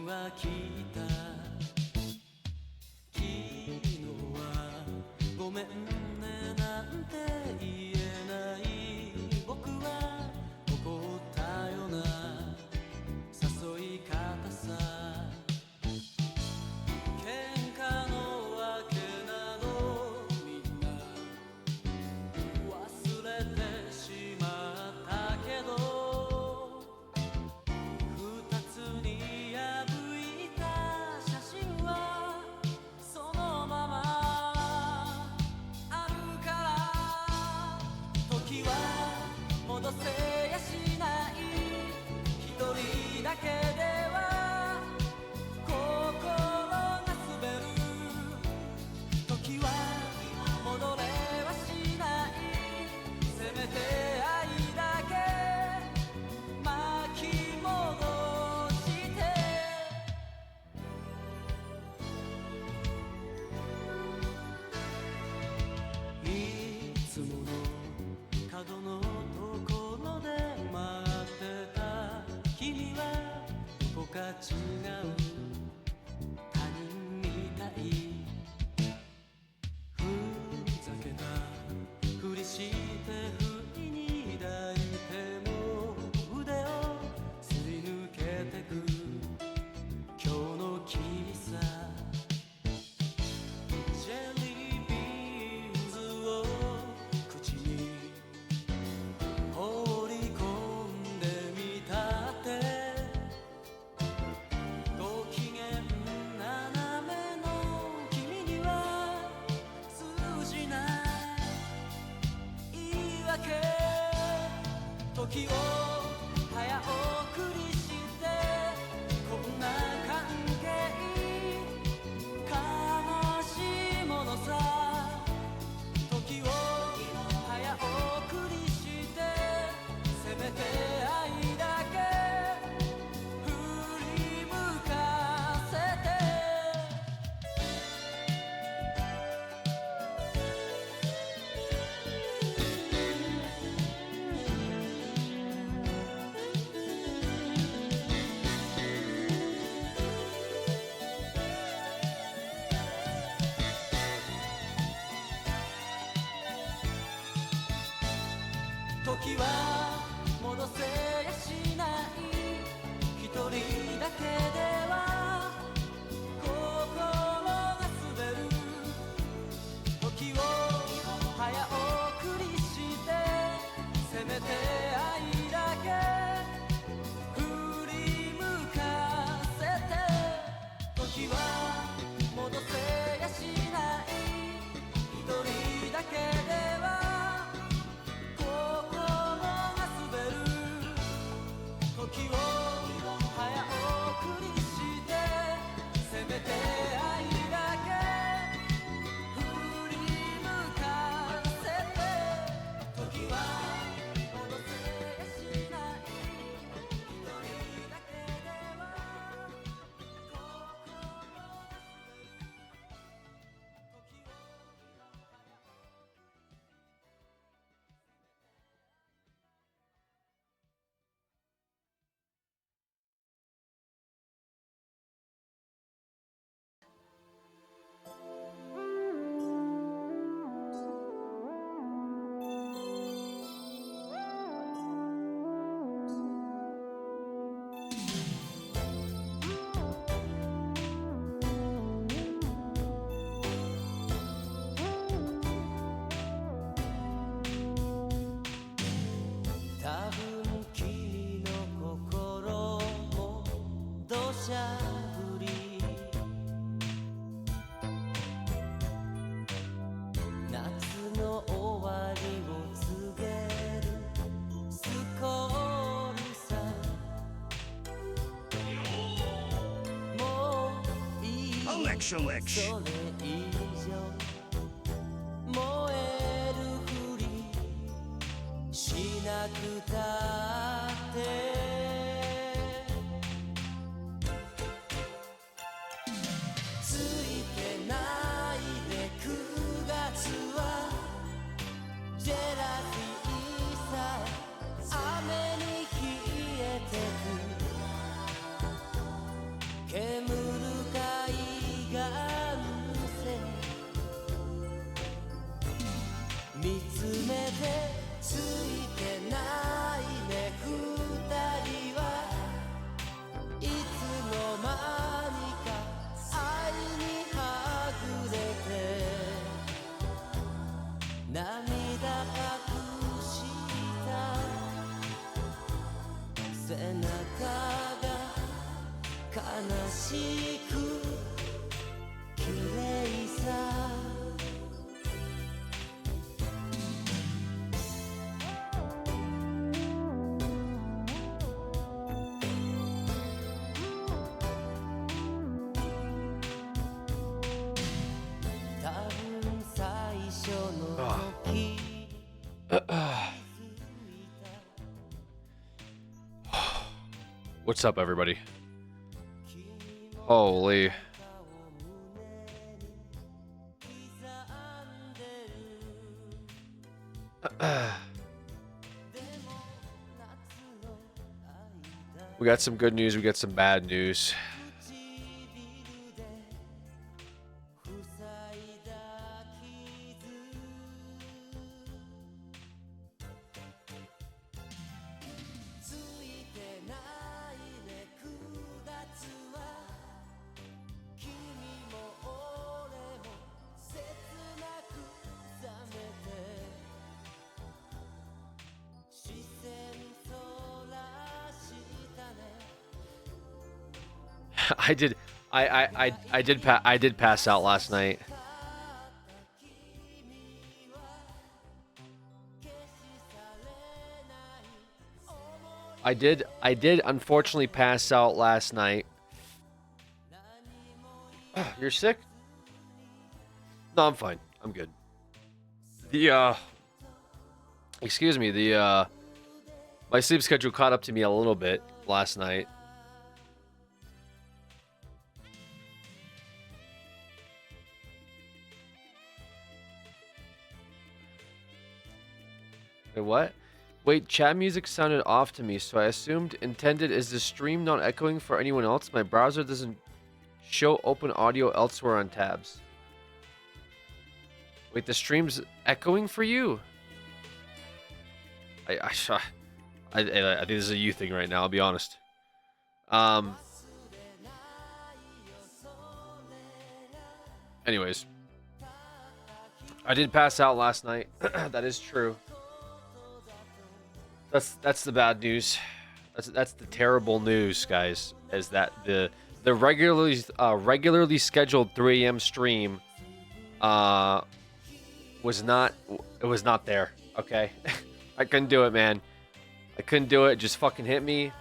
は聞いた。昨日はごめんねなんて言えない。僕は怒ったような誘い方さ。喧嘩のわけなどみんな忘れてしまったけど、二つに破いた写真はそのままあるから。時は戻せやしない。一人だけでは心が滑る。時は戻れはしない。せめて愛だけ巻き戻して。いつもの角のところで待ってた君はどこか違う他人みたい。ふざけたふりして不意に抱いても腕をすり抜けてく今日の君さ。ジェリービーンズを口に放り込んでみたって、ご機嫌斜めの君には通じない言い訳。時を早送りしてこんな関係悲しいものさ。時を早送りしてせめて愛だけ振り向かせて。時は戻せやしない。一人だけでは心が滑る。時を早送りしてせめて愛だけ振り向かせて。時は戻せやしない。一人だけでは時を早送りしてせめて愛だけ振り向かせて。時は戻せやしない。一人だけでは心が滑る。時を多分君の心も土砂降り。夏の終わりを告げるスコールさ。もういいそれ以上燃えるふりしなくたってついてないで9月はジェラティーさ雨に消えてく。煙る海岸線見つめてついてないね二人はいつの間にか愛にはぐれて涙隠した背中が悲しく綺麗さ多分最初の時 What's up, everybody? Holy. We got some good news, we got some bad news. I did pass out last night. I did unfortunately pass out last night. You're sick? No, I'm fine. I'm good. Excuse me, my sleep schedule caught up to me a little bit last night. Wait, what? Wait, chat music sounded off to me, so I assumed intended is the stream not echoing for anyone else? My browser doesn't show open audio elsewhere on tabs. Wait, the stream's echoing for you? I think this is a you thing right now, I'll be honest. Anyways. I did pass out last night. That is true. That's the bad news. That's the terrible news, guys. Is that the regularly scheduled 3 a.m. stream was not there. Okay, I couldn't do it, man. I couldn't do it. It just fucking hit me.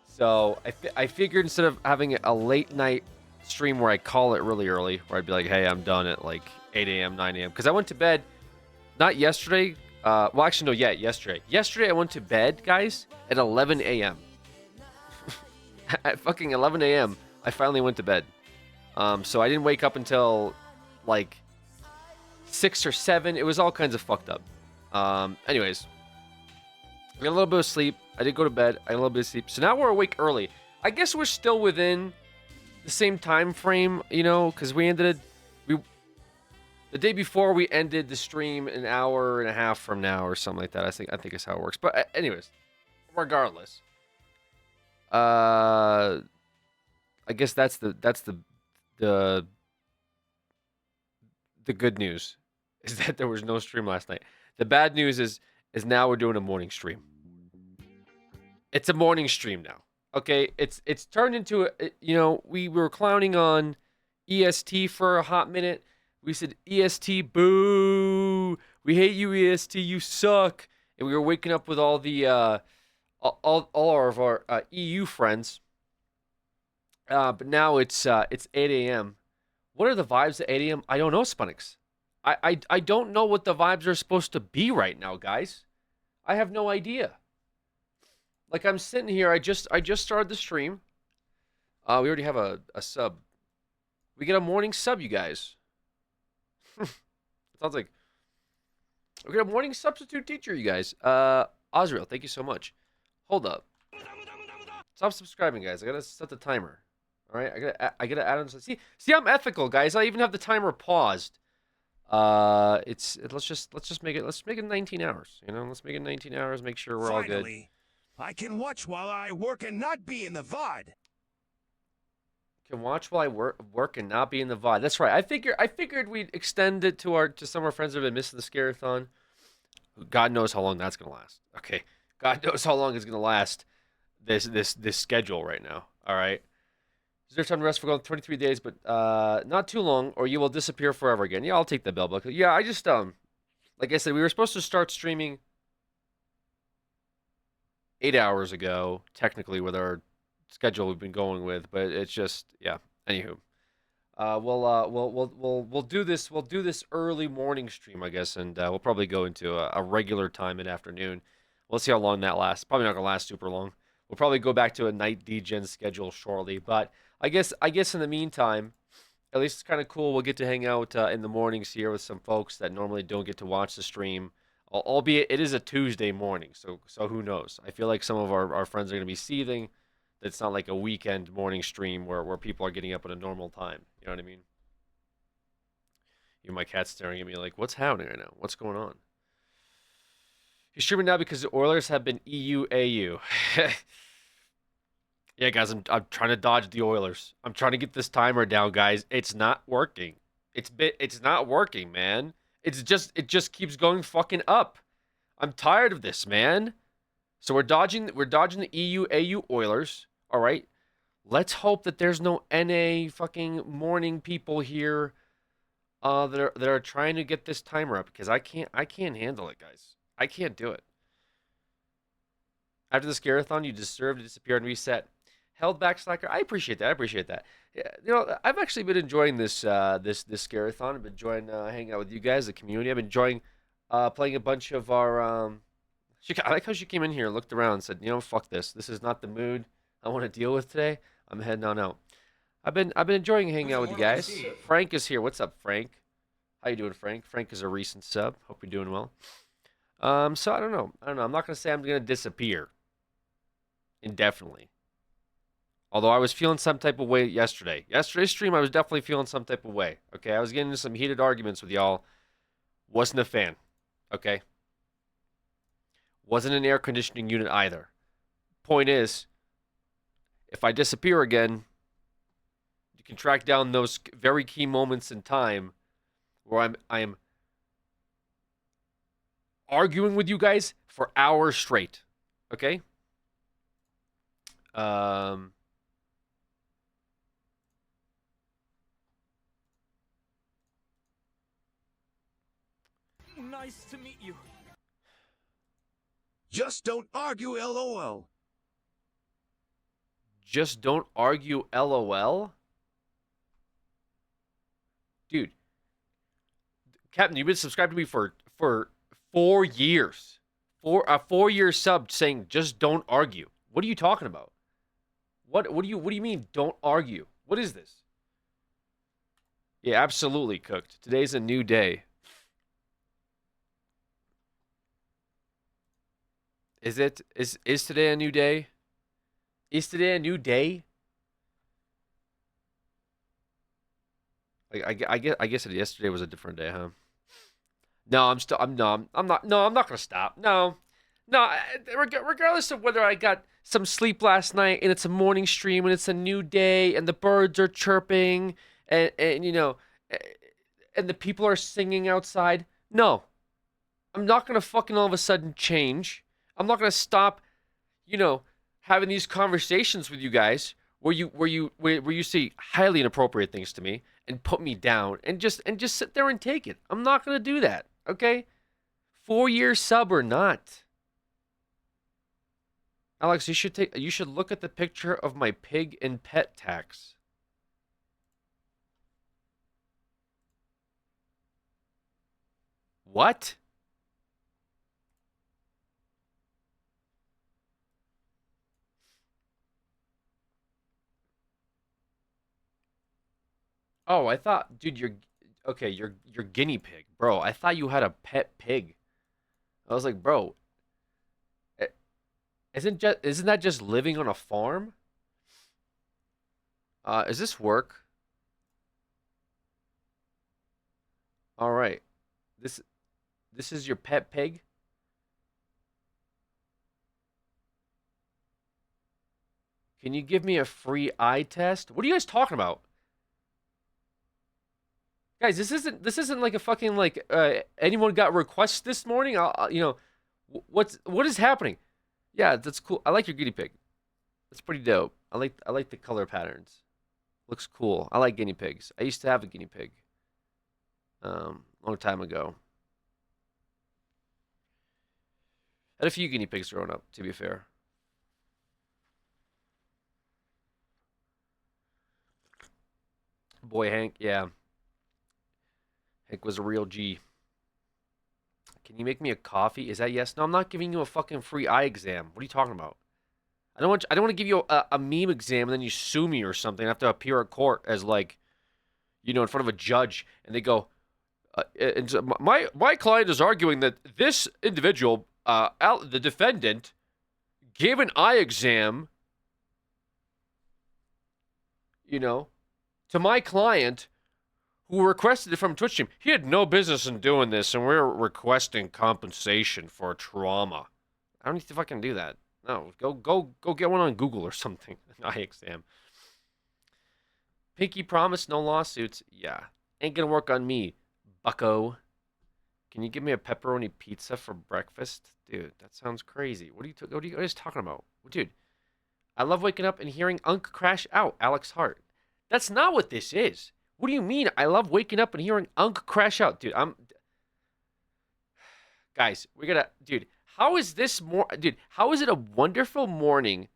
So I figured instead of having a late night stream where I call it really early, where I'd be like, hey, I'm done at like 8 a.m., 9 a.m. Because I went to bed, not yesterday. Well, actually, no, yeah, yesterday. Yesterday I went to bed, guys, at 11 a.m. At fucking 11 a.m. I finally went to bed. So I didn't wake up until like 6 or 7. It was all kinds of fucked up. Anyways, I got a little bit of sleep. I did go to bed. I got a little bit of sleep. So now we're awake early. I guess we're still within the same time frame, you know, because the day before we ended the stream an hour and a half from now or something like that. I think is how it works. But anyways, regardless, I guess that's the good news is that there was no stream last night. The bad news is now we're doing a morning stream. It's a morning stream now. Okay, it's turned into a, you know, we were clowning on EST for a hot minute. We said, EST, boo! We hate you, EST, you suck! And we were waking up with all the, all of our EU friends. But now it's 8 a.m. What are the vibes at 8 a.m.? I don't know, Spunnix. I don't know what the vibes are supposed to be right now, guys. I have no idea. Like, I'm sitting here, I just started the stream. We already have a sub. We get a morning sub, you guys. Sounds like we got a morning substitute teacher, you guys. Osriel, thank you so much. Hold up. Stop subscribing, guys. I gotta set the timer. All right, I gotta add on. See, I'm ethical, guys. I even have the timer paused. Let's just make it 19 hours. You know, let's make it 19 hours. Make sure we're all good. Finally, I can watch while I work and not be in the VOD. Can watch while I work and not be in the VOD. That's right. I figured we'd extend it to some of our friends that have been missing the scare-a-thon. God knows how long that's gonna last. Okay, God knows how long it's gonna last. This schedule right now. All right. Is there time to rest for going 23 days, but not too long, or you will disappear forever again. Yeah, I'll take the bell book. Yeah, I just like I said, we were supposed to start streaming 8 hours ago, technically with our schedule we've been going with, but it's just yeah. Anywho, we'll do this. We'll do this early morning stream, I guess, and we'll probably go into a regular time in afternoon. We'll see how long that lasts. Probably not gonna last super long. We'll probably go back to a night degen schedule shortly, but I guess in the meantime, at least it's kind of cool. We'll get to hang out in the mornings here with some folks that normally don't get to watch the stream. Albeit it is a Tuesday morning, so who knows? I feel like some of our friends are going to be seething. It's not like a weekend morning stream where people are getting up at a normal time. You know what I mean? My cat's staring at me like, what's happening right now? What's going on? He's streaming now because the Oilers have been EUAU. Yeah, guys, I'm trying to dodge the Oilers. I'm trying to get this timer down, guys. It's not working. It's not working, man. It just keeps going fucking up. I'm tired of this, man. So we're dodging the EU AU Oilers. All right. Let's hope that there's no NA fucking morning people here that are trying to get this timer up because I can't handle it, guys. I can't do it. After the scare-a-thon, you deserve to disappear and reset. Held back slacker. I appreciate that. I appreciate that. Yeah, I've actually been enjoying this scare-a-thon. I've been enjoying hanging out with you guys, the community. I've been enjoying playing a bunch of our. I like how she came in here, looked around, and said, fuck this. This is not the mood I want to deal with today. I'm heading on out. I've been enjoying hanging out with you guys. Frank is here. What's up, Frank? How you doing, Frank? Frank is a recent sub. Hope you're doing well. So I don't know. I'm not gonna say I'm gonna disappear indefinitely. Although I was feeling some type of way yesterday. Yesterday's stream, I was definitely feeling some type of way. Okay, I was getting into some heated arguments with y'all. Wasn't a fan. Okay. Wasn't an air conditioning unit either. Point is, if I disappear again, you can track down those very key moments in time where I am arguing with you guys for hours straight. Okay? Um Nice to meet you. Just don't argue, LOL. just don't argue LOL. Dude, Captain, you've been subscribed to me for 4 years. A 4-year sub saying just don't argue. What are you talking about? What do you mean don't argue? What is this? Yeah, absolutely cooked. Today's a new day. Is it? Is today a new day? Is today a new day? I guess yesterday was a different day, huh? No, I'm not gonna stop. No, no. Regardless of whether I got some sleep last night and it's a morning stream and it's a new day and the birds are chirping and and the people are singing outside. No, I'm not gonna fucking all of a sudden change. I'm not gonna stop, you know, having these conversations with you guys where you say highly inappropriate things to me and put me down and just sit there and take it. I'm not gonna do that. Okay, 4-year sub or not. Alex, you should look at the picture of my pig and pet tax. What? Oh, I thought, dude, you're okay. You're guinea pig, bro. I thought you had a pet pig. I was like, bro, isn't that just living on a farm? Is this work? All right. This this is your pet pig? Can you give me a free eye test? What are you guys talking about? Guys, this isn't like a fucking like anyone got requests this morning? What is happening? Yeah, that's cool. I like your guinea pig. That's pretty dope. I like the color patterns. Looks cool. I like guinea pigs. I used to have a guinea pig. Long time ago. I had a few guinea pigs growing up, to be fair. Boy Hank, yeah. Hank was a real G. Can you make me a coffee? Is that yes? No, I'm not giving you a fucking free eye exam. What are you talking about? I don't want to give you a meme exam and then you sue me or something. I have to appear at court as like, in front of a judge, and they go, and so my client is arguing that this individual, the defendant, gave an eye exam, to my client who requested it from Twitch stream. He had no business in doing this, and we're requesting compensation for trauma. I don't need to fucking do that. No, go get one on Google or something. An eye exam. Pinky promise, no lawsuits. Yeah, ain't gonna work on me, bucko. Can you give me a pepperoni pizza for breakfast? Dude, that sounds crazy. What are you guys talking about? Dude, I love waking up and hearing Unk crash out, Alex Hart. That's not what this is. What do you mean? I love waking up and hearing Unk crash out, dude. Guys, dude. How is this dude? How is it a wonderful morning,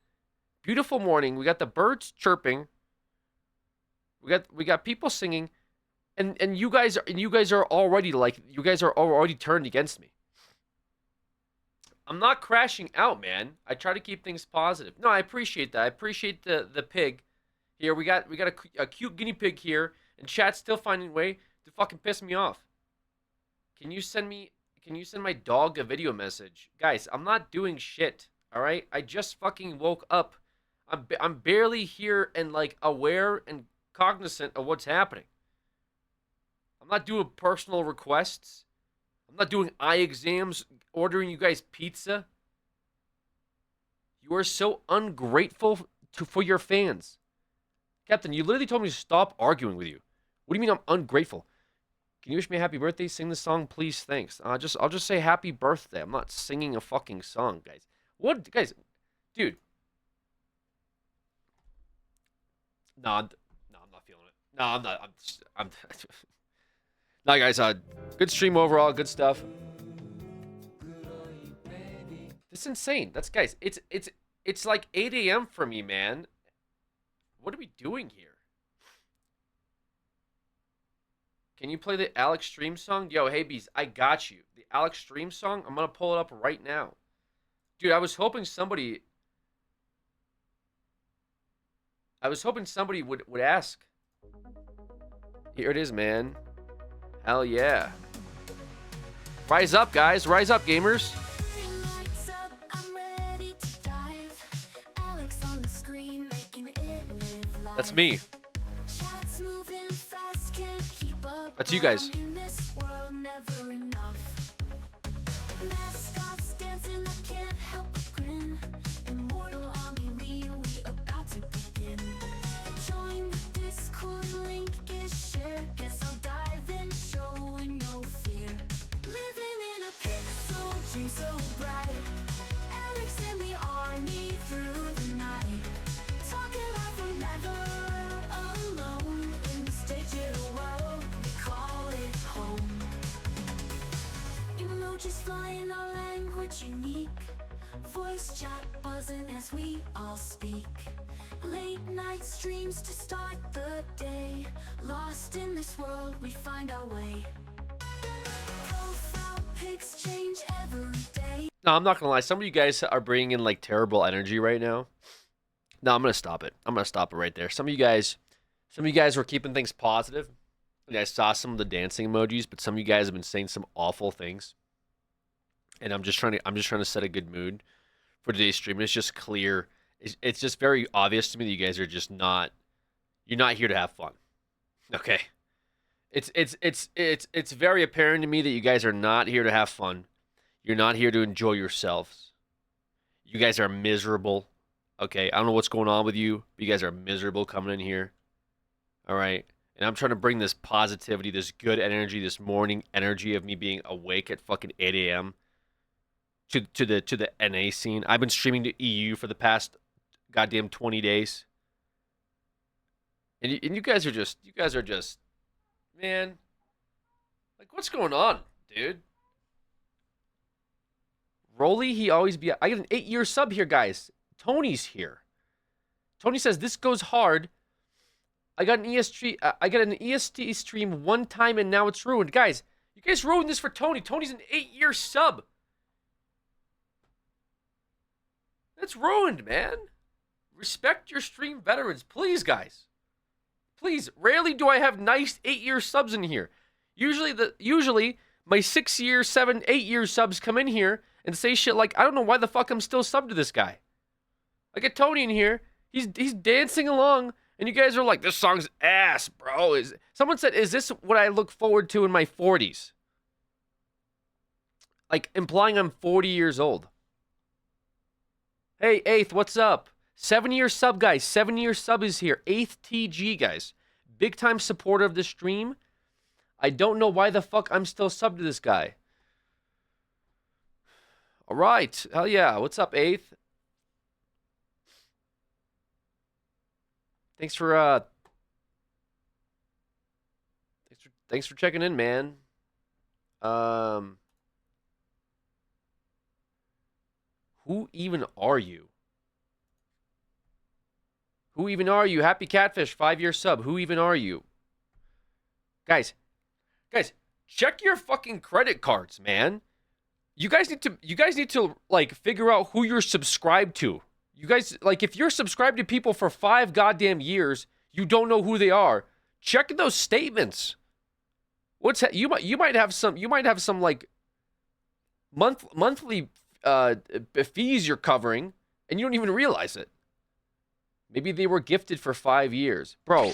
beautiful morning? We got the birds chirping. We got people singing, and you guys are already turned against me. I'm not crashing out, man. I try to keep things positive. No, I appreciate that. I appreciate the pig. Here we got a cute guinea pig here, and chat's still finding a way to fucking piss me off. Can you send my dog a video message? Guys, I'm not doing shit, all right? I just fucking woke up. I'm barely here and like aware and cognizant of what's happening. I'm not doing personal requests. I'm not doing eye exams, ordering you guys pizza. You are so ungrateful for your fans. Captain, you literally told me to stop arguing with you. What do you mean I'm ungrateful? Can you wish me a happy birthday? Sing the song, please. Thanks. I'll just say happy birthday. I'm not singing a fucking song, guys. What, guys? Dude. No, I'm not feeling it. No, I'm not. I'm. No, guys. Good stream overall. Good stuff. This is insane. Guys. It's like 8 a.m. for me, man. What are we doing here? Can you play the Alex Stream song? Yo, hey, Bees, I got you. The Alex Stream song, I'm going to pull it up right now. Dude, I was hoping somebody would ask. Here it is, man. Hell yeah. Rise up, guys. Rise up, gamers. That's me. That's you guys. Flying our language unique. Voice chat buzzing as we all speak. Late night streams to start the day. Lost in this world, we find our way. Profile pics change every day. No, I'm not gonna lie. Some of you guys are bringing in like terrible energy right now. No, I'm gonna stop it. I'm gonna stop it right there. Some of you guys were keeping things positive. And I saw some of the dancing emojis, but some of you guys have been saying some awful things. And I'm just trying to set a good mood for today's stream. It's just clear. It's just very obvious to me that you guys are just not You're not here to have fun. Okay. It's very apparent to me that you guys are not here to have fun. You're not here to enjoy yourselves. You guys are miserable. Okay, I don't know what's going on with you, but you guys are miserable coming in here. All right. And I'm trying to bring this positivity, this good energy, this morning energy of me being awake at fucking 8 a.m. to the NA scene. I've been streaming to EU for the past goddamn 20 days. And you guys are just man, like what's going on, dude? Rolly, he always be. I get an 8-year sub here, guys. Tony's here. Tony says this goes hard. I got an EST. I got an EST stream one time and now it's ruined, guys. You guys ruined this for Tony. Tony's an 8-year sub. That's ruined, man. Respect your stream veterans, please, guys. Please. Rarely do I have nice 8-year subs in here. Usually my 6-year, 7, 8-year subs come in here and say shit like, I don't know why the fuck I'm still subbed to this guy. I get Tony in here. He's dancing along, and you guys are like, this song's ass, bro. Someone said, is this what I look forward to in my 40s? Like, implying I'm 40 years old. Hey, 8th, what's up? 7-year sub, guys. 7-year sub is here. 8th TG, guys. Big time supporter of the stream. I don't know why the fuck I'm still subbed to this guy. All right. Hell yeah. What's up, 8th? Thanks for checking in, man. Who even are you? Who even are you? Happy Catfish, 5-year sub. Who even are you? Guys, check your fucking credit cards, man. You guys need to like figure out who you're subscribed to. You guys, like, if you're subscribed to people for 5 goddamn years, you don't know who they are. Check those statements. You might have some like monthly fees you're covering, and you don't even realize it. Maybe they were gifted for 5 years, bro.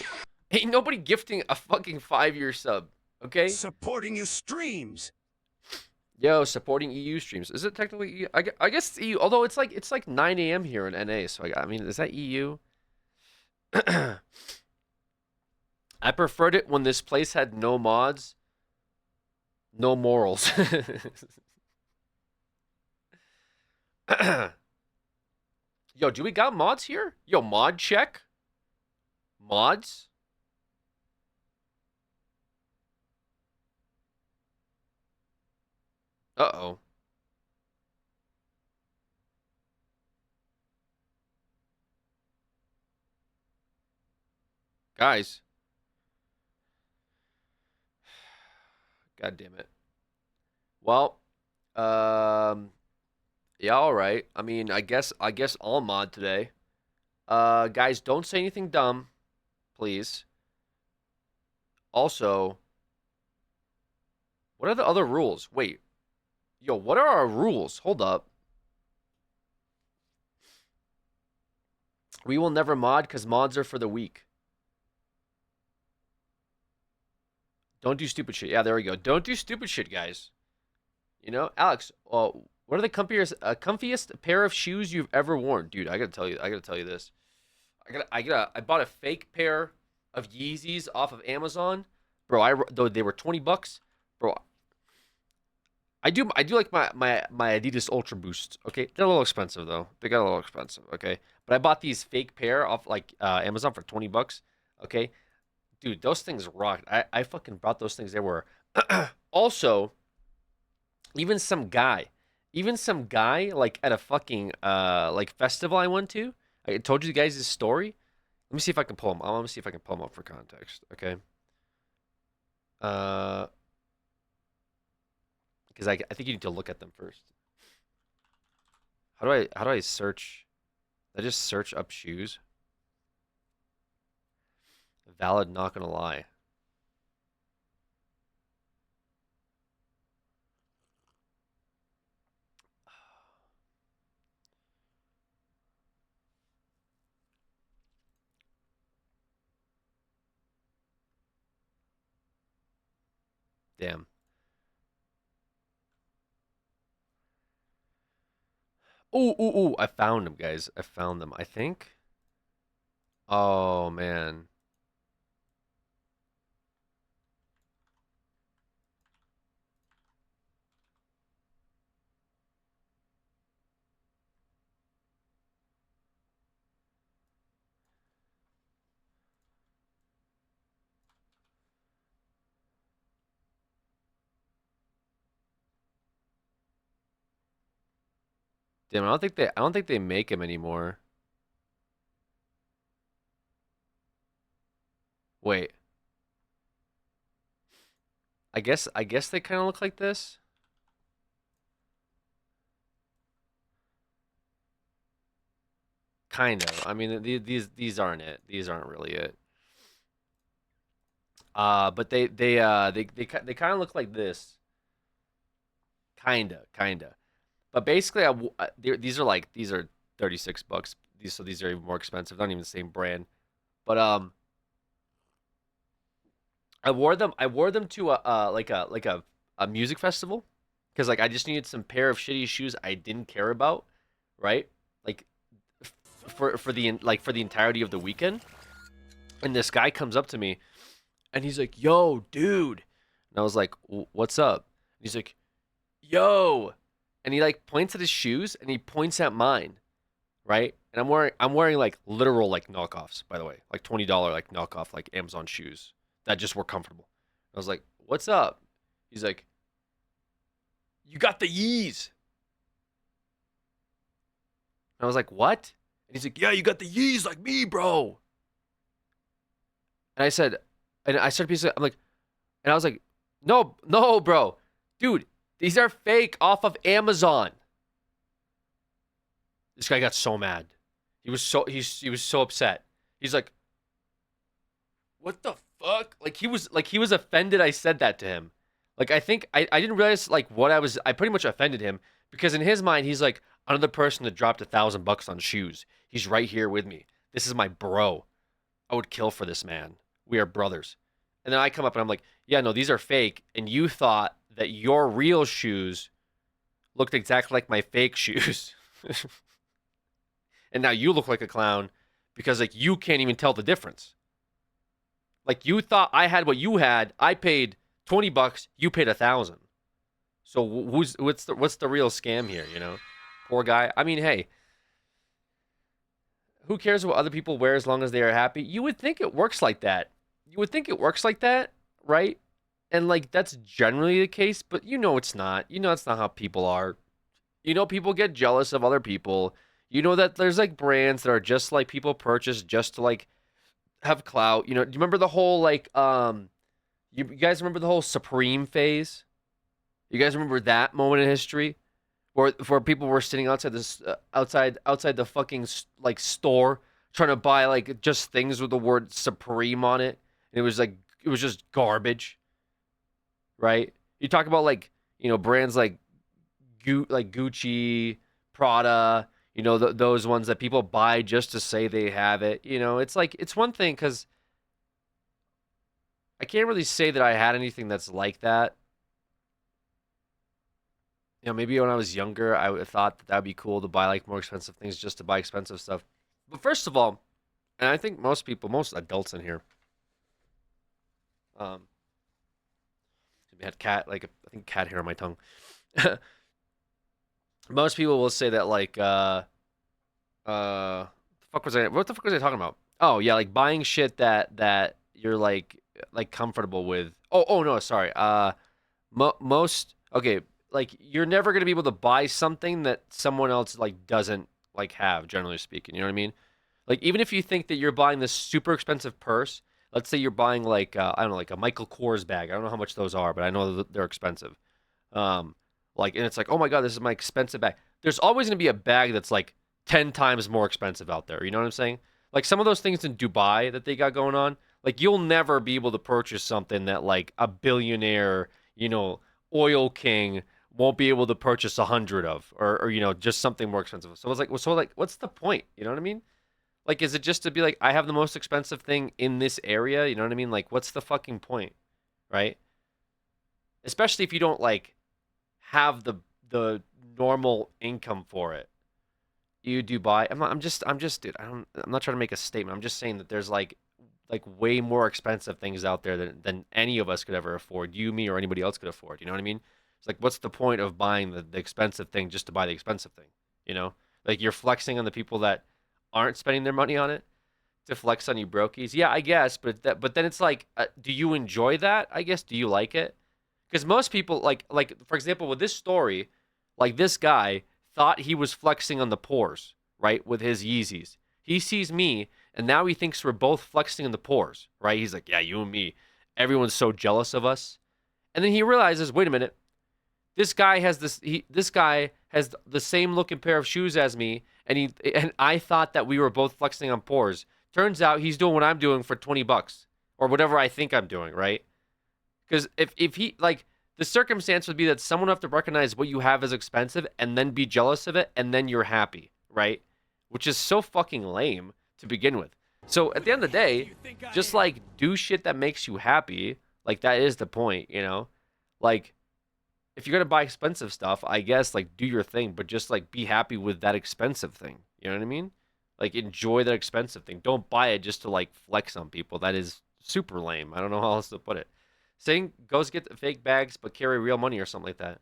Ain't nobody gifting a fucking 5-year sub, okay? Supporting your streams. Yo, supporting EU streams. Is it technically EU? I guess it's EU, although it's like 9 a.m. here in NA, so I mean, is that EU? I preferred it when this place had no mods, no morals. Yo, do we got mods here? Yo, mod check? Mods? Uh-oh. Guys. God damn it. Well, yeah, all right. I mean, I guess I'll mod today. Guys, don't say anything dumb, please. Also, what are the other rules? Wait. Yo, what are our rules? Hold up. We will never mod because mods are for the weak. Don't do stupid shit. Yeah, there we go. Don't do stupid shit, guys. You know, Alex, what are the comfiest pair of shoes you've ever worn? Dude, I gotta tell you this. I bought a fake pair of Yeezys off of Amazon. Bro, though they were $20. Bro, I do like my Adidas Ultra Boosts. Okay, they're a little expensive though. They got a little expensive. Okay, but I bought these fake pair off like Amazon for $20. Okay, dude, those things rocked. I fucking bought those things. They were also even some guy like at a fucking like festival I went to. I told you guys this story. Let me see if I can pull him. I want to see if I can pull him up for context. Okay. Because I think you need to look at them first. How do I search? I just search up shoes. Valid, not gonna lie. Damn. Ooh, ooh, ooh. I found them, guys. I found them. I think. Oh, man. Damn, I don't think they make them anymore. Wait. I guess they kind of look like this. Kind of. I mean, these aren't it. These aren't really it. But they kind of look like this. Kinda. But basically, these are 36 bucks. These are even more expensive. Not even the same brand. But I wore them to a music festival because like I just needed some pair of shitty shoes I didn't care about, right? Like for the entirety of the weekend. And this guy comes up to me and he's like, "Yo, dude," and I was like, "What's up?" And he's like, "Yo," and he like points at his shoes and he points at mine, right? And I'm wearing like literal like knockoffs, by the way, like $20 like knockoff like Amazon shoes that just were comfortable. I was like, "What's up?" He's like, "You got the Yeez." And I was like, "What?" And he's like, "Yeah, you got the Yeez like me, bro." And I said, and I started piecing. I'm like, and I was like, "No, no, bro, dude, these are fake off of Amazon." This guy got so mad. He was so upset. He's like, "What the fuck?" Like he was offended I said that to him. Like I didn't realize like what I pretty much offended him because in his mind he's like another person that dropped $1,000 on shoes. He's right here with me. This is my bro. I would kill for this man. We are brothers. And then I come up and I'm like, "Yeah, no, these are fake." And you thought that your real shoes looked exactly like my fake shoes. And now you look like a clown because like you can't even tell the difference. Like you thought I had what you had. I paid $20. You paid 1,000. So what's the real scam here? You know, poor guy. I mean, hey, who cares what other people wear as long as they are happy? You would think it works like that. You would think it works like that, right? And like that's generally the case, but you know it's not. You know it's not how people are. You know people get jealous of other people. You know that there's like brands that are just like people purchase just to like have clout. You know, do you remember the whole like you guys remember the whole Supreme phase? You guys remember that moment in history where people were sitting outside this outside the fucking like store trying to buy like just things with the word Supreme on it. And it was like it was just garbage, right? You talk about like, you know, brands like like Gucci, Prada, you know, those ones that people buy just to say they have it. You know, it's like it's one thing cuz I can't really say that I had anything that's like that. You know, maybe when I was younger, I thought that that'd be cool to buy like more expensive things just to buy expensive stuff. But first of all, and I think most people, most adults in here, um, had cat like I think cat hair on my tongue. Most people will say that like what the fuck was I talking about? Oh yeah, like buying shit that you're like comfortable with. Oh no, sorry. Most okay, like you're never gonna be able to buy something that someone else like doesn't like have, generally speaking. You know what I mean? Like even if you think that you're buying this super expensive purse, let's say you're buying like I don't know, like a Michael Kors bag. I don't know how much those are, but I know that they're expensive. Um, like and it's like, oh my god, this is my expensive bag. There's always gonna be a bag that's like 10 times more expensive out there. You know what I'm saying? Like some of those things in Dubai that they got going on, like you'll never be able to purchase something that like a billionaire, you know, oil king won't be able to purchase 100 of, or you know, just something more expensive. So it's like, so like, what's the point? You know what I mean? Like, is it just to be like, I have the most expensive thing in this area? You know what I mean? Like, what's the fucking point, right? especially if you don't like have the normal income for it. You do buy. I'm just, dude. I'm not trying to make a statement. I'm just saying that there's like way more expensive things out there than any of us could ever afford. You, me, or anybody else could afford. You know what I mean? It's like, what's the point of buying the expensive thing just to buy the expensive thing? You know, like you're flexing on the people that aren't spending their money on it to flex on you brokies. Yeah, I guess, but then it's like, do you enjoy that? I guess. Do you like it? Because most people like for example with this story, like this guy thought he was flexing on the pores, right, with his Yeezys. He sees me, and now he thinks we're both flexing on the pores, right? He's like, yeah, you and me. Everyone's so jealous of us. And then he realizes, wait a minute, this guy has the same looking pair of shoes as me, and I thought that we were both flexing on pores. Turns out he's doing what I'm doing for $20 or whatever I think I'm doing, right? Because if he like the circumstance would be that someone would have to recognize what you have as expensive and then be jealous of it and then you're happy, right? Which is so fucking lame to begin with. So at the end of the day, just like do shit that makes you happy. Like that is the point, you know? Like if you're gonna buy expensive stuff, I guess like do your thing, but just like be happy with that expensive thing. You know what I mean? Like enjoy that expensive thing. Don't buy it just to like flex on people. That is super lame. I don't know how else to put it. Saying goes get the fake bags but carry real money or something like that.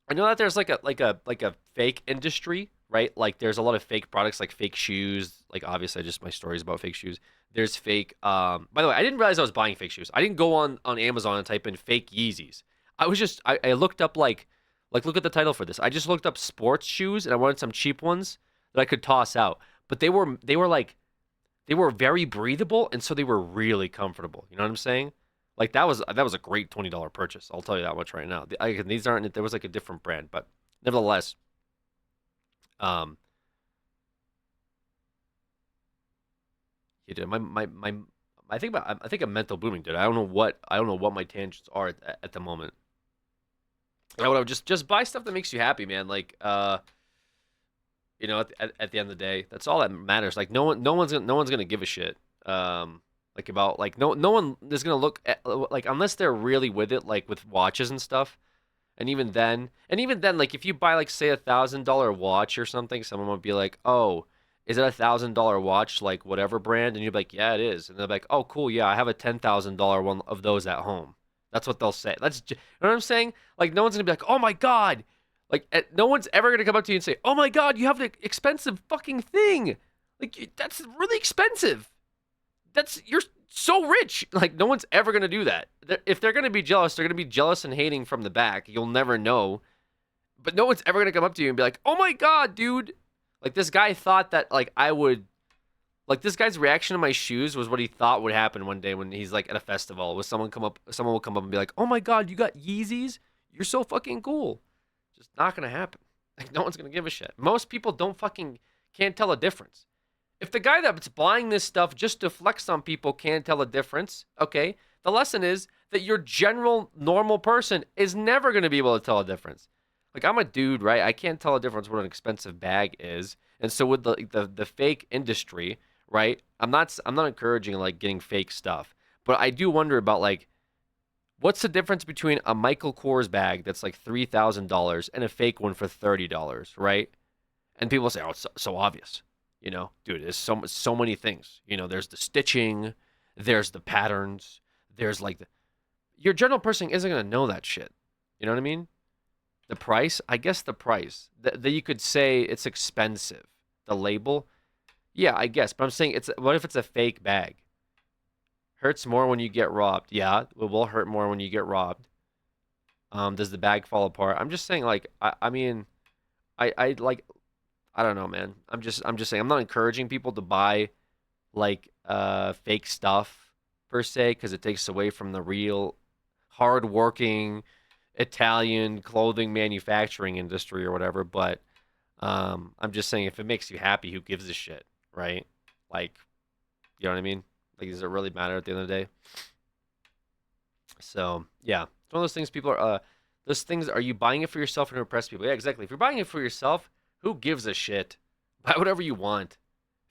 I know that there's like a fake industry, right? Like there's a lot of fake products like fake shoes. Like obviously just my stories about fake shoes. There's fake by the way, I didn't realize I was buying fake shoes. I didn't go on Amazon and type in fake Yeezys. I looked up like look at the title for this. I just looked up sports shoes and I wanted some cheap ones that I could toss out. But they were very breathable and so they were really comfortable. You know what I'm saying? Like that was a great $20 purchase. I'll tell you that much right now. These aren't. There was like a different brand, but nevertheless, um, you did my. I think I'm mental booming, dude. I don't know what my tangents are at the moment. I would just buy stuff that makes you happy, man. Like you know, at the end of the day, that's all that matters. Like no one's gonna give a shit. Like about like no one is gonna look at like unless they're really with it, like with watches and stuff. And even then, like if you buy like say $1,000 watch or something, someone would be like, "Oh, is it $1,000 watch like whatever brand?" And you're like, "Yeah, it is." And they're like, "Oh, cool, yeah, I have a $10,000 one of those at home." That's what they'll say. You know what I'm saying? Like no one's gonna be like, "Oh my god," like no one's ever gonna come up to you and say, "Oh my god, you have the expensive fucking thing." Like that's really expensive. You're so rich. Like no one's ever gonna do that. If they're gonna be jealous, they're gonna be jealous and hating from the back. You'll never know. But no one's ever gonna come up to you and be like, "Oh my god, dude!" Like this guy thought that like I would. Like this guy's reaction to my shoes was what he thought would happen one day when he's like at a festival. Was someone will come up and be like, "Oh my god, you got Yeezys? You're so fucking cool." Just not gonna happen. Like no one's gonna give a shit. Most people don't fucking can't tell a difference. If the guy that's buying this stuff just to flex on people can't tell a difference, okay, the lesson is that your general normal person is never going to be able to tell a difference. Like I'm a dude, right? I can't tell a difference what an expensive bag is. And so with the fake industry, right? I'm not encouraging like getting fake stuff, but I do wonder about like what's the difference between a Michael Kors bag that's like $3,000 and a fake one for $30, right? And people say, "Oh, it's so obvious." You know, dude, there's so many things. You know, there's the stitching, there's the patterns, there's like your general person isn't gonna know that shit. You know what I mean? The price, I guess the price that you could say it's expensive. The label, yeah, I guess. But I'm saying what if it's a fake bag? Hurts more when you get robbed. Yeah, it will hurt more when you get robbed. Does the bag fall apart? I'm just saying, like, I mean, I like I don't know, man. I'm just saying I'm not encouraging people to buy like fake stuff per se because it takes away from the real hardworking Italian clothing manufacturing industry or whatever, but I'm just saying if it makes you happy, who gives a shit, right? Like, you know what I mean? Like does it really matter at the end of the day? So, yeah. It's one of those things people are those things are you buying it for yourself or to impress people? Yeah, exactly. If you're buying it for yourself, who gives a shit? Buy whatever you want.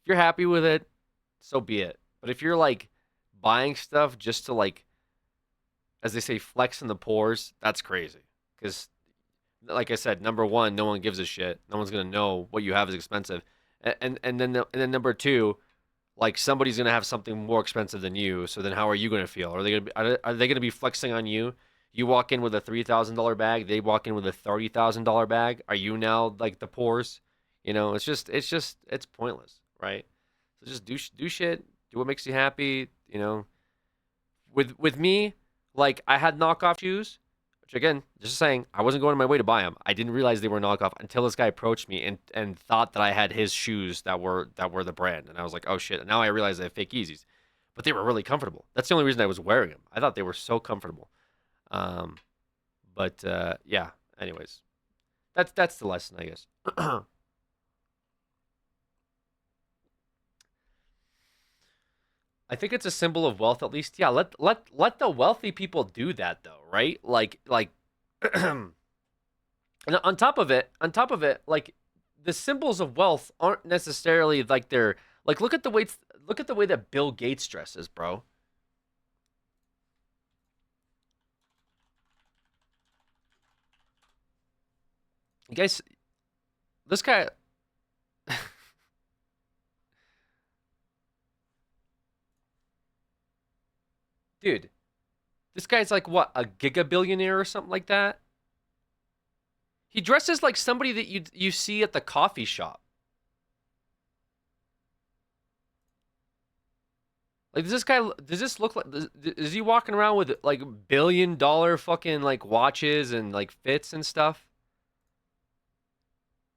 If you're happy with it, so be it. But if you're like buying stuff just to like as they say, flex in the pores, that's crazy. Because, like I said, number one, no one gives a shit. No one's gonna know what you have is expensive, and then number two, like somebody's gonna have something more expensive than you. So then, how are you gonna feel? Are they gonna be flexing on you? You walk in with a $3,000 bag, they walk in with a $30,000 bag. Are you now like the pores? You know, it's pointless, right? So just do shit, do what makes you happy. You know, with me, like I had knockoff shoes, which again, just saying, I wasn't going my way to buy them. I didn't realize they were knockoff until this guy approached me and thought that I had his shoes that were the brand, and I was like, oh shit. And now I realize they have fake Yeezys, but they were really comfortable. That's the only reason I was wearing them. I thought they were so comfortable. Um, but yeah. Anyways, that's the lesson, I guess. I think it's a symbol of wealth, at least. Yeah, let the wealthy people do that though, right? Like and on top of it, like the symbols of wealth aren't necessarily like they're like look at the way that Bill Gates dresses, bro. You guys, this guy, dude, this guy's like what, a gigabillionaire or something like that? He dresses like somebody that you see at the coffee shop. Like, does this look like, is he walking around with like $1 billion fucking like watches and like fits and stuff?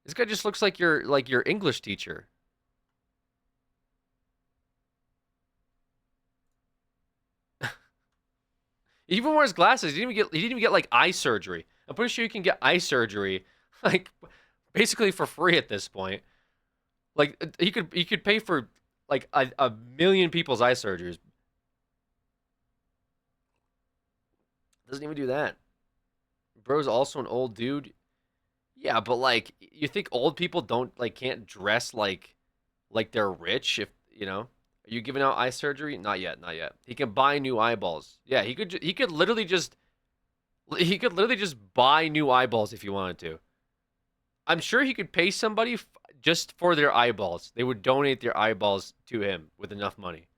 This guy just looks like your English teacher. He even wears glasses. He didn't even get like eye surgery. I'm pretty sure you can get eye surgery like basically for free at this point. Like he could pay for like a million people's eye surgeries. Doesn't even do that. Bro's also an old dude. Yeah, but like you think old people don't like can't dress like they're rich if you know? Are you giving out eye surgery? Not yet, not yet. He can buy new eyeballs. Yeah, he could literally just buy new eyeballs if he wanted to. I'm sure he could pay somebody just for their eyeballs. They would donate their eyeballs to him with enough money.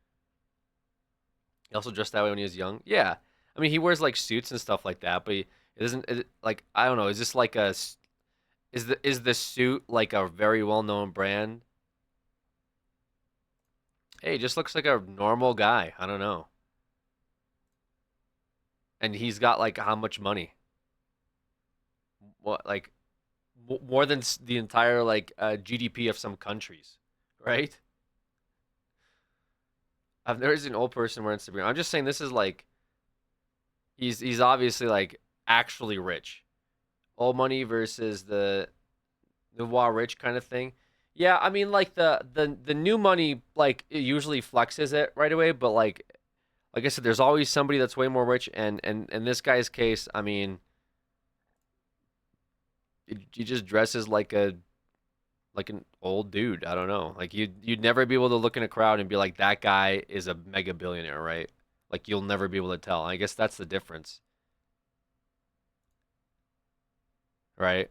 He also dressed that way when he was young. Yeah, I mean he wears like suits and stuff like that, but it isn't like I don't know. Is this like is the suit like a very well known brand? Hey, he just looks like a normal guy. I don't know. And he's got like how much money? What like more than the entire like GDP of some countries, right? I've never seen an old person wearing Sabrina. I'm just saying this is like he's obviously like actually rich. Old money versus the nouveau rich kind of thing. Yeah, I mean like the new money like it usually flexes it right away, but like I said, there's always somebody that's way more rich, and in this guy's case, I mean, he just dresses like an old dude. I don't know. Like you'd never be able to look in a crowd and be like that guy is a mega billionaire, right? Like you'll never be able to tell. I guess that's the difference, right?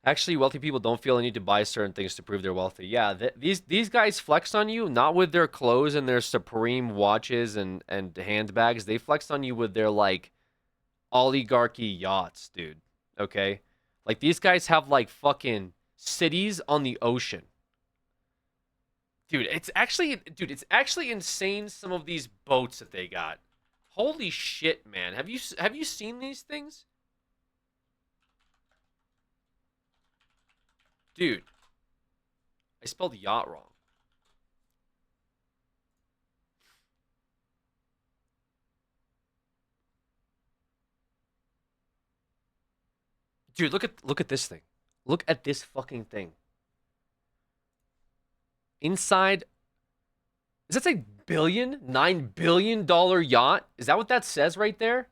Actually, wealthy people don't feel the need to buy certain things to prove they're wealthy. Yeah, these guys flex on you not with their clothes and their supreme watches and handbags. They flex on you with their like oligarchy yachts, dude. Okay? Like these guys have like fucking cities on the ocean. Dude, it's actually insane some of these boats that they got. Holy shit, man. Have you seen these things? Dude, I spelled yacht wrong. Dude, look at this thing. Look at this fucking thing. Inside, is that say $9 billion yacht? Is that what that says right there?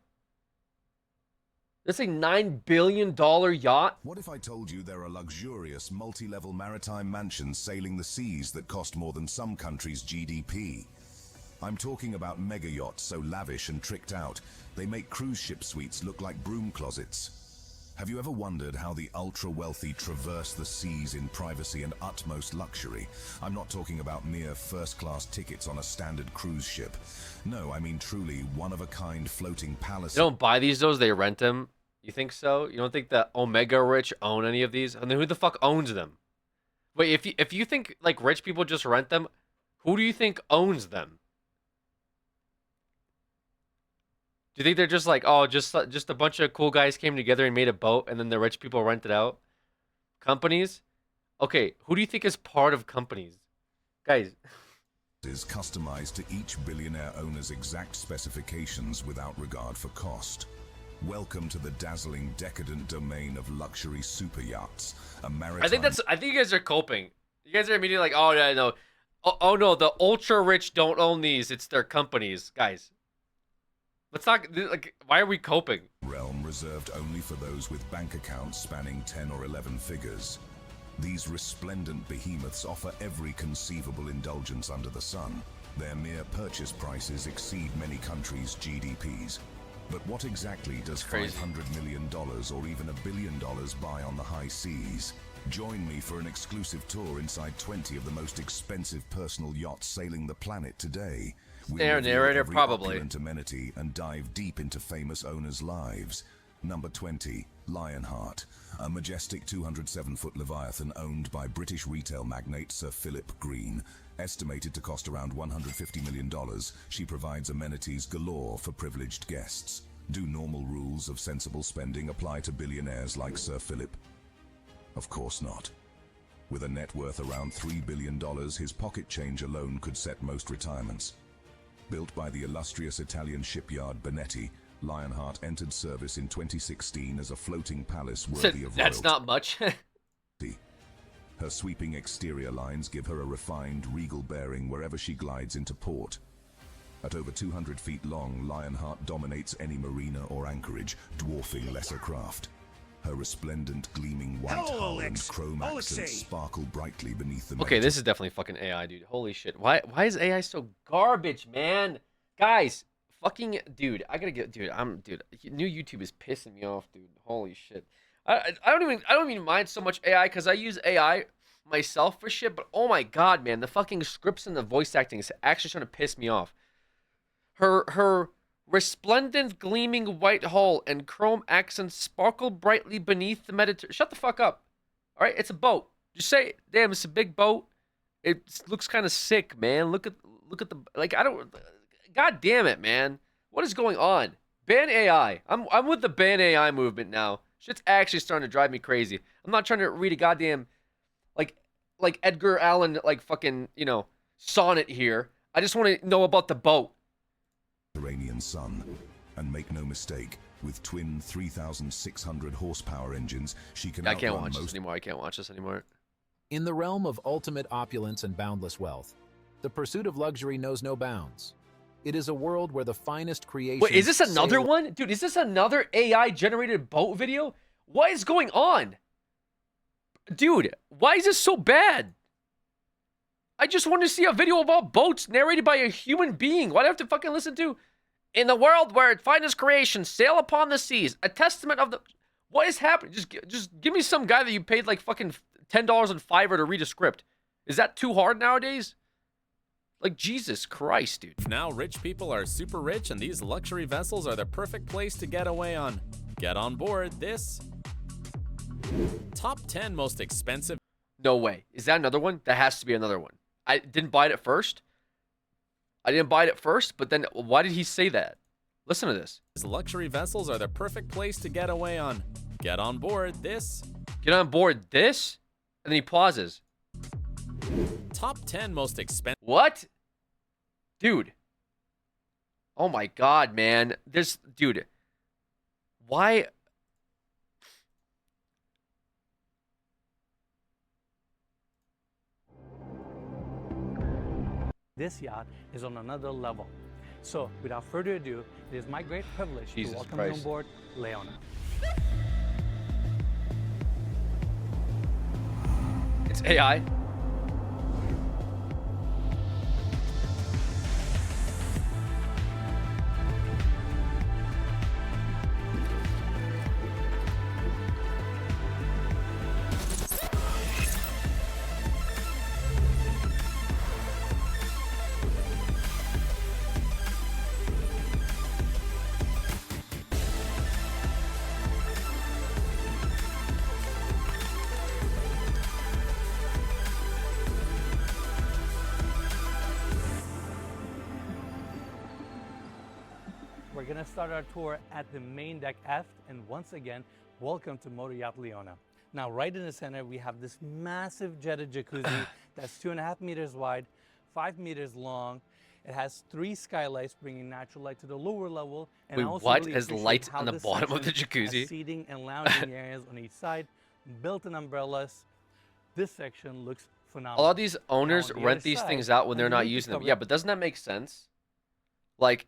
That's a $9 billion yacht. What if I told you there are luxurious, multi-level maritime mansions sailing the seas that cost more than some countries' GDP? I'm talking about mega yachts so lavish and tricked out, they make cruise ship suites look like broom closets. Have you ever wondered how the ultra-wealthy traverse the seas in privacy and utmost luxury? I'm not talking about mere first-class tickets on a standard cruise ship. No, I mean truly one-of-a-kind floating palaces. They don't buy these, those, they rent them. You think so? You don't think the Omega rich own any of these? And then who the fuck owns them? Wait, if you think like rich people just rent them, who do you think owns them? Do you think they're just like, oh, just a bunch of cool guys came together and made a boat, and then the rich people rent it out? Companies? Okay, who do you think is part of companies? Guys. Is customized to each billionaire owner's exact specifications without regard for cost. Welcome to the dazzling, decadent domain of luxury super yachts. I think you guys are coping. You guys are immediately like, oh yeah, no, oh no, the ultra rich don't own these. It's their companies, guys. Let's not like. Why are we coping? Realm reserved only for those with bank accounts spanning 10 or 11 figures. These resplendent behemoths offer every conceivable indulgence under the sun. Their mere purchase prices exceed many countries' GDPs. But what exactly does $500 million or even $1 billion buy on the high seas? Join me for an exclusive tour inside 20 of the most expensive personal yachts sailing the planet today. We'll narrator, every probably. opulent amenity and dive deep into famous owners' lives. Number 20, Lionheart, a majestic 207-foot Leviathan owned by British retail magnate Sir Philip Green. Estimated to cost around $150 million, she provides amenities galore for privileged guests. Do normal rules of sensible spending apply to billionaires like Sir Philip? Of course not. With a net worth around $3 billion, his pocket change alone could set most retirements. Built by the illustrious Italian shipyard Bonetti, Lionheart entered service in 2016 as a floating palace worthy of royalty. That's not much. Her sweeping exterior lines give her a refined, regal bearing wherever she glides into port. At over 200 feet long, Lionheart dominates any marina or anchorage, dwarfing lesser craft. Her resplendent, gleaming white hull and chrome accents sparkle brightly beneath the Okay, this is definitely fucking AI, dude. Holy shit. Why is AI so garbage, man? Guys, fucking dude, I gotta get dude, new YouTube is pissing me off, dude. Holy shit. I don't even mind so much AI because I use AI myself for shit, but oh my god, man, the fucking scripts and the voice acting is actually trying to piss me off. Her resplendent gleaming white hull and chrome accents sparkle brightly beneath the Mediterranean. Shut the fuck up. All right, it's a boat. Just say, damn, it's a big boat. It looks kind of sick, man. Look at the like. I don't. God damn it, man. What is going on? Ban AI. I'm with the ban AI movement now. Shit's actually starting to drive me crazy. I'm not trying to read a goddamn like Edgar Allan like fucking sonnet here. I just want to know about the boat. Mediterranean sun. And make no mistake, with twin 3,600 horsepower engines, she can I can't outrun watch most... this anymore. I can't watch this anymore. In the realm of ultimate opulence and boundless wealth, the pursuit of luxury knows no bounds. It is a world where the finest creations... Wait, is this another one? Dude, is this another AI-generated boat video? What is going on? Dude, why is this so bad? I just want to see a video about boats narrated by a human being. Why do I have to fucking listen to... In the world where finest creations sail upon the seas, a testament of the... What is happening? Just give me some guy that you paid like fucking $10 on Fiverr to read a script. Is that too hard nowadays? Like, Jesus Christ, dude. Now rich people are super rich and these luxury vessels are the perfect place to get away on. Get on board this top 10 most expensive. No way. Is that another one? That has to be another one. I didn't buy it at first. But then why did he say that? Listen to this. These luxury vessels are the perfect place to get away on. Get on board this. Get on board this? And then he pauses. Top 10 most expensive. What? Dude. Oh my god, man. Dude. Why? This yacht is on another level. So, without further ado, it is my great privilege to welcome you on board Leona. It's AI. we're gonna start our tour at the main deck F, and once again, welcome to Motor Yacht Leona. Now, right in the center, we have this massive jetted jacuzzi that's 2.5 meters wide, 5 meters long. It has 3 skylights, bringing natural light to the lower level. And Wait, I also what? really Has appreciate lights how on the this bottom of the section has jacuzzi? seating and lounging areas on each side, built-in umbrellas. This section looks A phenomenal. lot of these owners Now, on the rent other these side, things out when they're not underneath the using them. cover- Yeah, but doesn't that make sense? Like,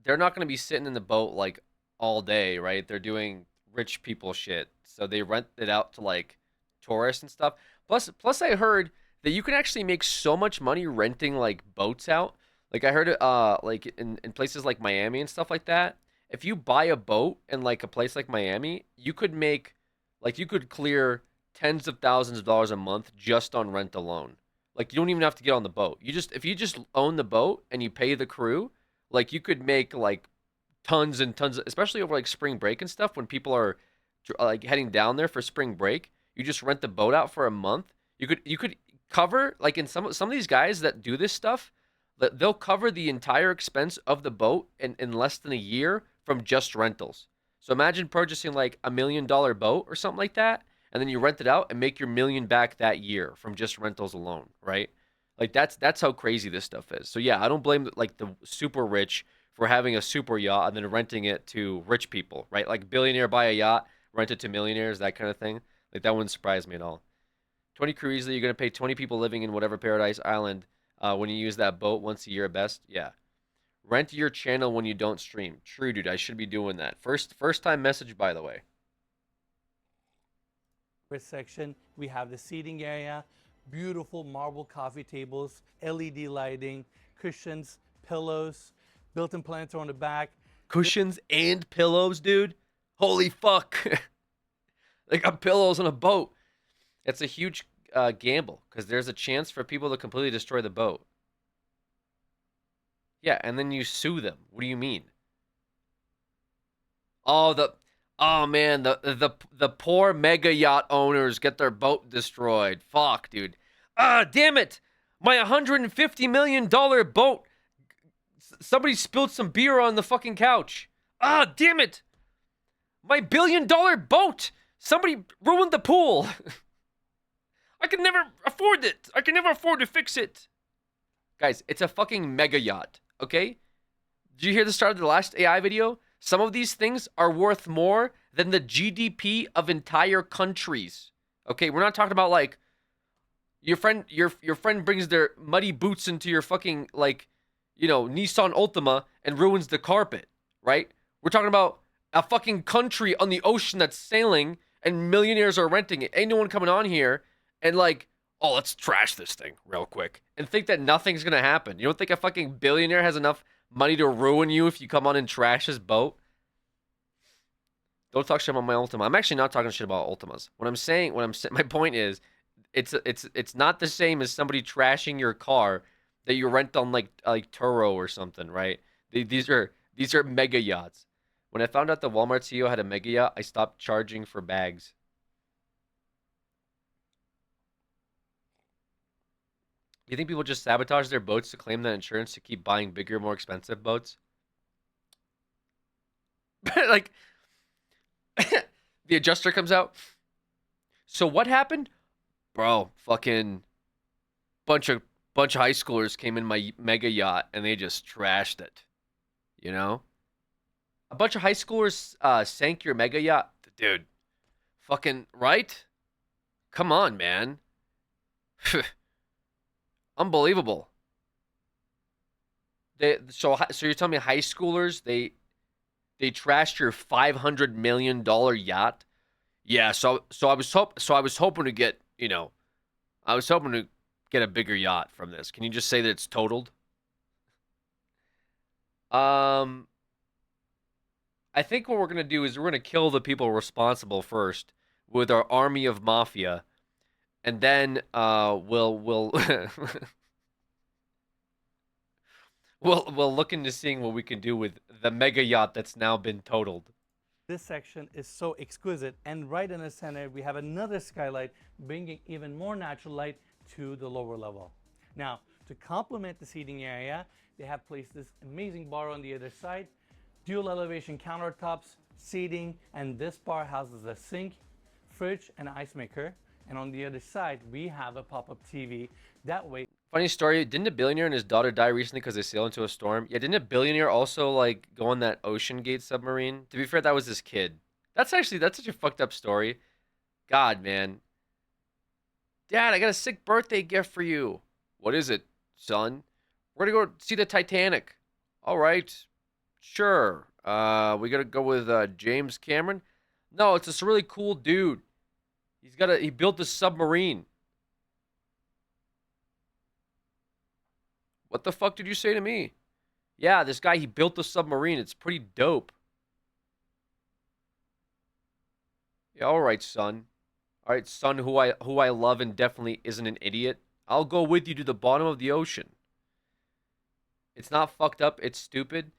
they're not going to be sitting in the boat like all day, right? They're doing rich people shit, so they rent it out to like tourists and stuff. Plus, I heard that you can actually make so much money renting like boats out. Like I heard it, like in places like Miami and stuff like that. If you buy a boat in like a place like Miami, you could make, like, you could clear tens of thousands of dollars a month just on rent alone. Like you don't even have to get on the boat. If you just own the boat and you pay the crew, like you could make like tons and tons, especially over like spring break and stuff when people are like heading down there for spring break. You just rent the boat out for a month. You could cover, like, in some of these guys that do this stuff, that they'll cover the entire expense of the boat in less than a year from just rentals. So imagine purchasing like $1 million boat or something like that, and then you rent it out and make your million back that year from just rentals alone, right? Like that's how crazy this stuff is. So yeah, I don't blame like the super rich for having a super yacht and then renting it to rich people, right? Like billionaire buy a yacht, rent it to millionaires, that kind of thing. Like that wouldn't surprise me at all. 20 crew easily, you're gonna pay 20 people living in whatever paradise island when you use that boat once a year at best. Yeah. Rent your channel when you don't stream. True, dude. I should be doing that. First time message, by the way. First section, we have the seating area, beautiful marble coffee tables, LED lighting, cushions, pillows, built-in planter on the back. Cushions and pillows, dude. Holy fuck. They got pillows on a boat. It's a huge gamble because there's a chance for people to completely destroy the boat. Yeah, and then you sue them. What do you mean? Oh man, the poor mega yacht owners get their boat destroyed. Fuck, dude. Ah, damn it! My $150 million boat. Somebody spilled some beer on the fucking couch. Ah, damn it! My $1 billion boat. Somebody ruined the pool. I can never afford it. I can never afford to fix it. Guys, it's a fucking mega yacht, okay? Did you hear the start of the last AI video? Some of these things are worth more than the GDP of entire countries. Okay, we're not talking about like your friend brings their muddy boots into your fucking like, you know, Nissan Altima and ruins the carpet, right? We're talking about a fucking country on the ocean that's sailing and millionaires are renting it. Ain't no one coming on here and like, oh, let's trash this thing real quick and think that nothing's gonna happen. You don't think a fucking billionaire has enough money to ruin you if you come on and trash his boat? Don't talk shit about my Ultima. I'm actually not talking shit about Ultimas. My point is, it's not the same as somebody trashing your car that you rent on like Turo or something, right? These are mega yachts. When I found out the Walmart CEO had a mega yacht, I stopped charging for bags. You think people just sabotage their boats to claim that insurance to keep buying bigger, more expensive boats? Like, the adjuster comes out. So what happened? Bro, fucking bunch of high schoolers came in my mega yacht and they just trashed it. You know? A bunch of high schoolers sank your mega yacht. Dude, fucking, right? Come on, man. Unbelievable. So you're telling me high schoolers, they trashed your $500 million yacht? Yeah, so I was hoping to get, you know, I was hoping to get a bigger yacht from this. Can you just say that it's totaled? I think what we're going to do is we're going to kill the people responsible first with our army of mafia. And then we'll we'll look into seeing what we can do with the mega yacht that's now been totaled. This section is so exquisite, and right in the center we have another skylight bringing even more natural light to the lower level. Now, to complement the seating area, they have placed this amazing bar on the other side, dual elevation countertops, seating, and this bar houses a sink, fridge, and ice maker. And on the other side, we have a pop-up TV. That way, Funny story. Didn't a billionaire and his daughter die recently because they sailed into a storm? Yeah, didn't a billionaire also like go on that Ocean Gate submarine? To be fair, that was his kid. That's such a fucked up story. God, man. Dad, I got a sick birthday gift for you. What is it, son? We're gonna go see the Titanic. All right, sure. We gotta go with James Cameron. No, it's this really cool dude. He built a submarine. What the fuck did you say to me? Yeah, this guy, he built a submarine. It's pretty dope. Yeah, all right, son. All right, son, who I love and definitely isn't an idiot. I'll go with you to the bottom of the ocean. It's not fucked up. It's stupid.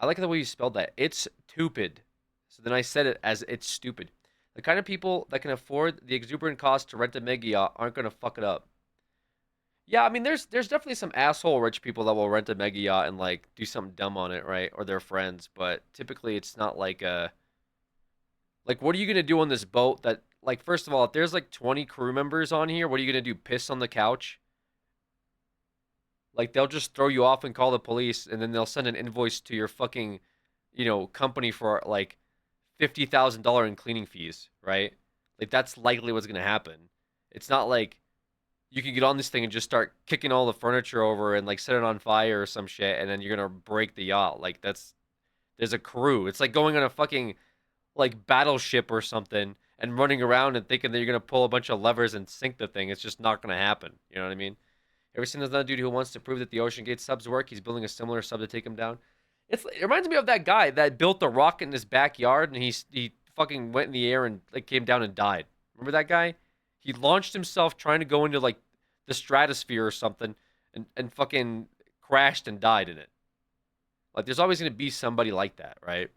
I like the way you spelled that. It's stupid. So then I said it as it's stupid. The kind of people that can afford the exuberant cost to rent a mega yacht aren't going to fuck it up. Yeah, I mean, there's definitely some asshole rich people that will rent a mega yacht and like do something dumb on it, right? Or their friends, but typically it's not like what are you gonna do on this boat that like first of all, if there's like 20 crew members on here, what are you gonna do? Piss on the couch? Like they'll just throw you off and call the police, and then they'll send an invoice to your fucking, company for like $50,000 in cleaning fees, right? Like that's likely what's gonna happen. It's not like you can get on this thing and just start kicking all the furniture over and like set it on fire or some shit, and then you're gonna break the yacht. Like there's a crew. It's like going on a fucking like battleship or something and running around and thinking that you're gonna pull a bunch of levers and sink the thing. It's just not gonna happen. You know what I mean? Ever seen another dude who wants to prove that the Ocean Gate subs work? He's building a similar sub to take him down. It reminds me of that guy that built a rocket in his backyard and he fucking went in the air and like came down and died. Remember that guy? He launched himself trying to go into like the stratosphere or something and fucking crashed and died in it. Like there's always going to be somebody like that, right?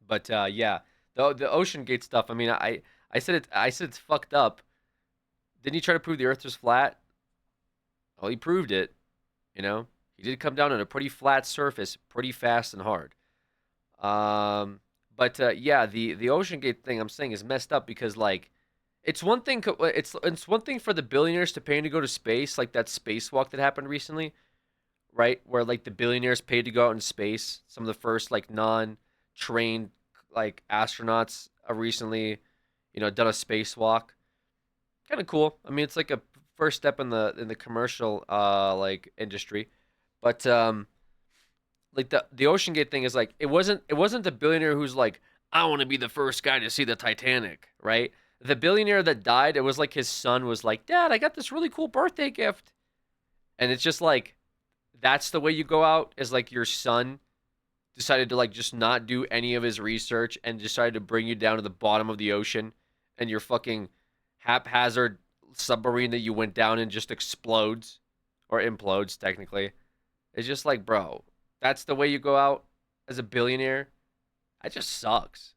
But yeah, the Ocean Gate stuff, I mean, I said it's fucked up. Didn't he try to prove the earth was flat? Well, he proved it, you know? He did come down on a pretty flat surface, pretty fast and hard. But yeah, the Ocean Gate thing I'm saying is messed up because like it's one thing for the billionaires to pay to go to space, like that spacewalk that happened recently, right? Where like the billionaires paid to go out in space. Some of the first like non-trained like astronauts have recently, done a spacewalk. Kind of cool. I mean, it's like a first step in the commercial like industry. But like the Ocean Gate thing is like it wasn't the billionaire who's like, I want to be the first guy to see the Titanic, right? The billionaire that died, it was like his son was like, Dad, I got this really cool birthday gift. And it's just like, that's the way you go out, is like your son decided to like just not do any of his research and decided to bring you down to the bottom of the ocean, and your fucking haphazard submarine that you went down in just explodes or implodes technically. It's just like, bro, that's the way you go out as a billionaire? That just sucks.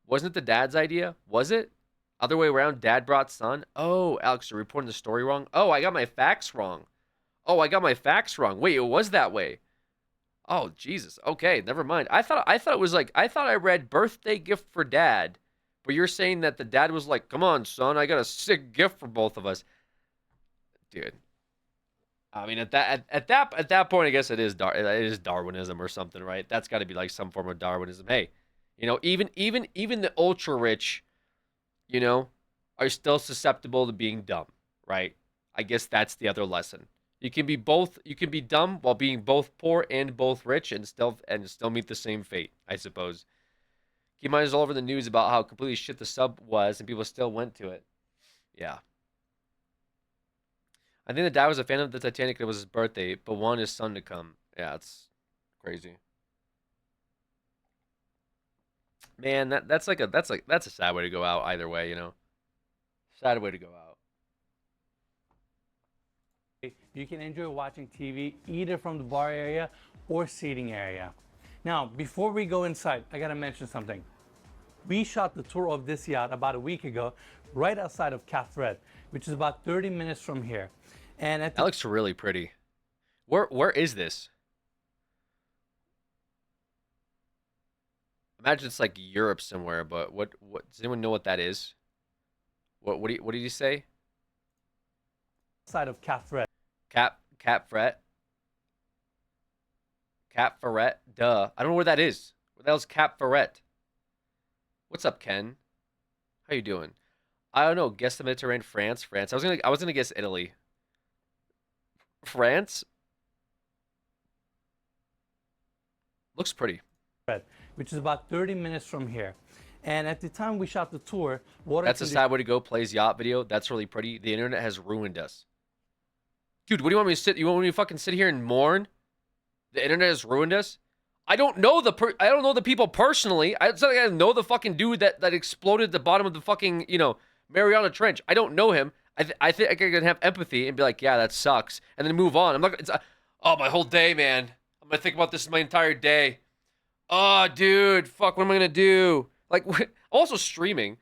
Wasn't it the dad's idea? Was it? Other way around, dad brought son? Oh, Alex, you're reporting the story wrong? Oh, I got my facts wrong. Wait, it was that way. Oh, Jesus. Okay, never mind. I thought it was like, I thought I read birthday gift for dad, but you're saying that the dad was like, come on, son, I got a sick gift for both of us. Dude. I mean, at that point, I guess it is Darwinism or something, right? That's got to be like some form of Darwinism. Hey, even the ultra rich, are still susceptible to being dumb, right? I guess that's the other lesson. You can be dumb while being both poor and both rich and still meet the same fate, I suppose. Keep minds all over the news about how completely shit the sub was and people still went to it. Yeah. I think the dad was a fan of the Titanic and it was his birthday, but wanted his son to come. Yeah, it's crazy. Man, that's a sad way to go out either way, Sad way to go out. you can enjoy watching TV either from the bar area or seating area. Now, before we go inside, I gotta mention something. We shot the tour of this yacht about a week ago, right outside of Cathed, which is about 30 minutes from here. And That looks really pretty. Where is this? Imagine it's like Europe somewhere, but what does anyone know what that is? What did you say? Side of Cap Ferret. Cap Fret? Cap Ferret? Duh. I don't know where that is. Where the hell's Cap Ferret? What's up, Ken? How you doing? I don't know. Guess the Mediterranean. France. I was gonna guess Italy. France? Looks pretty. Which is about 30 minutes from here. And at the time we shot the tour, water That's a condi- sad way to go. Plays yacht video. That's really pretty. The internet has ruined us. Dude, what do you want me to sit? You want me to fucking sit here and mourn? The internet has ruined us? I don't know the people personally. It's not like I know the fucking dude that exploded at the bottom of the fucking, Mariana Trench. I don't know him. I think I can have empathy and be like, yeah, that sucks, and then move on. I'm not. My whole day, man. I'm gonna think about this my entire day. Oh, dude, fuck. What am I gonna do? Like, I'm also streaming.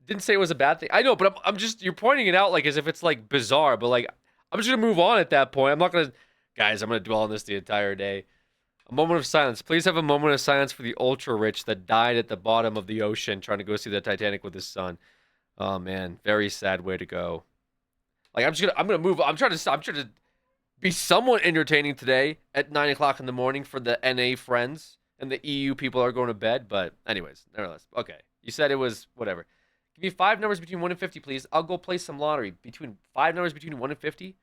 Didn't say it was a bad thing. I know, but I'm just. You're pointing it out like as if it's like bizarre, but like I'm just gonna move on at that point. I'm not gonna, guys. I'm gonna dwell on this the entire day. A moment of silence. Please have a moment of silence for the ultra rich that died at the bottom of the ocean trying to go see the Titanic with his son. Oh man, very sad way to go. Like I'm gonna move. I'm trying to be somewhat entertaining today at 9 o'clock in the morning for the NA friends and the EU people are going to bed. But anyways, nevertheless, okay. You said it was whatever. Give me 5 numbers between 1 and 50, please. I'll go play some lottery between 5 numbers between 1 and 50.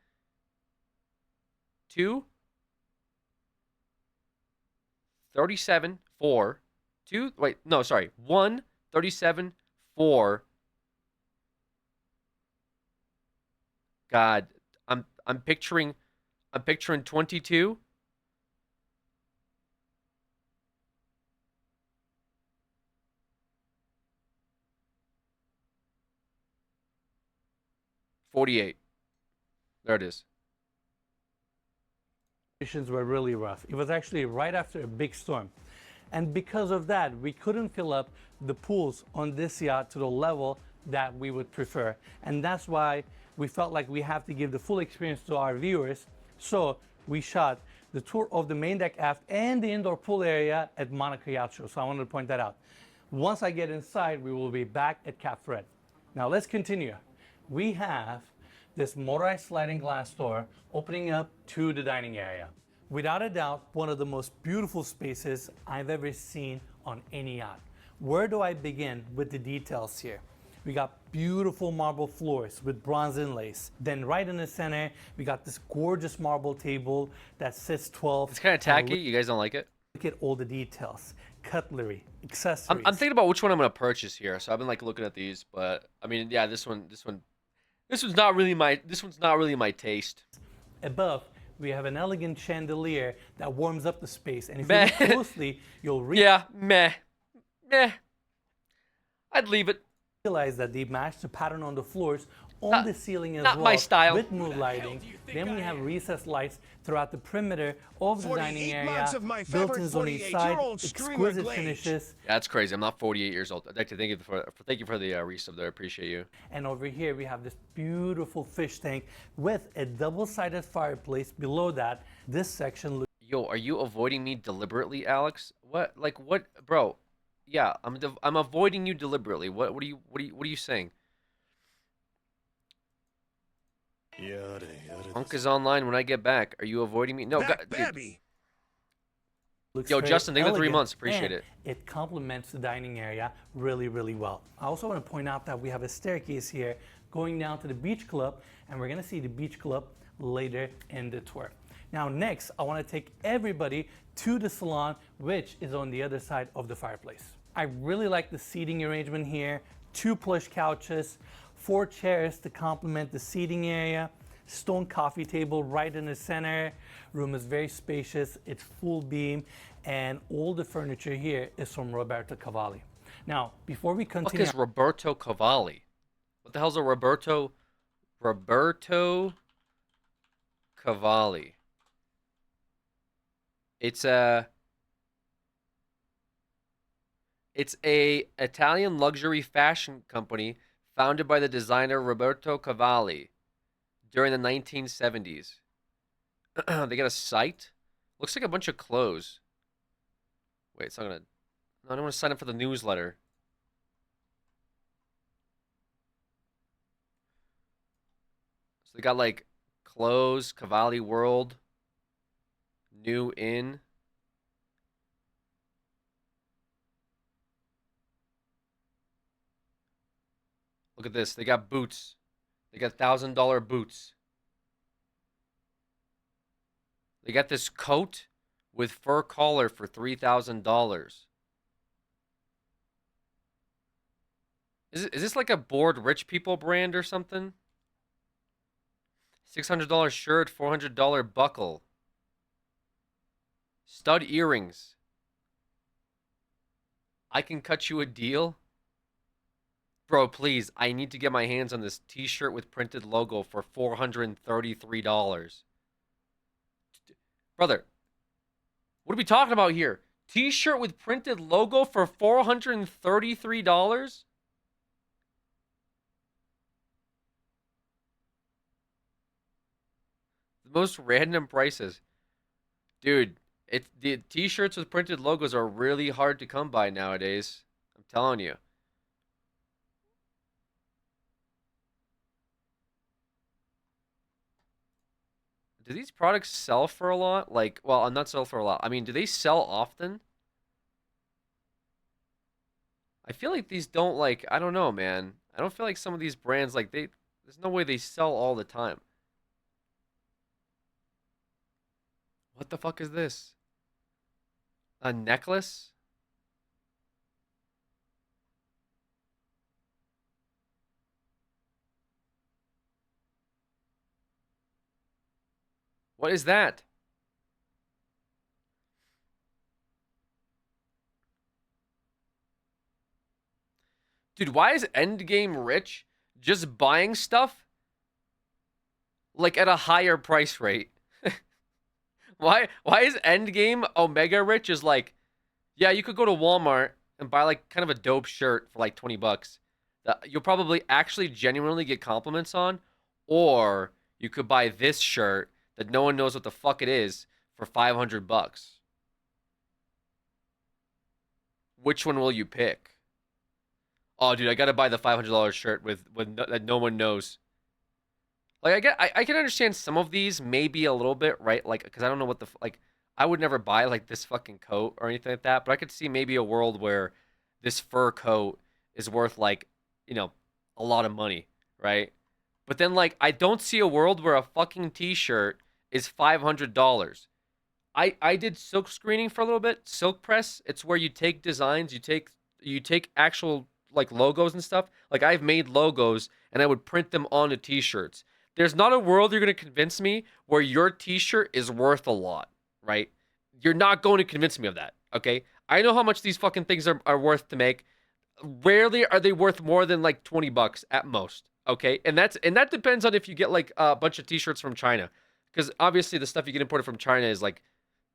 2. 37, 4, 2, wait, no, sorry, 1, 37, 4. God, I'm picturing 22. 48. There it is. conditions were really rough. It was actually right after a big storm. And because of that, we couldn't fill up the pools on this yacht to the level that we would prefer. And that's why we felt like we have to give the full experience to our viewers. So we shot the tour of the main deck aft and the indoor pool area at Monaco Yacht Show. So I wanted to point that out. Once I get inside, we will be back at Cap Ferret. Now let's continue. We have this motorized sliding glass door opening up to the dining area. Without a doubt, one of the most beautiful spaces I've ever seen on any yacht. Where do I begin with the details here? We got beautiful marble floors with bronze inlays. Then right in the center, we got this gorgeous marble table that sits 12. It's kind of tacky. You guys don't like it? Look at all the details, cutlery, accessories. I'm thinking about which one I'm gonna purchase here. So I've been like looking at these, but I mean, yeah, this one's not really my taste. Above, we have an elegant chandelier that warms up the space. And if Meh. you look closely, you'll Yeah, meh. I'd leave it. realize that they match the pattern on the floors on the ceiling as not well my style. with mood lighting. Then we have recessed lights throughout the perimeter of the 48 dining area, months of my favorite built-ins on each 48-year-old side, streamer exquisite glaze. finishes. That's crazy. I'm not 48 years old. I'd like to thank you for the resub there. I appreciate you. And over here we have this beautiful fish tank with a double-sided fireplace. Below that, this section looks Yo, are you avoiding me deliberately, Alex? What? Like what, bro? Yeah, I'm avoiding you deliberately. What are you saying? Unk is online when I get back. Are you avoiding me? No, Back, dude. babby. looks Yo, very Justin, thank you for the 3 elegant, months. Appreciate and it. It complements the dining area really, really well. I also want to point out that we have a staircase here going down to the beach club, and we're going to see the beach club later in the tour. Now, next, I want to take everybody to the salon, which is on the other side of the fireplace. I really like the seating arrangement here. 2 plush couches, 4 chairs to complement the seating area, stone coffee table right in the center. Room is very spacious, it's full beam, and all the furniture here is from Roberto Cavalli. Now, before we Fuck continue, is Roberto Cavalli? What the hell's a Roberto Cavalli? It's a Italian luxury fashion company founded by the designer Roberto Cavalli during the 1970s. They got a site. Looks like a bunch of clothes. Wait, it's not gonna. No, I don't want to sign up for the newsletter. So they got like clothes, Cavalli World, new in. Look at this. They got boots. They got $1,000 boots. They got this coat with fur collar for $3,000. Is this like a bored rich people brand or something? $600 shirt, $400 buckle. Stud earrings. I can cut you a deal? Bro, please, I need to get my hands on this t-shirt with printed logo for $433. Brother, what are we talking about here? T-shirt with printed logo for $433? The most random prices. Dude, the t-shirts with printed logos are really hard to come by nowadays. I'm telling you. Do these products sell for a lot? Like, well, not sell for a lot. I mean, do they sell often? I feel like these don't like, I don't know, man. I don't feel like some of these brands like there's no way they sell all the time. What the fuck is this? A necklace? What is that? Dude, why is Endgame rich just buying stuff like at a higher price rate? Why is Endgame Omega rich is like, yeah, you could go to Walmart and buy like kind of a dope shirt for like 20 bucks that you'll probably actually genuinely get compliments on, or you could buy this shirt that no one knows what the fuck it is for 500 bucks. Which one will you pick? Oh, dude, I gotta buy the $500 shirt that no one knows. Like I can understand some of these maybe a little bit, right? Like because I don't know what like I would never buy like this fucking coat or anything like that, but I could see maybe a world where this fur coat is worth like, you know, a lot of money, right? But then like I don't see a world where a fucking t-shirt is $500. I did silk screening for a little bit. Silk press, it's where you take designs, you take actual like logos and stuff. Like I've made logos and I would print them onto t-shirts. There's not a world you're going to convince me where your t-shirt is worth a lot, right? You're not going to convince me of that, okay? I know how much these fucking things are worth to make. Rarely are they worth more than like 20 bucks at most, okay? And that depends on if you get like a bunch of t-shirts from China, because obviously the stuff you get imported from China is like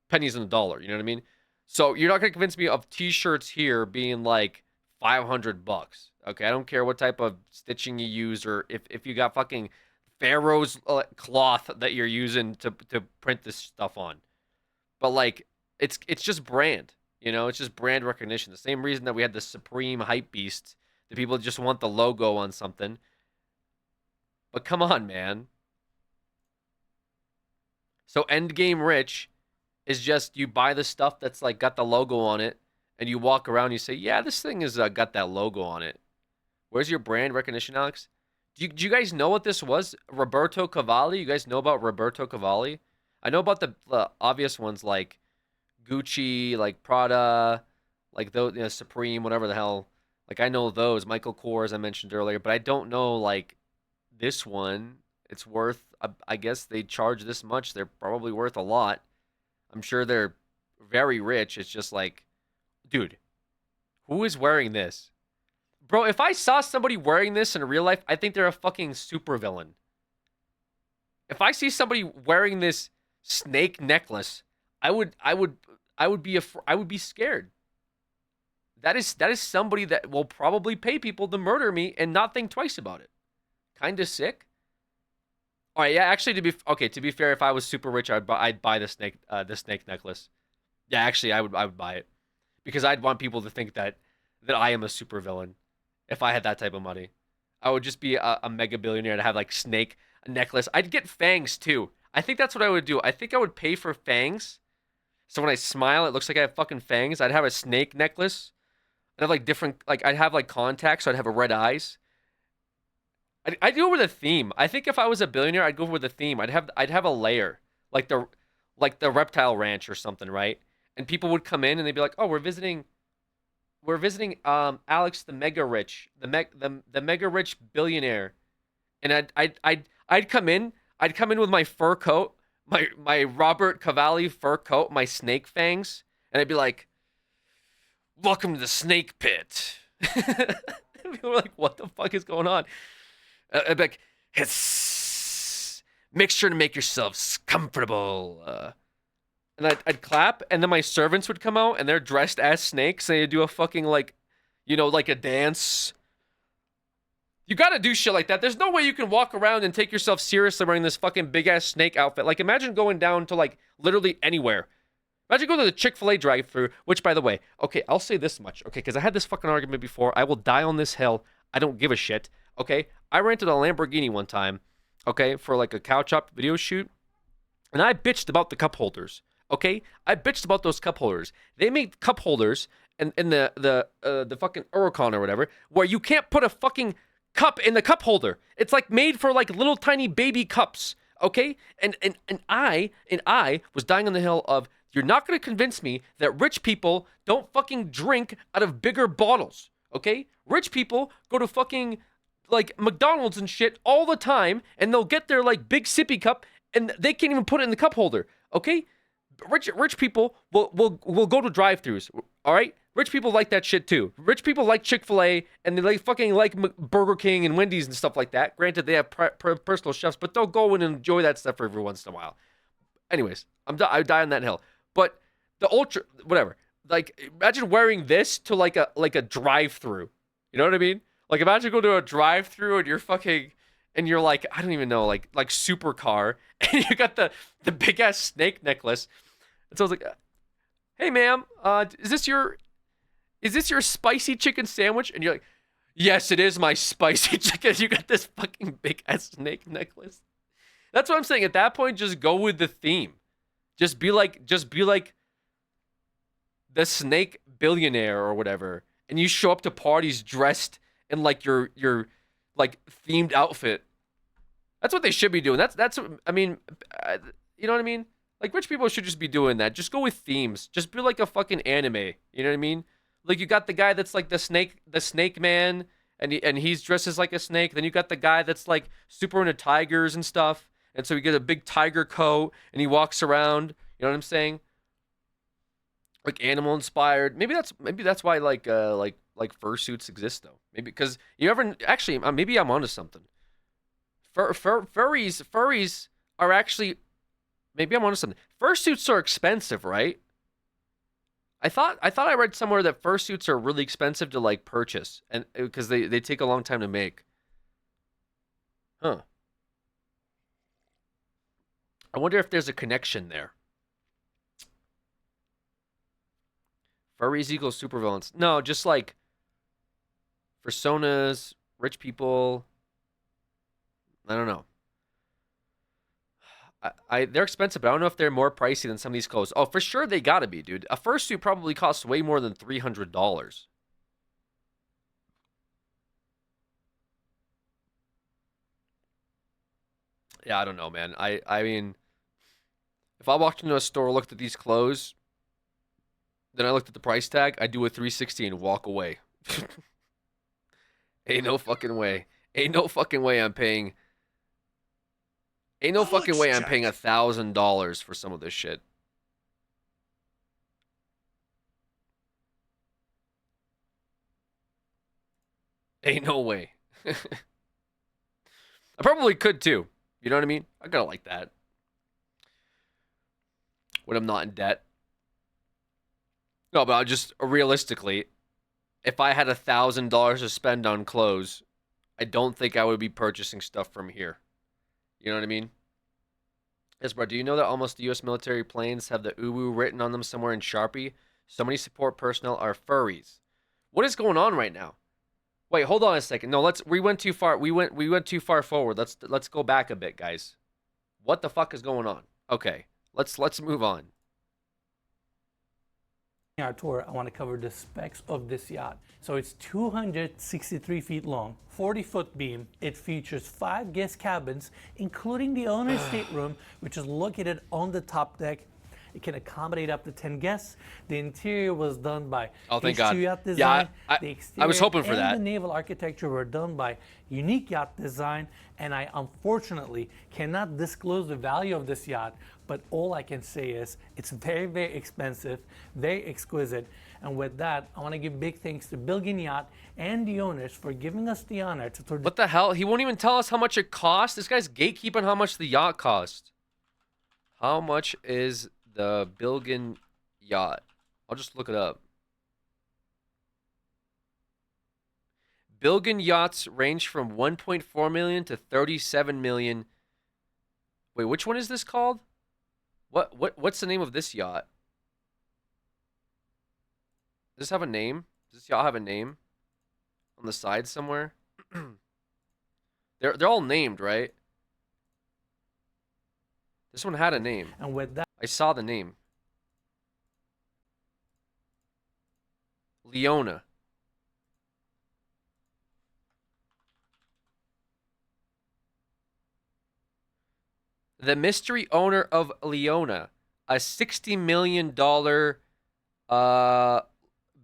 pennies on the dollar, you know what I mean? So you're not going to convince me of t-shirts here being like 500 bucks. Okay, I don't care what type of stitching you use or if you got fucking Pharaoh's cloth that you're using to print this stuff on. But like it's just brand, you know, it's just brand recognition. The same reason that we had the Supreme hype beast, the people just want the logo on something. But come on, man. So Endgame Rich is just you buy the stuff that's like got the logo on it and you walk around and you say, yeah, this thing has got that logo on it. Where's your brand recognition, Alex? Do you guys know what this was? Roberto Cavalli? You guys know about Roberto Cavalli? I know about the obvious ones like Gucci, like Prada, like those, you know, Supreme, whatever the hell. Like I know those. Michael Kors, I mentioned earlier, but I don't know like this one. It's worth, I guess they charge this much. They're probably worth a lot. I'm sure they're very rich. It's just like, dude, who is wearing this? Bro, if I saw somebody wearing this in real life, I think they're a fucking supervillain. If I see somebody wearing this snake necklace, I would be scared. That is somebody that will probably pay people to murder me and not think twice about it. Kind of sick. All right, yeah, actually to be fair, if I was super rich, I'd buy the snake necklace. Yeah, actually I would buy it. because I'd want people to think that I am a supervillain if I had that type of money. I would just be a mega billionaire to have like snake a necklace. I'd get fangs too. I think that's what I would do. I think I would pay for fangs. So when I smile, it looks like I have fucking fangs. I'd have a snake necklace. I'd have like different, like I'd have like contacts. So I'd have a red eyes. I'd go with a theme. I think if I was a billionaire, I'd go with a theme. I'd have a layer, like the reptile ranch or something, right? And people would come in and they'd be like, "Oh, we're visiting Alex the mega rich, the mega rich billionaire." And I'd come in with my fur coat, my Robert Cavalli fur coat, my snake fangs, and I'd be like, "Welcome to the snake pit." People were like, "What the fuck is going on?" I'd be like, "Hiss. Make sure to make yourselves comfortable." And I'd clap, and then my servants would come out, and they're dressed as snakes, and they'd do a fucking, like, like a dance. You gotta do shit like that. There's no way you can walk around and take yourself seriously wearing this fucking big-ass snake outfit. Like, imagine going down to, like, literally anywhere. Imagine going to the Chick-fil-A drive-thru, which, by the way, okay, I'll say this much, okay, because I had this fucking argument before. I will die on this hill. I don't give a shit, okay? I rented a Lamborghini one time, okay, for, like, a cow chop video shoot, and I bitched about the cup holders. Okay, I bitched about those cup holders. They made cup holders in the fucking Huracan or whatever, where you can't put a fucking cup in the cup holder. It's like made for like little tiny baby cups. Okay, and I was dying on the hill of, you're not gonna convince me that rich people don't fucking drink out of bigger bottles. Okay, rich people go to fucking like McDonald's and shit all the time, and they'll get their like big sippy cup, and they can't even put it in the cup holder. Okay. Rich people will go to drive-thrus, all right? Rich people like that shit too. Rich people like Chick-fil-A, and they like Burger King and Wendy's and stuff like that. Granted, they have personal chefs, but they'll go and enjoy that stuff every once in a while. Anyways, I die on that hill. But the ultra, whatever. Like, imagine wearing this to like a drive-thru. You know what I mean? Like, imagine going to a drive-thru and you're fucking, and you're like, I don't even know, like supercar, and you got the big ass snake necklace. And so I was like, "Hey, ma'am, is this your spicy chicken sandwich?" And you're like, "Yes, it is my spicy chicken." You got this fucking big ass snake necklace. That's what I'm saying. At that point, just go with the theme. Just be like the snake billionaire or whatever, and you show up to parties dressed in like your like themed outfit. That's what they should be doing. That's I mean, you know what I mean? Like, rich people should just be doing that. Just go with themes. Just be like a fucking anime. You know what I mean? Like, you got the guy that's like the snake man, and he's dressed as like a snake. Then you got the guy that's like super into tigers and stuff, and so he gets a big tiger coat and he walks around. You know what I'm saying? Like animal inspired. Maybe that's why like fursuits exist though. Maybe because you ever actually maybe I'm onto something. Furries are actually, maybe I'm onto something. Fursuits are expensive, right? I thought I read somewhere that fursuits are really expensive to like purchase, and because they take a long time to make. Huh. I wonder if there's a connection there. Furries equals supervillains. No, just like personas, rich people. I don't know. They're expensive, but I don't know if they're more pricey than some of these clothes. Oh, for sure they gotta be, dude. A fursuit probably costs way more than $300. Yeah, I don't know, man. I mean, if I walked into a store, looked at these clothes, then I looked at the price tag, I'd do a 360 and walk away. Ain't no fucking way. Ain't no fucking way I'm paying. Ain't no fucking way I'm paying $1,000 for some of this shit. Ain't no way. I probably could too. You know what I mean? I gotta like that. When I'm not in debt. No, but I just realistically, if I had $1,000 to spend on clothes, I don't think I would be purchasing stuff from here. You know what I mean? Yes, bro. Do you know that almost the U.S. military planes have the uwu written on them somewhere in Sharpie? So many support personnel are furries. What is going on right now? Wait, hold on a second. No, we went too far. We went too far forward. Let's go back a bit, guys. What the fuck is going on? Okay, let's move on. In our tour, I want to cover the specs of this yacht. So it's 263 feet long, 40-foot beam. It features 5 guest cabins, including the owner's stateroom, which is located on the top deck. It can accommodate up to 10 guests. The interior was done by thank God. Yacht Design. Yeah, the I was hoping for and that. The naval architecture were done by Unique Yacht Design, and I unfortunately cannot disclose the value of this yacht, but all I can say is it's very, very expensive, very exquisite. And with that, I want to give big thanks to Bilgin Yacht and the owners for giving us the honor to tour. What the hell? He won't even tell us how much it cost. This guy's gatekeeping how much the yacht cost. How much is the Bilgin yacht? I'll just look it up. Bilgin yachts range from 1.4 million to 37 million. Wait, which one is this called? What's the name of this yacht? Does this have a name? Does this yacht have a name? On the side somewhere? They're all named, right? This one had a name. And with that, I saw the name. Leona. The mystery owner of Leona, a $60 million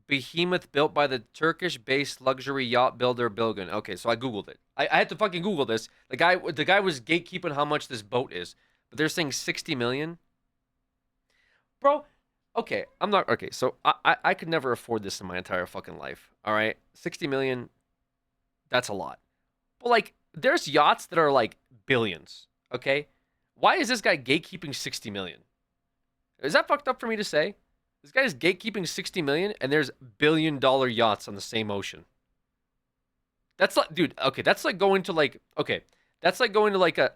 behemoth built by the Turkish-based luxury yacht builder Bilgin. Okay, so I googled it. I had to fucking Google this. The guy was gatekeeping how much this boat is, but they're saying 60 million. Bro, okay, I'm not okay. So I could never afford this in my entire fucking life. All right, 60 million, that's a lot. But like, there's yachts that are like billions. Okay, why is this guy gatekeeping 60 million? Is that fucked up for me to say? This guy's gatekeeping 60 million, and there's billion-dollar yachts on the same ocean. That's like, dude. Okay, that's like going to like. Okay, that's like going to like a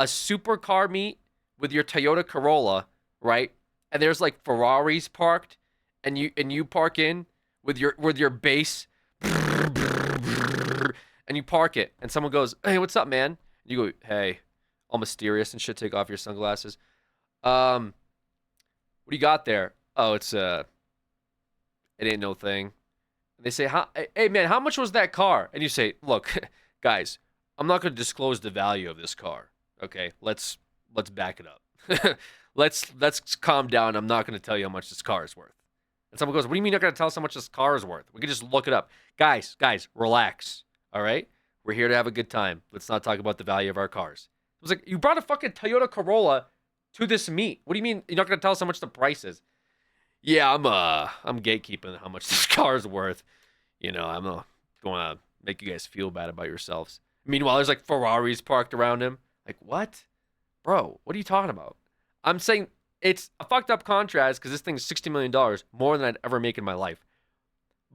supercar meet with your Toyota Corolla, right? And there's like Ferraris parked, and you park in with your base, and you park it, and someone goes, "Hey, what's up, man?" And you go, "Hey," all mysterious and shit. Take off your sunglasses. What do you got there? Oh, it ain't no thing. And they say, "Hey man, how much was that car?" And you say, "Look, guys, I'm not going to disclose the value of this car. Okay, let's back it up. let's calm down. I'm not going to tell you how much this car is worth." And someone goes, "What do you mean you're not going to tell us how much this car is worth? We can just look it up." Guys, relax. All right, we're here to have a good time. Let's not talk about the value of our cars. It was like, you brought a fucking Toyota Corolla to this meet. What do you mean you're not going to tell us how much the price is? Yeah, I'm gatekeeping how much this car is worth. You know, I'm not going to make you guys feel bad about yourselves. Meanwhile, there's like Ferraris parked around him. Like, what? Bro, what are you talking about? I'm saying it's a fucked up contrast because this thing is $60 million, more than I'd ever make in my life.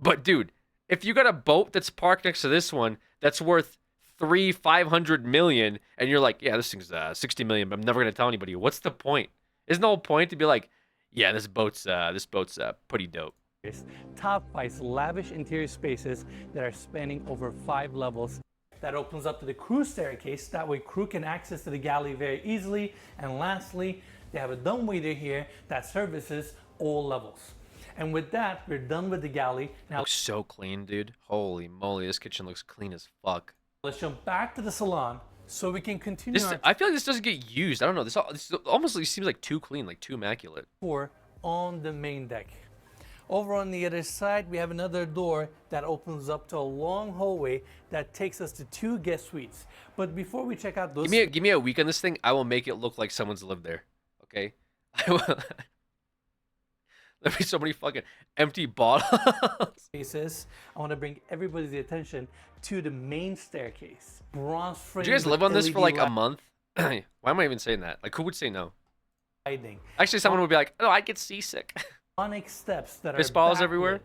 But dude, if you got a boat that's parked next to this one that's worth $500 million, and you're like, yeah, this thing's 60 million, but I'm never gonna tell anybody. What's the point? Isn't the whole point to be like, yeah, this boat's pretty dope. top by lavish interior spaces that are spanning over 5 levels. That opens up to the crew staircase. That way crew can access to the galley very easily. And lastly, they have a dumbwaiter here that services all levels. And with that, we're done with the galley. Now, looks so clean, dude. Holy moly, this kitchen looks clean as fuck. let's jump back to the salon so we can continue our I feel like this doesn't get used. I don't know. This almost seems like too clean, like too immaculate. tour on the main deck. Over on the other side, we have another door that opens up to a long hallway that takes us to 2 guest suites. But before we check out those, Give me a week on this thing. I will make it look like someone's lived there. Okay. I will. There'll be so many fucking empty bottles. spaces, I want to bring everybody's attention to the main staircase. Bronze frame. Did you guys live on this for like a month? Why am I even saying that? Like, who would say no? lighting. Actually, someone would be like, "Oh, I get seasick." Onyx steps that Piss are balls backlit. everywhere.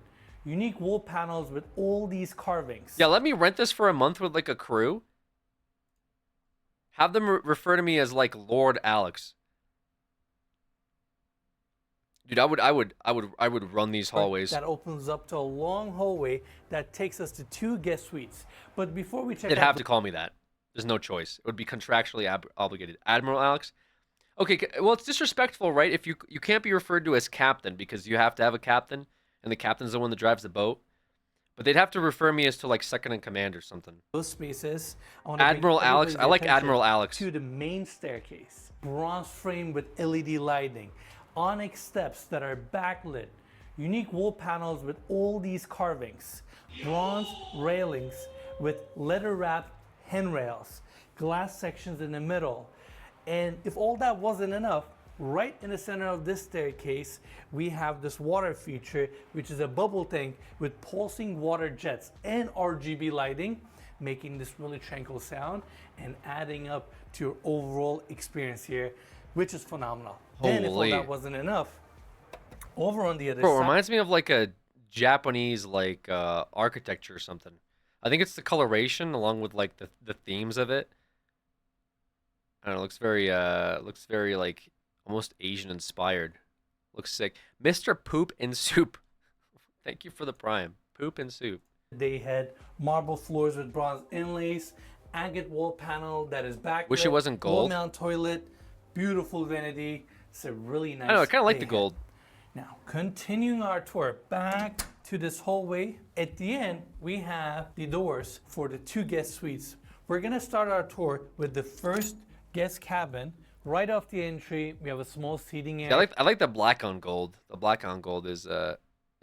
Unique wall panels with all these carvings. Yeah, let me rent this for a month with like a crew. Have them refer to me as like Lord Alex. Dude, I would run these hallways. That opens up to a long hallway that takes us to 2 guest suites. But before we check They'd out have to call me that. There's no choice. It would be contractually obligated. Admiral Alex. Okay, well, it's disrespectful, right? If you can't be referred to as captain because you have to have a captain, and the captain's the one that drives the boat. But they'd have to refer me as to like second in command or something. those spaces, I want to Admiral bring Alex. I everybody's like attention Admiral Alex. to the main staircase. Bronze frame with LED lighting, onyx steps that are backlit, unique wall panels with all these carvings, bronze railings with leather wrapped handrails, glass sections in the middle. And if all that wasn't enough, right in the center of this staircase, we have this water feature, which is a bubble tank with pulsing water jets and RGB lighting, making this really tranquil sound and adding up to your overall experience here, which is phenomenal. Then if all Holy. that wasn't enough, over on the other Bro, it side, reminds me of like a Japanese like architecture or something. I think it's the coloration along with like the themes of it. I don't know, looks very like almost Asian inspired. Looks sick. Mr. Poop and Soup. Thank you for the prime. Poop and Soup. they had marble floors with bronze inlays, agate wall panel that is backlit. Wish it wasn't gold. Wall mount toilet, beautiful vanity. It's a really nice. I know, I kind of like day the ahead. gold. Now, continuing our tour back to this hallway, at the end, we have the doors for the 2 guest suites. We're gonna start our tour with the first guest cabin. Right off the entry, we have a small seating area. Yeah, I like the black on gold. The black on gold is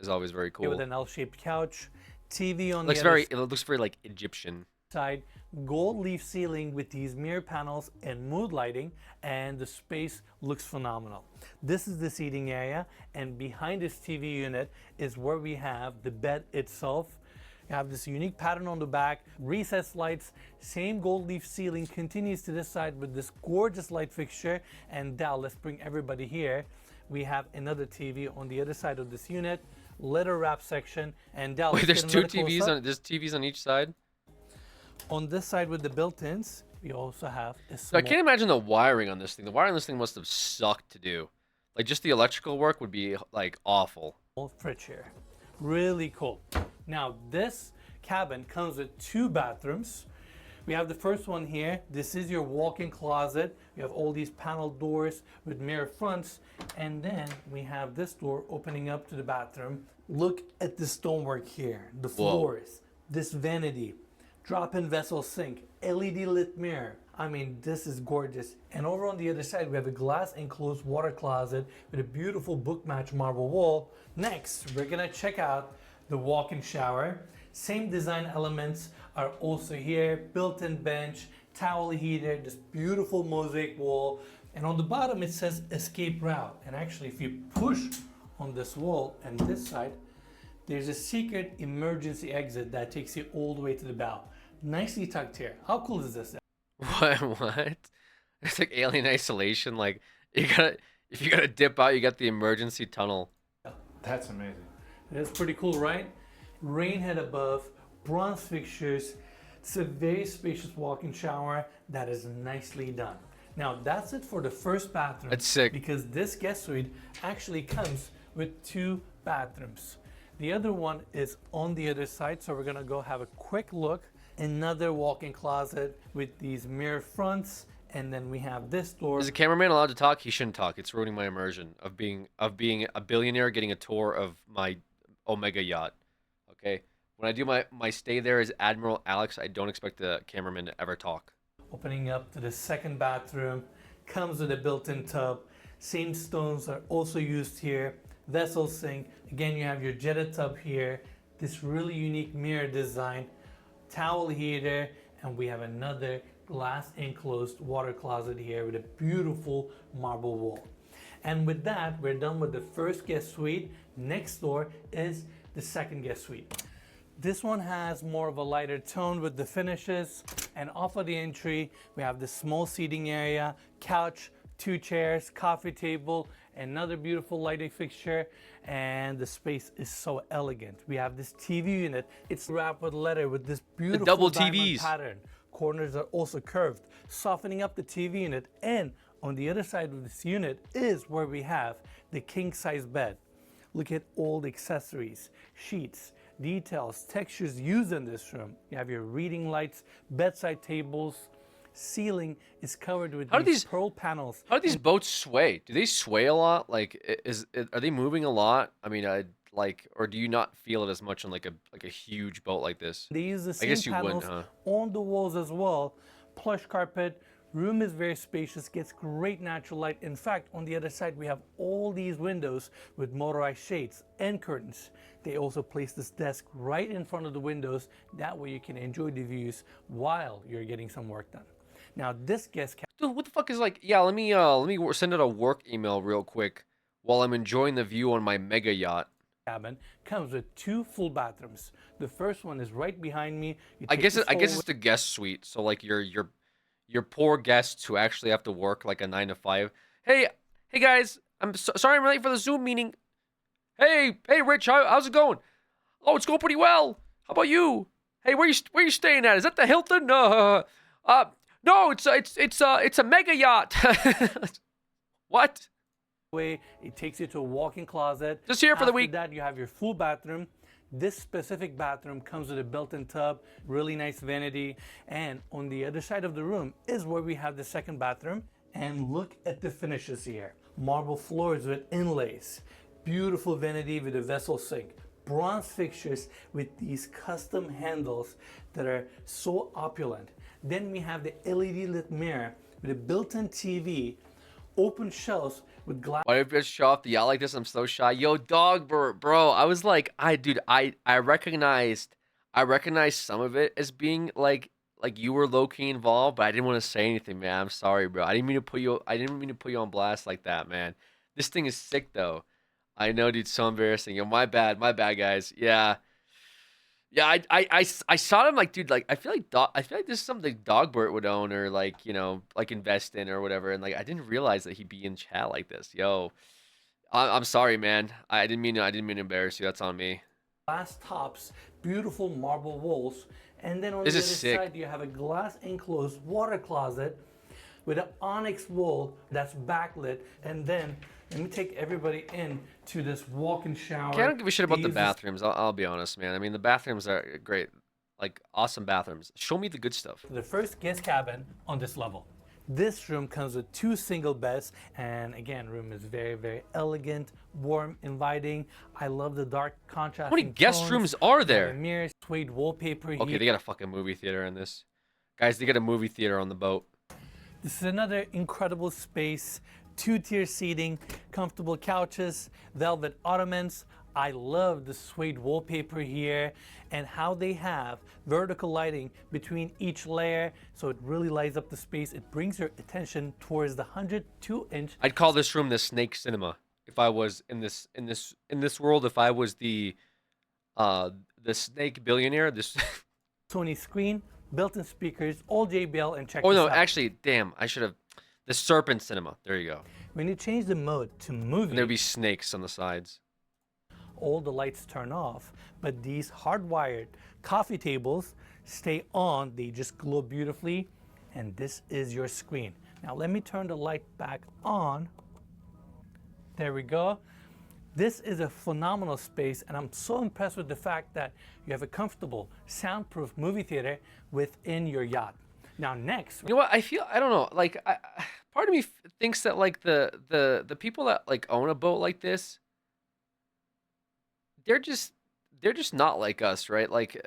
always very cool. With an L-shaped couch, TV on Looks the other very it looks very like Egyptian. side, gold leaf ceiling with these mirror panels and mood lighting, and the space looks phenomenal. This is the seating area, and behind this TV unit is where we have the bed itself. You have this unique pattern on the back, recessed lights, same gold leaf ceiling continues to this side with this gorgeous light fixture. And now let's bring everybody here. We have another TV on the other side of this unit, leather wrap section, and now Wait, let's there's get two another TVs close-up. on there's TVs on each side. On this side with the built-ins, we also have a So I small can't imagine the wiring on this thing. The wiring on this thing must have sucked to do. Like just the electrical work would be like awful. fridge here. Really cool. Now this cabin comes with 2 bathrooms. We have the first one here. This is your walk-in closet. We have all these panel doors with mirror fronts. And then we have this door opening up to the bathroom. Look at the stonework here. The floors, this vanity, drop-in vessel sink, LED lit mirror. I mean, this is gorgeous. And over on the other side, we have a glass enclosed water closet with a beautiful book match marble wall. Next, we're gonna check out the walk-in shower. Same design elements are also here. Built-in bench, towel heater, this beautiful mosaic wall. And on the bottom, it says escape route. And actually, if you push on this wall and this side, there's a secret emergency exit that takes you all the way to the bow. Nicely tucked here. How cool is this? What? It's like alien isolation. Like if you gotta dip out, you got the emergency tunnel. That's amazing. That's pretty cool, right? Rain head above, bronze fixtures. It's a very spacious walk-in shower that is nicely done. Now that's it for the first bathroom. That's sick. Because this guest suite actually comes with 2 bathrooms. The other one is on the other side, so we're gonna go have a quick look. Another walk-in closet with these mirror fronts, and then we have this door. Is the cameraman allowed to talk? He shouldn't talk. It's ruining my immersion of being a billionaire getting a tour of my Omega yacht. Okay? When I do my stay there as Admiral Alex, I don't expect the cameraman to ever talk. Opening up to the second bathroom, comes with a built-in tub. Same stones are also used here. Vessel sink. Again, you have your jetted tub here. This really unique mirror design. Towel heater, and we have another glass enclosed water closet here with a beautiful marble wall. And with that, we're done with the first guest suite. Next door is the second guest suite. This one has more of a lighter tone with the finishes, and off of the entry we have the small seating area, couch, 2 chairs, coffee table, another beautiful lighting fixture, and the space is so elegant. We have this TV unit. It's wrapped with leather with this beautiful double diamond TVs. pattern. Corners are also curved, softening up the TV unit. And On the other side of this unit is where we have the king size bed. Look at all the accessories, sheets, details, textures used in this room. You have your reading lights, bedside tables. Ceiling is covered with these pearl panels. How do these boats sway? Do they sway a lot? Like, are they moving a lot? I mean, or do you not feel it as much on like a huge boat like this? They use the I same guess you panels wouldn't, huh? on the walls as well. Plush carpet. Room is very spacious, gets great natural light. In fact, on the other side, we have all these windows with motorized shades and curtains. They also place this desk right in front of the windows. That way you can enjoy the views while you're getting some work done. Now, this guest Dude, what the fuck is like? Yeah, let me send out a work email real quick while I'm enjoying the view on my mega yacht. cabin comes with 2 full bathrooms. The first one is right behind me. I guess it's the guest suite. So like your poor guests who actually have to work like a 9 to 5. Hey guys, I'm sorry I'm late for the Zoom meeting. Hey Rich, how's it going? Oh, it's going pretty well. How about you? Hey, where you staying at? Is that the Hilton? No, it's a mega yacht. What? It takes you to a walk-in closet. Just here for the week. After that, you have your full bathroom. This specific bathroom comes with a built-in tub, really nice vanity. And on the other side of the room is where we have the second bathroom. And look at the finishes here. Marble floors with inlays. Beautiful vanity with a vessel sink. Bronze fixtures with these custom handles that are so opulent. Then we have the LED lit mirror with a built-in TV, open shelves with glass. Why did I just show off the yacht like this? I'm so shy. Yo, dog, bro. I was like, I recognized some of it as being like you were low key involved, but I didn't want to say anything, man. I'm sorry, bro. I didn't mean to put you on blast like that, man. This thing is sick though. I know, dude. So embarrassing. Yo, my bad, guys. Yeah. Yeah, I saw him like, dude, like I feel like this is something Dogbert would own or like, you know, like invest in or whatever. And like I didn't realize that he'd be in chat like this. Yo, I'm sorry, man. I didn't mean to embarrass you. That's on me. Glass tops, beautiful marble walls, and then on This the is other sick. side you have a glass enclosed water closet with an onyx wall that's backlit. And then let me take everybody in to this walk-in shower. Okay, I don't give a shit about They the use this bathrooms. I'll be honest, man. I mean, the bathrooms are great, like awesome bathrooms. Show me the good stuff. the first guest cabin on this level. This room comes with 2 single beds, and again, room is very, very elegant, warm, inviting. I love the dark contrast. How many guest rooms are there? Mirrors, suede wallpaper. Okay, here. they got a fucking movie theater in this. Guys, they got a movie theater on the boat. This is another incredible space. 2-tier seating, comfortable couches, velvet ottomans. I love the suede wallpaper here and how they have vertical lighting between each layer, so it really lights up the space. It brings your attention towards the 102-inch. I'd call this room the Snake Cinema if I was in this world. If I was the Snake billionaire, this. Sony screen, built-in speakers, all JBL, and check Oh this no, out. actually, damn, I should have. The Serpent Cinema. There you go. When you change the mode to movie, And there'd be snakes on the sides. all the lights turn off, but these hardwired coffee tables stay on. They just glow beautifully, and this is your screen. Now let me turn the light back on. There we go. This is a phenomenal space, and I'm so impressed with the fact that you have a comfortable, soundproof movie theater within your yacht. Now next, You know what? I don't know. Like, part of me thinks that like the people that like own a boat like this, they're just not like us, right? Like,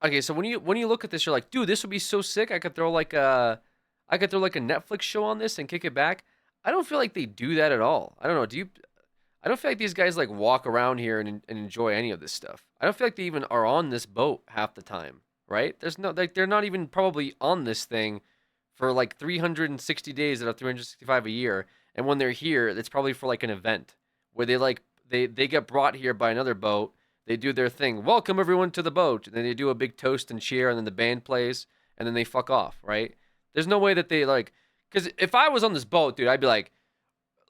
okay, so when you look at this, you're like, dude, this would be so sick. I could throw like a Netflix show on this and kick it back. I don't feel like they do that at all. I don't know. Do you? I don't feel like these guys like walk around here and enjoy any of this stuff. I don't feel like they even are on this boat half the time. Right? There's no, like, they're not even probably on this thing for like 360 days out of 365 a year. And when they're here, it's probably for like an event where they get brought here by another boat. They do their thing. Welcome everyone to the boat. And then they do a big toast and cheer, and then the band plays, and then they fuck off. Right? There's no way that they like, because if I was on this boat, dude, I'd be like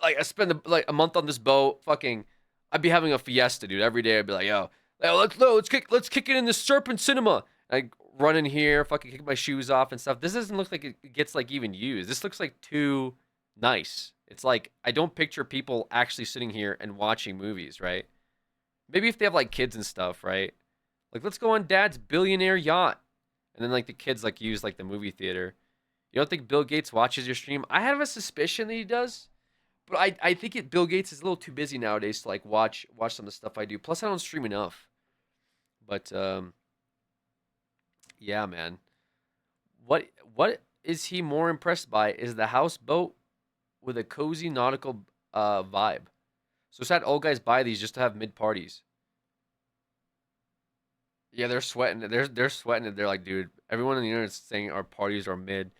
I spend like a month on this boat, fucking, I'd be having a fiesta, dude. Every day I'd be like, yo, let's kick it in the Serpent Cinema. Like run in here, fucking kick my shoes off and stuff. This doesn't look like it gets like even used. This looks like too nice. It's like I don't picture people actually sitting here and watching movies, right? Maybe if they have like kids and stuff, right? Like let's go on Dad's billionaire yacht, and then like the kids like use like the movie theater. You don't think Bill Gates watches your stream? I have a suspicion that he does, but I think Bill Gates is a little too busy nowadays to like watch some of the stuff I do. Plus I don't stream enough. But yeah, man. What is he more impressed by? Is the houseboat with a cozy nautical vibe. So sad old guys buy these just to have mid parties. Yeah, they're sweating. They're sweating it. They're like, dude, everyone on the internet's saying our parties are mid.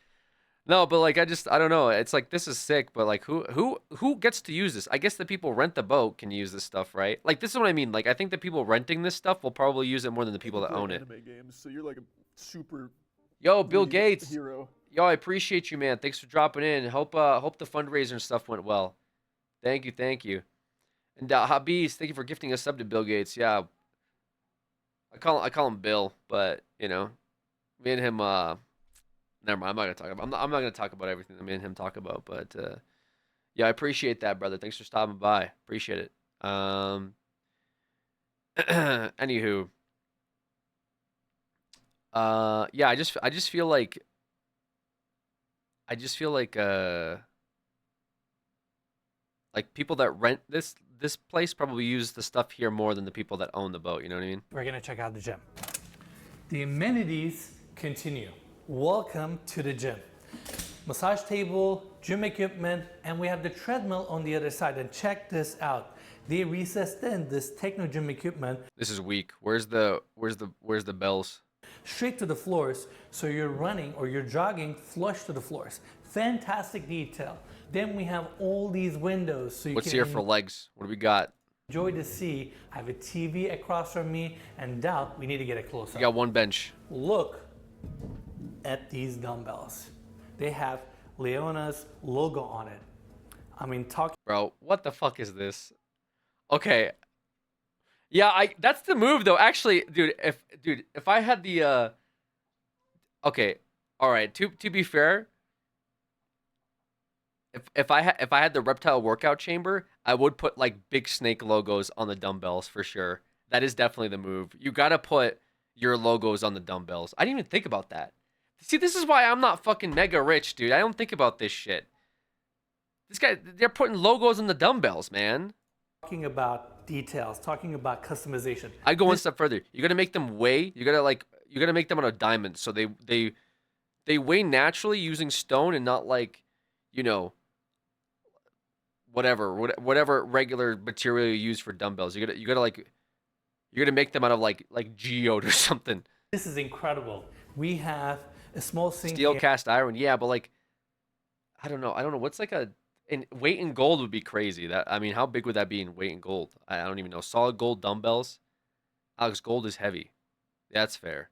No, but like I don't know. It's like this is sick, but like who gets to use this? I guess the people rent the boat can use this stuff, right? Like this is what I mean. Like I think the people renting this stuff will probably use it more than the people that own it. Anime games, so you're like a super Yo, Bill Gates. hero. Yo, I appreciate you, man. Thanks for dropping in. Hope the fundraiser and stuff went well. Thank you. And Habis, thank you for gifting a sub to Bill Gates. Yeah, I call him Bill, but you know, me and him. Never mind. I'm not gonna talk about everything that me and him talk about. But yeah, I appreciate that, brother. Thanks for stopping by. Appreciate it. Anywho, yeah, I just feel like people that rent this place probably use the stuff here more than the people that own the boat. You know what I mean? We're gonna check out the gym. The amenities continue. Welcome to the gym. Massage table, gym equipment, and we have the treadmill on the other side. And check this out. They recessed in this techno gym equipment. This is weak. Where's the bells? Straight to the floors, so you're running or you're jogging flush to the floors. Fantastic detail. Then we have all these windows, so you What's can here for legs? What do we got? enjoy the sea. I have a TV across from me, and now we need to get a close up. We got one bench. Look at these dumbbells. They have Leona's logo on it. I mean, Bro, what the fuck is this? Okay. Yeah, that's the move though. Actually, dude, if I had the okay, all right, to be fair, if I had the reptile workout chamber, I would put like big snake logos on the dumbbells for sure. That is definitely the move. You got to put your logos on the dumbbells. I didn't even think about that. See, this is why I'm not fucking mega rich, dude. I don't think about this shit. They're putting logos on the dumbbells, man. Talking about details, talking about customization. I go one step further. You gotta make them weigh. You gotta make them on a diamond, so they weigh naturally using stone and not like, you know, whatever regular material you use for dumbbells. You gotta make them out of like geode or something. This is incredible. We have a small sink Steel here. cast iron, yeah, but like, I don't know. What's like weight in gold would be crazy. I mean, how big would that be in weight in gold? I don't even know. Solid gold dumbbells. Alex, gold is heavy. That's fair.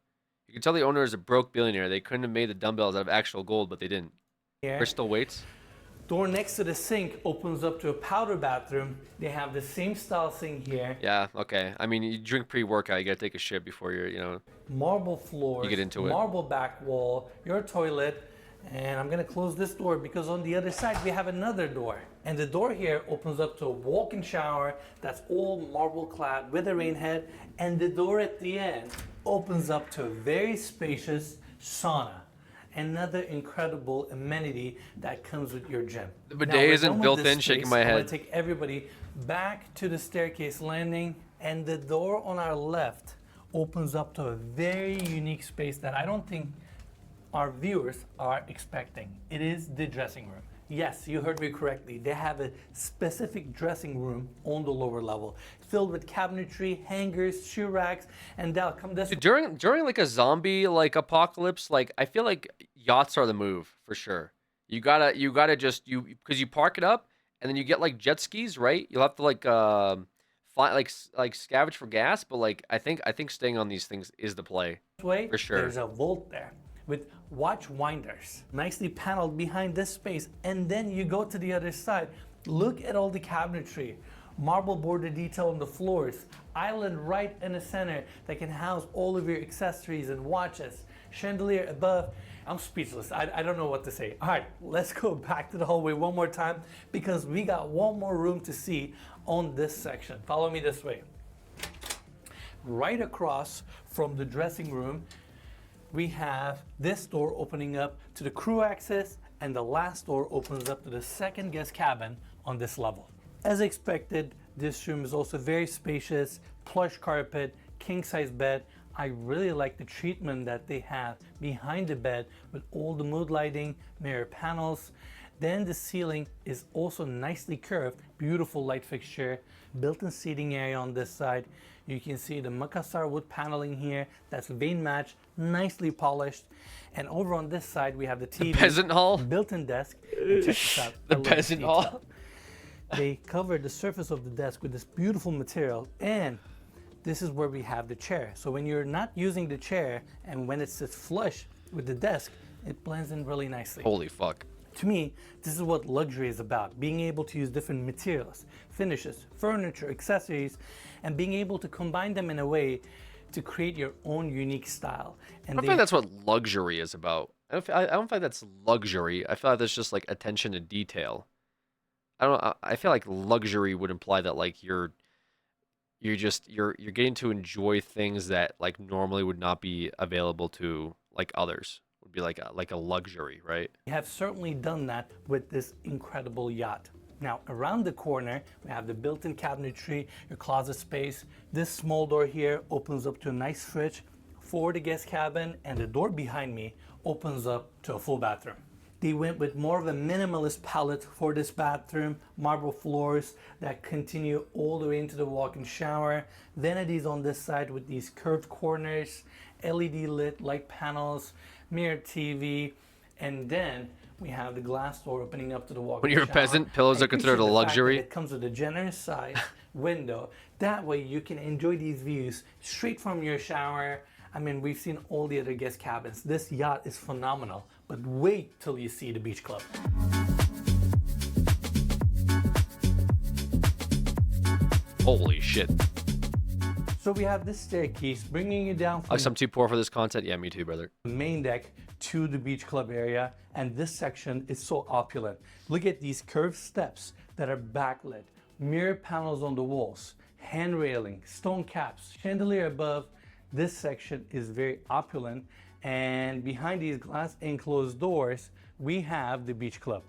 You can tell the owner is a broke billionaire. They couldn't have made the dumbbells out of actual gold, but they didn't. Here. Crystal weights. Door next to the sink opens up to a powder bathroom. They have the same style sink here. Yeah, okay. I mean, you drink pre-workout. You gotta take a shit before you're, you know. Marble floors. You get into it. Marble back wall. Your toilet. And I'm gonna close this door because on the other side we have another door. And the door here opens up to a walk-in shower that's all marble clad with a rain head. And the door at the end opens up to a very spacious sauna. Another incredible amenity that comes with your gym. The bidet isn't built in, shaking my I'm head. gonna take everybody back to the staircase landing, and the door on our left opens up to a very unique space that I don't think our viewers are expecting. It is the dressing room. Yes, you heard me correctly. They have a specific dressing room on the lower level, filled with cabinetry, hangers, shoe racks, and they'll come this. During like a zombie like apocalypse, like I feel like yachts are the move for sure. You gotta just because you park it up and then you get like jet skis, right? You'll have to like fly like scavenge for gas, but like I think staying on these things is the play way. for sure. There's a vault there with watch winders, nicely paneled behind this space, and then you go to the other side. Look at all the cabinetry, marble border detail on the floors, island right in the center that can house all of your accessories and watches, chandelier above. I'm speechless. I don't know what to say. All right, let's go back to the hallway one more time because we got one more room to see on this section. Follow me this way. Right across from the dressing room, we have this door opening up to the crew access, and the last door opens up to the second guest cabin on this level. As expected, this room is also very spacious, plush carpet, king-size bed. I really like the treatment that they have behind the bed with all the mood lighting, mirror panels. Then the ceiling is also nicely curved, beautiful light fixture, built-in seating area on this side. You can see the Makassar wood paneling here, that's vein matched, nicely polished. And over on this side, we have the TV, The peasant hall? built-in desk. And check this out. The I love peasant detail. hall? They covered the surface of the desk with this beautiful material, and this is where we have the chair. So when you're not using the chair and when it sits flush with the desk, it blends in really nicely. Holy fuck. To me, this is what luxury is about, being able to use different materials, finishes, furniture, accessories, and being able to combine them in a way to create your own unique style. And I don't feel like that's what luxury is about. I don't feel like that's luxury. I feel like that's just like attention to detail. I feel like luxury would imply that like you're getting to enjoy things that like normally would not be available to like others. Would be like a luxury, right? we have certainly done that with this incredible yacht. Now, around the corner, we have the built-in cabinetry, your closet space. This small door here opens up to a nice fridge for the guest cabin, and the door behind me opens up to a full bathroom. They went with more of a minimalist palette for this bathroom, marble floors that continue all the way into the walk-in shower, vanities on this side with these curved corners, LED lit light panels, mirror TV, and then we have the glass door opening up to the walk-in When you're a shower. peasant, pillows I are considered a appreciate the fact that luxury. It comes with a generous size window. That way you can enjoy these views straight from your shower. I mean, we've seen all the other guest cabins. This yacht is phenomenal, but wait till you see the beach club. Holy shit. So we have this staircase bringing you down from Like I'm too poor for this content? Yeah, me too, brother. the main deck to the beach club area, and this section is so opulent. Look at these curved steps that are backlit, mirror panels on the walls, hand railing, stone caps, chandelier above. This section is very opulent, and behind these glass enclosed doors, we have the beach club.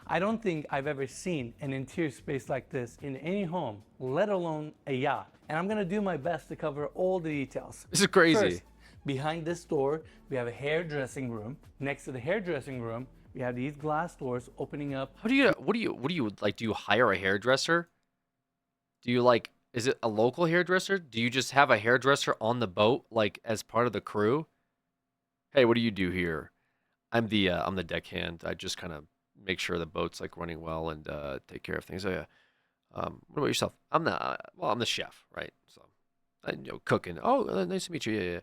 I don't think I've ever seen an interior space like this in any home, let alone a yacht. And I'm gonna do my best to cover all the details. This is crazy. First, behind this door, we have a hairdressing room. Next to the hairdressing room, we have these glass doors opening up. What do you like? Do you hire a hairdresser? Do you like? Is it a local hairdresser? Do you just have a hairdresser on the boat, like as part of the crew? Hey, what do you do here? I'm the deckhand. I just kind of make sure the boat's like running well and take care of things. Oh yeah. What about yourself? I'm the chef, right? So, cooking. Oh, nice to meet you. Yeah, yeah.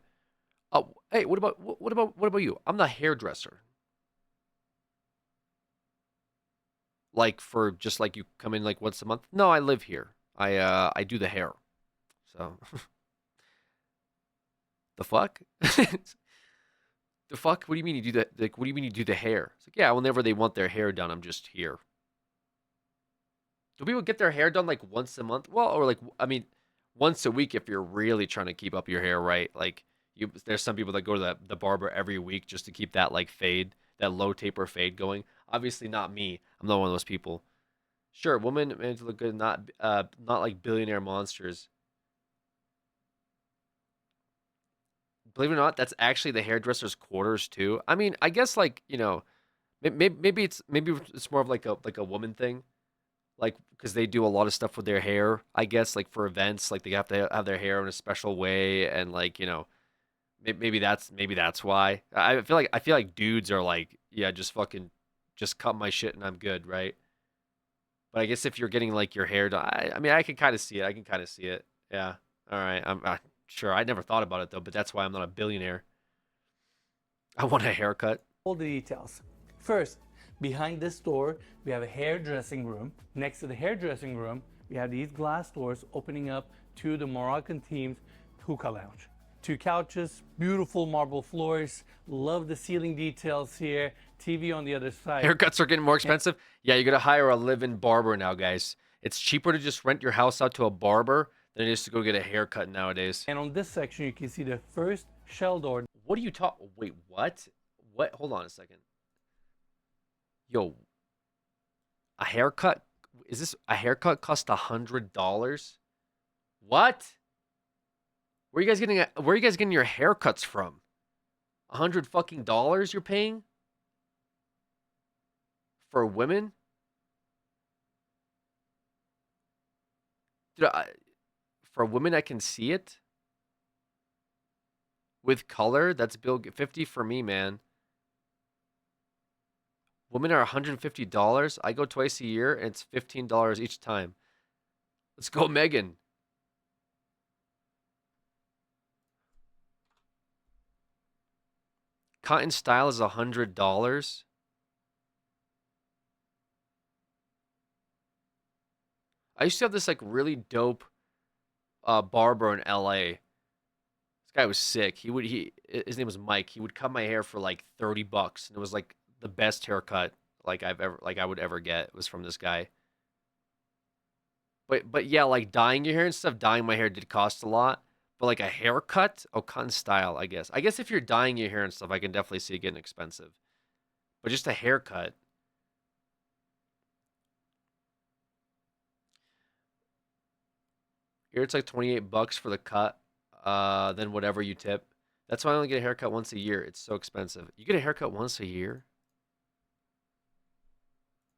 Oh, hey, what about you? I'm the hairdresser. Like for just like you come in like once a month? No, I live here. I do the hair. So the fuck? The fuck? What do you mean you do that? Like, what do you mean you do the hair? It's like, yeah, whenever they want their hair done, I'm just here. Do people get their hair done like once a month? Well, or like, I mean, once a week if you're really trying to keep up your hair right. Like, there's some people that go to the barber every week just to keep that like fade, that low taper fade going. Obviously not me. I'm not one of those people. Sure, women made to look good, not like billionaire monsters. Believe it or not, that's actually the hairdresser's quarters too. I mean, I guess like, maybe it's more of like a woman thing. Like, because they do a lot of stuff with their hair, I guess, like for events, like they have to have their hair in a special way, and like, maybe that's why. I feel like dudes are like, yeah, just cut my shit and I'm good, right? But I guess if you're getting like your hair done, I mean, I can kind of see it. Yeah. All right. I'm sure. I never thought about it though, but that's why I'm not a billionaire. I want a haircut. All the details. First, behind this door, we have a hairdressing room. Next to the hairdressing room, we have these glass doors opening up to the Moroccan themed hookah lounge. 2 couches, beautiful marble floors, love the ceiling details here, TV on the other side. Haircuts are getting more expensive. Yeah, you got to hire a live-in barber now, guys. It's cheaper to just rent your house out to a barber than it is to go get a haircut nowadays. And on this section, you can see the first shell door. What are you talking? Wait, what? What? Hold on a second. Yo, a haircut? Is this a haircut cost $100? What? Where are you guys getting your haircuts from? $100 fucking dollars you're paying for women? Dude, for women I can see it with color. That's bill 50 for me, man. Women are $150. I go twice a year and it's $15 each time. Let's go, Megan. Cotton style is $100. I used to have this like really dope barber in LA. This guy was sick. His name was Mike. He would cut my hair for like $30 and it was like the best haircut like I would ever get. It was from this guy. But yeah, like dyeing your hair and stuff, dyeing my hair did cost a lot. But like a haircut, oh, cotton style, I guess. I guess if you're dyeing your hair and stuff, I can definitely see it getting expensive. But just a haircut. Here it's like $28 for the cut, then whatever you tip. That's why I only get a haircut once a year. It's so expensive. You get a haircut once a year?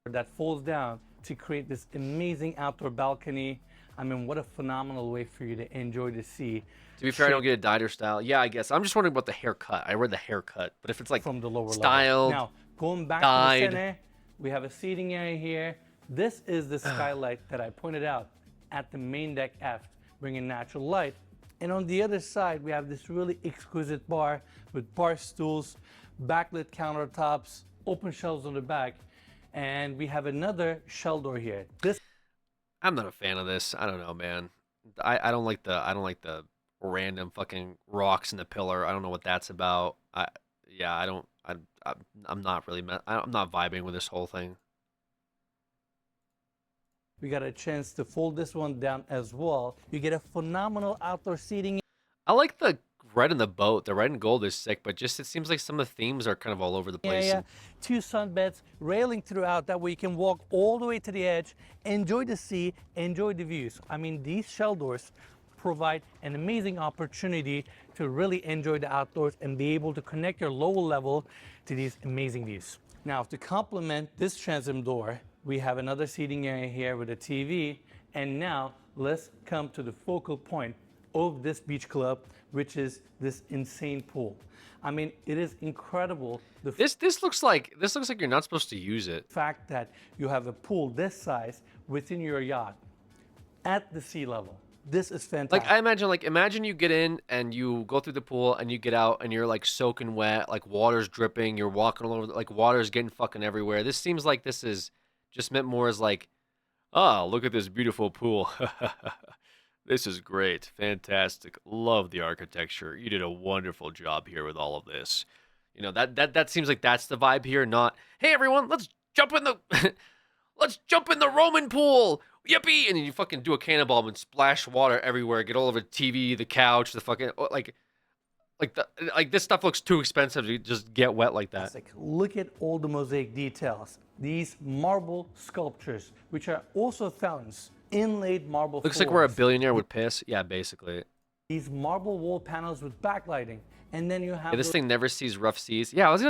That folds down to create this amazing outdoor balcony. I mean, what a phenomenal way for you to enjoy the sea. To be fair, I don't get a dyed or style. Yeah, I guess. I'm just wondering about the haircut. I read the haircut. But if it's like from the lower styled, level. Now, going back dyed. to the center, we have a seating area here. This is the skylight that I pointed out at the main deck aft, bringing natural light. And on the other side, we have this really exquisite bar with bar stools, backlit countertops, open shelves on the back, and we have another shell door here. I'm not a fan of this. I don't know, man. I don't like the random fucking rocks in the pillar. I don't know what that's about. I'm not vibing with this whole thing. We got a chance to fold this one down as well. You get a phenomenal outdoor seating. I like the red in the boat. The red and gold is sick, but just it seems like some of the themes are kind of all over the place. Yeah. 2 sunbeds, railing throughout. That way you can walk all the way to the edge, enjoy the sea, enjoy the views. I mean, these shell doors provide an amazing opportunity to really enjoy the outdoors and be able to connect your lower level to these amazing views. Now, to complement this transom door, we have another seating area here with a TV. And now let's come to the focal point of this beach club, which is this insane pool. I mean, it is incredible. This looks like you're not supposed to use it. Fact that you have a pool this size within your yacht at the sea level. This is fantastic. Imagine you get in and you go through the pool and you get out and you're like soaking wet, like water's dripping, you're walking all over, like water's getting fucking everywhere. This seems like this is just meant more as like, oh, look at this beautiful pool. This is great. Fantastic. Love the architecture. You did a wonderful job here with all of this. You know, that seems like that's the vibe here, not, hey everyone, let's jump in the Roman pool. Yippee! And then you fucking do a cannonball and splash water everywhere, get all over the TV, the couch, the fucking like this stuff looks too expensive to just get wet like that. Look at all the mosaic details. These marble sculptures, which are also fountains, inlaid marble Looks floors. like where a billionaire would piss. Yeah, basically. These marble wall panels with backlighting. And then you have this thing never sees rough seas. Yeah, I was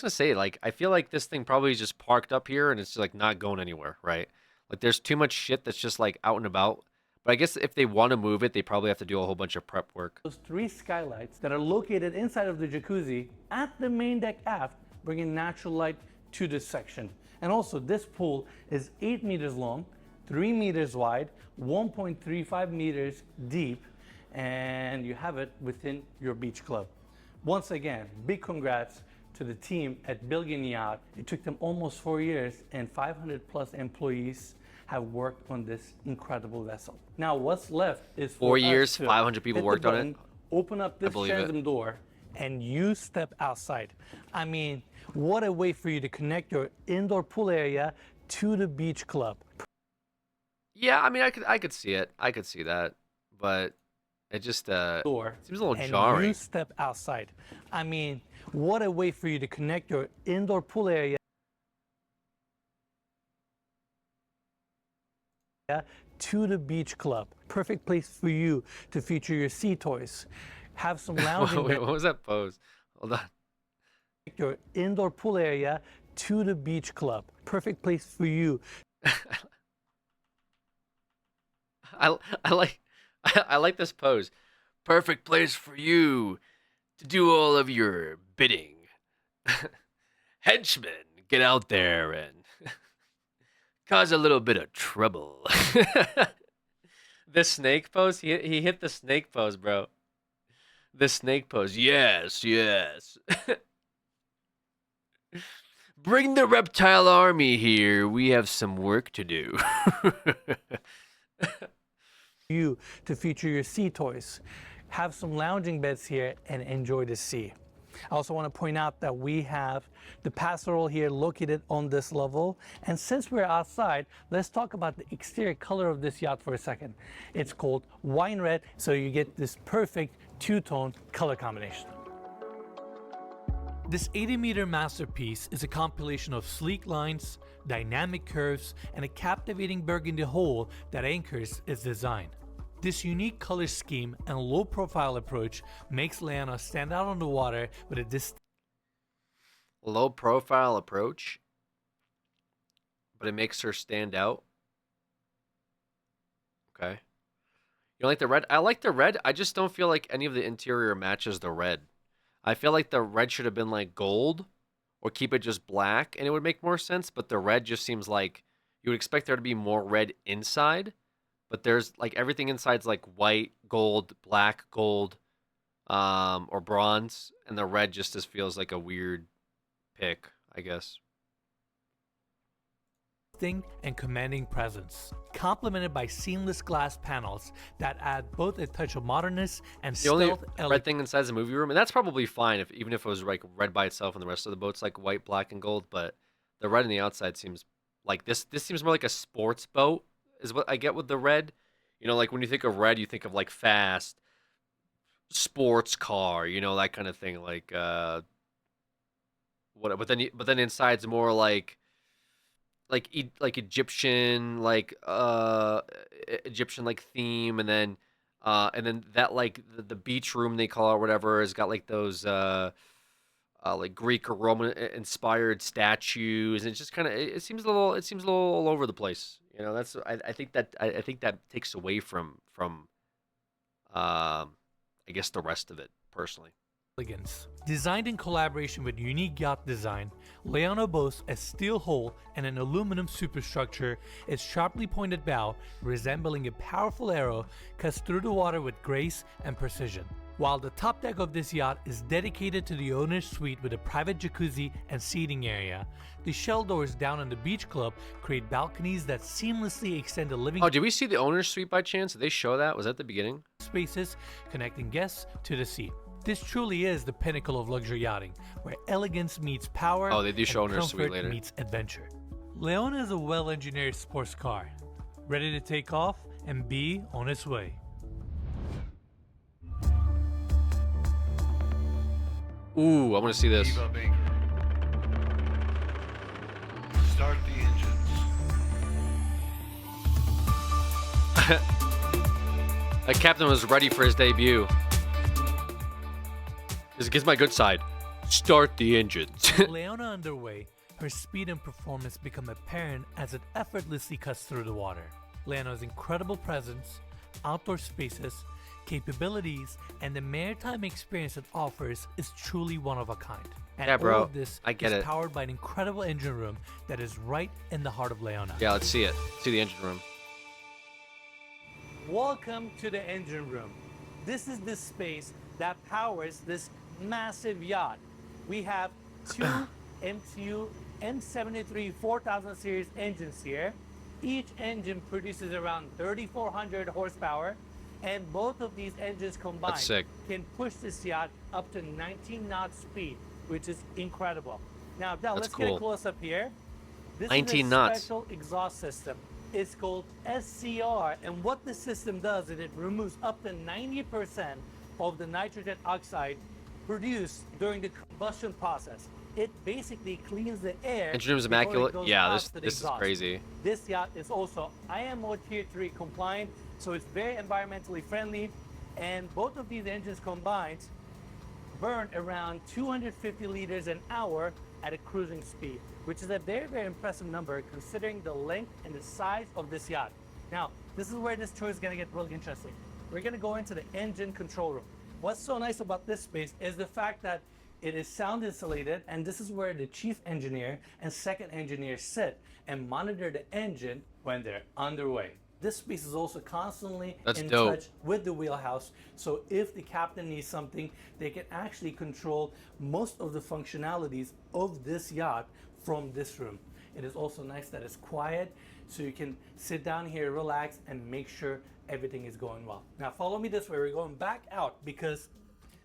gonna say, like, I feel like this thing probably is just parked up here and it's just like not going anywhere, right? Like there's too much shit that's just like out and about. But I guess if they want to move it, they probably have to do a whole bunch of prep work. Those 3 skylights that are located inside of the jacuzzi at the main deck aft, bringing natural light to this section. And also this pool is 8 meters long, 3 meters wide, 1.35 meters deep, and you have it within your beach club. Once again, big congrats to the team at Billion Yacht. It took them almost 4 years and 500 plus employees have worked on this incredible vessel. Now, what's left is for 4 us years, to 500 people hit the worked on it. button, open up this believe it. transom door, and you step outside. I mean, what a way for you to connect your indoor pool area to the beach club. Yeah, I mean, I could see it. I could see that, but it just Door, seems a little and jarring. you step outside. I mean, what a way for you to connect your indoor pool area to the beach club. Perfect place for you to feature your sea toys. Have some lounging Wait, what was that pose? Hold on. your indoor pool area to the beach club. Perfect place for you. I like I like this pose. Perfect place for you to do all of your bidding. Henchmen, get out there and cause a little bit of trouble. The snake pose, he hit the snake pose, bro. The snake pose. Yes, yes. Bring the reptile army here. We have some work to do. You to feature your sea toys. Have some lounging beds here and enjoy the sea. I also want to point out that we have the pastoral here located on this level. And since we're outside, let's talk about the exterior color of this yacht for a second. It's called wine red, so you get this perfect two-tone color combination. This 80-meter masterpiece is a compilation of sleek lines, dynamic curves, and a captivating burgundy hull that anchors its design. This unique color scheme and low-profile approach makes Leona stand out on the water with a Low profile approach, but it makes her stand out. Okay. You like the red? I like the red. I just don't feel like any of the interior matches the red. I feel like the red should have been like gold or keep it just black and it would make more sense. But the red just seems like you would expect there to be more red inside. But there's like everything inside's like white, gold, black, gold, or bronze. And the red just feels like a weird pick, I guess. and commanding presence, complemented by seamless glass panels that add both a touch of modernness and The only stealth red thing inside the movie room, and that's probably fine if even if it was like red by itself and the rest of the boat's like white, black, and gold. But the red on the outside seems like this. This seems more like a sports boat, is what I get with the red. You know, like when you think of red, you think of like fast sports car, you know, that kind of thing. Like what? But then inside's more like Egyptian Egyptian like theme, and then that like the beach room they call it or whatever has got like those like Greek or Roman inspired statues, and it's just kind of it seems a little all over the place. You know, that's I think that takes away from I guess the rest of it personally. elegance. Designed in collaboration with Unique Yacht Design, Leona boasts a steel hull and an aluminum superstructure. Its sharply pointed bow, resembling a powerful arrow, cuts through the water with grace and precision. While the top deck of this yacht is dedicated to the owner's suite with a private jacuzzi and seating area, the shell doors down in the beach club create balconies that seamlessly extend the living Oh, did we see the owner's suite by chance? Did they show that? Was that the beginning? spaces, connecting guests to the sea. This truly is the pinnacle of luxury yachting, where elegance meets power Oh, they do show and owner's suite comfort later. meets adventure. Leona is a well-engineered sports car, ready to take off and be on its way. Ooh, I want to see this. Eva Baker. Start the engines. That captain was ready for his debut. This gives my good side. Start the engines. Leona underway, her speed and performance become apparent as it effortlessly cuts through the water. Leona's incredible presence, outdoor spaces, capabilities, and the maritime experience it offers is truly one of a kind. And Yeah, bro, all of this I get is it. powered by an incredible engine room that is right in the heart of Leona. Yeah, let's see it. See the engine room. Welcome to the engine room. This is the space that powers this massive yacht. We have two MTU M73 4000 series engines here. Each engine produces around 3,400 horsepower, and both of these engines combined sick. can push this yacht up to 19 knot speed, which is incredible. Now, Del, That's let's get a cool. close up here. This 19 is a knots. special exhaust system. It's called SCR, and what this system does is it removes up to 90% of the nitrogen oxide produced during the combustion process. It basically cleans the air. Engine room's before it immaculate. goes Yeah, out this to the this is exhaust. crazy. This yacht is also IMO Tier 3 compliant, so it's very environmentally friendly. And both of these engines combined burn around 250 liters an hour at a cruising speed, which is a very, very impressive number considering the length and the size of this yacht. Now, this is where this tour is going to get really interesting. We're going to go into the engine control room. What's so nice about this space is the fact that it is sound insulated, and this is where the chief engineer and second engineer sit and monitor the engine when they're underway. This space is also constantly That's in dope. touch with the wheelhouse, so if the captain needs something, they can actually control most of the functionalities of this yacht from this room. It is also nice that it's quiet, so you can sit down here, relax, and make sure everything is going well. Now follow me this way. We're going back out because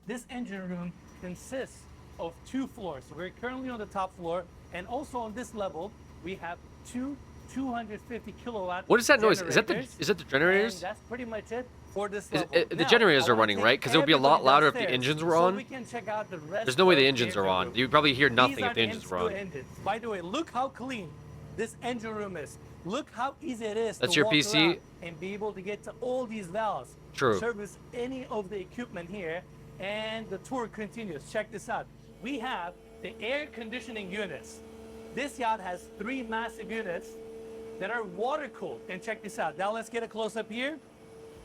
this engine room consists of 2 floors. So we're currently on the top floor, and also on this level, we have 2 250 kilowatt. What is that noise? Is that the generators, generators? And that's pretty much it for this Is level. the Now, generators I are wanna running, take right? Because it would be a lot everybody louder if the downstairs engines were so on. we can check out the rest There's no way of the engines are on. room. You'd probably hear These nothing are if the engines were N2 on. engines. By the way, look how clean this engine room is. Look how easy it is That's to your walk PC? around and be able to get to all these valves. True. Service any of the equipment here, and the tour continues. Check this out. We have the air conditioning units. This yacht has 3 massive units that are water cooled. And check this out. Now let's get a close up here.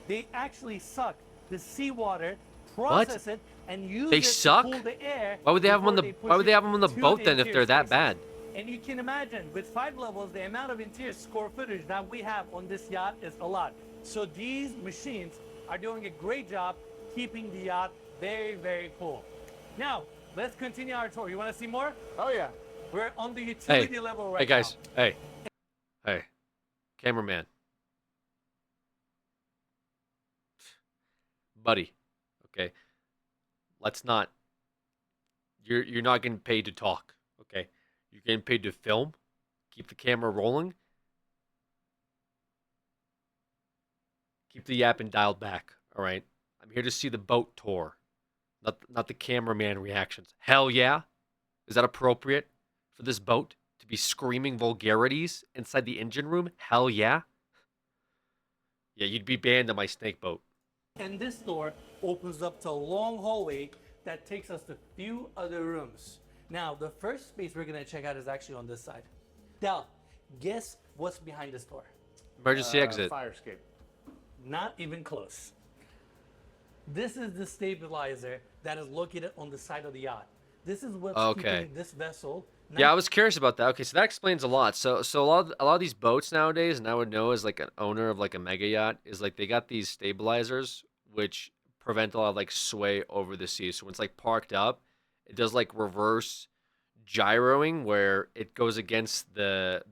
They actually suck the seawater, process it, and use They it suck? to cool the air. Why would they have them on before the they push Why would they it have them on the to boat then if interior they're that spaces. bad? And you can imagine with 5 levels, the amount of interior square footage that we have on this yacht is a lot. So these machines are doing a great job keeping the yacht very, very cool. Now, let's continue our tour. You want to see more? Oh yeah. We're on the Hey, utility level right hey guys, now. hey, cameraman, buddy. Okay, let's not. You're not getting paid to talk. Okay, you're getting paid to film. Keep the camera rolling. Keep the yapping dialed back. All right. I'm here to see the boat tour, not the cameraman reactions. Hell yeah, is that appropriate for this boat to be screaming vulgarities inside the engine room? Hell yeah. Yeah, you'd be banned on my snake boat. And this door opens up to a long hallway that takes us to a few other rooms. Now, the first space we're going to check out is actually on this side. Del, guess what's behind this door? Emergency exit. Fire escape. Not even close. This is the stabilizer that is located on the side of the yacht. This is what's Okay. keeping this vessel. Yeah, I was curious about that. Okay, so that explains a lot. So a lot of these boats nowadays, and I would know as like an owner of like a mega yacht, is like they got these stabilizers which prevent a lot of like sway over the sea. So when it's like parked up, it does like reverse gyroing where it goes against the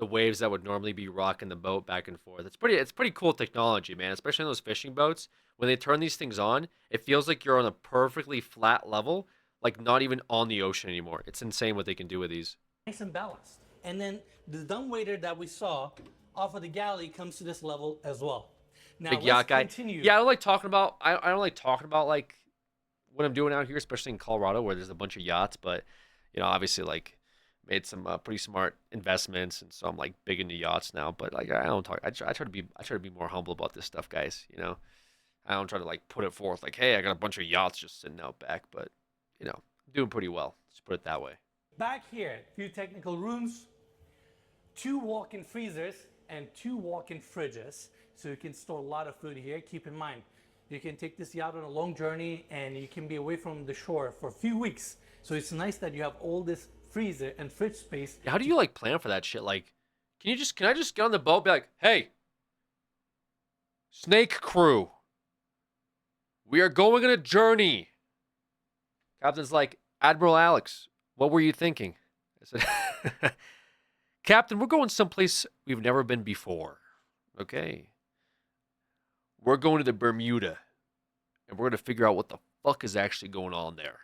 waves that would normally be rocking the boat back and forth. It's pretty cool technology, man. Especially in those fishing boats, when they turn these things on, it feels like you're on a perfectly flat level, like not even on the ocean anymore. It's insane what they can do with these. Nice and balanced. And then the dumbwaiter that we saw off of the galley comes to this level as well. Now Big let's yacht guy. continue. Yeah, I don't like talking about. I don't like talking about like what I'm doing out here, especially in Colorado where there's a bunch of yachts. But obviously like made some pretty smart investments, and so I'm like big into yachts now. But like I don't talk. I try to be more humble about this stuff, guys. I don't try to like put it forth like, hey, I got a bunch of yachts just sitting out back, but I'm doing pretty well. Let's put it that way. Back here, a few technical rooms, 2 walk-in freezers, and 2 walk-in fridges. So you can store a lot of food here. Keep in mind, you can take this yacht on a long journey and you can be away from the shore for a few weeks. So it's nice that you have all this freezer and fridge space. How do you like plan for that shit? Like, can I just get on the boat and be like, hey, snake crew, we are going on a journey. Captain's like, Admiral Alex, what were you thinking? I said, Captain, we're going someplace we've never been before. Okay. We're going to the Bermuda. And we're going to figure out what the fuck is actually going on there.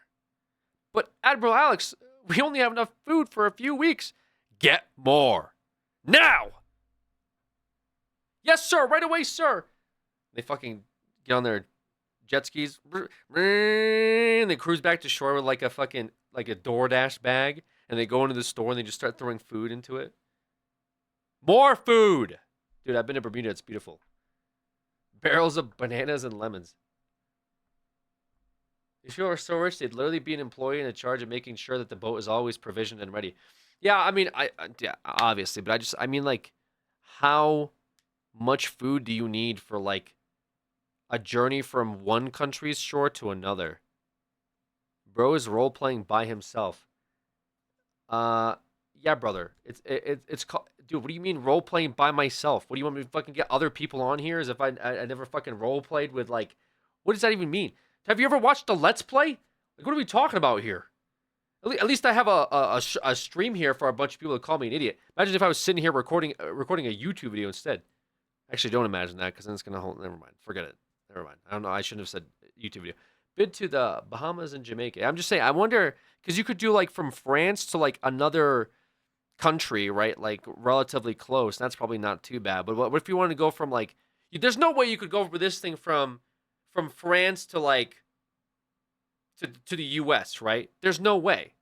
But Admiral Alex, we only have enough food for a few weeks. Get more. Now! Yes, sir. Right away, sir. They fucking get on their jet skis. And they cruise back to shore with like a fucking, like a DoorDash bag. And they go into the store and they just start throwing food into it. More food! Dude, I've been to Bermuda. It's beautiful. Barrels of bananas and lemons. If you are so rich, they'd literally be an employee in charge of making sure that the boat is always provisioned and ready. Yeah, I mean, yeah, obviously, but I mean, like, how much food do you need for, like, a journey from one country's shore to another? Bro is role-playing by himself. Yeah, brother. It's called, dude, what do you mean role-playing by myself? What do you want me to fucking get other people on here as if I never fucking role-played with, like, what does that even mean? Have you ever watched a Let's Play? Like, what are we talking about here? At least I have a stream here for a bunch of people to call me an idiot. Imagine if I was sitting here recording a YouTube video instead. Actually, don't imagine that, because then it's going to hold... Never mind. Forget it. Never mind. I don't know. I shouldn't have said YouTube video. Bid to the Bahamas and Jamaica. I'm just saying, I wonder... Because you could do, like, from France to, like, another country, right? Like, relatively close. That's probably not too bad. But what if you want to go from, like... There's no way you could go with this thing from France to, like... To the U.S., right? There's no way.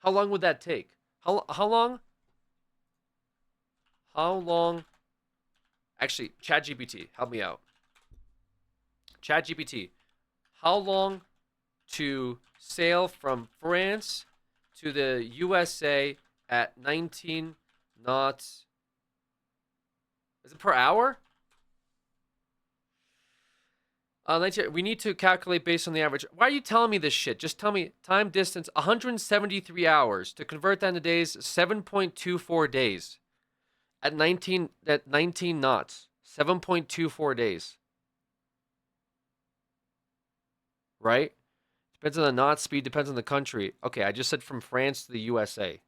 How long would that take? How long? How long? Actually, ChatGPT, help me out. ChatGPT, how long to sail from France to the USA at 19 knots? Is it per hour? 19, we need to calculate based on the average. Why are you telling me this shit? Just tell me time, distance, 173 hours. To convert that into days, 7.24 days. At 19 knots, 7.24 days. Right? Depends on the knot speed, depends on the country. Okay, I just said from France to the USA.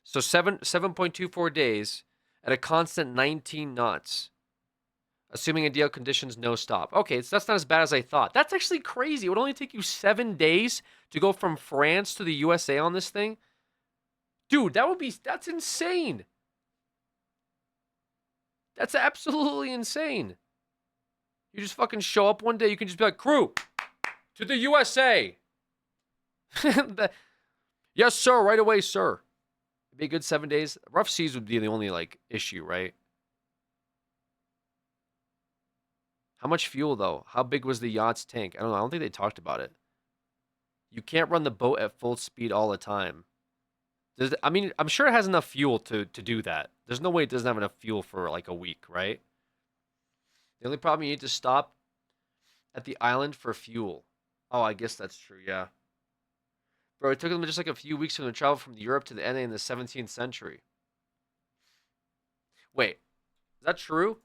So 7.24 days at a constant 19 knots. Assuming ideal conditions, no stop. Okay, so that's not as bad as I thought. That's actually crazy. It would only take you 7 days to go from France to the USA on this thing. Dude, that's insane. That's absolutely insane. You just fucking show up one day, you can just be like, crew, to the USA. Yes, sir, right away, sir. It'd be a good 7 days. Rough seas would be the only, like, issue, right? How much fuel, though? How big was the yacht's tank? I don't know. I don't think they talked about it. You can't run the boat at full speed all the time. I mean, I'm sure it has enough fuel to do that. There's no way it doesn't have enough fuel for, like, a week, right? The only problem, you need to stop at the island for fuel. Oh, I guess that's true, yeah. Bro, it took them just, like, a few weeks for them to travel from Europe to the NA in the 17th century. Wait, is that true?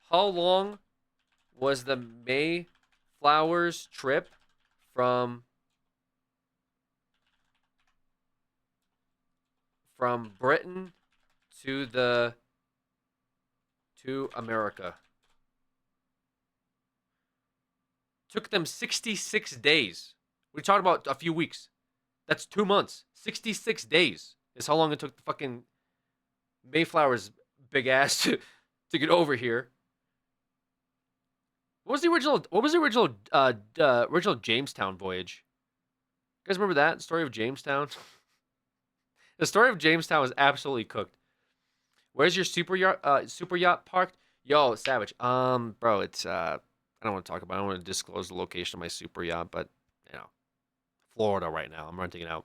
How long was the Mayflower's trip from Britain to America? Took them 66 days. We're talking about a few weeks. That's 2 months. 66 days is how long it took the fucking Mayflower's big ass to get over here. What was the original Jamestown voyage? You guys remember that story of Jamestown? The story of Jamestown was absolutely cooked. Where's your super yacht parked? Yo, Savage. Bro, it's I don't want to talk about it. I don't want to disclose the location of my super yacht, but you know, Florida right now. I'm renting it out.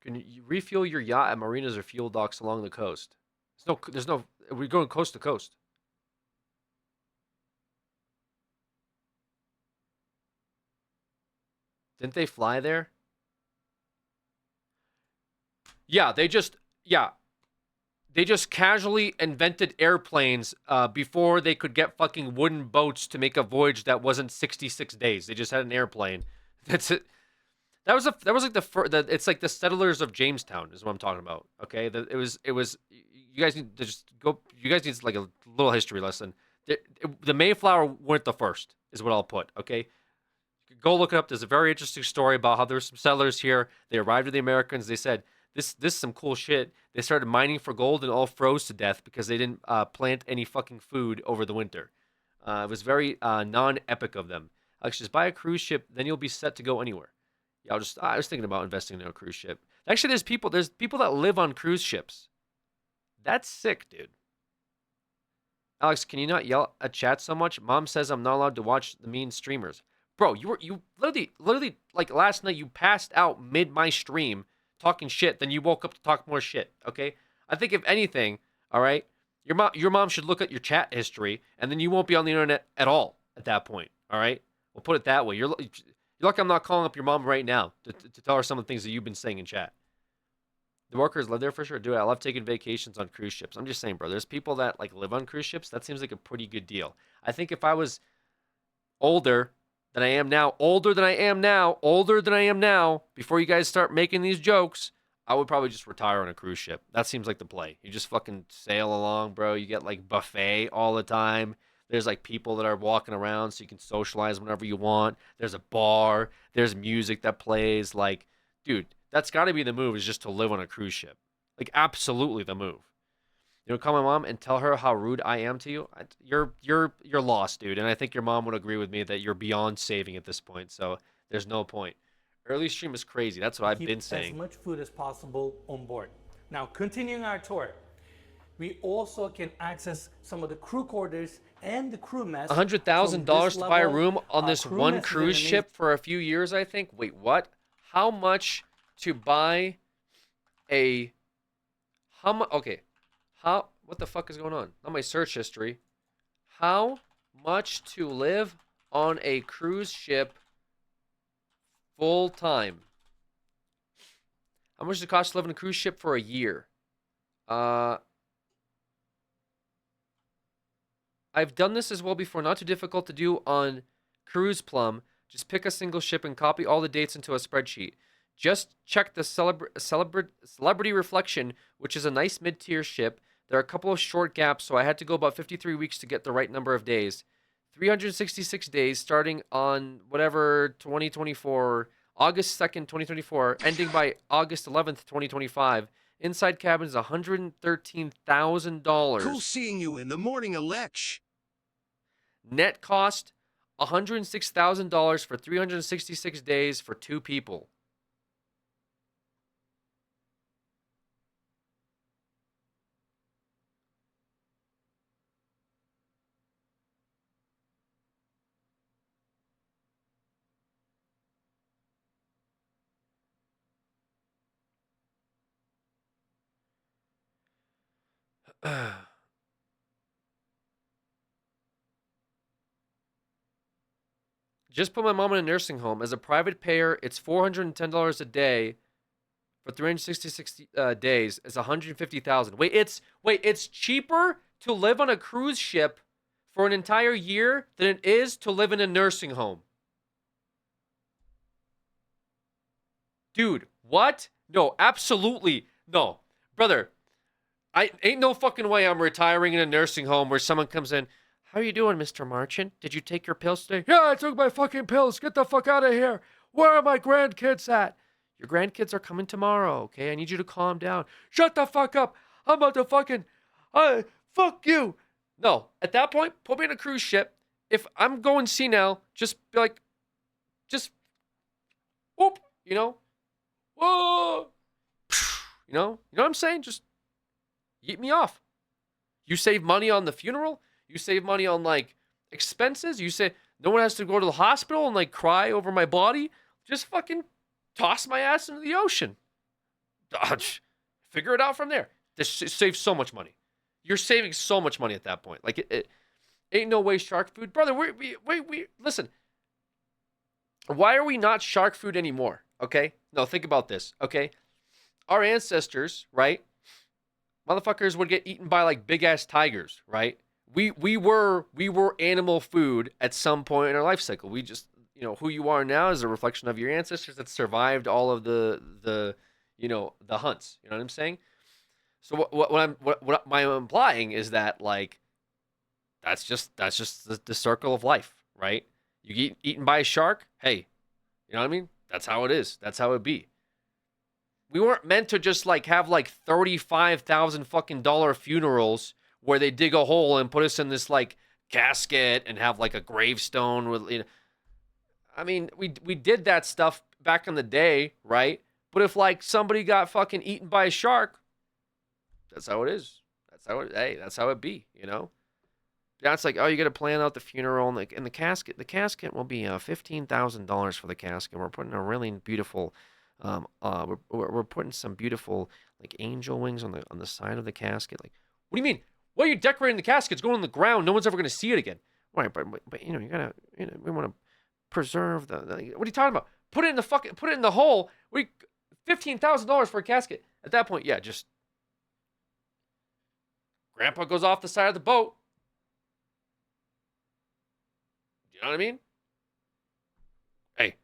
Can you refuel your yacht at marinas or fuel docks along the coast? There's no. We're going coast to coast. Didn't they fly there? Yeah, they just casually invented airplanes before they could get fucking wooden boats to make a voyage that wasn't 66 days. They just had an airplane. That's it. That was like the first. It's like the settlers of Jamestown is what I'm talking about. Okay, it was. You guys need to just go. You guys need like a little history lesson. The Mayflower weren't the first, is what I'll put. Okay, go look it up. There's a very interesting story about how there's some settlers here. They arrived with the Americans. They said this is some cool shit. They started mining for gold and all froze to death because they didn't plant any fucking food over the winter. It was very non-epic of them. Alex, just buy a cruise ship, then you'll be set to go anywhere. Yeah, I was thinking about investing in a cruise ship. Actually, there's people that live on cruise ships. That's sick, dude. Alex, can you not yell at chat so much? Mom says I'm not allowed to watch the mean streamers. Bro, you literally like last night you passed out mid my stream talking shit, then you woke up to talk more shit, okay? I think if anything, all right, your mom should look at your chat history and then you won't be on the internet at all at that point, all right? We'll put it that way. You're lucky I'm not calling up your mom right now to tell her some of the things that you've been saying in chat. The workers live there for sure. Dude, I love taking vacations on cruise ships. I'm just saying, bro. There's people that like live on cruise ships. That seems like a pretty good deal. I think if I was older than I am now, before you guys start making these jokes, I would probably just retire on a cruise ship. That seems like the play. You just fucking sail along, bro. You get like buffet all the time. There's like people that are walking around so you can socialize whenever you want. There's a bar. There's music that plays. Like, dude, that's got to be the move, is just to live on a cruise ship. Like, absolutely the move. You know, call my mom and tell her how rude I am to you. You're lost, dude. And I think your mom would agree with me that you're beyond saving at this point. So there's no point. Early stream is crazy. That's what I've been saying. As much food as possible on board. Now, continuing our tour, we also can access some of the crew quarters and the crew mess. $100,000 to buy a room on this one cruise ship for a few years, I think. Wait, what? How much to buy a... Okay. What the fuck is going on? Not my search history. How much to live on a cruise ship full time? How much does it cost to live on a cruise ship for a year? I've done this as well before. Not too difficult to do on Cruise Plum. Just pick a single ship and copy all the dates into a spreadsheet. Just check the Celebrity Reflection, which is a nice mid-tier ship. There are a couple of short gaps, so I had to go about 53 weeks to get the right number of days. 366 days starting on whatever 2024, August 2nd, 2024, ending by August 11th, 2025. Inside cabin is $113,000. Cool seeing you in the morning, Alex. Net cost $106,000 for 366 days for 2 people. Just put my mom in a nursing home. As a private payer, it's $410 a day for 366 days. It's $150,000. Wait, it's cheaper to live on a cruise ship for an entire year than it is to live in a nursing home. Dude, what? No, absolutely no. Brother, I ain't no fucking way I'm retiring in a nursing home where someone comes in. How are you doing, Mr. Marchant? Did you take your pills today? Yeah, I took my fucking pills. Get the fuck out of here. Where are my grandkids at? Your grandkids are coming tomorrow, okay? I need you to calm down. Shut the fuck up. I'm about to fucking... fuck you. No, at that point, put me in a cruise ship. If I'm going senile, just be like... Just... Whoop, you know? Whoa! You know what I'm saying? Just... Eat me off. You save money on the funeral. You save money on, like, expenses. You say no one has to go to the hospital and, like, cry over my body. Just fucking toss my ass into the ocean. Figure it out from there. This saves so much money. You're saving so much money at that point. Like, it ain't no way shark food. Brother, we listen. Why are we not shark food anymore? Okay? No, think about this. Okay? Our ancestors, right? Motherfuckers would get eaten by, like, big-ass tigers, right? We were animal food at some point in our life cycle. We just, you know, who you are now is a reflection of your ancestors that survived all of the you know, the hunts. You know what I'm saying? So what I'm implying is that like that's just the circle of life, right? You get eaten by a shark, hey, you know what I mean? That's how it is. That's how it be. We weren't meant to just like have like 35,000 fucking dollar funerals where they dig a hole and put us in this like casket and have like a gravestone with, you know. I mean, we did that stuff back in the day, right? But if like somebody got fucking eaten by a shark, that's how it is. That's how it be, you know? Yeah, it's like, oh, you got to plan out the funeral and the casket. The casket will be $15,000 for the casket. We're putting a really beautiful, we're putting some beautiful like angel wings on the side of the casket. Like, what do you mean? Well, you're decorating the casket. It's going on the ground. No one's ever going to see it again. Right, but you know, you gotta, you know, we want to preserve the. What are you talking about? Put it in the hole. $15,000 for a casket. At that point, yeah, just Grandpa goes off the side of the boat. You know what I mean? Hey,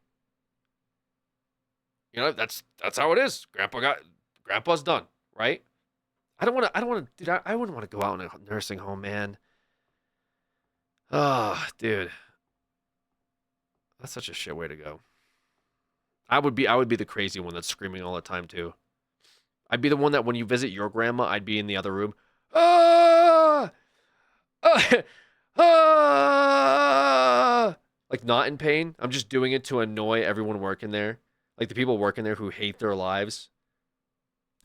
you know that's how it is. Grandpa's done, right? I wouldn't want to go out in a nursing home, man. Oh, dude. That's such a shit way to go. I would be the crazy one that's screaming all the time too. I'd be the one that when you visit your grandma, I'd be in the other room. Ah! Ah! Ah! Like not in pain. I'm just doing it to annoy everyone working there. Like the people working there who hate their lives.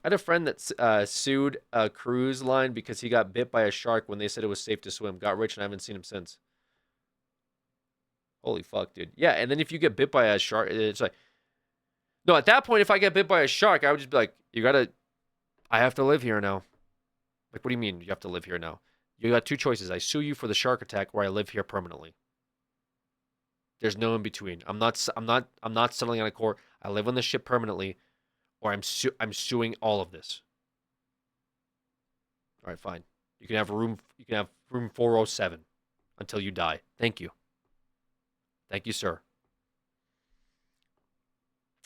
I had a friend that sued a cruise line because he got bit by a shark when they said it was safe to swim. Got rich and I haven't seen him since. Holy fuck, dude. Yeah, and then if you get bit by a shark, it's like... No, at that point, if I get bit by a shark, I would just be like, I have to live here now. Like, what do you mean you have to live here now? You got two choices. I sue you for the shark attack or I live here permanently. There's no in between. I'm not settling on a court. I live on the ship permanently or I'm suing all of this. All right, fine. You can have room 407 until you die. Thank you. Thank you, sir.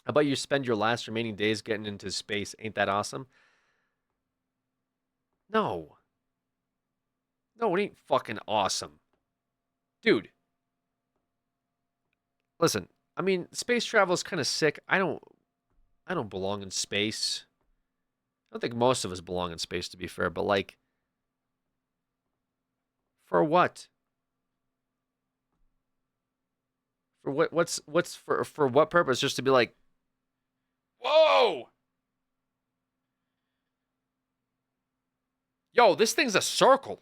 How about you spend your last remaining days getting into space? Ain't that awesome? No. No, it ain't fucking awesome. Dude. Listen, I mean, space travel is kind of sick. I don't belong in space. I don't think most of us belong in space, to be fair, but like, for what? For what? What's for what purpose? Just to be like, whoa! Yo, this thing's a circle.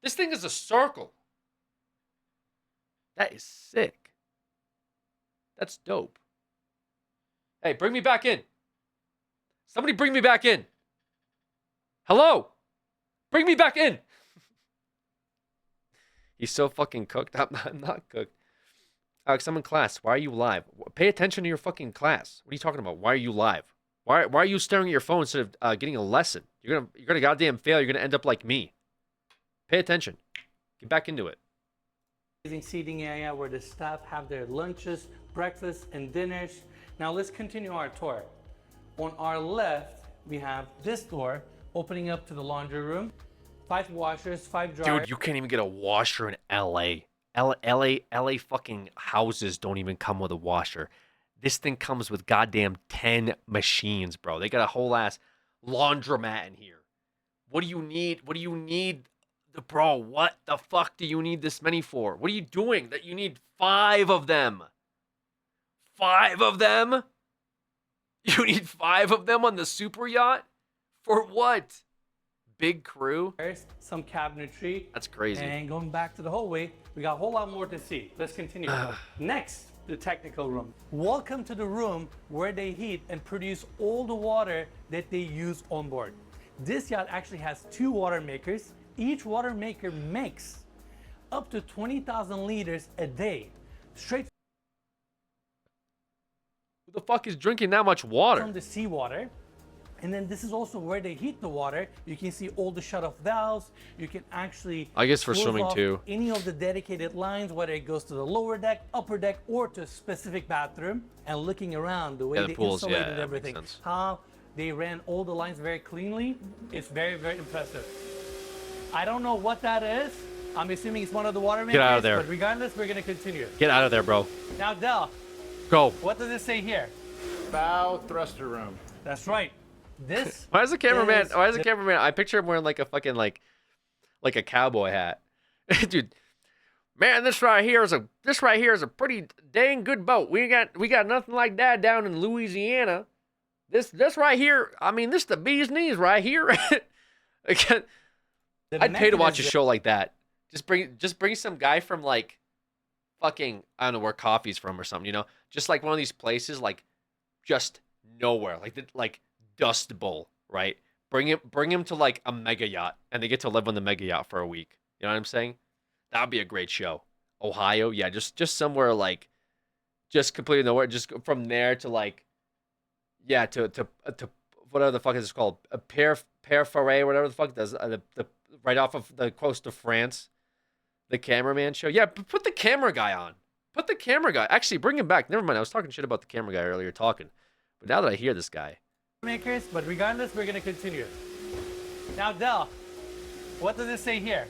This thing is a circle. That is sick. That's dope. Hey, bring me back in. Somebody bring me back in. Hello? Bring me back in. He's so fucking cooked. I'm not cooked. Alex, I'm in class. Why are you live? Pay attention to your fucking class. What are you talking about? Why are you live? Why are you staring at your phone instead of getting a lesson? You're gonna goddamn fail. You're gonna end up like me. Pay attention. Get back into it. Seating area where the staff have their lunches, breakfast, and dinners. Now let's continue our tour. On our left, we have this door opening up to the laundry room. 5 washers, 5 dryers. Dude, you can't even get a washer in LA. LA fucking houses don't even come with a washer. This thing comes with goddamn 10 machines, bro. They got a whole ass laundromat in here. What do you need? Bro, what the fuck do you need this many for? What are you doing that you need 5 of them? 5 of them? You need 5 of them on the super yacht? For what? Big crew? Some cabinetry. That's crazy. And going back to the hallway, we got a whole lot more to see. Let's continue. Next, the technical room. Welcome to the room where they heat and produce all the water that they use on board. This yacht actually has 2 water makers. Each water maker makes up to 20,000 liters a day. Straight Who the fuck is drinking that much water? from the seawater. And then this is also where they heat the water. You can see all the shut-off valves. You can actually I guess for close swimming off too. any of the dedicated lines, whether it goes to the lower deck, upper deck, or to a specific bathroom. And looking around, the way Yeah, the they pools, yeah, insulated that makes everything, sense. how they ran all the lines very cleanly, it's very, very impressive. I don't know what that is. I'm assuming it's one of the water makers. Get out of there. But regardless, we're gonna continue. Get out of there, bro. Now, Del, Go. what does it say here? Bow thruster room. That's right. This. Why is the cameraman? is Why is the the- cameraman? I picture him wearing like a fucking like a cowboy hat, dude. Man, this right here is a pretty dang good boat. We got nothing like that down in Louisiana. This right here, I mean, this the bee's knees right here. Again, the I'd pay to watch a mechanism- show like that. Just bring some guy from like fucking, I don't know where coffee's from or something, you know? Just like one of these places like just nowhere. Like Dust Bowl, right? Bring him to like a mega yacht and they get to live on the mega yacht for a week. You know what I'm saying? That would be a great show. Ohio, yeah, just somewhere like just completely nowhere. Just from there to like, yeah, to whatever the fuck is it called, a Père Ferré, whatever the fuck does the right off of the coast of France, the cameraman show. Yeah, put the camera guy on. Put the camera guy. Actually, bring him back. Never mind. I was talking shit about the camera guy earlier, but now that I hear this guy, makers, but regardless, we're gonna continue. Now, Del, what does it say here?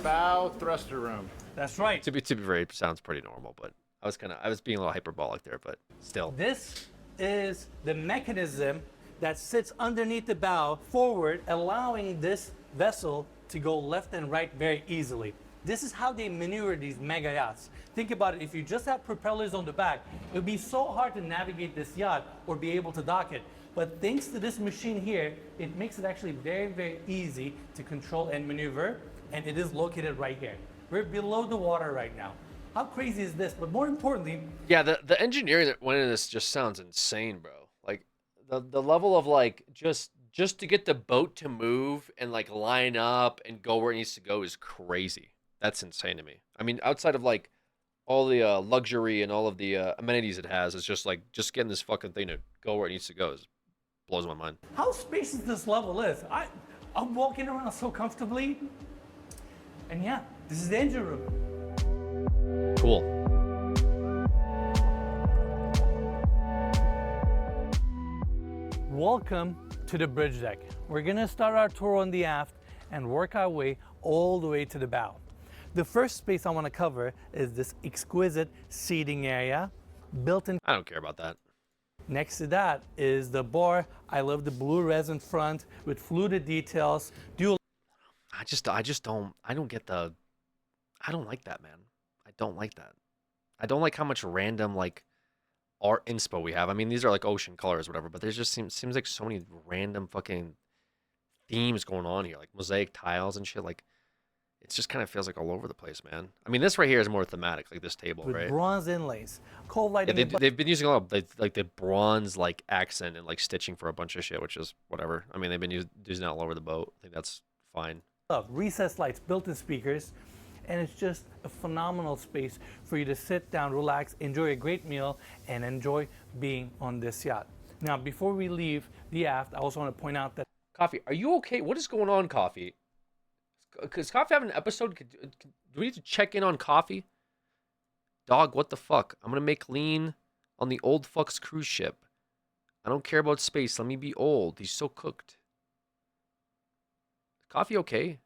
Bow thruster room. That's right. to be fair, it sounds pretty normal, but I was being a little hyperbolic there, but still. This is the mechanism that sits underneath the bow forward, allowing this vessel to go left and right very easily. This is how they maneuver these mega yachts. Think about it, if you just have propellers on the back, it would be so hard to navigate this yacht or be able to dock it. But thanks to this machine here, it makes it actually very, very easy to control and maneuver, and it is located right here. We're below the water right now. How crazy is this? But more importantly, Yeah, the engineering that went into this just sounds insane, bro. Like the level of like just to get the boat to move and like line up and go where it needs to go is crazy. That's insane to me. I mean, outside of like all the luxury and all of the amenities it has, it's just like just getting this fucking thing to go where it needs to go blows my mind. how spacious this level is. I'm walking around so comfortably. And yeah, this is the engine room. Cool. Welcome to the bridge deck. We're gonna start our tour on the aft and work our way all the way to the bow. The first space I wanna cover is this exquisite seating area built in. I don't care about that. Next to that is the bar. I love the blue resin front with fluted details. I don't get the, I don't like that, man. I don't like that. I don't like how much random like art inspo we have. I mean, these are like ocean colors, whatever, but there just seems like so many random fucking themes going on here, like mosaic tiles and shit. Like, it just kind of feels like all over the place, man. I mean, this right here is more thematic, like this table, with right? bronze inlays, cold Yeah, lighting. they've been using a lot of like the bronze like accent and like stitching for a bunch of shit, which is whatever. I mean, they've been using that all over the boat. I think that's fine. Recessed lights, built-in speakers, and it's just a phenomenal space for you to sit down, relax, enjoy a great meal, and enjoy being on this yacht. Now, before we leave the aft, I also want to point out that Coffee, are you okay? What is going on, Coffee? Is Coffee having an episode? Do we need to check in on Coffee? Dog, what the fuck? I'm gonna make lean on the old fuck's cruise ship. I don't care about space. Let me be old. He's so cooked. Coffee okay?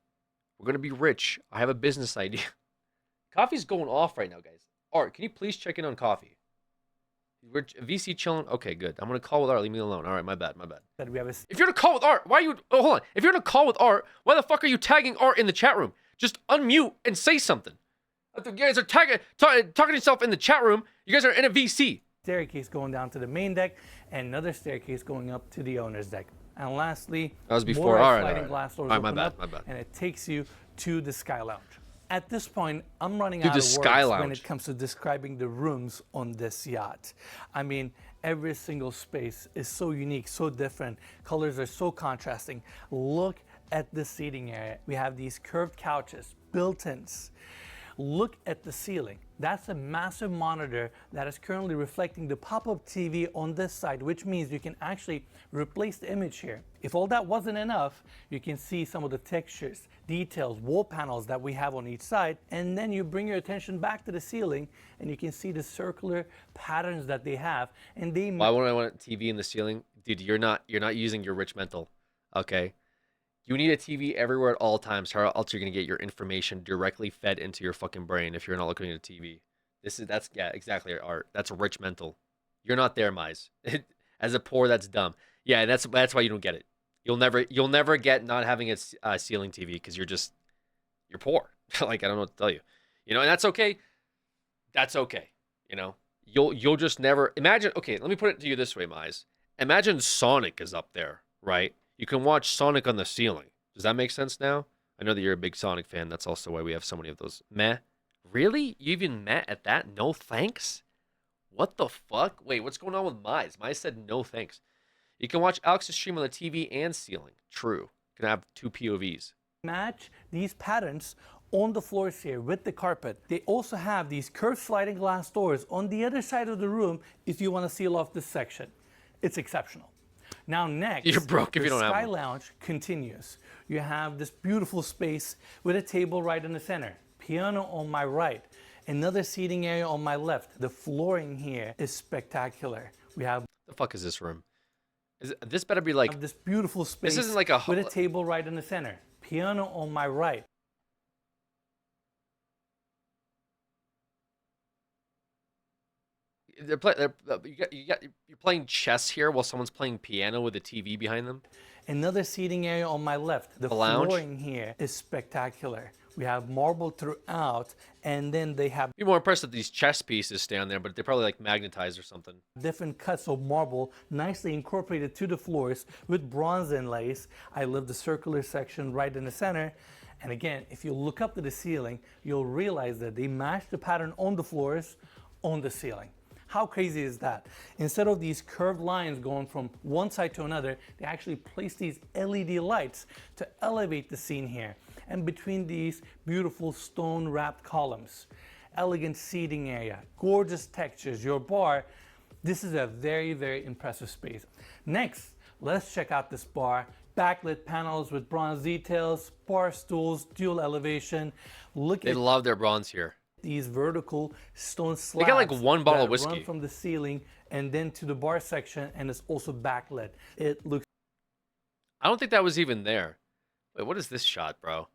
We're gonna be rich. I have a business idea. Coffee's going off right now, guys. Art, can you please check in on Coffee? We're VC chilling. Okay, good. I'm gonna call with Art. Leave me alone. All right, my bad. we have a If you're in a call with Art, why are you? Oh, hold on. If you're in a call with Art, why the fuck are you tagging Art in the chat room? Just unmute and say something. You guys are talking to yourself in the chat room. You guys are in a VC. staircase going down to the main deck and another staircase going up to the owner's deck. And lastly, That was before. more All right, sliding all right. glass doors All right, my open bad, up, my bad. and it takes you to the Sky Lounge. At this point, I'm running Dude, out the of Sky words when Lounge. it comes to describing the rooms on this yacht. I mean, every single space is so unique, so different. Colors are so contrasting. Look at the seating area. We have these curved couches, built-ins. Look at the ceiling. That's a massive monitor that is currently reflecting the pop-up TV on this side, which means you can actually replace the image here. If all that wasn't enough, you can see some of the textures, details, wall panels that we have on each side, and then you bring your attention back to the ceiling and you can see the circular patterns that they have. And they Why would I want a TV in the ceiling? Dude, you're not using your rich mental. Okay? You need a TV everywhere at all times, or else you're gonna get your information directly fed into your fucking brain if you're not looking at a TV. That's yeah, exactly, Art. That's rich mental. You're not there, Mize. As a poor, that's dumb. Yeah, that's why you don't get it. You'll never get not having a ceiling TV because you're poor. Like, I don't know what to tell you. You know, and that's okay. That's okay. You know, you'll just never imagine. Okay, let me put it to you this way, Mize. Imagine Sonic is up there, right? You can watch Sonic on the ceiling. Does that make sense now? I know that you're a big Sonic fan. That's also why we have so many of those. Meh. Really? You even met at that? No thanks? What the fuck? Wait, what's going on with Mize? Mize said no thanks. You can watch Alex's stream on the TV and ceiling. True. You can have two POVs. Match these patterns on the floors here with the carpet. They also have these curved sliding glass doors on the other side of the room if you want to seal off this section. It's exceptional. Now next, you're broke if you don't have Sky one. Lounge continues. You have this beautiful space with a table right in the center, piano on my right, another seating area on my left. The flooring here is spectacular. We have the fuck is this room? This better be like this beautiful space. This isn't like a with a table right in the center, piano on my right. You're playing chess here while someone's playing piano with a TV behind them. Another seating area on my left. The lounge? Flooring here is spectacular. We have marble throughout, and then they have Be more impressed that these chess pieces stay on there, but they're probably like magnetized or something. different cuts of marble nicely incorporated to the floors with bronze inlays. I love the circular section right in the center. And again, if you look up to the ceiling, you'll realize that they match the pattern on the floors on the ceiling. How crazy is that? Instead of these curved lines going from one side to another, they actually place these LED lights to elevate the scene here. And between these beautiful stone wrapped columns, elegant seating area, gorgeous textures, your bar, this is a very, very impressive space. Next, let's check out this bar. Backlit panels with bronze details, bar stools, dual elevation. They love their bronze here. These vertical stone slabs. They got like one bottle of that whiskey. run from the ceiling and then to the bar section, and it's also backlit. It looks. I don't think that was even there. Wait, what is this shot, bro?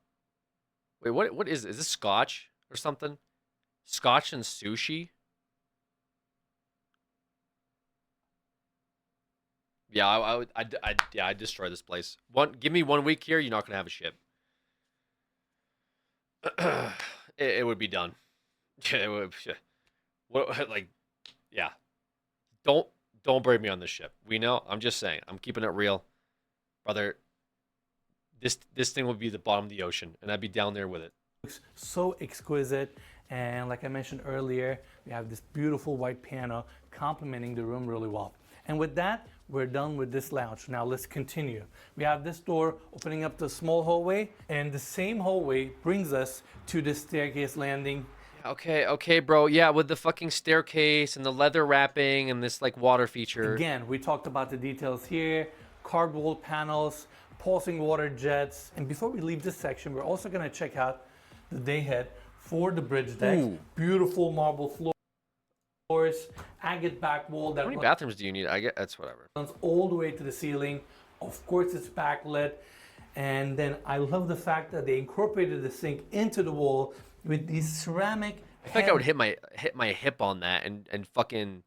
Wait, what is this scotch or something? Scotch and sushi? Yeah, I'd destroy this place. Give me 1 week here, you're not gonna have a ship. It would be done. It would. What like? Yeah. Don't bring me on this ship. We know. I'm just saying. I'm keeping it real, brother. This thing would be the bottom of the ocean, and I'd be down there with it. Looks so exquisite, and like I mentioned earlier, we have this beautiful white piano complementing the room really well. And with that, we're done with this lounge. Now let's continue. We have this door opening up to a small hallway, and the same hallway brings us to this staircase landing. Okay, bro. Yeah, with the fucking staircase and the leather wrapping and this like water feature. Again, we talked about the details here, cardboard panels, pulsing water jets. And before we leave this section, we're also gonna check out the day head for the bridge deck. Ooh. Beautiful marble floors, agate back wall that How many bathrooms do you need? I get that's whatever. runs all the way to the ceiling. Of course, it's backlit. And then I love the fact that they incorporated the sink into the wall with these ceramic. I feel like I would hit my hip on that and fucking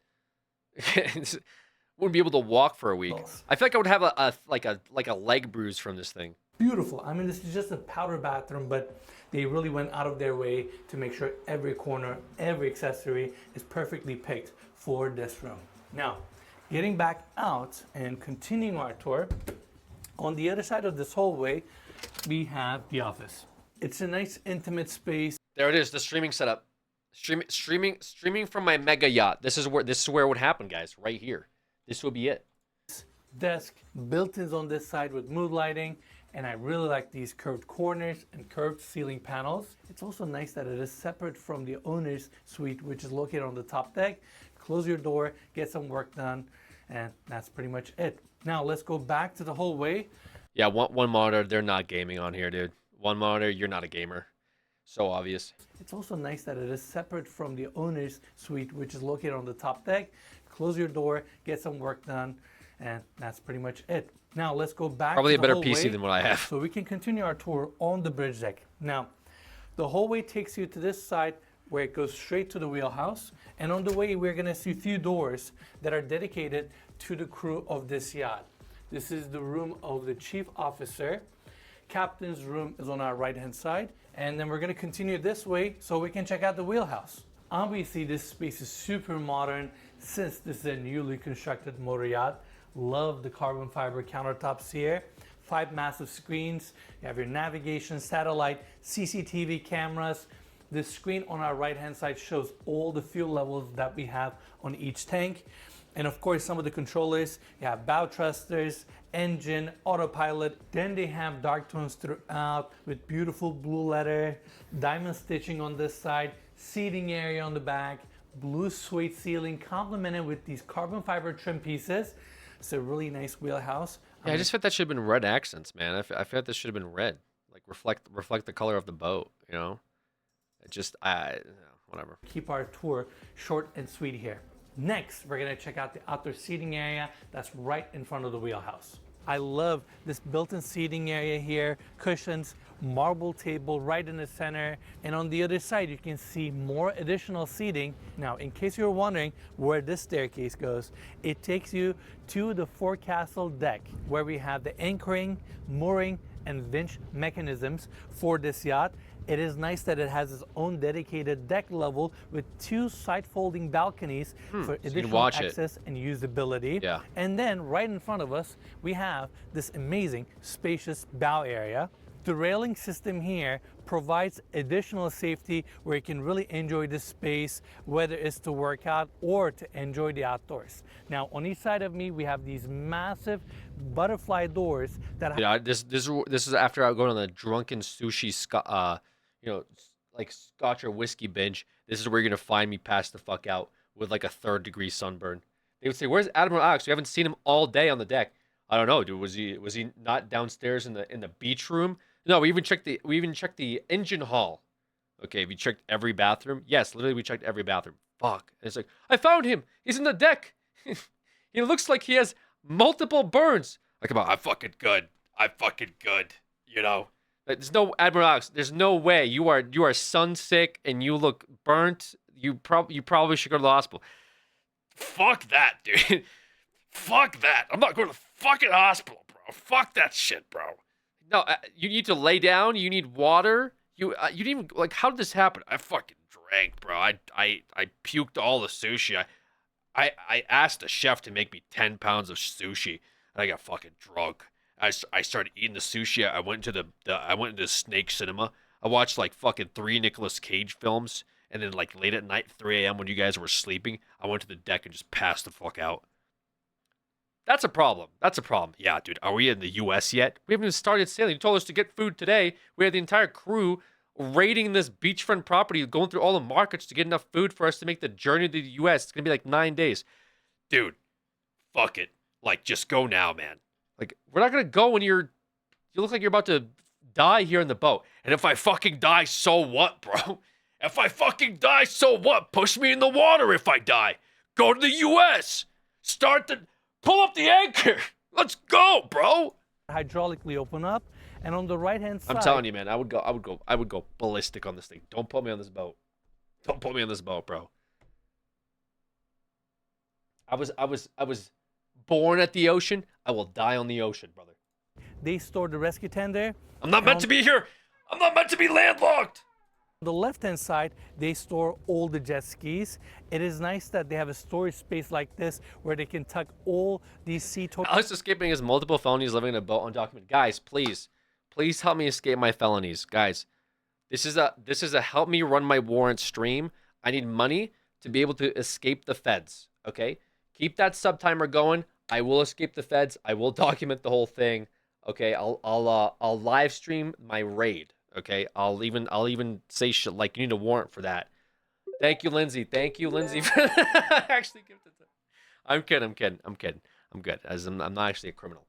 wouldn't be able to walk for a week. I feel like I would have a leg bruise from this thing. Beautiful. I mean, this is just a powder bathroom, but they really went out of their way to make sure every corner, every accessory is perfectly picked for this room. Now, getting back out and continuing our tour, on the other side of this hallway, we have the office. It's a nice intimate space. There it is, the streaming setup. Streaming from my mega yacht. This is where it would happen, guys. Right here. This will be it. Desk, built-ins on this side with mood lighting, And I really like these curved corners and curved ceiling panels. It's also nice that it is separate from the owner's suite, which is located on the top deck. Close your door, get some work done, and that's pretty much it. Now let's go back to the hallway. Yeah, one monitor. They're not gaming on here, dude. One monitor. You're not a gamer. So obvious. It's also nice that it is separate from the owner's suite, which is located on the top deck. Close your door, get some work done, and that's pretty much it. Now let's go back Probably to a the better hallway PC than what I have. so we can continue our tour on the bridge deck. Now, the hallway takes you to this side where it goes straight to the wheelhouse. And on the way, we're gonna see a few doors that are dedicated to the crew of this yacht. This is the room of the chief officer. Captain's room is on our right-hand side. And then we're gonna continue this way so we can check out the wheelhouse. Obviously, this space is super modern since this is a newly constructed motor yacht. Love the carbon fiber countertops here. 5 massive screens. You have your navigation, satellite, CCTV cameras. This screen on our right-hand side shows all the fuel levels that we have on each tank. And of course, some of the controllers, you have bow thrusters, engine, autopilot. Then they have dark tones throughout with beautiful blue leather, diamond stitching on this side, seating area on the back, blue suede ceiling complemented with these carbon fiber trim pieces. It's a really nice wheelhouse. Yeah, I just felt that should have been red accents, man. I feel like this should have been red, like reflect the color of the boat. You know, it just whatever. Keep our tour short and sweet here. Next, we're gonna check out the outdoor seating area that's right in front of the wheelhouse. I love this built-in seating area here, cushions, marble table right in the center, and on the other side you can see more additional seating. Now, in case you're wondering where this staircase goes, it takes you to the forecastle deck where we have the anchoring, mooring, and winch mechanisms for this yacht. It is nice that it has its own dedicated deck level with 2 side folding balconies for additional access and usability. Yeah. And then right in front of us, we have this amazing spacious bow area. The railing system here provides additional safety where you can really enjoy the space, whether it's to work out or to enjoy the outdoors. Now, on each side of me, we have these massive butterfly doors that Yeah, this is after I go on the drunken sushi, like scotch or whiskey binge. This is where you're gonna find me passed the fuck out with like a 3rd-degree sunburn. They would say, "Where's Admiral Alex? We haven't seen him all day on the deck." I don't know, dude. Was he not downstairs in the beach room? No, we even checked the engine hall. Okay, we checked every bathroom. Yes, literally we checked every bathroom. Fuck. And it's like, I found him. He's in the deck. He looks like he has multiple burns. Like, I'm fucking good. I'm fucking good. You know. There's no Admiral Alex. There's no way you are sun sick and you look burnt. You probably should go to the hospital. Fuck that, dude. Fuck that. I'm not going to the fucking hospital, bro. Fuck that shit, bro. No, you need to lay down. You need water. You didn't even, like, how did this happen? I fucking drank, bro. I puked all the sushi. I asked the chef to make me 10 pounds of sushi, and I got fucking drunk. I started eating the sushi. I went into the Snake Cinema. I watched like fucking 3 Nicolas Cage films, and then like late at night, 3 a.m. when you guys were sleeping, I went to the deck and just passed the fuck out. That's a problem. That's a problem. Yeah, dude. Are we in the U.S. yet? We haven't even started sailing. You told us to get food today. We had the entire crew raiding this beachfront property, going through all the markets to get enough food for us to make the journey to the U.S. It's going to be like 9 days. Dude, fuck it. Like, just go now, man. Like, we're not going to go when you look like you're about to die here in the boat. And if I fucking die, so what, bro? If I fucking die, so what? Push me in the water if I die. Go to the U.S. Pull up the anchor. Let's go, bro. hydraulically open up, and on the right-hand side, I'm telling you, man, I would go ballistic on this thing. Don't put me on this boat. Don't put me on this boat, bro. I was born at the ocean. I will die on the ocean, brother. they store the rescue tender. I'm not meant to be here. I'm not meant to be landlocked. On the left-hand side, they store all the jet skis. It is nice that they have a storage space like this where they can tuck all these sea toys. Alex escaping his multiple felonies, living in a boat undocumented. Guys, please help me escape my felonies. Guys, this is a help me run my warrant stream. I need money to be able to escape the feds. Okay, keep that sub timer going. I will escape the feds. I will document the whole thing. Okay, I'll live stream my raid. Okay, I'll even say shit like you need a warrant for that. Thank you, Lindsay. Thank you, Lindsay, for actually gifted. I'm kidding. I'm kidding. I'm kidding. I'm good. As I'm not actually a criminal.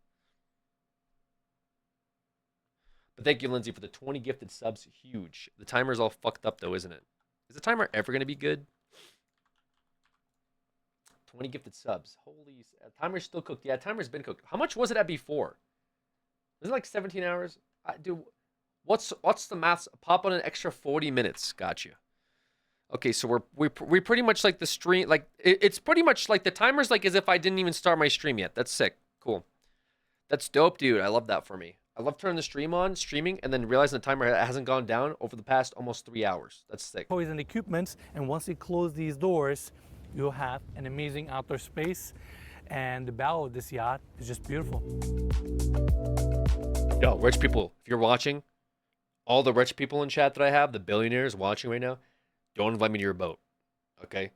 But thank you, Lindsay, for the 20 gifted subs. Huge. The timer's all fucked up though, isn't it? Is the timer ever gonna be good? 20 gifted subs. Holy, timer's still cooked. Yeah, timer's been cooked. How much was it at before? Was it like 17 hours? Dude, what's the maths? Pop on an extra 40 minutes. Got you. Okay, so we pretty much like the stream. Like it's pretty much like the timer's like as if I didn't even start my stream yet. That's sick. Cool. That's dope, dude. I love that for me. I love turning the stream on, streaming, and then realizing the timer hasn't gone down over the past almost 3 hours. That's sick. Toys and equipments, and once you close these doors, you'll have an amazing outdoor space, and the bow of this yacht is just beautiful. Yo, rich people, if you're watching, all the rich people in chat that I have, the billionaires watching right now, don't invite me to your boat, okay?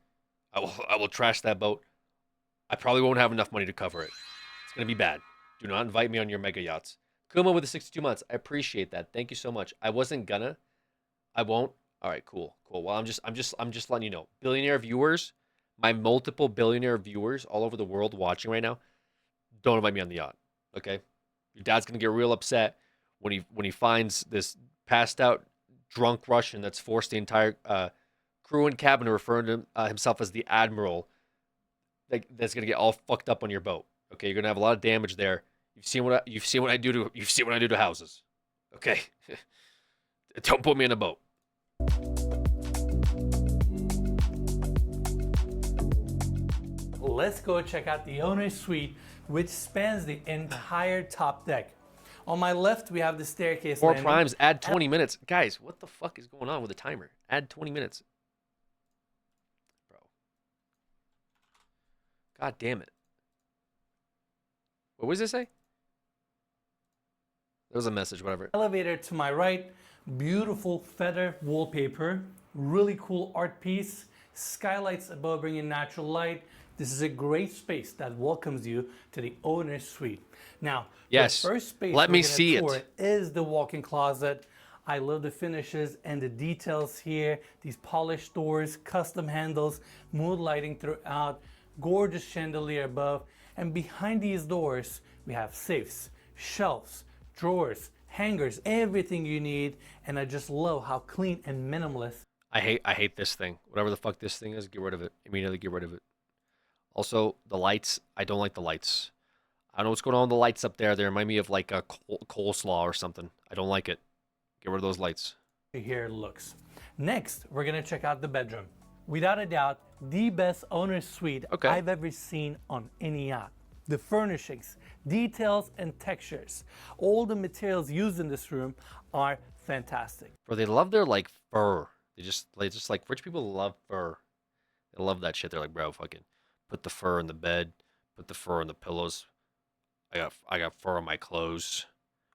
I will trash that boat. I probably won't have enough money to cover it. It's gonna be bad. Do not invite me on your mega yachts. Kuma with the 62 months. I appreciate that. Thank you so much. I wasn't gonna. I won't. All right, cool. Well, I'm just letting you know. Billionaire viewers, my multiple billionaire viewers all over the world watching right now, don't invite me on the yacht. Okay? Your dad's gonna get real upset when he finds this passed out drunk Russian that's forced the entire crew and cabin to refer to himself as the admiral. That's gonna get all fucked up on your boat. Okay, you're gonna have a lot of damage there. You've seen what I do to houses. Okay, don't put me in a boat. Let's go check out the owner's suite, which spans the entire top deck. On my left, we have the staircase. Four primes. Add 20 minutes, guys. What the fuck is going on with the timer? Add 20 minutes, bro. God damn it. What was it say? There was a message, whatever. Elevator to my right, beautiful feather wallpaper, really cool art piece, skylights above bringing natural light. This is a great space that welcomes you to the owner's suite. Now, yes, the first space let me see it. Is the walk-in closet. I love the finishes and the details here. These polished doors, custom handles, mood lighting throughout, gorgeous chandelier above. And behind these doors, we have safes, shelves, drawers, hangers, everything you need. And I just love how clean and minimalist. I hate this thing. Whatever the fuck this thing is, get rid of it. Immediately get rid of it. Also, the lights. I don't like the lights. I don't know what's going on with the lights up there. They remind me of like a coleslaw or something. I don't like it. Get rid of those lights. Here it looks. Next, we're gonna check out the bedroom. Without a doubt, the best owner's suite I've ever seen on any yacht. The furnishings, details, and textures. All the materials used in this room are fantastic. Bro, they love their like fur. They just like rich people love fur. They love that shit. They're like, bro, fucking put the fur in the bed, put the fur on the pillows. I got fur on my clothes,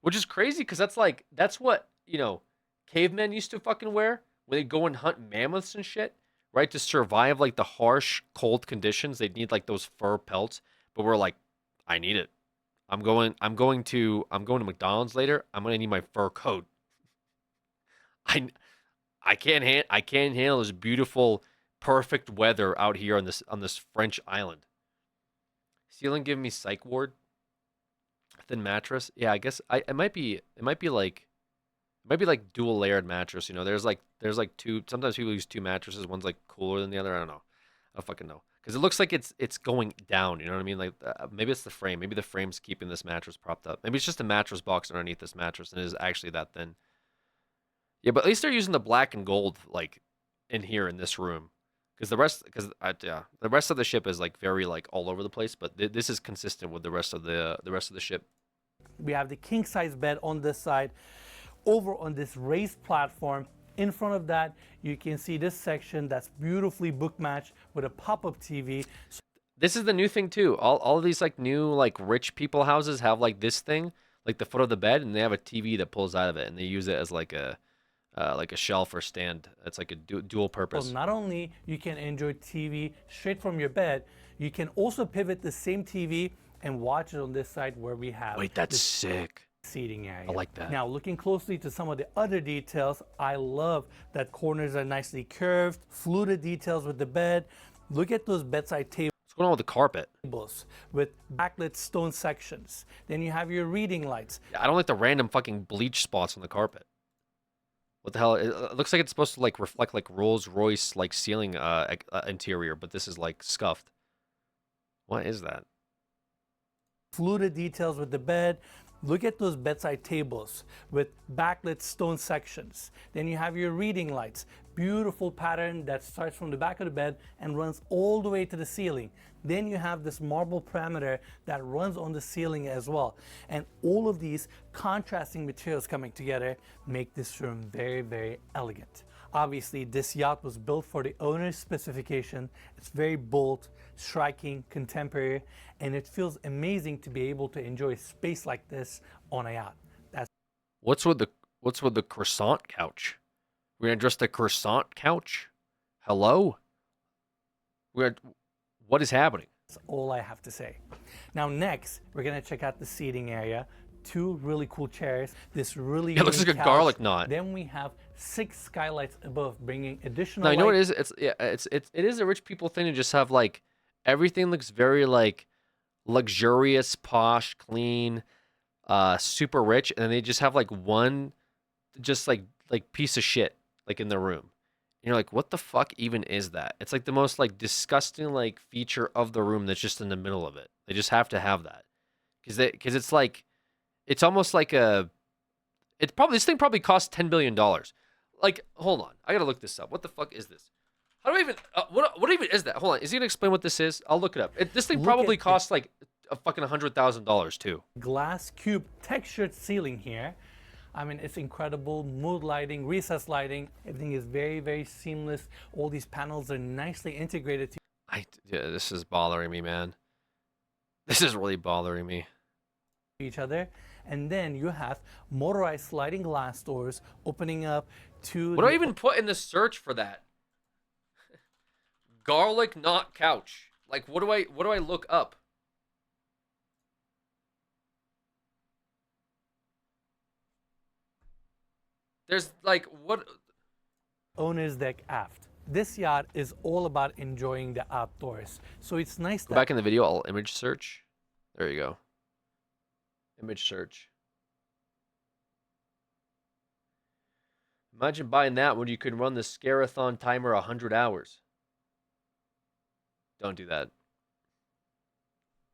which is crazy because that's what cavemen used to fucking wear when they go and hunt mammoths and shit, right? To survive like the harsh cold conditions, they'd need like those fur pelts. But we're like, I need it. I'm going to McDonald's later. I'm gonna need my fur coat. I can't handle this beautiful, perfect weather out here on this French island. Ceiling giving me psych ward. Thin mattress. Yeah, I guess it might be like dual layered mattress. You know, there's like two. Sometimes people use two mattresses. One's like cooler than the other. I don't know. I don't fucking know. Because it looks like it's going down. You know what I mean? Like maybe it's the frame. Maybe the frame's keeping this mattress propped up. Maybe it's just a mattress box underneath this mattress, and it is actually that thin. Yeah, but at least they're using the black and gold like in here in this room. Because the rest of the ship is like very like all over the place. But this is consistent with the rest of the ship. We have the king size bed on this side. Over on this raised platform. In front of that, you can see this section that's beautifully book matched with a pop-up TV. This is the new thing too. All of these like new like rich people houses have like this thing, like the foot of the bed, and they have a TV that pulls out of it, and they use it as like a shelf or stand. It's like a dual purpose. Well, not only you can enjoy TV straight from your bed, you can also pivot the same TV and watch it on this side where we have. Wait, that's sick. seating area. I like that. Now, looking closely to some of the other details, I love that corners are nicely curved, fluted details with the bed. Look at those bedside tables What's going on with the carpet? with backlit stone sections. Then you have your reading lights. I don't like the random fucking bleach spots on the carpet. What the hell? It looks like it's supposed to like reflect like Rolls-Royce like ceiling interior, but this is like scuffed. What is that? Fluted details with the bed. Look at those bedside tables with backlit stone sections. Then you have your reading lights. Beautiful pattern that starts from the back of the bed and runs all the way to the ceiling. Then you have this marble parameter that runs on the ceiling as well. And all of these contrasting materials coming together make this room very, very elegant. Obviously, this yacht was built for the owner's specification. It's very bold, striking, contemporary, and it feels amazing to be able to enjoy space like this on a yacht. What's with the croissant couch? We're gonna address the croissant couch? Hello? What is happening? That's all I have to say. Now next, we're gonna check out the seating area. Two really cool chairs. This really It looks like a couch. garlic knot. Then we have 6 skylights above, bringing additional. No, you know what light. it is? It is a rich people thing to just have like everything looks very like luxurious, posh, clean, super rich, and then they just have like one just like piece of shit like in the room. And you're like, what the fuck even is that? It's like the most like disgusting like feature of the room that's just in the middle of it. They just have to have that. Cause it's like it's almost like this thing probably costs $10 billion. Like, hold on. I gotta look this up. What the fuck is this? How do I even what even is that? Hold on. Is he gonna explain what this is? I'll look it up. This thing Look probably at costs like a fucking $100,000 too. Glass cube textured ceiling here. I mean, it's incredible. Mood lighting, recessed lighting. Everything is very, very seamless. All these panels are nicely integrated to Yeah, this is bothering me, man. This is really bothering me. each other. And then you have motorized sliding glass doors opening up to What do I even put in the search for that? Garlic knot couch. Like, what do I look up? There's like what? owner's deck aft. This yacht is all about enjoying the outdoors. So it's nice Go that back in the video. I'll image search. There you go. Image search. Imagine buying that when you can run the scare-a-thon timer 100 hours. Don't do that.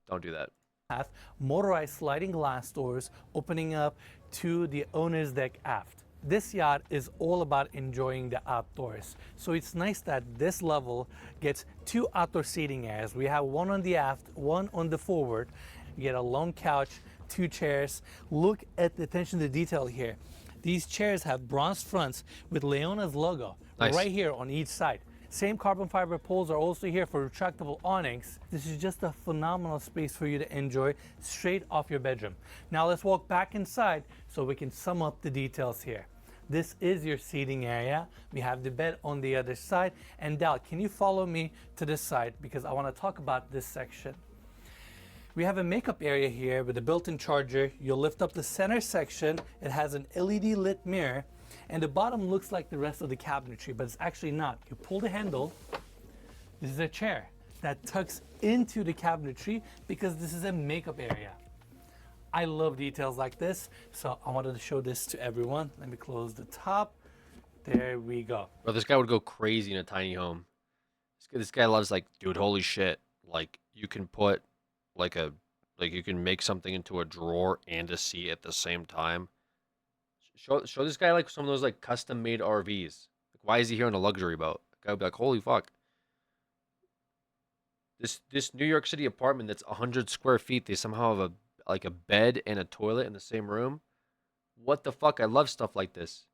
Don't do that. have motorized sliding glass doors opening up to the owner's deck aft. This yacht is all about enjoying the outdoors. So it's nice that this level gets 2 outdoor seating areas. We have one on the aft, one on the forward. You get a long couch, 2 chairs. Look at the attention to detail here. These chairs have bronze fronts with Leona's logo Nice. right here on each side. Same carbon fiber poles are also here for retractable awnings. This is just a phenomenal space for you to enjoy straight off your bedroom. Now let's walk back inside so we can sum up the details here. This is your seating area. We have the bed on the other side. And Dal, can you follow me to this side because I want to talk about this section. We have a makeup area here with a built-in charger. You'll lift up the center section. It has an LED lit mirror. And the bottom looks like the rest of the cabinetry, but it's actually not. You pull the handle. This is a chair that tucks into the cabinetry because this is a makeup area. I love details like this, so I wanted to show this to everyone. Let me close the top. There we go. Bro, this guy would go crazy in a tiny home. This guy loves like, dude, holy shit. Like, you can put like you can make something into a drawer and a seat at the same time. Show this guy like some of those like custom made RVs. Like, why is he here on a luxury boat? The guy would be like, holy fuck. This New York City apartment that's 100 square feet, they somehow have a bed and a toilet in the same room. What the fuck? I love stuff like this.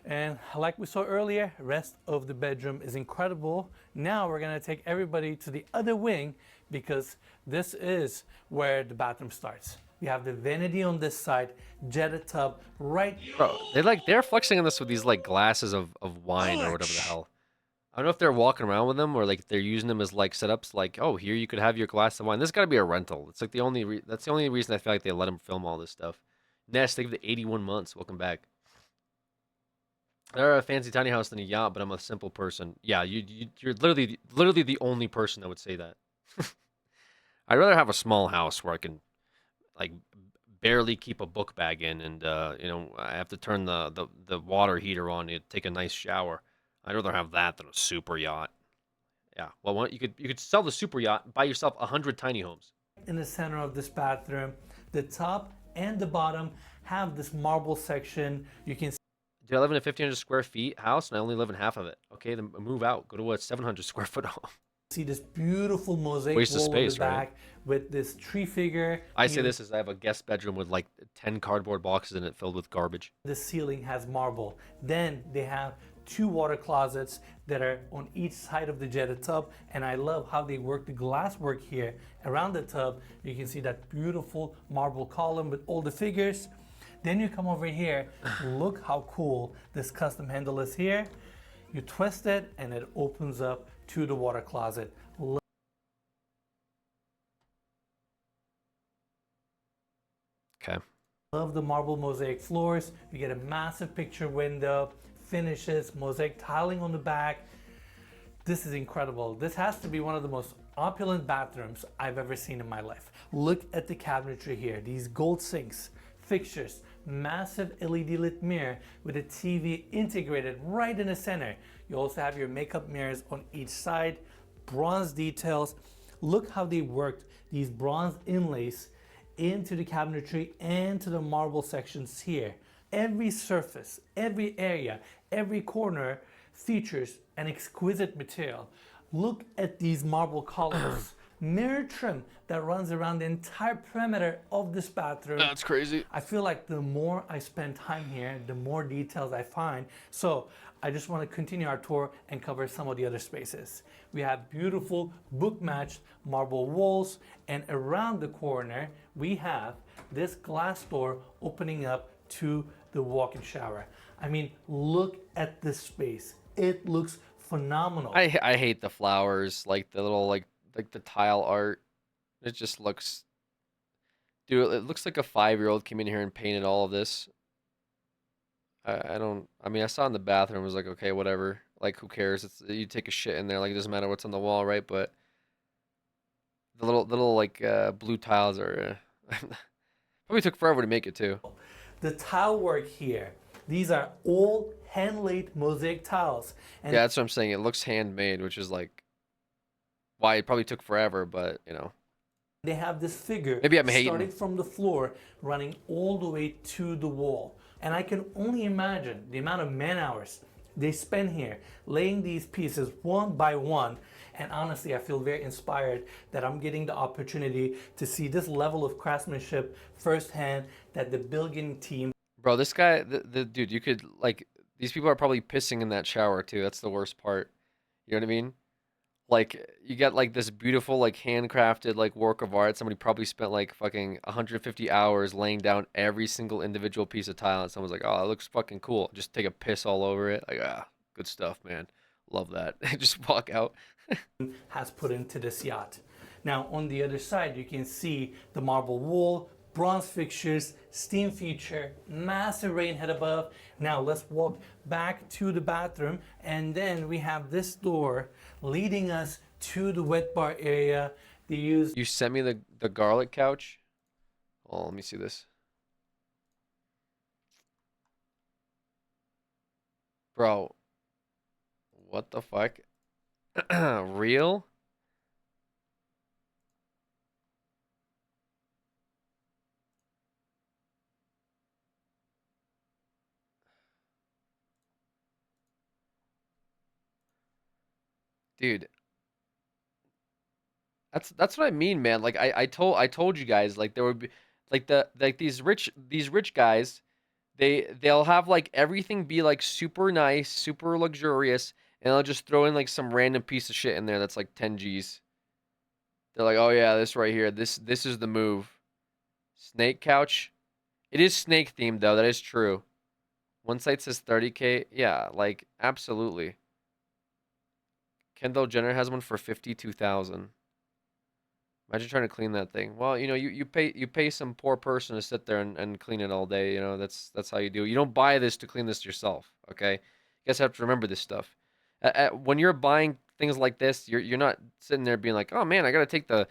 And like we saw earlier, rest of the bedroom is incredible. Now we're gonna take everybody to the other wing because this is where the bathroom starts. We have the vanity on this side, Jetta tub right. Bro, they're flexing on this with these like glasses of wine or whatever the hell. don't know if they're walking around with them or like they're using them as like setups. Like, oh, here you could have your glass of wine. This got to be a rental. It's like the only that's the only reason I feel like they let them film all this stuff. Nest, think of the 81 months. Welcome back. They're a fancy tiny house than a yacht, but I'm a simple person. Yeah, you're literally the only person that would say that. I'd rather have a small house where I can like barely keep a book bag in, and I have to turn the water heater on to take a nice shower. I'd rather have that than a super yacht. Yeah, well, you could sell the super yacht, buy yourself 100 tiny homes. In the center of this bathroom, the top and the bottom have this marble section. You can Dude, I live in a 1,500 square feet house, and I only live in half of it. Okay, then move out. Go to a 700 square foot home. see this beautiful mosaic Waste of wall in the space, right? back with this tree figure. I say this as I have a guest bedroom with like 10 cardboard boxes in it filled with garbage. The ceiling has marble. Then they have two water closets that are on each side of the jetted tub, and I love how they work the glass work here around the tub. You can see that beautiful marble column with all the figures. Then you come over here, look how cool this custom handle is here. You twist it and it opens up to the water closet. Okay. Love the marble mosaic floors. You get a massive picture window, finishes, mosaic tiling on the back. This is incredible. This has to be one of the most opulent bathrooms I've ever seen in my life. Look at the cabinetry here. These gold sinks, fixtures, massive LED lit mirror with a TV integrated right in the center. You also have your makeup mirrors on each side, bronze details. Look how they worked these bronze inlays into the cabinetry and to the marble sections here. Every surface, every area, every corner features an exquisite material. Look at these marble columns. Mirror trim that runs around the entire perimeter of this bathroom. That's crazy. I feel like the more I spend time here, the more details I find. So I just want to continue our tour and cover some of the other spaces. We have beautiful book-matched marble walls, and around the corner, we have this glass door opening up to the walk-in shower. I mean, look at this space. It looks phenomenal. I hate the flowers, like the little like the tile art. It just looks, dude, it looks like a 5-year-old came in here and painted all of this. I mean, I saw in the bathroom, I was like, okay, whatever. Like, who cares? It's, you take a shit in there, like, it doesn't matter what's on the wall, right? But the little like blue tiles are probably took forever to make it too. The tile work here, these are all hand-laid mosaic tiles. And Yeah, that's what I'm saying. It looks handmade, which is like why it probably took forever, but you know. they have this figure Maybe I'm hating. starting from the floor, running all the way to the wall. And I can only imagine the amount of man hours they spend here laying these pieces one by one. And honestly, I feel very inspired that I'm getting the opportunity to see this level of craftsmanship firsthand that the Bilgin team. Bro, this guy, the dude, you could like these people are probably pissing in that shower too. That's the worst part. You know what I mean? Like you get like this beautiful like handcrafted like work of art. Somebody probably spent like fucking 150 hours laying down every single individual piece of tile, and someone's like, "Oh, it looks fucking cool." Just take a piss all over it. Like, good stuff, man. Love that. Just walk out. has put into this yacht. Now on the other side, you can see the marble wall, bronze fixtures, steam feature, massive rain head above. Now let's walk back to the bathroom, and then we have this door leading us to the wet bar area. They use You sent me the garlic couch. Oh, let me see this. Bro, what the fuck? Real? Dude, that's what I mean, man. Like I told you guys like there would be like these rich guys, they'll have like everything be like super nice, super luxurious, and they'll just throw in like some random piece of shit in there that's like 10 G's. They're like, "Oh yeah, this right here. This is the move." Snake couch. It is snake themed though. That is true. One site says 30K. Yeah, like absolutely. Kendall Jenner has one for 52,000. Imagine trying to clean that thing. Well, you know, you pay some poor person to sit there and clean it all day. You know, that's how you do it. You don't buy this to clean this yourself. Okay, you guys have to remember this stuff. When you're buying things like this, you're not sitting there being like, oh man, I gotta take the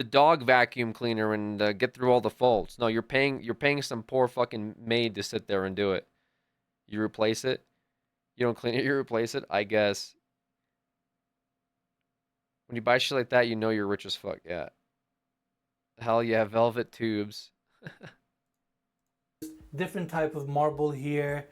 dog vacuum cleaner and get through all the folds. No, you're paying some poor fucking maid to sit there and do it. You replace it. You don't clean it. You replace it. I guess. When you buy shit like that, you know you're rich as fuck. Yeah. Hell yeah, velvet tubes. Different type of marble here.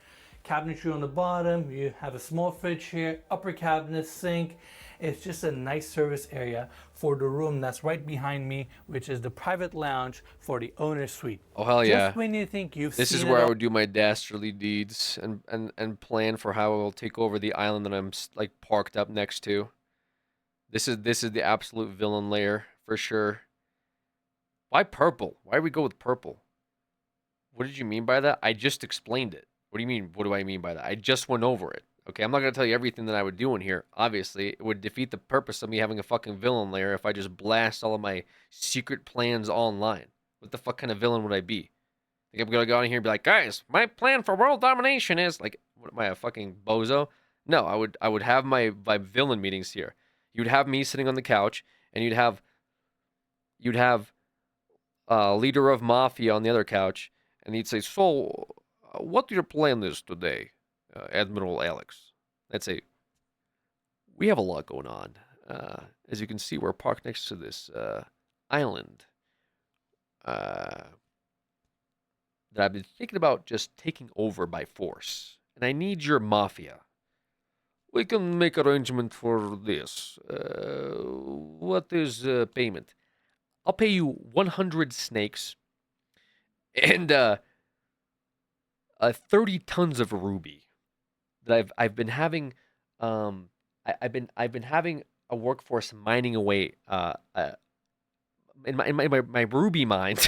Cabinetry on the bottom. You have a small fridge here. Upper cabinet, sink. It's just a nice service area for the room that's right behind me, which is the private lounge for the owner's suite. Oh hell yeah. Just when you think you've This seen is it where I all- would do my dastardly deeds and plan for how I will take over the island that I'm like parked up next to. This is the absolute villain layer for sure. Why purple? Why do we go with purple? What did you mean by that? I just explained it. What do you mean? What do I mean by that? I just went over it. Okay, I'm not gonna tell you everything that I would do in here. Obviously, it would defeat the purpose of me having a fucking villain layer if I just blast all of my secret plans online. What the fuck kind of villain would I be? Think I'm gonna go in here and be like, guys, my plan for world domination is like, what am I, a fucking bozo? No, I would have my villain meetings here. You'd have me sitting on the couch, and you'd have leader of mafia on the other couch, and he'd say, so, what your plan is today, Admiral Alex? I'd say, we have a lot going on. As you can see, we're parked next to this island that I've been thinking about just taking over by force, and I need your mafia. We can make arrangement for this. What is payment? I'll pay you 100 snakes and 30 tons of ruby that I've been having. I've been having a workforce mining away in my ruby mines.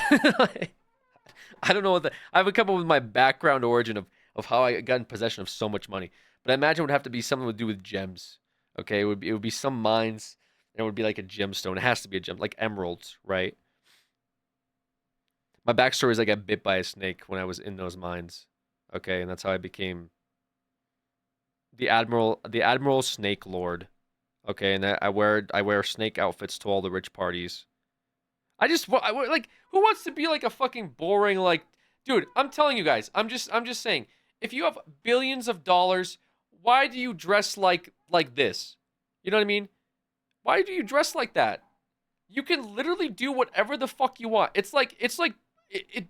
I don't know what I haven't come up with my background origin of how I got in possession of so much money. But I imagine it would have to be something to do with gems. Okay, it would be some mines, and it would be like a gemstone. It has to be a gem, like emeralds, right? My backstory is I got bit by a snake when I was in those mines. Okay, and that's how I became the Admiral Snake Lord. Okay, and I wear snake outfits to all the rich parties. Like, who wants to be like a fucking boring, like, dude, I'm telling you guys, I'm just saying, if you have billions of dollars, why do you dress like this? You know what I mean? Why do you dress like that? You can literally do whatever the fuck you want. It's like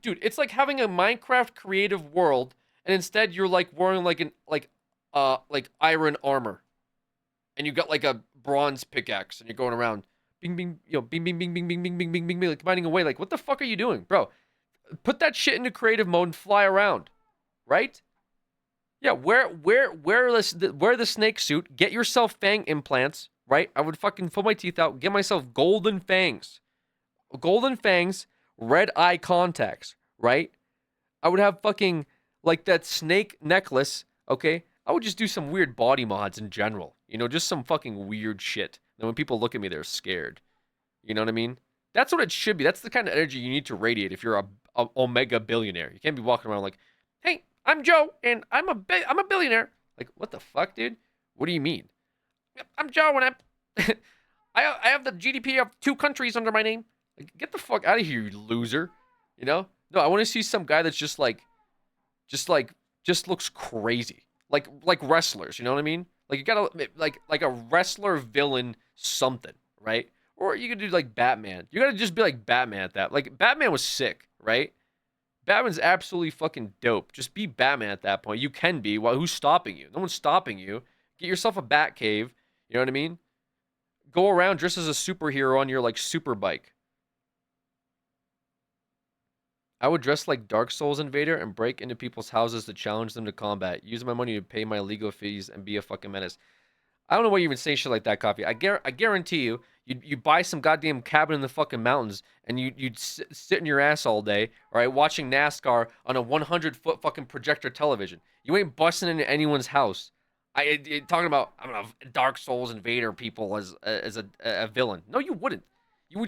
dude, it's like having a Minecraft creative world, and instead you're like wearing like iron armor, and you got like a bronze pickaxe, and you're going around, bing bing, you know, bing bing bing bing bing bing bing bing bing, like mining away. Like, what the fuck are you doing, bro? Put that shit into creative mode and fly around, right? Yeah, wear the snake suit. Get yourself fang implants, right? I would fucking pull my teeth out, get myself golden fangs, red eye contacts, right? I would have fucking like that snake necklace, okay? I would just do some weird body mods in general, you know, just some fucking weird shit. And when people look at me, they're scared. You know what I mean? That's what it should be. That's the kind of energy you need to radiate if you're a omega billionaire. You can't be walking around like, hey, I'm Joe, and I'm a billionaire. Like, what the fuck, dude? What do you mean? I'm Joe, and I have the GDP of 2 countries under my name. Like, get the fuck out of here, you loser. You know? No, I want to see some guy that's just looks crazy. Like wrestlers, you know what I mean? Like, you gotta, like a wrestler villain something, right? Or you could do like Batman. You gotta just be like Batman at that. Like, Batman was sick, right? Batman's absolutely fucking dope. Just be Batman at that point. You can be. Well, who's stopping you? No one's stopping you. Get yourself a bat cave. You know what I mean? Go around dressed as a superhero on your, like, super bike. I would dress like Dark Souls Invader and break into people's houses to challenge them to combat. Use my money to pay my legal fees and be a fucking menace. I don't know why you even say shit like that, Coffee. I guarantee you, you buy some goddamn cabin in the fucking mountains, and you'd sit in your ass all day, all right, watching NASCAR on a 100-foot fucking projector television. You ain't busting into anyone's house. Talking about I don't know Dark Souls Invader people as a villain. No, you wouldn't. You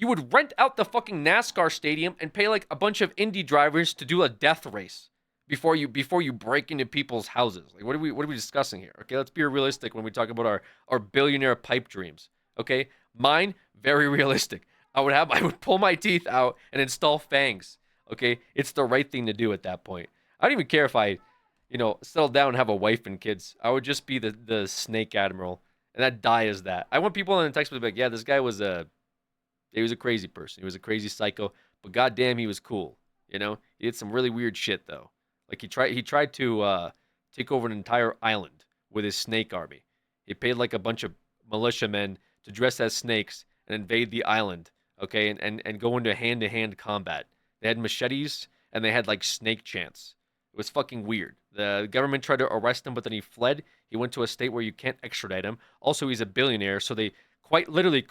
would rent out the fucking NASCAR stadium and pay like a bunch of indie drivers to do a death race before you break into people's houses. Like what are we discussing here? Okay, let's be realistic when we talk about our billionaire pipe dreams. Okay, mine very realistic. I would pull my teeth out and install fangs. Okay, it's the right thing to do at that point. I don't even care if I, settle down and have a wife and kids. I would just be the snake admiral, and I'd die as that. I want people in the text to be like, yeah, this guy he was a crazy person. He was a crazy psycho, but goddamn, he was cool. He did some really weird shit though. Like he tried to take over an entire island with his snake army. He paid like a bunch of militiamen to dress as snakes and invade the island. Okay, and go into hand-to-hand combat. They had machetes and they had like snake chants. It was fucking weird. The government tried to arrest him, but then he fled. He went to a state where you can't extradite him. Also, he's a billionaire, so they quite literally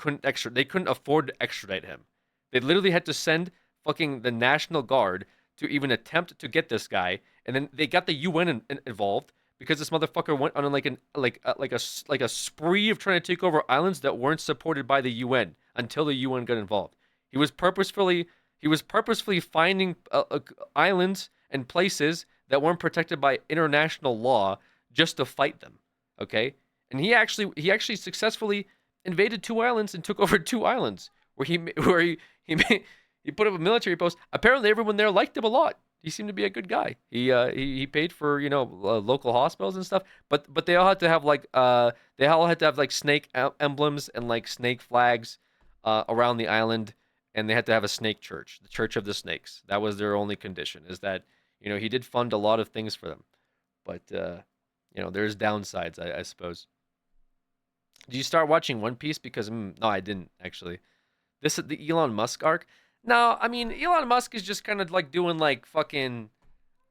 they couldn't afford to extradite him. They literally had to send fucking the National Guard to even attempt to get this guy, and then they got the UN involved because this motherfucker went on like a spree of trying to take over islands that weren't supported by the UN until the UN got involved. He was purposefully finding islands and places that weren't protected by international law just to fight them. Okay, and he actually successfully invaded 2 islands and took over 2 islands where he put up a military post. Apparently, everyone there liked him a lot. He seemed to be a good guy. He paid for local hospitals and stuff, but they all had to have like snake emblems and like snake flags around the island, and they had to have a snake church, the Church of the Snakes. That was their only condition. Is that he did fund a lot of things for them, but there's downsides, I suppose. Did you start watching One Piece? Because no, I didn't actually. This is the Elon Musk arc. No, I mean Elon Musk is just kind of like doing like fucking,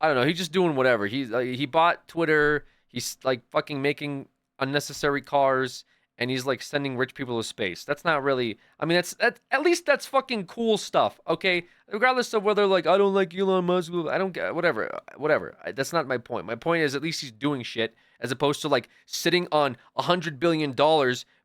I don't know. He's just doing whatever. He bought Twitter. He's like fucking making unnecessary cars, and he's like sending rich people to space. That's not really. I mean, that's at least that's fucking cool stuff. Okay, regardless of whether like I don't like Elon Musk. I don't get whatever. That's not my point. My point is at least he's doing shit as opposed to like sitting on $100 billion,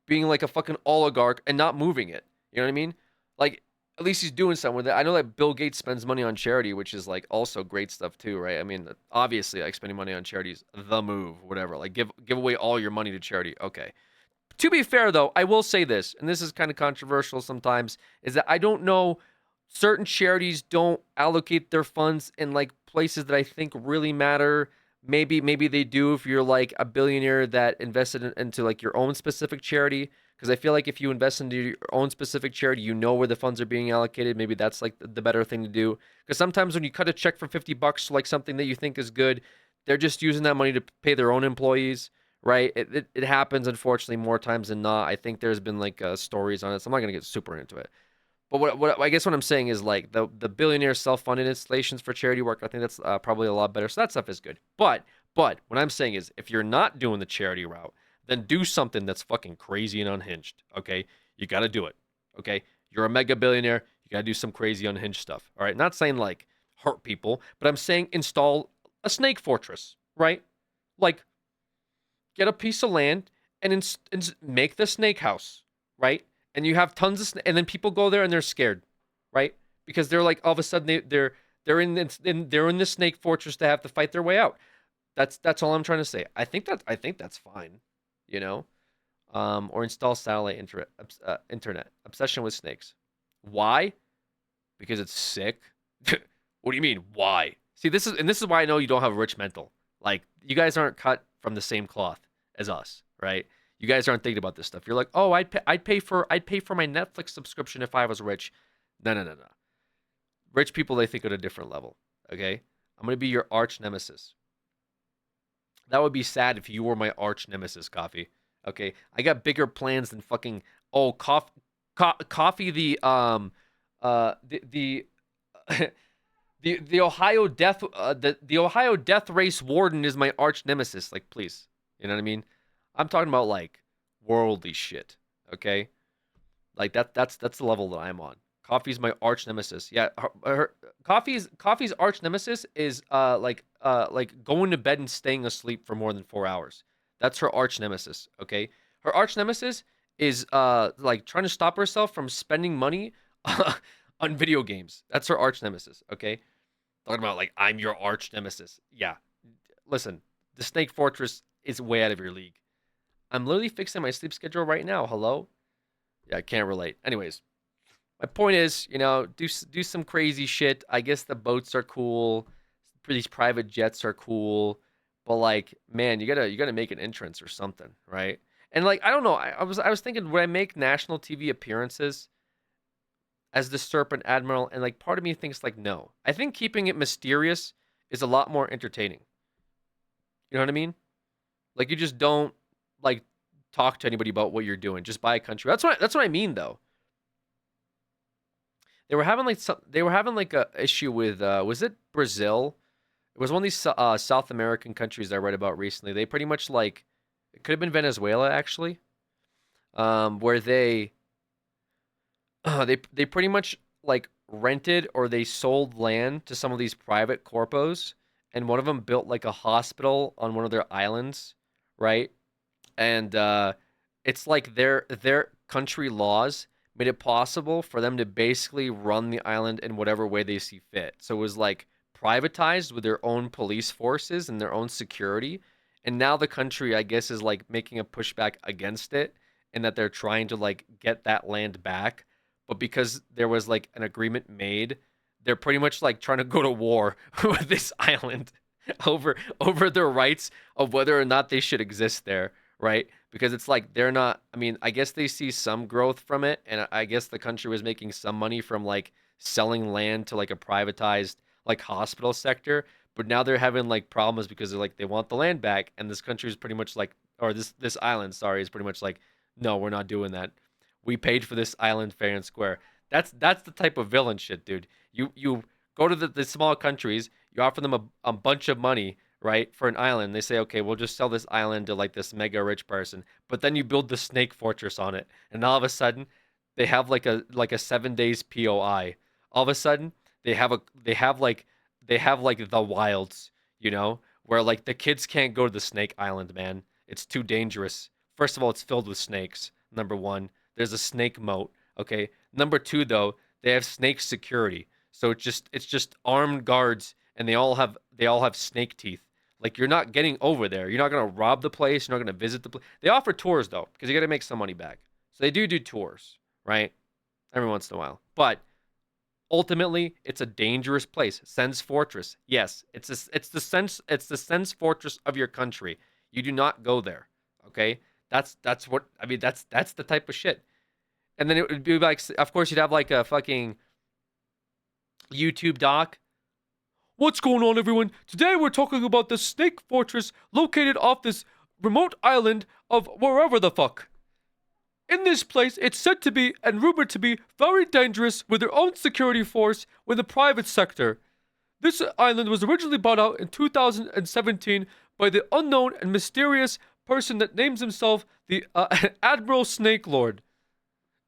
being like a fucking oligarch and not moving it. You know what I mean? Like, at least he's doing something with it. I know that Bill Gates spends money on charity, which is like also great stuff too, right? I mean, obviously, like spending money on charity is the move, whatever. Like, give away all your money to charity. Okay. To be fair, though, I will say this, and this is kind of controversial sometimes, is that I don't know, certain charities don't allocate their funds in like places that I think really matter. Maybe they do if you're like a billionaire that invested into like your own specific charity. Because I feel like if you invest into your own specific charity, you know where the funds are being allocated. Maybe that's like the better thing to do. Because sometimes when you cut a check for $50 to like something that you think is good, they're just using that money to pay their own employees, right? It happens, unfortunately, more times than not. I think there's been like stories on it, so I'm not going to get super into it. But what I guess what I'm saying is like the billionaire self-funded installations for charity work, I think that's probably a lot better. So that stuff is good. But what I'm saying is if you're not doing the charity route, then do something that's fucking crazy and unhinged, okay? You got to do it, okay? You're a mega billionaire. You got to do some crazy unhinged stuff, all right? Not saying, like, hurt people, but I'm saying install a snake fortress, right? Like, get a piece of land and make the snake house, right? And you have tons of and then people go there and they're scared, right? Because they're like, all of a sudden, they're in the snake fortress to have to fight their way out. That's all I'm trying to say. I think that's fine. Or install satellite internet. Obsession with snakes. Why? Because it's sick. What do you mean? Why? See, this is why I know you don't have a rich mental. Like, you guys aren't cut from the same cloth as us, right? You guys aren't thinking about this stuff. You're like, oh, I'd pay for my Netflix subscription if I was rich. No. Rich people, they think at a different level. Okay, I'm gonna be your arch nemesis. That would be sad if you were my arch nemesis, Coffee. Okay, I got bigger plans than fucking Coffee the the Ohio death the Ohio death race warden is my arch nemesis. Like, please, you know what I mean? I'm talking about like worldly shit. Okay, like that's the level that I'm on. Coffee's my arch nemesis. Yeah, Coffee's arch nemesis is like like going to bed and staying asleep for more than 4 hours. That's her arch nemesis. Okay, her arch nemesis is like trying to stop herself from spending money on video games. That's her arch nemesis. Okay, talking about like I'm your arch nemesis. Yeah, listen, the Snake Fortress is way out of your league. I'm literally fixing my sleep schedule right now. Hello? Yeah, I can't relate. Anyways, my point is, do some crazy shit. I guess the boats are cool. These private jets are cool, but like, man, you gotta make an entrance or something, right? And like, I don't know. I was thinking, would I make national TV appearances as the Serpent Admiral? And like, part of me thinks like, no. I think keeping it mysterious is a lot more entertaining. You know what I mean? Like, you just don't like talk to anybody about what you're doing. Just buy a country. That's what I mean though. They were having like a issue with was it Brazil? It was one of these South American countries I read about recently. They pretty much like it could have been Venezuela actually, where they pretty much like rented or they sold land to some of these private corpos, and one of them built like a hospital on one of their islands, right? And it's like their country laws made it possible for them to basically run the island in whatever way they see fit. So it was like privatized with their own police forces and their own security. And now the country, I guess, is like making a pushback against it, and that they're trying to like get that land back. But because there was like an agreement made, they're pretty much like trying to go to war with this island over their rights of whether or not they should exist there, right? Because it's like they're not, I mean, I guess they see some growth from it, and I guess the country was making some money from like selling land to like a privatized like hospital sector, but now they're having like problems because they're like they want the land back, and this country is pretty much like, or this island, sorry, is pretty much like, no, we're not doing that. We paid for this island fair and square. That's the type of villain shit, dude. You go to the small countries, you offer them a bunch of money, right, for an island. They say, okay, we'll just sell this island to like this mega rich person. But then you build the Snake Fortress on it, and all of a sudden, they have like a 7 days POI. All of a sudden, they have like the wilds, where like the kids can't go to the Snake Island, man. It's too dangerous. First of all, it's filled with snakes. Number one, there's a snake moat. Okay. Number two, though, they have snake security. So it's just armed guards, and they all have snake teeth. Like, you're not getting over there. You're not gonna rob the place. You're not gonna visit the place. They offer tours though, because you got to make some money back. So they do tours, right? Every once in a while. But ultimately, it's a dangerous place. Sen's Fortress. Yes, it's the Sen's Fortress of your country. You do not go there. Okay? That's what I mean, that's the type of shit. And then it would be like, of course, you'd have like a fucking YouTube doc. What's going on, everyone? Today we're talking about the Snake Fortress located off this remote island of wherever the fuck. In this place, it's said to be and rumored to be very dangerous with their own security force with the private sector. This island was originally bought out in 2017 by the unknown and mysterious person that names himself the Admiral Snake Lord.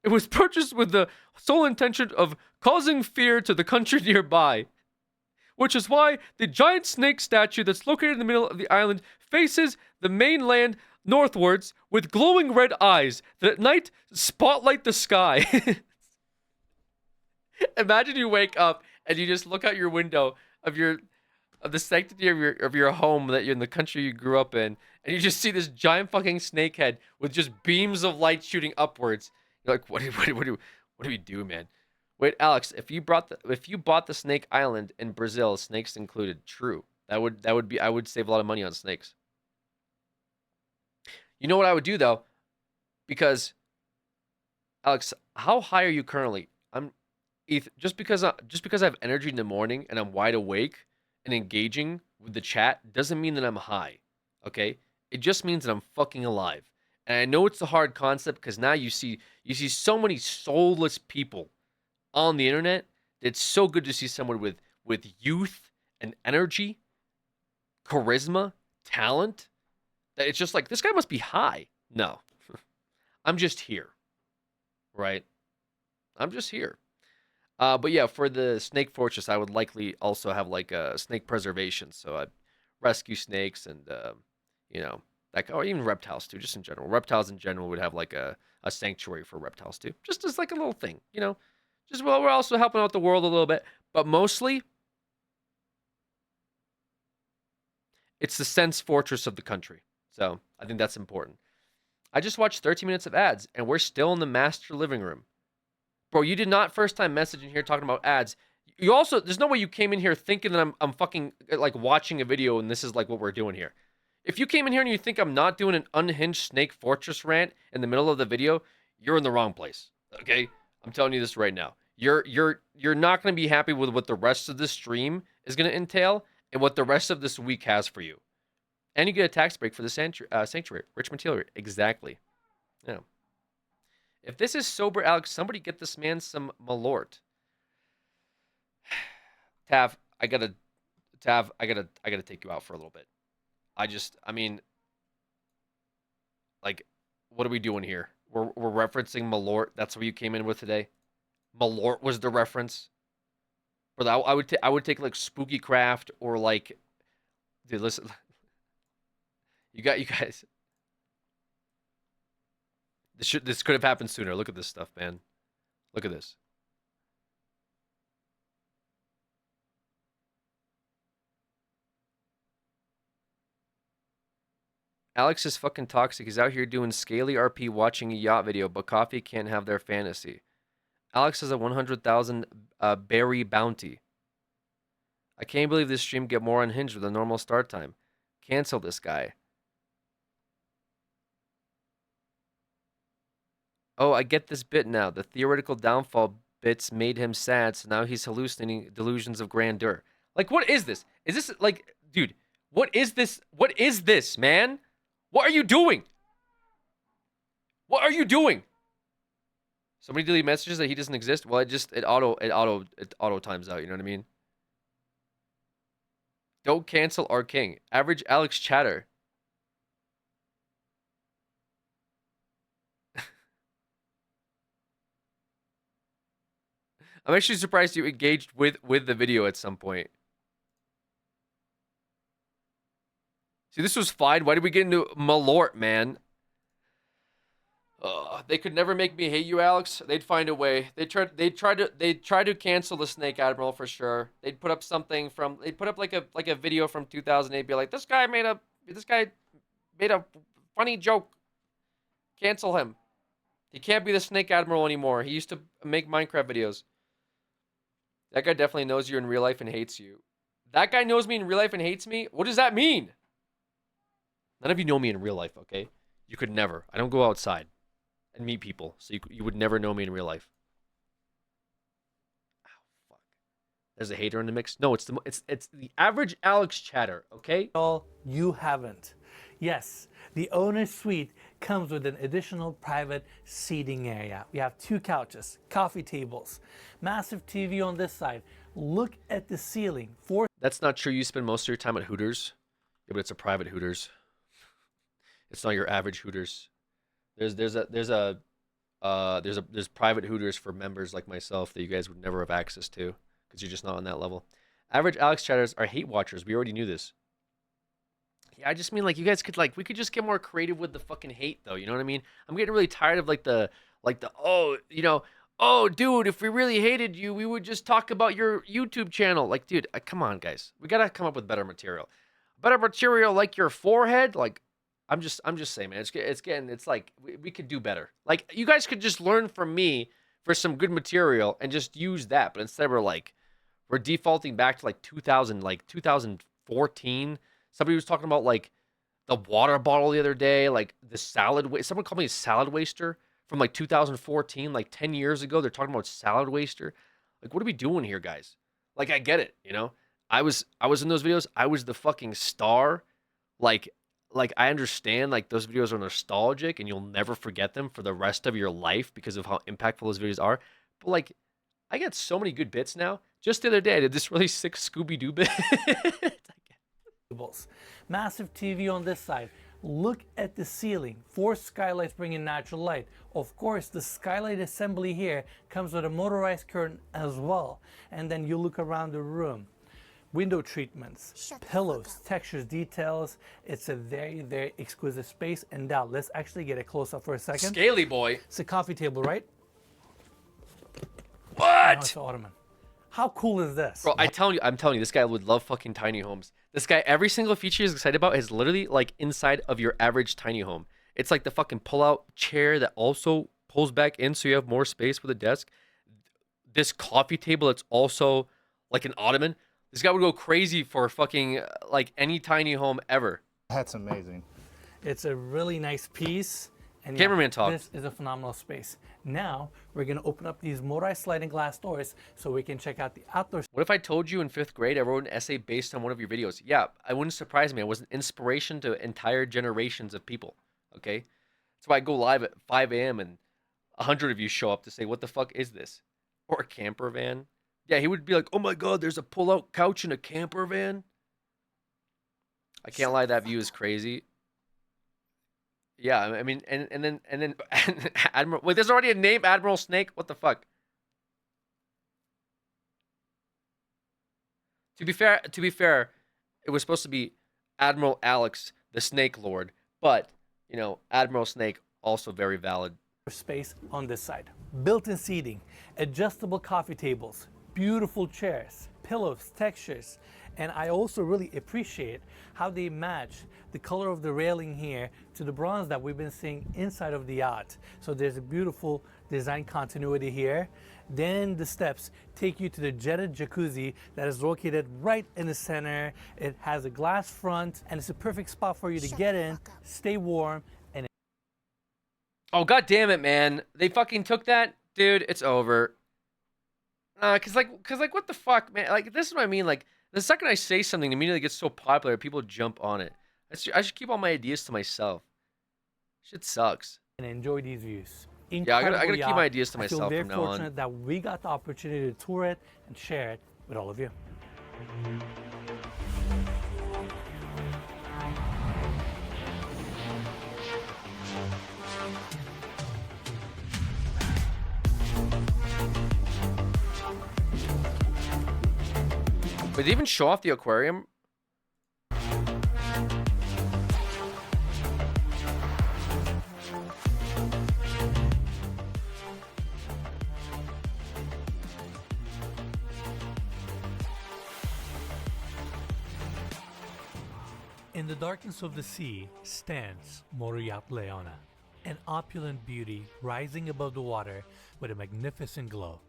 It was purchased with the sole intention of causing fear to the country nearby, which is why the giant snake statue that's located in the middle of the island faces the mainland northwards with glowing red eyes that at night spotlight the sky. Imagine you wake up and you just look out your window of the sanctity of your home that you're in the country you grew up in, and you just see this giant fucking snake head with just beams of light shooting upwards. You're like, what do we do, man? Wait, Alex, if you bought the Snake Island in Brazil, snakes included. True. That would be, I would save a lot of money on snakes. You know what I would do though? Because Alex, how high are you currently? Just because I have energy in the morning and I'm wide awake and engaging with the chat doesn't mean that I'm high. Okay? It just means that I'm fucking alive. And I know it's a hard concept because now you see so many soulless people on the internet. It's so good to see someone with youth and energy, charisma, talent, that it's just like, this guy must be high. No. I'm just here. Right? I'm just here. But yeah, for the Snake Fortress, I would likely also have like a snake preservation. So rescue snakes and you know, like, or even reptiles too, just in general. Reptiles in general would have like a sanctuary for reptiles too, just as like a little thing, you know. Just well, we're also helping out the world a little bit, but mostly it's the sense fortress of the country. So I think that's important. I just watched 13 minutes of ads, and we're still in the master living room. Bro, you did not first time message in here talking about ads. You also, there's no way you came in here thinking that I'm fucking like watching a video and this is like what we're doing here. If you came in here and you think I'm not doing an unhinged Snake Fortress rant in the middle of the video, you're in the wrong place. Okay? I'm telling you this right now. You're not going to be happy with what the rest of this stream is going to entail and what the rest of this week has for you. And you get a tax break for the sanctuary. Rich material. Exactly. Yeah. If this is sober, Alex, somebody get this man some Malort. Tav, I gotta take you out for a little bit. I mean, like, what are we doing here? We're referencing Malort. That's what you came in with today. Malort was the reference. But I would take like Spooky Craft or like, dude, listen. You guys. This could have happened sooner. Look at this stuff, man. Look at this. Alex is fucking toxic. He's out here doing scaly RP watching a yacht video, but coffee can't have their fantasy. Alex has a 100,000 berry bounty. I can't believe this stream get more unhinged with a normal start time. Cancel this guy. Oh, I get this bit now. The theoretical downfall bits made him sad, so now he's hallucinating delusions of grandeur. Like, what is this? Is this, like, dude, what is this? What is this, man? What are you doing? What are you doing? Somebody delete messages that he doesn't exist? Well, it auto times out, you know what I mean? Don't cancel our king. Average Alex chatter. I'm actually surprised you engaged with the video at some point. See, this was fine. Why did we get into Malort, man? They could never make me hate you, Alex. They'd find a way. They'd try to cancel the Snake Admiral for sure. They'd put up something from. They'd put up like a video from 2008. Be like, this guy made a funny joke. Cancel him. He can't be the Snake Admiral anymore. He used to make Minecraft videos. That guy definitely knows you in real life and hates you. That guy knows me in real life and hates me? What does that mean? None of you know me in real life, okay? You could never. I don't go outside and meet people, so you would never know me in real life. Ow, fuck. There's a hater in the mix. No, it's the average Alex chatter, okay? All you haven't. Yes, the owner's suite comes with an additional private seating area. We have 2 couches, coffee tables, massive TV on this side. Look at the ceiling. That's not true. You spend most of your time at Hooters. Yeah, but it's a private Hooters. It's not your average Hooters. There's private Hooters for members like myself that you guys would never have access to because you're just not on that level. Average Alex chatters are hate watchers. We already knew this. Yeah, I just mean like you guys could we could just get more creative with the fucking hate though. You know what I mean? I'm getting really tired of oh dude, if we really hated you, we would just talk about your YouTube channel. Like, dude, come on guys, we gotta come up with better material. Better material like your forehead. Like, I'm just saying, man. It's like we could do better. Like, you guys could just learn from me for some good material and just use that. But instead we're defaulting back to 2014. Somebody was talking about the water bottle the other day, the salad. Someone called me a salad waster from 2014, 10 years ago. They're talking about salad waster. What are we doing here, guys? I get it, you know. I was in those videos. I was the fucking star. I understand those videos are nostalgic and you'll never forget them for the rest of your life because of how impactful those videos are. But I get so many good bits now. Just the other day, I did this really sick Scooby-Doo bit. Massive TV on this side. Look at the ceiling. 4 skylights bring in natural light. Of course, the skylight assembly here comes with a motorized curtain as well. And then you look around the room. window treatments, pillows, textures, details. It's a very, very exquisite space. And now let's actually get a close up for a second. Scaly boy. It's a coffee table, right? What? Now it's an ottoman. How cool is this? Bro, I'm telling you, this guy would love fucking tiny homes. This guy, every single feature he's excited about is literally like inside of your average tiny home. It's like the fucking pull-out chair that also pulls back in so you have more space with a desk. This coffee table that's also like an ottoman. This guy would go crazy for fucking like any tiny home ever. That's amazing. It's a really nice piece. And Cameraman talk. This is a phenomenal space. Now we're gonna open up these motorized sliding glass doors so we can check out the outdoor. What if I told you in 5th grade I wrote an essay based on one of your videos? Yeah, it wouldn't surprise me. I was an inspiration to entire generations of people. Okay, that's why I go live at 5 a.m. and 100 of you show up to say, "What the fuck is this?" Or a camper van. Yeah, he would be like, "Oh my god, there's a pull-out couch in a camper van." I can't lie, that view is crazy. Yeah, I mean, and then Admiral. Wait, there's already a name, Admiral Snake. What the fuck? To be fair, it was supposed to be Admiral Alex, the Snake Lord, but you know, Admiral Snake also very valid. Space on this side. Built-in seating, adjustable coffee tables, beautiful chairs, pillows, textures, and I also really appreciate how they match the color of the railing here to the bronze that we've been seeing inside of the yacht. So there's a beautiful design continuity here. Then the steps take you to the jetted jacuzzi that is located right in the center. It has a glass front and it's a perfect spot for you to get in, stay warm, and Oh god damn it, man! They fucking took that, dude. It's over. Cause like what the fuck, man? Like this is what I mean. Like the second I say something, it immediately gets so popular, people jump on it. I should keep all my ideas to myself. Shit sucks. enjoy these views. Yeah, I gotta keep my ideas to I feel myself very from now on. fortunate that we got the opportunity to tour it and share it with all of you. But they even show off the aquarium. In the darkness of the sea stands Yacht Leona, an opulent beauty rising above the water with a magnificent glow.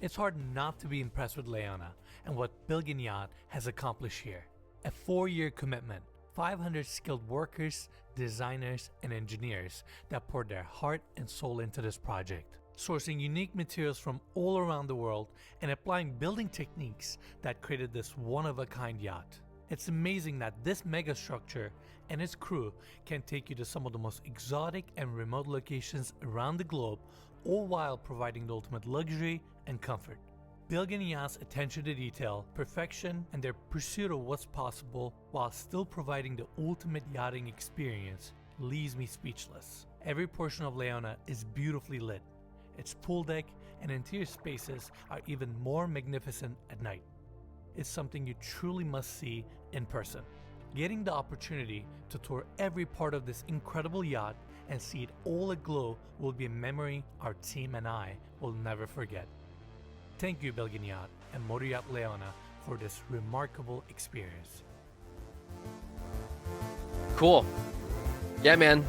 It's hard not to be impressed with Leona and what Bilgin Yacht has accomplished here. A 4-year commitment, 500 skilled workers, designers, and engineers that poured their heart and soul into this project, sourcing unique materials from all around the world and applying building techniques that created this one-of-a-kind yacht. It's amazing that this mega structure and its crew can take you to some of the most exotic and remote locations around the globe, all while providing the ultimate luxury and comfort. Bilgin Yacht's attention to detail, perfection, and their pursuit of what's possible while still providing the ultimate yachting experience leaves me speechless. Every portion of Leona is beautifully lit. Its pool deck and interior spaces are even more magnificent at night. It's something you truly must see in person. Getting the opportunity to tour every part of this incredible yacht and see it all aglow will be a memory our team and I will never forget. Thank you, Bilgin Yacht and Yacht Leona, for this remarkable experience. Cool. Yeah, man.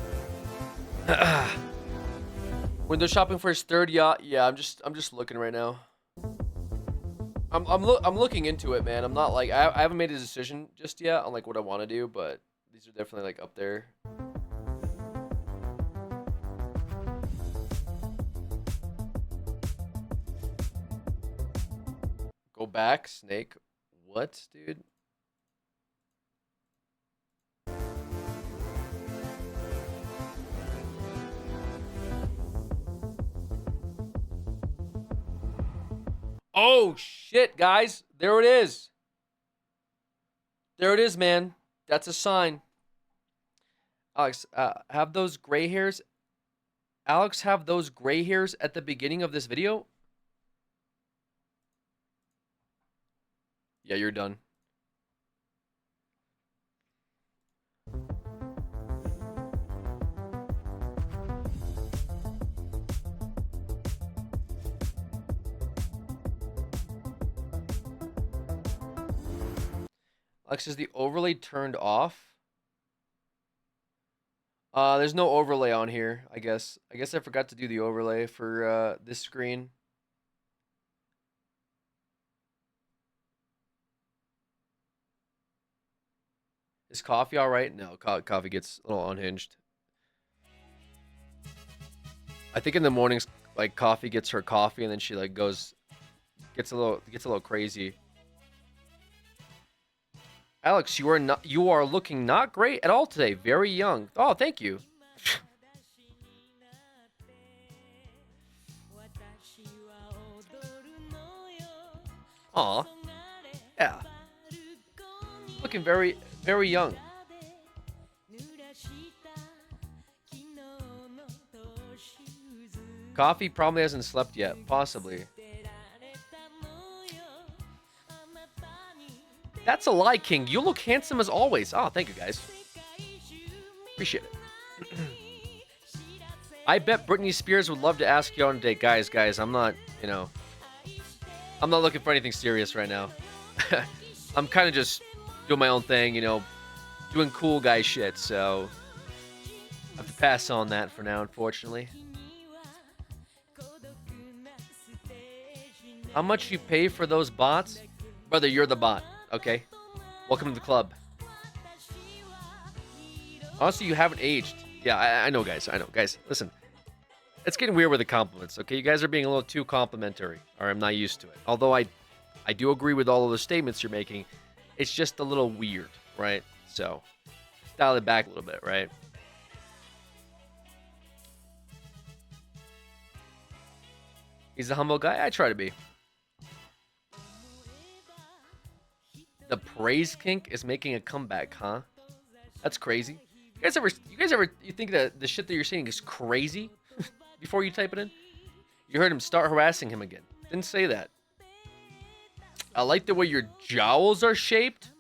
Window shopping for his 3rd yacht. Yeah, I'm just looking right now. I'm looking into it, man. I'm not like I haven't made a decision just yet on like what I want to do, but these are definitely like up there. Go back, Snake. What, dude? Oh shit, guys. There it is. There it is, man. That's a sign. Alex, have those gray hairs. Alex, have those gray hairs at the beginning of this video? Yeah, you're done. Alex, is the overlay turned off? There's no overlay on here, I guess. I guess I forgot to do the overlay for this screen. Is coffee all right? No, coffee gets a little unhinged. I think in the mornings, like coffee gets her coffee, and then she like gets a little crazy. Alex, you are looking not great at all today. Very young. Oh, thank you. Aw. Yeah. Looking very, very young. Coffee probably hasn't slept yet. Possibly. That's a lie, King. You look handsome as always. Oh, thank you, guys. Appreciate it. I bet Britney Spears would love to ask you on a date. Guys, I'm not, I'm not looking for anything serious right now. I'm kind of just doing my own thing, doing cool guy shit, so I have to pass on that for now, unfortunately. How much you pay for those bots? Brother, you're the bot, okay? Welcome to the club. Honestly, you haven't aged. Yeah, I know, guys. I know. Guys, listen. It's getting weird with the compliments, okay? You guys are being a little too complimentary, or I'm not used to it. Although I do agree with all of the statements you're making. It's just a little weird, right? So, dial it back a little bit, right? He's a humble guy. I try to be. The praise kink is making a comeback, huh? That's crazy. You guys ever you think that the shit that you're saying is crazy before you type it in? You heard him start harassing him again. Didn't say that. I like the way your jowls are shaped.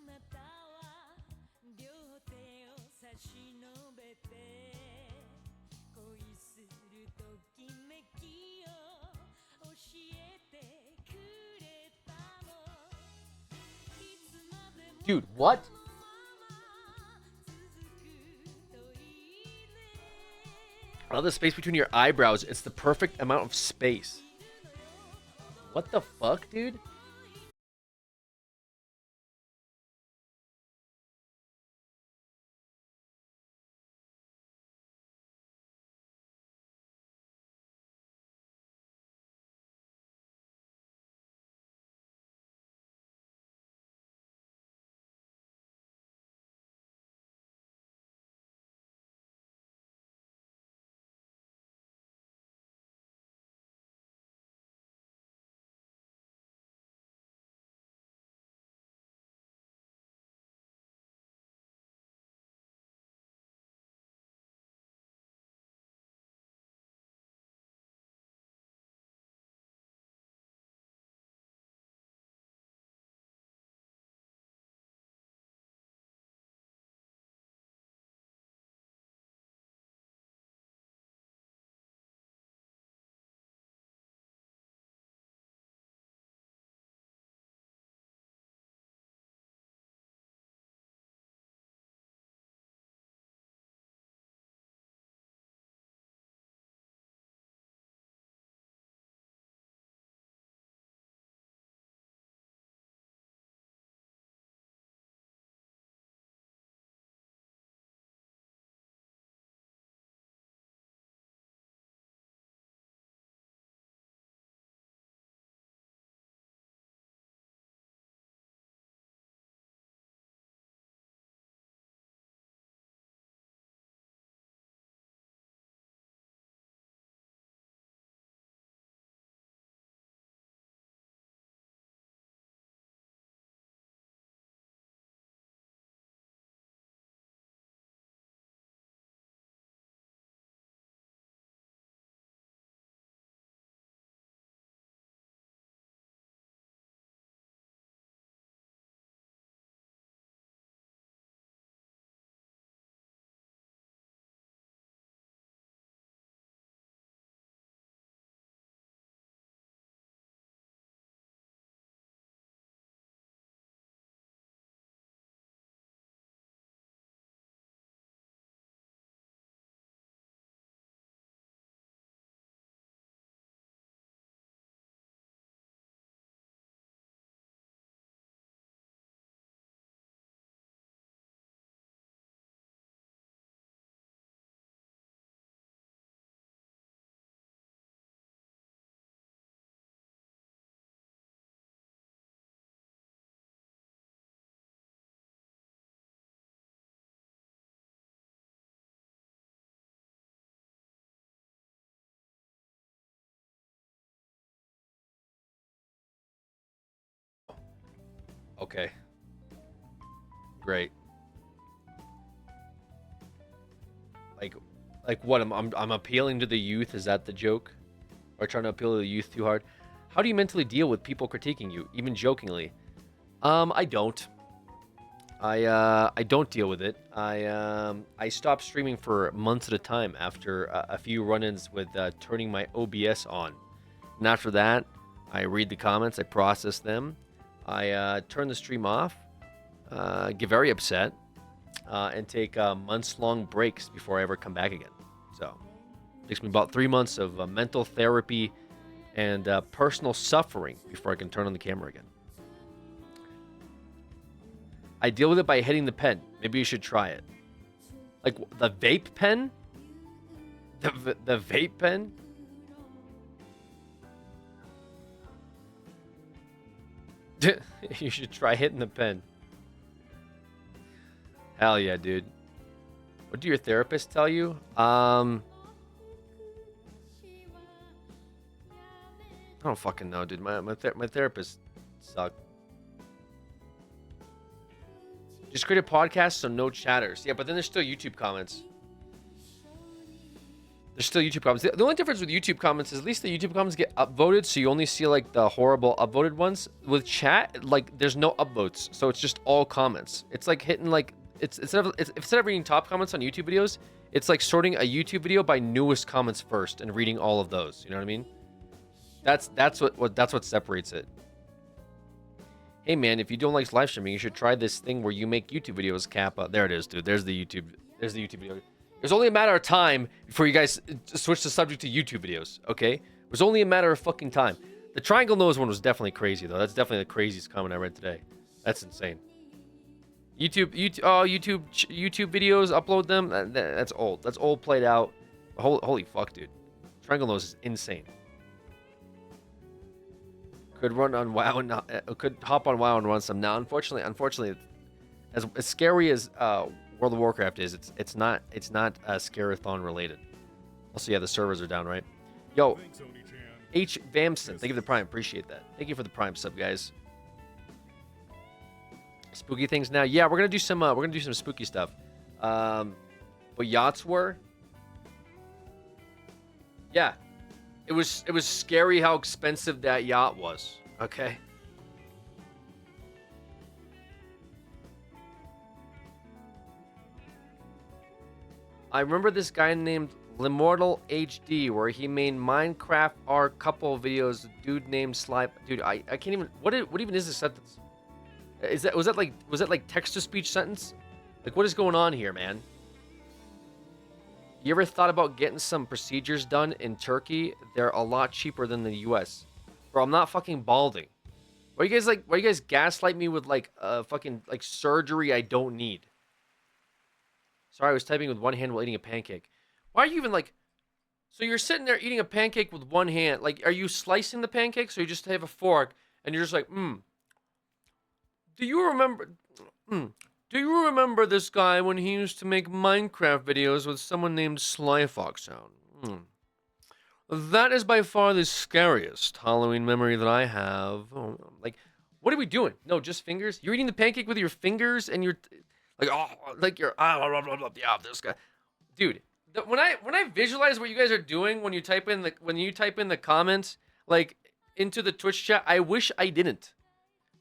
Dude, what? I love the space between your eyebrows. It's the perfect amount of space. What the fuck, dude? Okay. Great. Like what? I'm appealing to the youth. Is that the joke? Or trying to appeal to the youth too hard? How do you mentally deal with people critiquing you, even jokingly? I don't. I don't deal with it. I stopped streaming for months at a time after a few run-ins with turning my OBS on, and after that, I read the comments, I process them, I turn the stream off, get very upset, and take months-long breaks before I ever come back again. So, it takes me about 3 months of mental therapy and personal suffering before I can turn on the camera again. I deal with it by hitting the pen. Maybe you should try it. Like the vape pen? The vape pen? You should try hitting the pen. Hell yeah, dude. What do your therapists tell you? I don't fucking know, dude. My therapist suck. Just create a podcast so no chatters. Yeah, but then there's still YouTube comments. There's still YouTube comments. The only difference with YouTube comments is at least the YouTube comments get upvoted, so you only see like the horrible upvoted ones. With chat, like there's no upvotes, so it's just all comments. It's like hitting like instead of reading top comments on YouTube videos, it's like sorting a YouTube video by newest comments first and reading all of those. You know what I mean? That's what separates it. Hey man, if you don't like live streaming, you should try this thing where you make YouTube videos. Kappa, there it is, dude. There's the YouTube video. It's only a matter of time before you guys switch the subject to YouTube videos. Okay, it was only a matter of fucking time. The triangle nose one was definitely crazy though. That's definitely the craziest comment I read today. That's insane. YouTube videos, upload them. That's old. That's old, played out. Holy fuck, dude. Triangle nose is insane. Could run on WoW and could hop on WoW and run some. Now, unfortunately, as scary as World of Warcraft is, it's not scare-a-thon related. Also, yeah, the servers are down, right? Yo, H Vamson, thank you for the Prime, appreciate that. Thank you for the Prime sub, guys. Spooky things now. Yeah, we're gonna do some spooky stuff. What yachts were? Yeah. It was scary how expensive that yacht was. Okay. I remember this guy named Limortal HD where he made Minecraft R couple videos. A dude named Sly. Dude, I can't even. What even is this sentence? Was that like text to speech sentence? Like what is going on here, man? You ever thought about getting some procedures done in Turkey? They're a lot cheaper than the US. Bro, I'm not fucking balding. Why you guys gaslight me with like fucking like surgery I don't need? Sorry, I was typing with one hand while eating a pancake. Why are you even like so you're sitting there eating a pancake with one hand? Like are you slicing the pancakes or you just have a fork and you're just like, Do you remember this guy when he used to make Minecraft videos with someone named Slyfoxhound? That is by far the scariest Halloween memory that I have. Oh, like, what are we doing? No, just fingers? You're eating the pancake with your fingers and you're like, yeah, this guy. Dude, when I visualize what you guys are doing when you type in the comments, like, into the Twitch chat, I wish I didn't.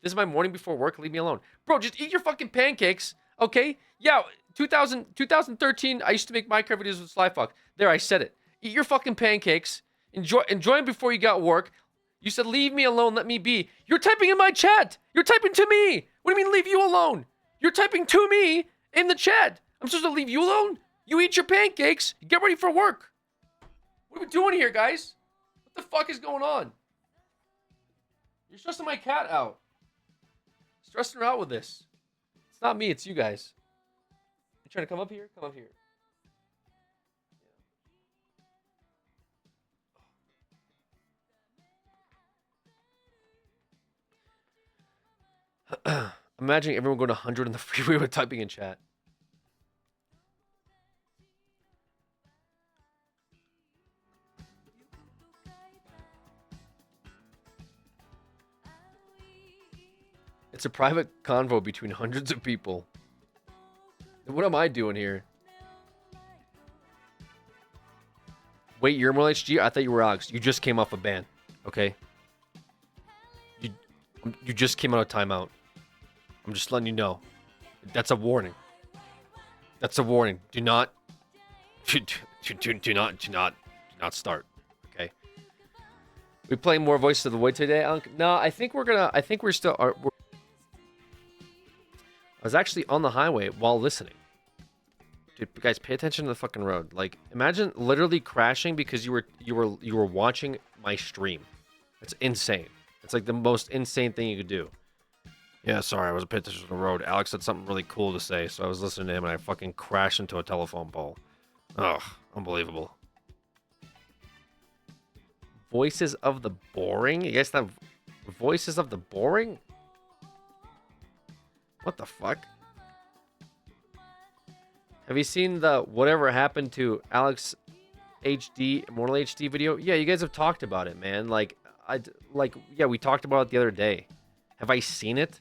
This is my morning before work. Leave me alone. Bro, just eat your fucking pancakes, okay? Yeah, 2013, I used to make Minecraft videos with Slyfox. There, I said it. Eat your fucking pancakes. Enjoy them before you got work. You said, leave me alone, let me be. You're typing in my chat. You're typing to me. What do you mean, leave you alone? You're typing to me in the chat. I'm supposed to leave you alone? You eat your pancakes. Get ready for work. What are we doing here, guys? What the fuck is going on? You're stressing my cat out. Stressing her out with this. It's not me, it's you guys. You trying to come up here? Come up here. Imagine everyone going to 100 on the freeway with typing in chat. It's a private convo between hundreds of people. What am I doing here? Wait, you're Emerald HG? I thought you were Alex. You just came off a ban. Okay. You just came out of timeout. I'm just letting you know. That's a warning. That's a warning. Do not start. Okay. We playing more Voices of the Void today, Unk? No, I think we're still. I was actually on the highway while listening. Dude, guys, pay attention to the fucking road. Like, imagine literally crashing because you were watching my stream. It's insane. It's like the most insane thing you could do. Yeah, sorry, I wasn't paying attention to the road. Alex had something really cool to say, so I was listening to him and I fucking crashed into a telephone pole. Ugh, unbelievable. Voices of the Boring? You guys have Voices of the Boring? What the fuck? Have you seen the Whatever Happened to Alex HD, Immortal HD video? Yeah, you guys have talked about it, man. Yeah, we talked about it the other day. Have I seen it?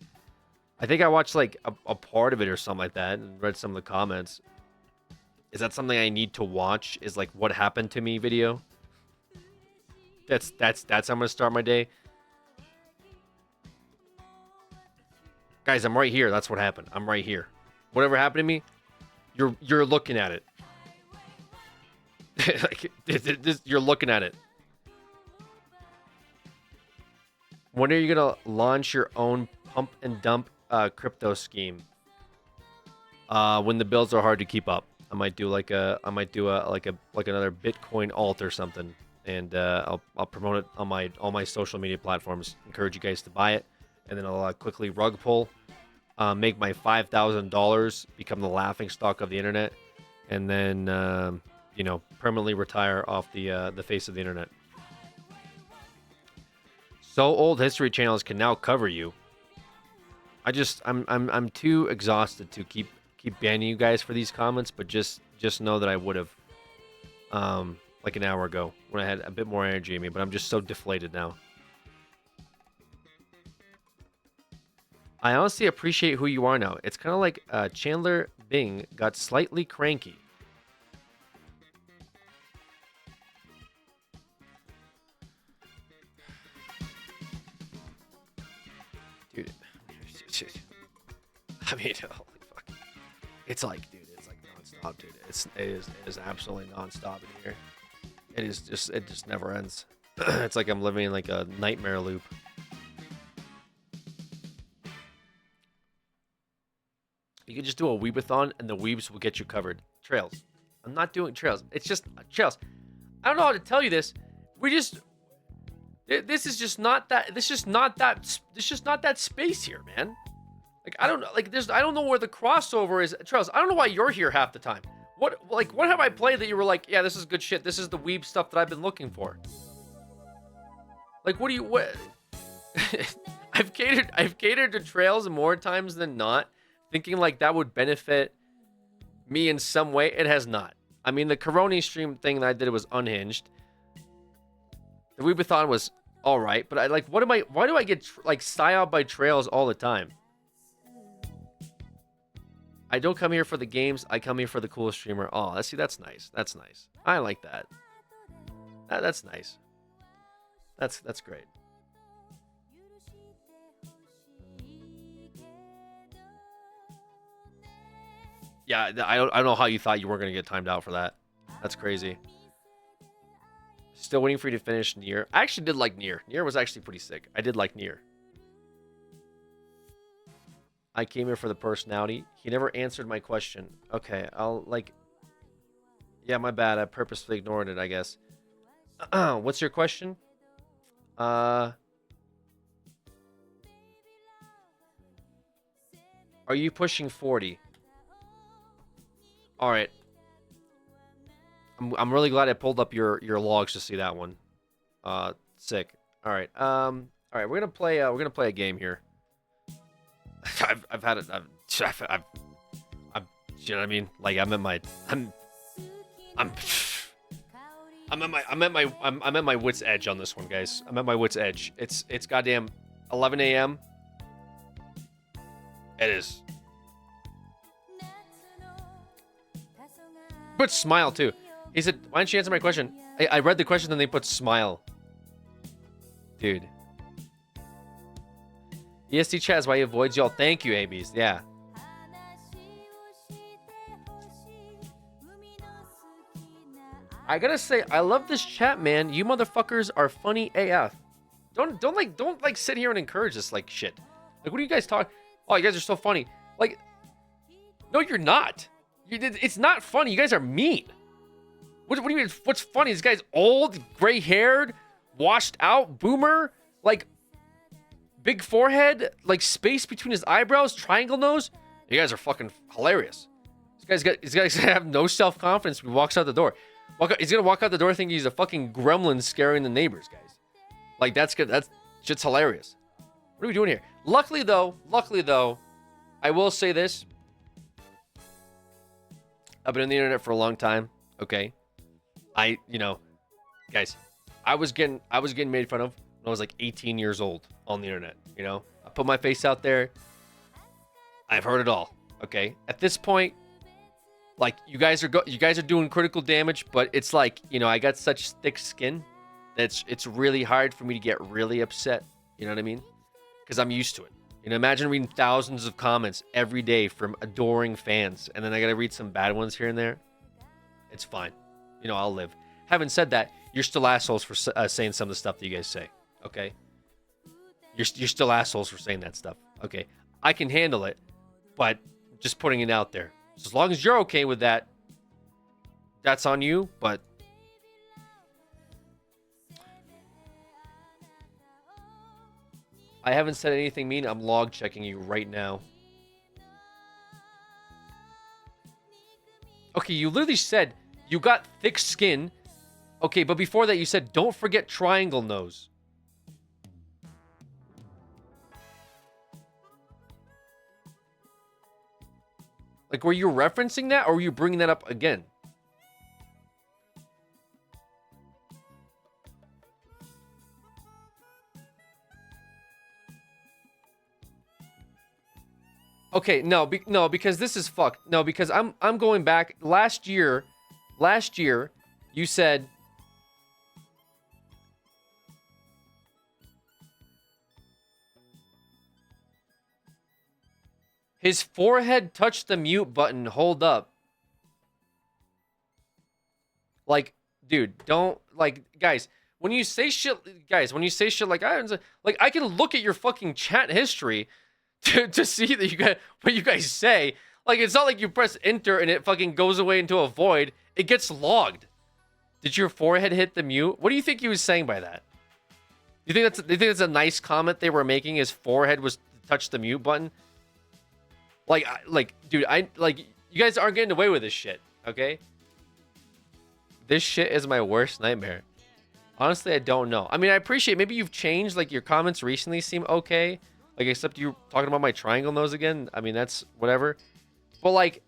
I think I watched like a part of it or something like that and read some of the comments. Is that something I need to watch? Is like What Happened to Me video? That's how I'm gonna start my day. Guys, I'm right here. That's what happened. I'm right here. Whatever happened to me, you're looking at it. Like you're looking at it. When are you gonna launch your own pump and dump crypto scheme? When the builds are hard to keep up, I might do another Bitcoin alt or something, and I'll promote it on all my social media platforms. Encourage you guys to buy it, and then I'll quickly rug pull, make my $5,000 become the laughing stock of the internet, and then permanently retire off the face of the internet. So old history channels can now cover you. I'm too exhausted to keep banning you guys for these comments, but just know that I would have like an hour ago when I had a bit more energy in me, but I'm just so deflated now. I honestly appreciate who you are now. It's kind of like Chandler Bing got slightly cranky. Dude, I mean, holy fuck. It's like nonstop, dude. It is absolutely nonstop in here. It just never ends. It's like I'm living in like a nightmare loop. You can just do a weebathon and the weebs will get you covered. Trails. I'm not doing trails. It's just trails. I don't know how to tell you this. This is just not that space here, man. Like I don't know where the crossover is. Trails, I don't know why you're here half the time. What have I played that you were like, yeah, this is good shit. This is the weeb stuff that I've been looking for. Like what I've catered to trails more times than not, thinking like that would benefit me in some way. It has not. I mean, the Coroni stream thing that I did was unhinged. The Weebathon was all right, but why do I get like psyoped by trails all the time? I don't come here for the games. I come here for the cool streamer. Oh, that's nice. That's nice. I like that. That's nice. That's great. Yeah, I don't know how you thought you weren't gonna get timed out for that. That's crazy. Still waiting for you to finish Nier. I actually did like Nier. Nier was actually pretty sick. I did like Nier. I came here for the personality. He never answered my question. Okay, yeah, my bad. I purposely ignored it, I guess. What's your question? Are you pushing 40? All right. I'm really glad I pulled up your logs to see that one. Sick. All right. All right. We're gonna play a game here. I've had it. You know what I mean? Like I'm at my wit's edge on this one, guys. I'm at my wit's edge. It's goddamn 11 a.m. It is. Put smile too. He said, why don't you answer my question? I read the question, then they put smile. Dude. EST chat is why he avoids y'all. Thank you, ABs. Yeah. I gotta say, I love this chat, man. You motherfuckers are funny AF. Don't sit here and encourage this like shit. Like, what are you guys talking? Oh, you guys are so funny. Like, no, you're not. It's not funny. You guys are mean. What do you mean? What's funny? This guy's old, gray-haired, washed out, boomer, like big forehead, like space between his eyebrows, triangle nose. You guys are fucking hilarious. This guy's gonna have no self-confidence when he walks out the door. He's gonna walk out the door thinking he's a fucking gremlin scaring the neighbors, guys. Like, that's good. That's shit's hilarious. What are we doing here? Luckily though, I will say this. I've been on the internet for a long time. Okay. Guys, I was getting made fun of when I was like 18 years old on the internet. I put my face out there. I've heard it all. Okay. At this point, like, you guys are doing critical damage, but it's like, I got such thick skin that it's really hard for me to get really upset. You know what I mean? Because I'm used to it. Imagine reading thousands of comments every day from adoring fans, and then I got to read some bad ones here and there. It's fine. I'll live. Having said that, you're still assholes for saying some of the stuff that you guys say. Okay? You're still assholes for saying that stuff. Okay? I can handle it, but just putting it out there. So as long as you're okay with that, that's on you, but I haven't said anything mean. I'm log checking you right now. Okay, you literally said you got thick skin. Okay, but before that you said don't forget triangle nose. Like, were you referencing that, or were you bringing that up again? Okay, no, because this is fucked. No, because I'm going back. Last year, you said his forehead touched the mute button. Hold up. Like, dude, don't, like, guys, when you say shit like I can look at your fucking chat history to see that you got what you guys say. Like, it's not like you press enter and it fucking goes away into a void. It gets logged. Did your forehead hit the mute? What do you think he was saying by that? Do you think that's a nice comment they were making? His forehead was touched the mute button. Dude, you guys aren't getting away with this shit, okay? This shit is my worst nightmare. Honestly, I don't know. I mean, I appreciate maybe you've changed. Like, your comments recently seem okay. Like, except you talking about my triangle nose again. I mean, that's whatever. But like,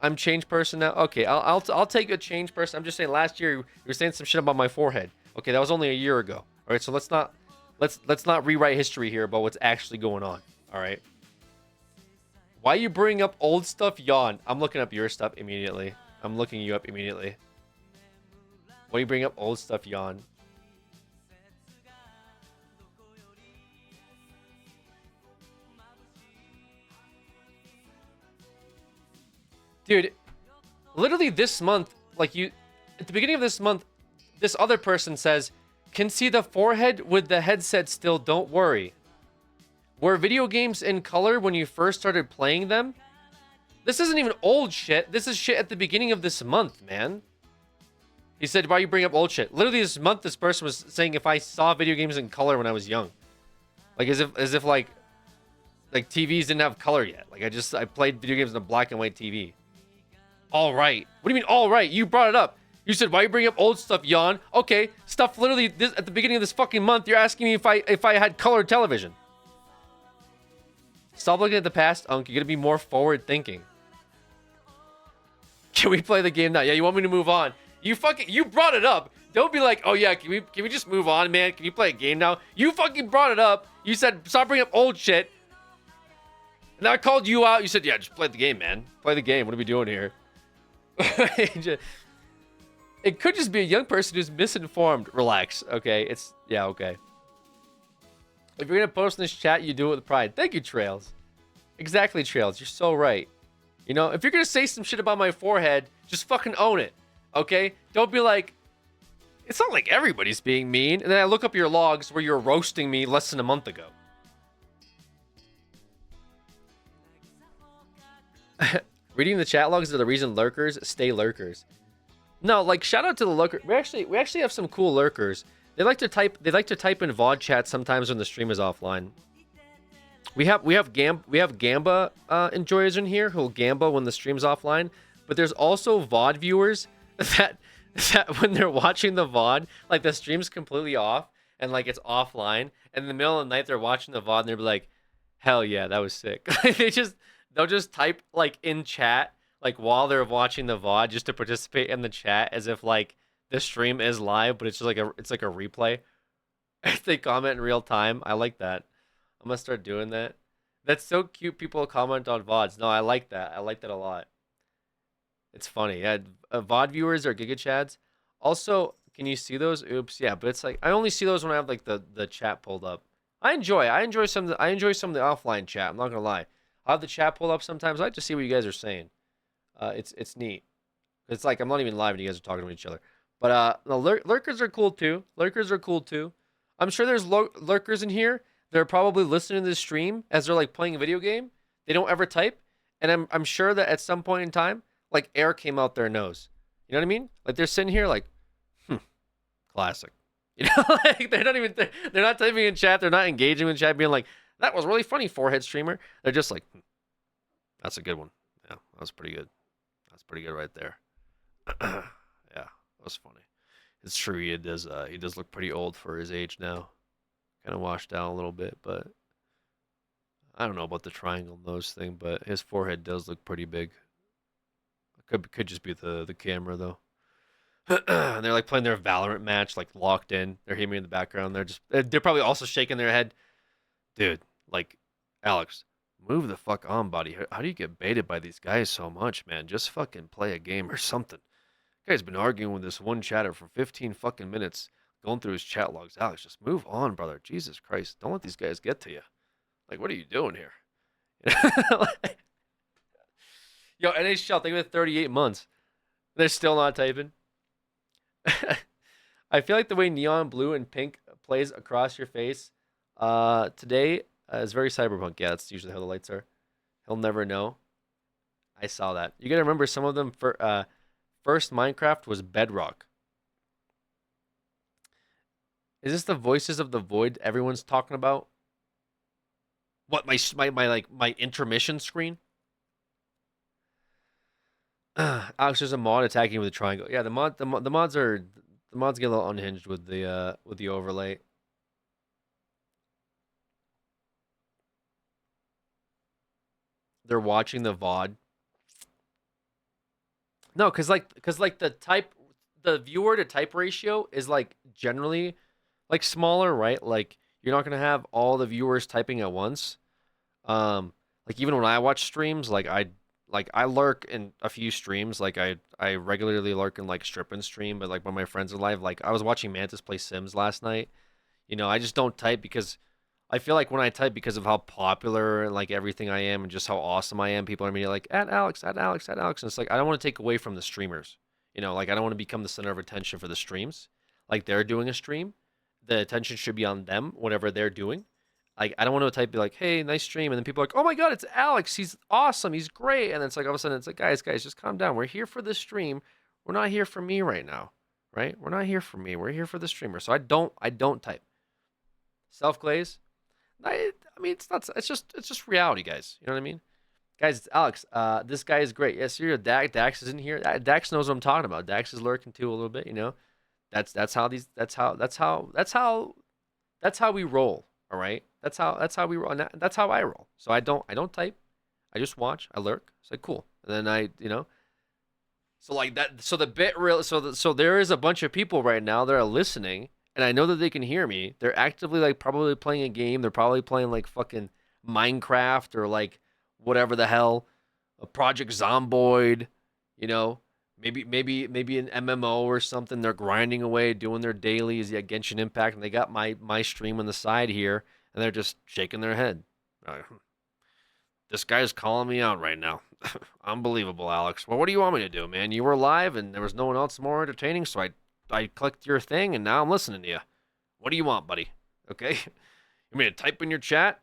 I'm changed person now. Okay, I'll take a changed person. I'm just saying, last year you were saying some shit about my forehead. Okay, that was only a year ago. All right, so let's not rewrite history here about what's actually going on. All right. Why you bring up old stuff? Yawn. I'm looking up your stuff immediately. I'm looking you up immediately. Why you bring up old stuff? Yawn. Dude, literally this month, like, at the beginning of this month, this other person says, can see the forehead with the headset still, don't worry. Were video games in color when you first started playing them? This isn't even old shit. This is shit at the beginning of this month, man. He said, why you bring up old shit? Literally this month, this person was saying if I saw video games in color when I was young. Like, as if like TVs didn't have color yet. Like, I played video games on a black and white TV. All right. What do you mean, all right? You brought it up. You said, why you bring up old stuff, yawn? Okay, stuff literally at the beginning of this fucking month, you're asking me if I had color television. Stop looking at the past, Unk. You gotta be more forward thinking. Can we play the game now? Yeah, you want me to move on? You brought it up. Don't be like, oh yeah, can we just move on, man? Can you play a game now? You fucking brought it up. You said, stop bringing up old shit. And I called you out. You said, yeah, just play the game, man. Play the game. What are we doing here? It could just be a young person who's misinformed. Relax. Okay. Yeah, okay. If you're going to post in this chat, you do it with pride. Thank you, Trails. Exactly, Trails. You're so right. You know, if you're going to say some shit about my forehead, just fucking own it. Okay? Don't be like, it's not like everybody's being mean. And then I look up your logs where you're roasting me less than a month ago. Reading the chat logs are the reason lurkers stay lurkers. No, like shout out to the lurker. We actually have some cool lurkers. They like to type in VOD chat sometimes when the stream is offline. We have Gamba enjoyers in here who'll Gamba when the stream's offline, but there's also VOD viewers that when they're watching the VOD, like the stream's completely off and like it's offline, and in the middle of the night they're watching the VOD and they'll be like, hell yeah, that was sick. They'll just type like in chat like while they're watching the VOD just to participate in the chat as if like the stream is live, but it's just like a replay. They comment in real time. I like that. I'm gonna start doing that. That's so cute. People comment on VODs. No, I like that. I like that a lot. It's funny. Yeah, VOD viewers are Giga Chads. Also, can you see those? Oops. Yeah, but it's like I only see those when I have like the chat pulled up. I enjoy some of the offline chat. I'm not gonna lie. I have the chat pulled up sometimes. I like to see what you guys are saying. It's neat. It's like I'm not even live and you guys are talking to each other. But the lurkers are cool too. Lurkers are cool too. I'm sure there's lurkers in here. They're probably listening to this stream as they're like playing a video game. They don't ever type, and I'm sure that at some point in time, like air came out their nose. You know what I mean? Like they're sitting here like, classic. You know, like they're not typing in chat. They're not engaging with chat, being like, that was really funny, forehead streamer. They're just like, that's a good one. Yeah, that was pretty good. That's pretty good right there. Yeah, that was funny. It's true. He does look pretty old for his age now. Kind of washed out a little bit, but I don't know about the triangle nose thing, but his forehead does look pretty big. Could just be the camera though. And they're like playing their Valorant match, like locked in. They're hearing me in the background. They're probably also shaking their head. Dude, like, Alex, move the fuck on, buddy. How do you get baited by these guys so much, man? Just fucking play a game or something. Guy's been arguing with this one chatter for 15 fucking minutes, going through his chat logs. Alex, just move on, brother. Jesus Christ. Don't let these guys get to you. Like, what are you doing here? Like, yo, NHL, think of it, 38 months. They're still not typing. I feel like the way neon blue and pink plays across your face today is very cyberpunk. Yeah, that's usually how the lights are. He'll never know. I saw that. You gotta remember, some of them first Minecraft was Bedrock. Is this the Voices of the Void everyone's talking about? What, my intermission screen? Alex, there's a mod attacking with a triangle. Yeah, the mods get a little unhinged with the overlay. They're watching the VOD. No, cause the viewer to type ratio is like generally like smaller, right? Like you're not gonna have all the viewers typing at once. Like even when I watch streams, like I lurk in a few streams. Like I regularly lurk in like Strip and stream, but like when my friends are live, like I was watching Mantis play Sims last night. You know, I just don't type because I feel like when I type, because of how popular and like everything I am and just how awesome I am, people are immediately like, at Alex, at Alex, at Alex. And it's like, I don't want to take away from the streamers. You know, like I don't want to become the center of attention for the streams. Like they're doing a stream. The attention should be on them, whatever they're doing. Like, I don't want to type, be like, hey, nice stream. And then people are like, oh my God, it's Alex. He's awesome. He's great. And then it's like, all of a sudden, it's like, guys, just calm down. We're here for the stream. We're not here for me right now. Right? We're not here for me. We're here for the streamer. So I don't type. Self-glaze. I mean, it's just reality, guys. You know what I mean? Guys, it's Alex. This guy is great. Yes, you're Dax is in here. Dax knows what I'm talking about. Dax is lurking too a little bit, you know. That's how we roll. All right. That's how we roll. And that's how I roll. So I don't type. I just watch. I lurk. It's like cool. And then so like that. So the bit real. So there is a bunch of people right now that are listening, and I know that they can hear me. They're actively like probably playing a game. They're probably playing like fucking Minecraft or like whatever the hell, a Project Zomboid, you know, maybe an MMO or something. They're grinding away, doing their dailies, yeah, Genshin Impact, and they got my stream on the side here, and they're just shaking their head. This guy's calling me out right now. Unbelievable, Alex. Well, what do you want me to do, man? You were live, and there was no one else more entertaining, so I clicked your thing, and now I'm listening to you. What do you want, buddy? Okay, you mean to type in your chat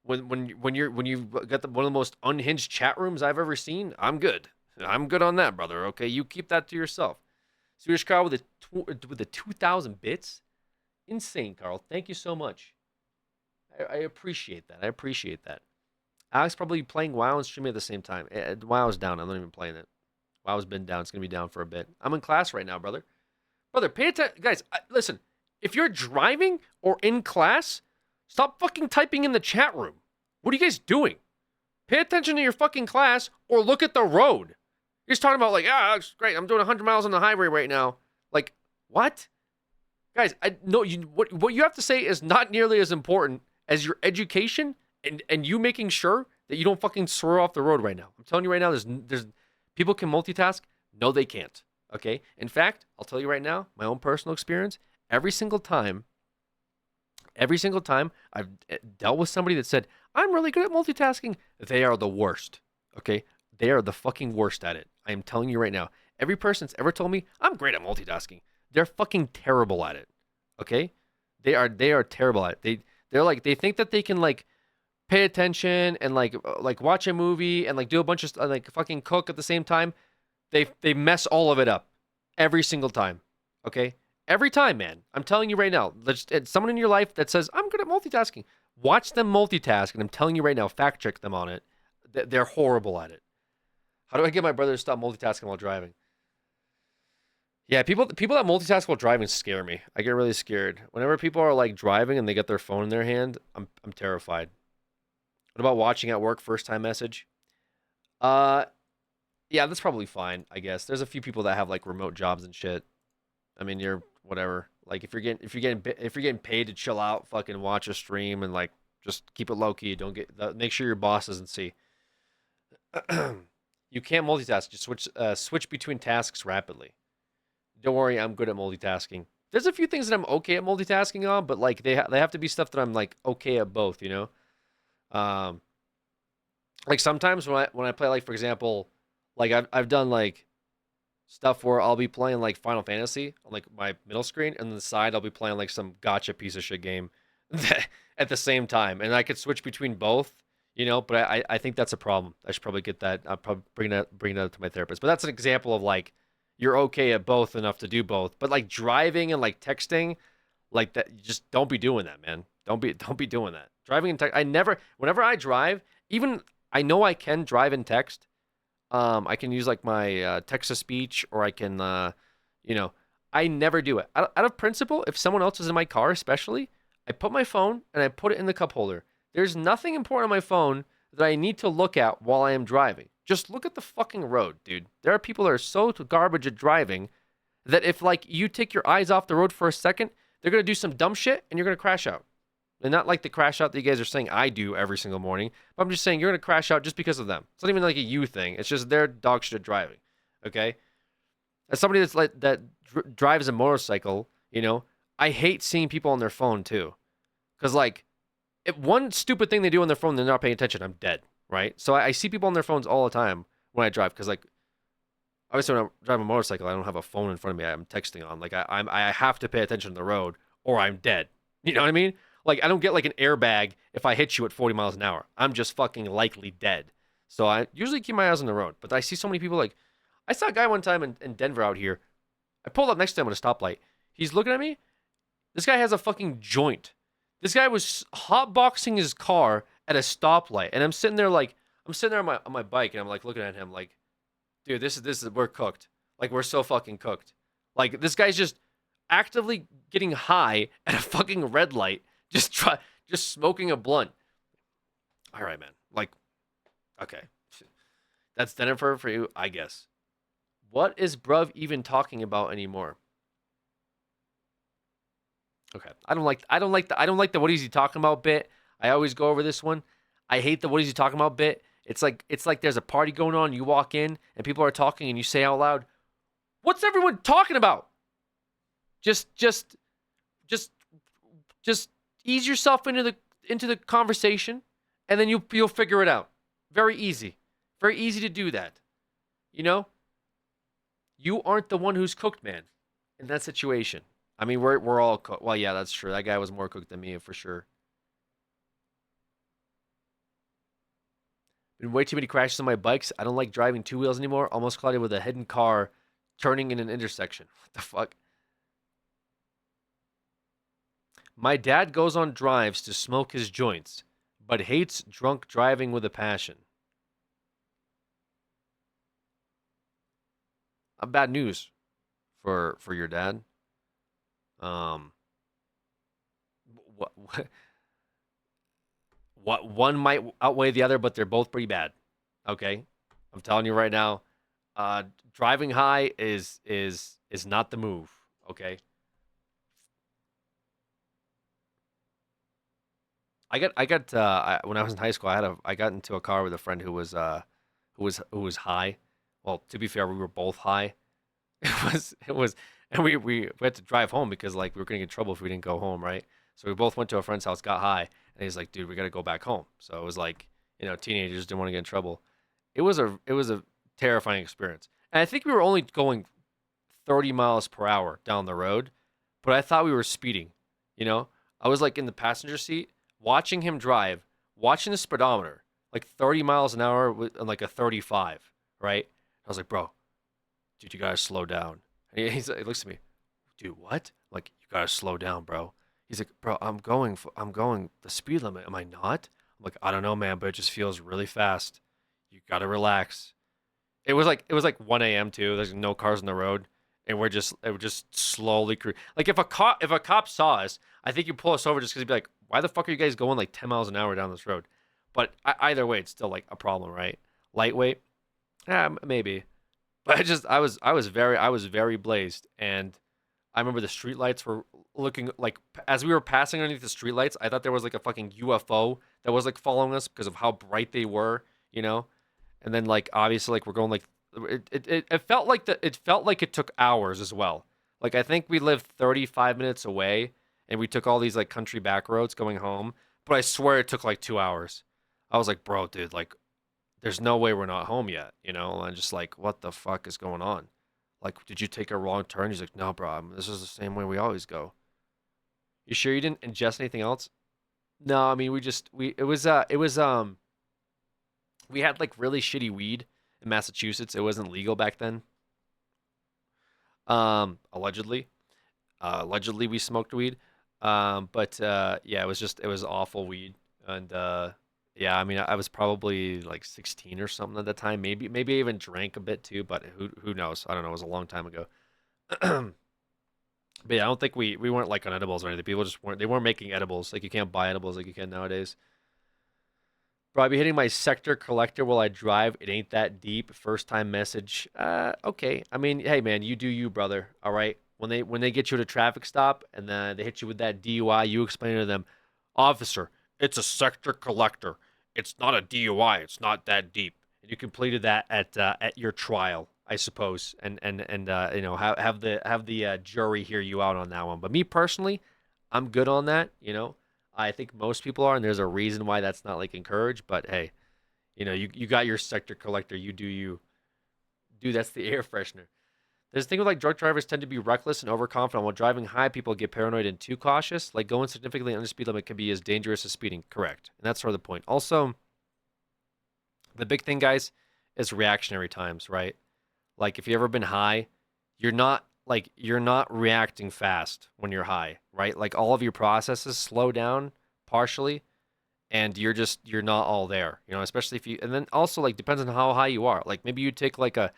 when you've got one of the most unhinged chat rooms I've ever seen? I'm good. I'm good on that, brother. Okay, you keep that to yourself. Swedish Carl with the 2,000 bits, insane, Carl. Thank you so much. I appreciate that. I appreciate that. Alex probably playing WoW and streaming at the same time. WoW's down. I'm not even playing it. WoW's been down. It's gonna be down for a bit. I'm in class right now, brother. Brother, pay attention, guys. Listen. If you're driving or in class, stop fucking typing in the chat room. What are you guys doing? Pay attention to your fucking class or look at the road. You're just talking about like, it's great. I'm doing 100 miles on the highway right now. Like, what? Guys, what you have to say is not nearly as important as your education and you making sure that you don't fucking swerve off the road right now. I'm telling you right now, there's people can multitask. No, they can't. Okay? In fact, I'll tell you right now, my own personal experience, every single time I've dealt with somebody that said, I'm really good at multitasking, they are the worst. Okay? They are the fucking worst at it. I am telling you right now. Every person that's ever told me, I'm great at multitasking, they're fucking terrible at it. Okay? They are terrible at it. They think that they can like pay attention and like watch a movie and like do a bunch of like fucking cook at the same time. They mess all of it up every single time. Okay? Every time, man. I'm telling you right now. There's someone in your life that says, I'm good at multitasking. Watch them multitask, and I'm telling you right now, fact check them on it. They're horrible at it. How do I get my brother to stop multitasking while driving? Yeah, people that multitask while driving scare me. I get really scared. Whenever people are like driving and they get their phone in their hand, I'm terrified. What about watching at work, first time message? Yeah, that's probably fine, I guess. There's a few people that have like remote jobs and shit. I mean, you're whatever. Like if you're getting paid to chill out, fucking watch a stream and like just keep it low key. Don't make sure your boss doesn't see. You can't multitask. Just switch between tasks rapidly. Don't worry, I'm good at multitasking. There's a few things that I'm okay at multitasking on, but like they have to be stuff that I'm like okay at both. You know, like sometimes when I play like for example, like I've done like stuff where I'll be playing like Final Fantasy on like my middle screen, and on the side I'll be playing like some gotcha piece of shit game at the same time, and I could switch between both, you know. But I think that's a problem. I should probably get that. I'll probably bring that up to my therapist. But that's an example of like you're okay at both enough to do both. But like driving and like texting, like that, you just don't be doing that, man. Don't be doing that. Driving and text. Whenever I drive, even I know I can drive and text. I can use like my text to speech, or I can, you know, I never do it. Out of principle, if someone else is in my car, especially, I put my phone and I put it in the cup holder. There's nothing important on my phone that I need to look at while I am driving. Just look at the fucking road, dude. There are people that are so garbage at driving that if like you take your eyes off the road for a second, they're gonna do some dumb shit and you're gonna crash out. And not like the crash out that you guys are saying I do every single morning. But I'm just saying you're going to crash out just because of them. It's not even like a you thing. It's just their dog shit at driving. Okay? As somebody that's like that drives a motorcycle, you know, I hate seeing people on their phone too. Because like, if one stupid thing they do on their phone, they're not paying attention, I'm dead. Right? So I see people on their phones all the time when I drive. Because like, obviously when I drive a motorcycle, I don't have a phone in front of me. I'm texting on. Like I have to pay attention to the road or I'm dead. You know what I mean? Like, I don't get, like, an airbag if I hit you at 40 miles an hour. I'm just fucking likely dead. So I usually keep my eyes on the road. But I see so many people, like... I saw a guy one time in Denver out here. I pulled up next to him at a stoplight. He's looking at me. This guy has a fucking joint. This guy was hotboxing his car at a stoplight. And I'm sitting there, like... I'm sitting there on my bike, and I'm, like, looking at him, like... Dude, this is... We're cooked. Like, we're so fucking cooked. Like, this guy's just actively getting high at a fucking red light. Just smoking a blunt. All right, man. Like, okay. That's dinner for you, I guess. What is bruv even talking about anymore? Okay. I don't like the what is he talking about bit. I always go over this one. I hate the what is he talking about bit. It's like there's a party going on. You walk in and people are talking, and you say out loud, "What's everyone talking about?" Just ease yourself into the conversation, and then you'll figure it out. Very easy to do that. You know, you aren't the one who's cooked, man, in that situation. I mean, we're all cooked. Well, yeah, that's true. That guy was more cooked than me for sure. Been way too many crashes on my bikes. I don't like driving two wheels anymore. Almost collided with a hidden car turning in an intersection. What the fuck? My dad goes on drives to smoke his joints, but hates drunk driving with a passion. Bad news for your dad. Um, what, what one might outweigh the other, but they're both pretty bad. Okay, I'm telling you right now. Driving high is not the move. Okay. When I was in high school, I got into a car with a friend who was high. Well, to be fair, we were both high. It was, and we had to drive home because like we were gonna get in trouble if we didn't go home, right? So we both went to a friend's house, got high, and he's like, "Dude, we gotta go back home." So it was like, teenagers didn't want to get in trouble. It was a terrifying experience, and I think we were only going 30 miles per hour down the road, but I thought we were speeding. I was like in the passenger seat, watching him drive, watching the speedometer, like 30 miles an hour with like a 35, right? I was like, bro, dude, you gotta slow down. And he looks at me, dude, what? Like, you gotta slow down, bro. He's like, bro, I'm going the speed limit. Am I not? I'm like, I don't know, man, but it just feels really fast. You gotta relax. It was like 1 a.m. too. There's no cars on the road, and we're just slowly like if a cop saw us, I think you'd pull us over just because he'd be like, why the fuck are you guys going like 10 miles an hour down this road? But either way, it's still like a problem, right? Lightweight, yeah, maybe. But I was very blazed, and I remember the streetlights were looking like as we were passing underneath the streetlights, I thought there was like a fucking UFO that was like following us because of how bright they were, you know. And then like obviously like we're going like it felt like it took hours as well. Like I think we lived 35 minutes away, and we took all these like country back roads going home, but I swear it took like 2 hours. I was like, bro, dude, like there's no way we're not home yet, you know? And I'm just like, what the fuck is going on? Like, did you take a wrong turn? He's like, no, bro, this is the same way we always go. You sure you didn't ingest anything else? No, I mean, we had like really shitty weed in Massachusetts. It wasn't legal back then. Allegedly. Allegedly we smoked weed. But yeah, it was awful weed. And yeah, I mean, I was probably like 16 or something at the time. Maybe I even drank a bit too, but who knows? I don't know. It was a long time ago. But yeah, I don't think we weren't like on edibles or anything. People just weren't making edibles. Like you can't buy edibles like you can nowadays. Bro, I be hitting my sector collector while I drive. It ain't that deep. First time message. Okay. I mean, hey man, you do you, brother. All right. When they get you at a traffic stop and then they hit you with that DUI, you explain to them, officer, it's a sector collector. It's not a DUI. It's not that deep. And you completed that at your trial, I suppose, and have the jury hear you out on that one. But me personally, I'm good on that. I think most people are, and there's a reason why that's not like encouraged. But hey, you got your sector collector. You do you. Dude, that's the air freshener. There's a thing with like drunk drivers tend to be reckless and overconfident. While driving high, people get paranoid and too cautious. Like going significantly under speed limit can be as dangerous as speeding. Correct. And that's sort of the point. Also, the big thing, guys, is reactionary times, right? Like if you've ever been high, you're not reacting fast when you're high, right? Like all of your processes slow down partially, and you're not all there, especially if you, and then also like depends on how high you are. Like maybe you take like a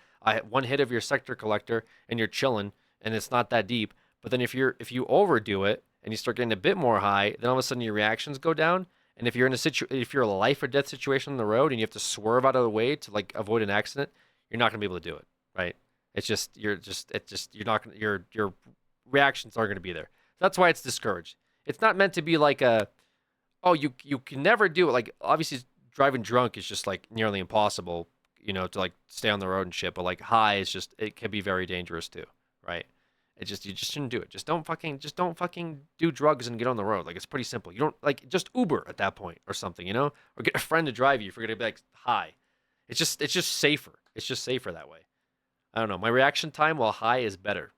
one hit of your sector collector and you're chilling and it's not that deep. But then if you overdo it and you start getting a bit more high, then all of a sudden your reactions go down. And if if you're a life or death situation on the road and you have to swerve out of the way to like avoid an accident, you're not gonna be able to do it, right? You're not gonna, your reactions aren't gonna be there. That's why it's discouraged. It's not meant to be like oh, you can never do it. Like obviously driving drunk is just like nearly impossible, to like stay on the road and shit. But like high is just, it can be very dangerous too, right? You just shouldn't do it. Just don't fucking do drugs and get on the road. Like, it's pretty simple. You don't, like, just Uber at that point or something, or get a friend to drive you if you're gonna be like high. It's just safer. It's just safer that way. I don't know. My reaction time while high is better.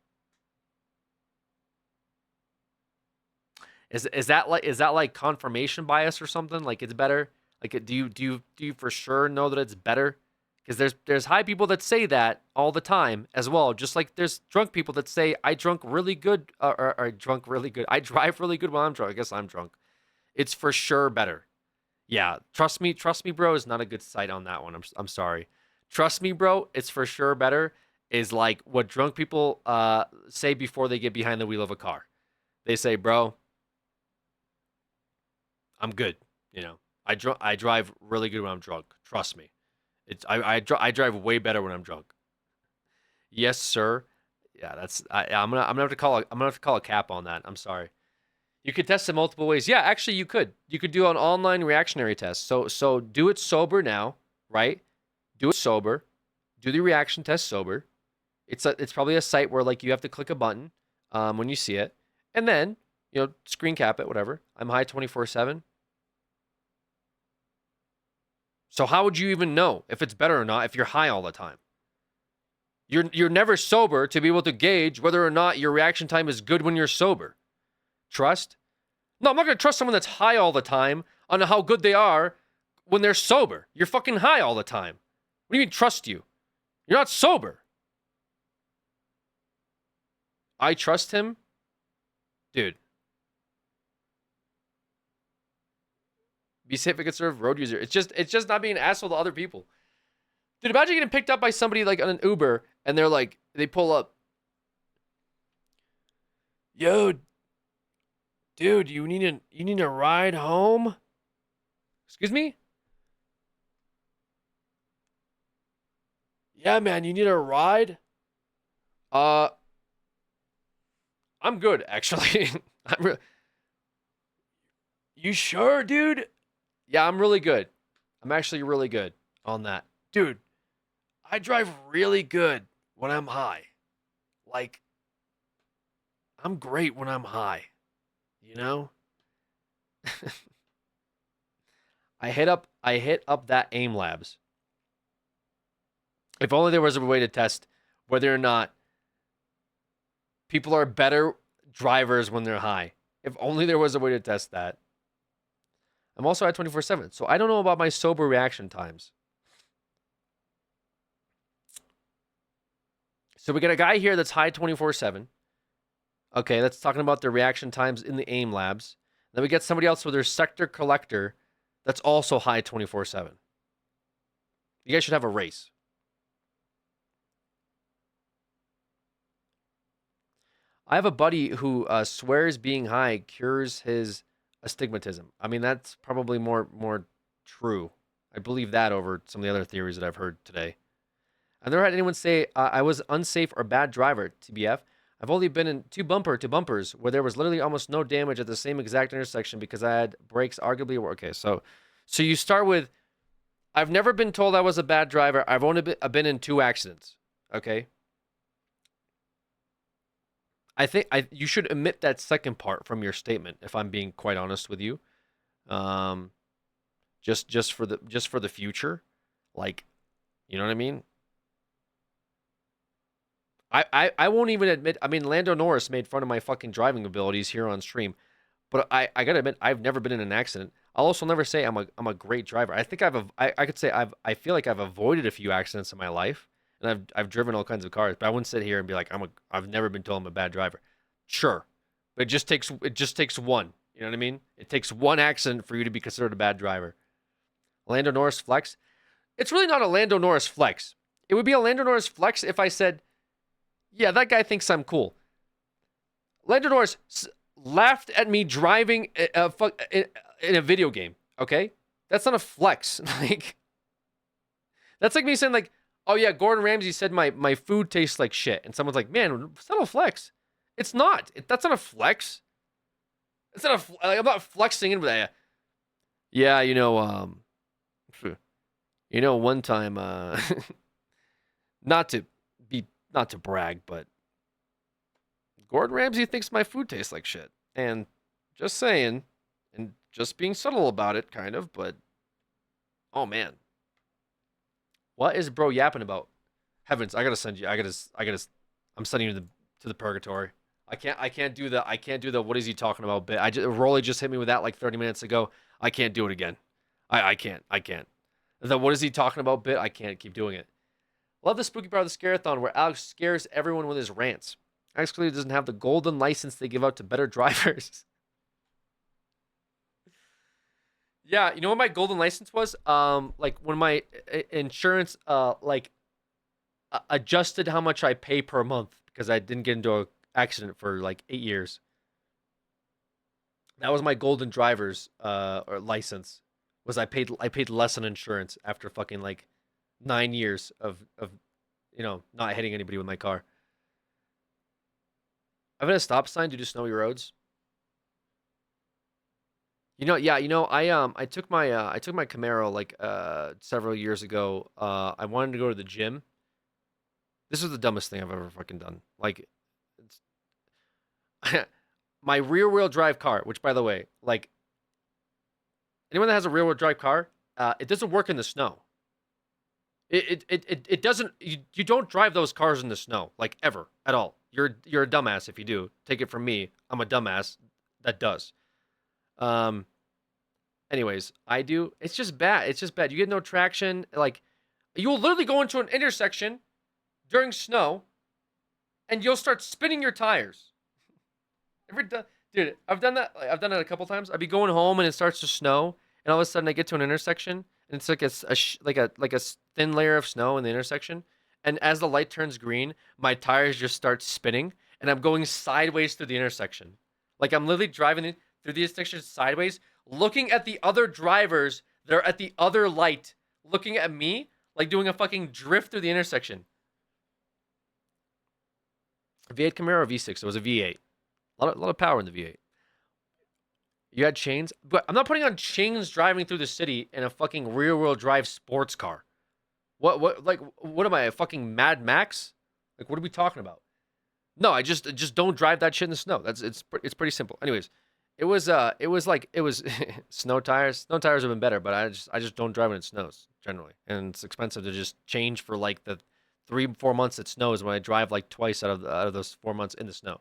Is that like confirmation bias or something? Like, it's better? Like, do you for sure know that it's better? Because there's high people that say that all the time as well. Just like there's drunk people that say, I drunk really good, or drunk really good. I drive really good while I'm drunk. I guess I'm drunk. It's for sure better. Yeah, trust me, bro, is not a good site on that one. I'm sorry. Trust me, bro, it's for sure better is like what drunk people say before they get behind the wheel of a car. They say, bro, I'm good. I drive really good when I'm drunk. Trust me. I drive way better when I'm drunk. Yes, sir. Yeah, I'm gonna have to call a cap on that. I'm sorry. You could test it multiple ways. Yeah, actually, you could. You could do an online reactionary test. So do it sober now, right? Do it sober. Do the reaction test sober. It's probably a site where like you have to click a button when you see it, and then screen cap it, whatever. I'm high 24/7. So how would you even know if it's better or not if you're high all the time? You're never sober to be able to gauge whether or not your reaction time is good when you're sober. Trust? No, I'm not going to trust someone that's high all the time on how good they are when they're sober. You're fucking high all the time. What do you mean trust you? You're not sober. I trust him? Dude. Be safe and conservative road user. It's just not being an asshole to other people. Dude, imagine getting picked up by somebody like on an Uber and they're like, they pull up. Yo, dude, you need a ride home? Excuse me? Yeah, man, you need a ride? I'm good, actually. You sure, dude? Yeah, I'm really good. I'm actually really good on that. Dude, I drive really good when I'm high. Like, I'm great when I'm high. I hit up that AIM Labs. If only there was a way to test whether or not people are better drivers when they're high. If only there was a way to test that. I'm also at 24/7, so I don't know about my sober reaction times. So we got a guy here that's high 24/7. Okay, that's talking about the reaction times in the AIM Labs. Then we get somebody else with their sector collector that's also high 24/7. You guys should have a race. I have a buddy who swears being high cures his astigmatism. I mean, that's probably more true. I believe that over some of the other theories that I've heard today. I've never had anyone say I was unsafe or bad driver, TBF. I've only been in 2 bumper-to-bumpers where there was literally almost no damage at the same exact intersection because I had brakes arguably. Okay, so you start with, I've never been told I was a bad driver. I've only been in 2 accidents. Okay? I think you should omit that second part from your statement, if I'm being quite honest with you. Just for the future. Like, you know what I mean? I won't even admit. I mean, Lando Norris made fun of my fucking driving abilities here on stream, but I gotta admit I've never been in an accident. I'll also never say I'm a great driver. I think I could say I feel like I've avoided a few accidents in my life, and I've driven all kinds of cars. But I wouldn't sit here and be like I've never been told I'm a bad driver. Sure, but it just takes one. You know what I mean? It takes one accident for you to be considered a bad driver. Lando Norris flex. It's really not a Lando Norris flex. It would be a Lando Norris flex if I said, yeah, that guy thinks I'm cool. Lando Norris laughed at me driving in a video game, okay? That's not a flex. Like, that's like me saying, like, oh yeah, Gordon Ramsay said my food tastes like shit. And someone's like, man, it's not a flex. It's not. That's not a flex. It's not I'm not flexing in with that. Yeah, You know, one time, not to not to brag, but Gordon Ramsay thinks my food tastes like shit. And just saying, and just being subtle about it, kind of, but oh man. What is bro yapping about? Heavens, I gotta send you. I'm sending you to the purgatory. I can't do the what is he talking about bit. Rolly just hit me with that like 30 minutes ago. I can't do it again. I can't. The what is he talking about bit, I can't keep doing it. Love the spooky part of the scare-a-thon where Alex scares everyone with his rants. Alex clearly doesn't have the golden license they give out to better drivers. Yeah, you know what my golden license was? Like when my insurance adjusted how much I pay per month because I didn't get into an accident for like 8 years. That was my golden driver's or license. Was I paid less on insurance after fucking like 9 years of not hitting anybody with my car. I've had a stop sign due to snowy roads. I took my Camaro like several years ago. I wanted to go to the gym. This was the dumbest thing I've ever fucking done. Like, it's my rear wheel drive car, which by the way, like anyone that has a rear wheel drive car, it doesn't work in the snow. It doesn't. You don't drive those cars in the snow like ever at all. You're a dumbass if you do. Take it from me. I'm a dumbass that does. Anyways, I do. It's just bad. It's just bad. You get no traction. Like, you will literally go into an intersection during snow, and you'll start spinning your tires. Dude, I've done that. I've done it a couple times. I'd be going home and it starts to snow, and all of a sudden I get to an intersection, and it's like a thin layer of snow in the intersection, and as the light turns green, my tires just start spinning, and I'm going sideways through the intersection. Like I'm literally driving through the intersection sideways, looking at the other drivers that are at the other light, looking at me, like doing a fucking drift through the intersection. V8 Camaro V6. It was a V8. A lot of power in the V8. You had chains, but I'm not putting on chains driving through the city in a fucking rear-wheel drive sports car. What am I, a fucking Mad Max? Like, what are we talking about? No, I just don't drive that shit in the snow. It's pretty simple. Anyways, it was snow tires. Snow tires have been better, but I just don't drive when it snows generally, and it's expensive to just change for like the 3-4 months it snows when I drive like twice out of those 4 months in the snow.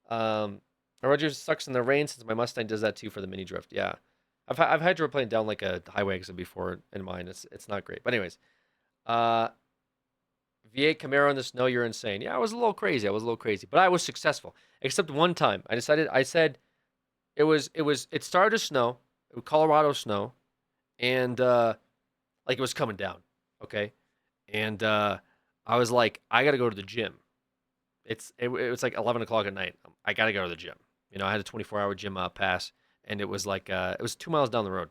Roger sucks in the rain since my Mustang does that too for the mini drift. Yeah, I've hydroplaned down like a highway exit before in mine. It's not great, but anyways, V8 Camaro in the snow, you're insane. Yeah, I was a little crazy, but I was successful. Except one time, I said it started to snow, Colorado snow, and like it was coming down, okay, and I was like, I gotta go to the gym. It was like 11 o'clock at night. I gotta go to the gym. You know, I had a 24-hour gym pass, and it was like it was 2 miles down the road.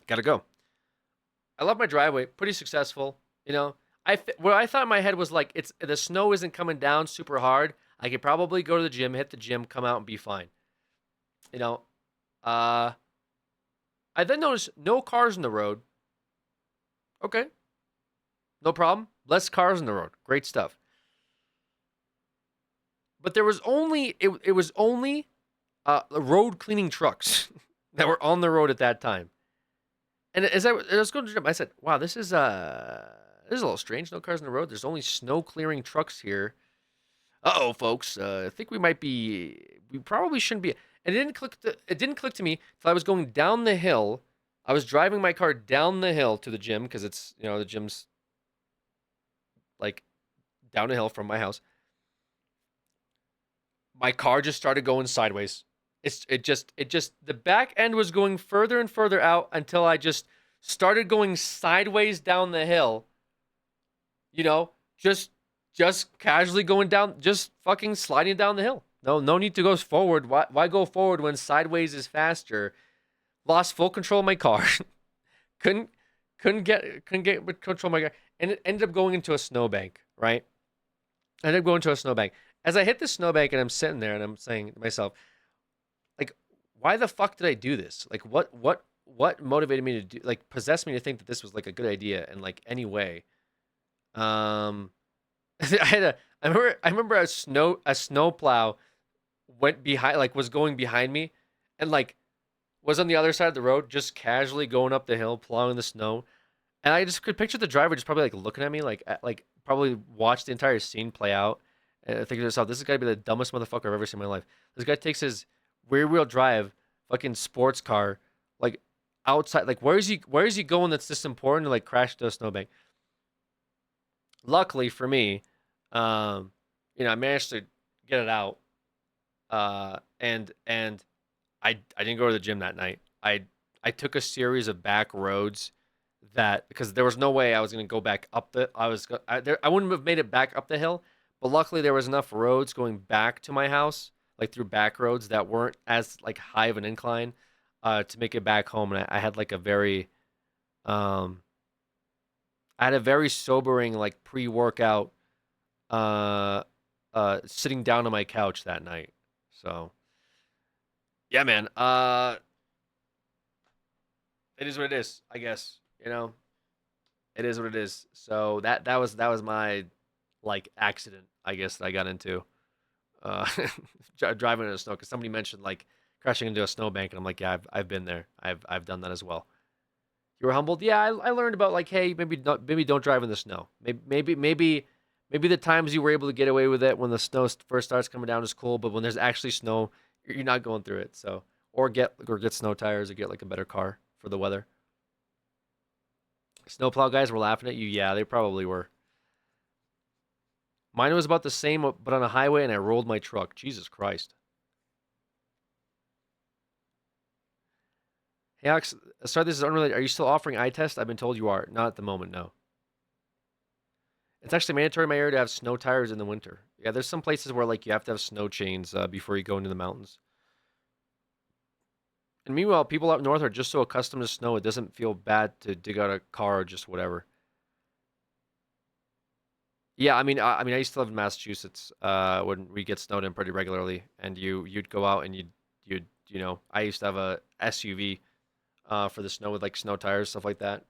Gotta go. I love my driveway. Pretty successful. You know, what I thought in my head was like, the snow isn't coming down super hard. I could probably go to the gym, hit the gym, come out, and be fine. You know, I then noticed no cars in the road. Okay, no problem. Less cars in the road. Great stuff. But there was only it was only road cleaning trucks that were on the road at that time. And as I was going to the gym, I said, "Wow, this is a little strange. No cars on the road. There's only snow clearing trucks here. Uh-oh, folks. I think we probably shouldn't be." And it didn't click to me till I was going down the hill. I was driving my car down the hill to the gym because it's, the gym's like down a hill from my house. My car just started going sideways. It just the back end was going further and further out until I just started going sideways down the hill. Just casually going down, just fucking sliding down the hill. No need to go forward. Why go forward when sideways is faster? Lost full control of my car. couldn't get control of my car, and it ended up going into a snowbank. Right? I ended up going to a snowbank. As I hit the snowbank and I'm sitting there and I'm saying to myself, like, why the fuck did I do this? Like, what what motivated me to do, like, possessed me to think that this was like a good idea in like any way. Um, I remember a snowplow went behind, like was going behind me, and like was on the other side of the road, just casually going up the hill, plowing the snow. And I just could picture the driver just probably like looking at me, like probably watched the entire scene play out, and thinking to himself, "This is gotta be the dumbest motherfucker I've ever seen in my life." This guy takes his rear wheel drive fucking sports car, like outside. Like where is he? Where is he going? That's this important to like crash into a snowbank. Luckily for me, um, I managed to get it out. And I didn't go to the gym that night. I took a series of back roads that, because there was no way I was going to go back up the I wouldn't have made it back up the hill, but luckily there was enough roads going back to my house, like through back roads that weren't as like high of an incline, to make it back home. And I had like a very um I had a very sobering like pre-workout uh sitting down on my couch that night. So yeah, man. It is what it is, I guess. It is what it is. So that was my like accident, I guess, that I got into. Uh, driving in the snow, because somebody mentioned like crashing into a snowbank, and I'm like, yeah, I've been there. I've done that as well. You were humbled, yeah. I learned about like, hey, maybe don't drive in the snow. Maybe the times you were able to get away with it when the snow first starts coming down is cool, but when there's actually snow, you're not going through it. So or get snow tires, or get like a better car for the weather. Snowplow guys were laughing at you. Yeah, they probably were. Mine was about the same, but on a highway, and I rolled my truck. Jesus Christ. Hey, Alex, sorry, this is unrelated. Are you still offering eye test? I've been told you are. Not at the moment, no. It's actually mandatory in my area to have snow tires in the winter. Yeah, there's some places where like you have to have snow chains before you go into the mountains. And meanwhile, people up north are just so accustomed to snow, it doesn't feel bad to dig out a car or just whatever. Yeah, I used to live in Massachusetts when we get snowed in pretty regularly, and you'd go out and you'd I used to have a SUV for the snow with like snow tires, stuff like that.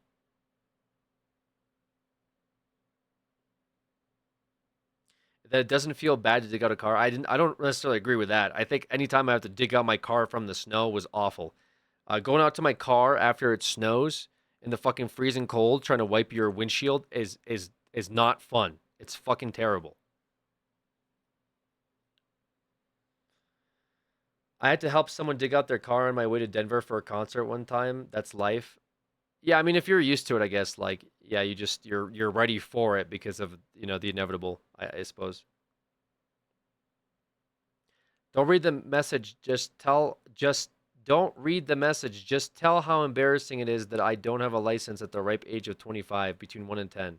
That it doesn't feel bad to dig out a car. I don't necessarily agree with that. I think anytime I have to dig out my car from the snow was awful. Going out to my car after it snows in the fucking freezing cold, trying to wipe your windshield is not fun. It's fucking terrible. I had to help someone dig out their car on my way to Denver for a concert one time. That's life. Yeah, I mean, if you're used to it, I guess, like, yeah, you're ready for it because of, the inevitable, I suppose. Don't read the message, just don't read the message. Just tell how embarrassing it is that I don't have a license at the ripe age of 25, between 1 and 10.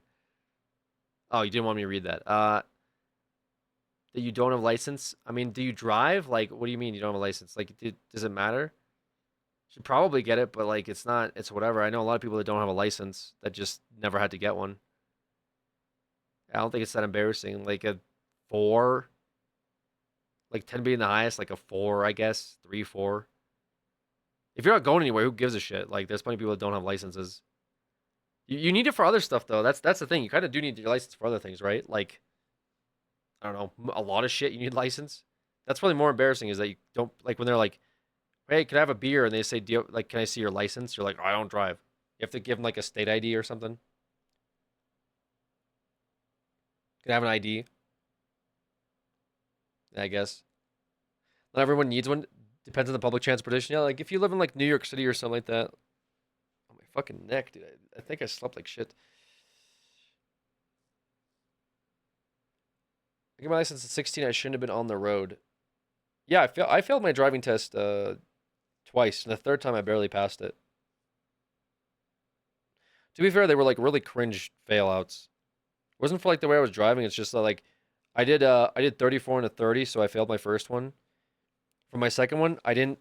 Oh, you didn't want me to read that. That you don't have a license? I mean, do you drive? Like, what do you mean you don't have a license? Like, does it matter? Should probably get it, but like it's whatever. I know a lot of people that don't have a license that just never had to get one. I don't think it's that embarrassing. Like a 4, like 10 being the highest, like a 4, I guess. 3, 4. If you're not going anywhere, who gives a shit? Like there's plenty of people that don't have licenses. You need it for other stuff though. That's the thing. You kind of do need your license for other things, right? Like I don't know, a lot of shit you need license. That's probably more embarrassing is that you don't, like when they're like, hey, can I have a beer? And they say, like, can I see your license? You're like, oh, I don't drive. You have to give them like a state ID or something. Can I have an ID? I guess. Not everyone needs one. Depends on the public transportation. Yeah, like if you live in like New York City or something like that. Oh, my fucking neck, dude. I think I slept like shit. I got my license at 16. I shouldn't have been on the road. Yeah, I failed my driving test twice, and the third time I barely passed it. To be fair, they were like really cringe failouts. It wasn't for like the way I was driving. It's just that, like I did 34 and a 30, so I failed my first one. For my second one, I didn't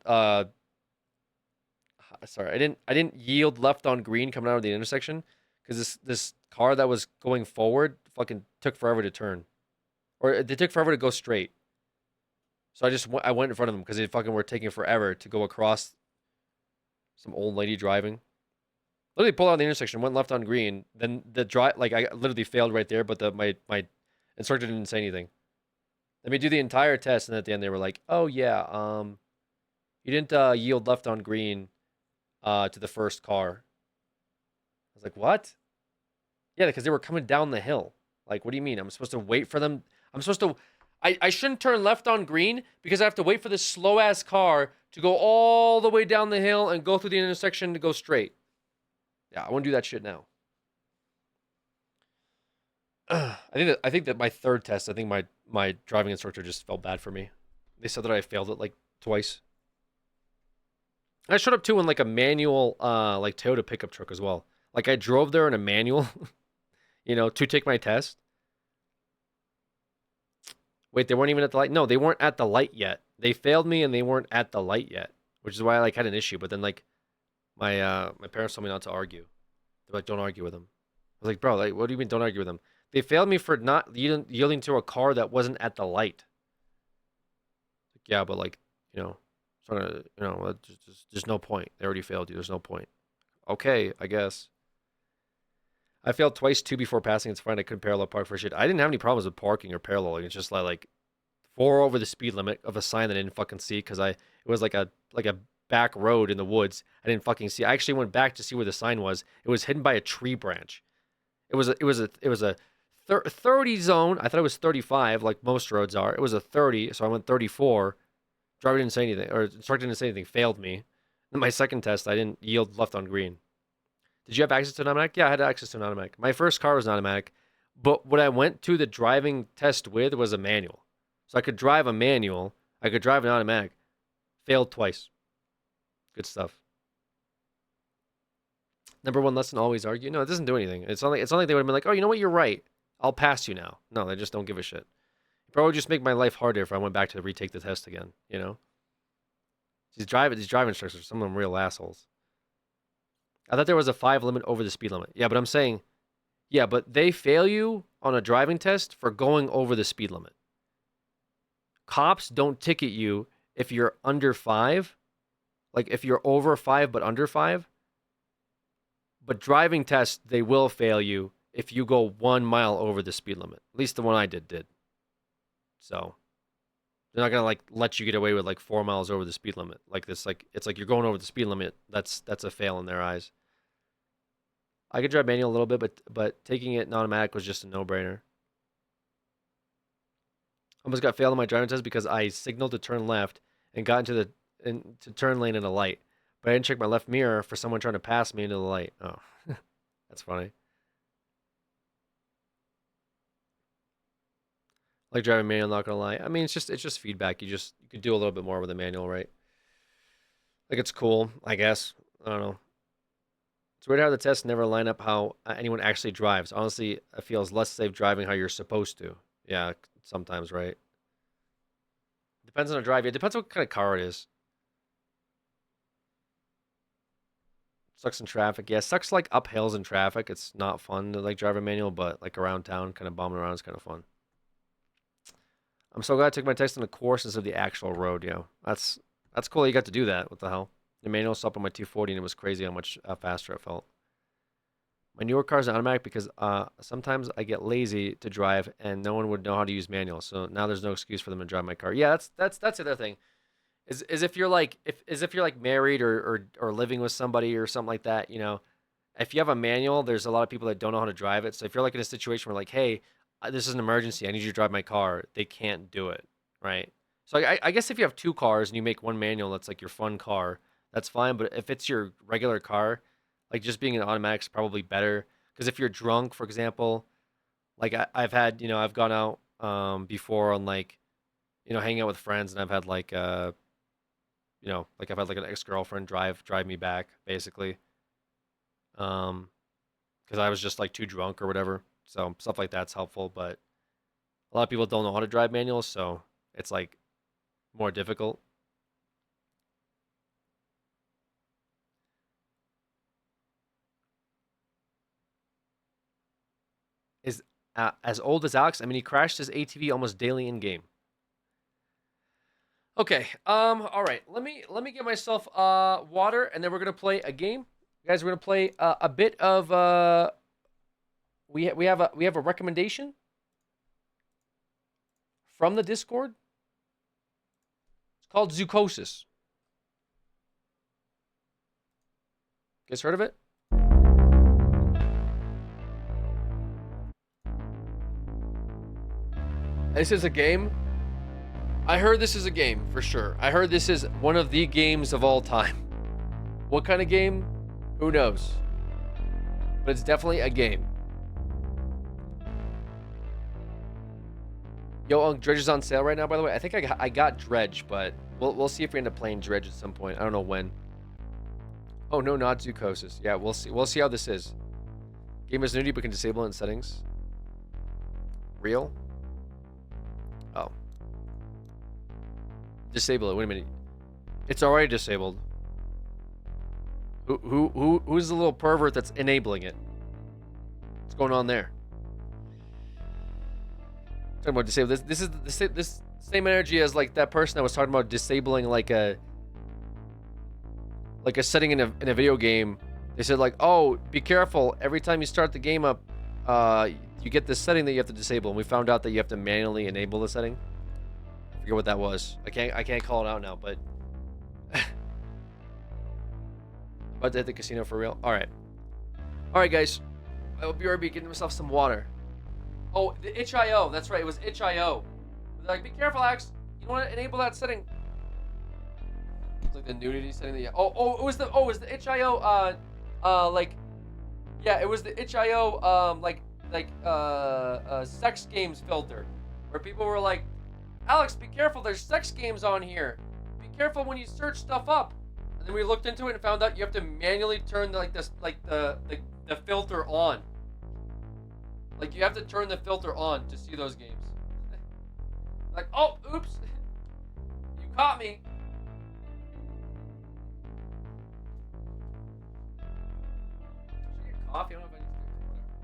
yield left on green coming out of the intersection because this car that was going forward fucking took forever to turn, or they took forever to go straight. So I went in front of them because they fucking were taking forever to go across. some old lady driving. Literally pulled out of the intersection, went left on green. Then the drive, like I literally failed right there, but my instructor didn't say anything. Let me do the entire test, and at the end they were like, "Oh yeah, you didn't yield left on green to the first car." I was like, "What?" Yeah, because they were coming down the hill. Like, what do you mean? I'm supposed to wait for them? I'm supposed to. I shouldn't turn left on green because I have to wait for this slow ass car to go all the way down the hill and go through the intersection to go straight. Yeah, I want to do that shit now. I think that my third test, I think my driving instructor just felt bad for me. They said that I failed it like twice. I showed up too in like a manual like Toyota pickup truck as well. Like I drove there in a manual, to take my test. Wait, they weren't even at the light? No, they weren't at the light yet. They failed me and they weren't at the light yet, which is why I like had an issue. But then like my parents told me not to argue. They're like, don't argue with them. I was like, bro, like, what do you mean don't argue with them? They failed me for not yielding to a car that wasn't at the light. Like, yeah, but like, sort of, there's no point. They already failed you. There's no point. Okay, I guess. I failed twice too before passing. It's fine. I couldn't parallel park for shit. I didn't have any problems with parking or paralleling. It's just like 4 over the speed limit of a sign that I didn't fucking see because it was like a back road in the woods. I didn't fucking see. I actually went back to see where the sign was. It was hidden by a tree branch. It was a 30 zone. I thought it was 35, like most roads are. It was a 30, so I went 34. Driver didn't say anything, or instructor didn't say anything. Failed me. Then my second test, I didn't yield left on green. Did you have access to an automatic? Yeah, I had access to an automatic. My first car was an automatic, but what I went to the driving test with was a manual. So I could drive a manual. I could drive an automatic. Failed twice. Good stuff. Number one lesson, always argue. No, it doesn't do anything. It's not like they would have been like, oh, you know what? You're right. I'll pass you now. No, they just don't give a shit. It probably would just make my life harder if I went back to retake the test again, These driving instructors are some of them real assholes. I thought there was a 5 limit over the speed limit. Yeah, but I'm saying, yeah, but they fail you on a driving test for going over the speed limit. Cops don't ticket you if you're under 5. Like if you're over 5 but under 5. But driving tests, they will fail you if you go 1 mile over the speed limit. At least the one I did. So they're not gonna like let you get away with like 4 miles over the speed limit. Like this, like it's like you're going over the speed limit. That's a fail in their eyes. I could drive manual a little bit, but taking it in automatic was just a no-brainer. Almost got failed on my driving test because I signaled to turn left and got into the turn lane in a light. But I didn't check my left mirror for someone trying to pass me into the light. Oh, that's funny. Like driving manual, not gonna lie. I mean, it's just feedback. You could do a little bit more with a manual, right? Like it's cool, I guess. I don't know. It's weird how the tests never line up how anyone actually drives. Honestly, it feels less safe driving how you're supposed to. Yeah, sometimes, right? Depends on the drive. It depends what kind of car it is. Sucks in traffic. Yeah, sucks like up hills in traffic. It's not fun to like drive a manual, but like around town, kind of bombing around is kind of fun. I'm so glad I took my test on the course instead of the actual road. Yeah, that's cool that you got to do that. What the hell? The manual stopped on my 240 and it was crazy how much faster it felt. My newer car's an automatic because sometimes I get lazy to drive and no one would know how to use manual. So now there's no excuse for them to drive my car. Yeah, that's the other thing. Is if you're like if you're like married or living with somebody or something like that, if you have a manual, there's a lot of people that don't know how to drive it. So if you're like in a situation where like, hey, this is an emergency, I need you to drive my car, they can't do it, right? So I guess if you have 2 cars and you make one manual that's like your fun car, that's fine. But if it's your regular car, like just being an automatic is probably better. Because if you're drunk, for example, like I've had, I've gone out before on like, hanging out with friends, and I've had like like I've had like an ex-girlfriend drive me back basically, because I was just like too drunk or whatever. So stuff like that's helpful, but a lot of people don't know how to drive manuals, so it's like more difficult. Is as old as Alex? I mean, he crashed his ATV almost daily in game. Okay. All right. Let me get myself water, and then we're gonna play a game, guys. We're gonna play a bit of we have a recommendation from the Discord. It's called Zoocosis. Guys heard of it? This is a game. I heard this is a game for sure. I heard this is one of the games of all time. What kind of game? Who knows? But it's definitely a game. Yo, Dredge is on sale right now, by the way. I think I got Dredge, but we'll see if we end up playing Dredge at some point. I don't know when. Oh no, not Zoocosis. Yeah, we'll see. We'll see how this is. Game is nudity, but can disable it in settings. Real? Oh. Disable it. Wait a minute. It's already disabled. Who's the little pervert that's enabling it? What's going on there? Talking about disable this is this same energy as like that person that was talking about disabling like a setting in a video game. They said like, oh, be careful, every time you start the game up, you get this setting that you have to disable, and we found out that you have to manually enable the setting. I forget what that was. I can't call it out now, but about to hit the casino for real. All right, guys. I will be right back, getting myself some water. Oh, the itch.io. That's right. It was itch.io. They're like, be careful, Alex. You don't want to enable that setting. It's like the nudity setting. It was the itch.io. Yeah, it was the itch.io. Sex games filter, where people were like, Alex, be careful. There's sex games on here. Be careful when you search stuff up. And then we looked into it and found out you have to manually turn the filter on. Like, you have to turn the filter on to see those games. Like, oh, oops. You caught me. Should I get coffee? I don't know if I need to do whatever.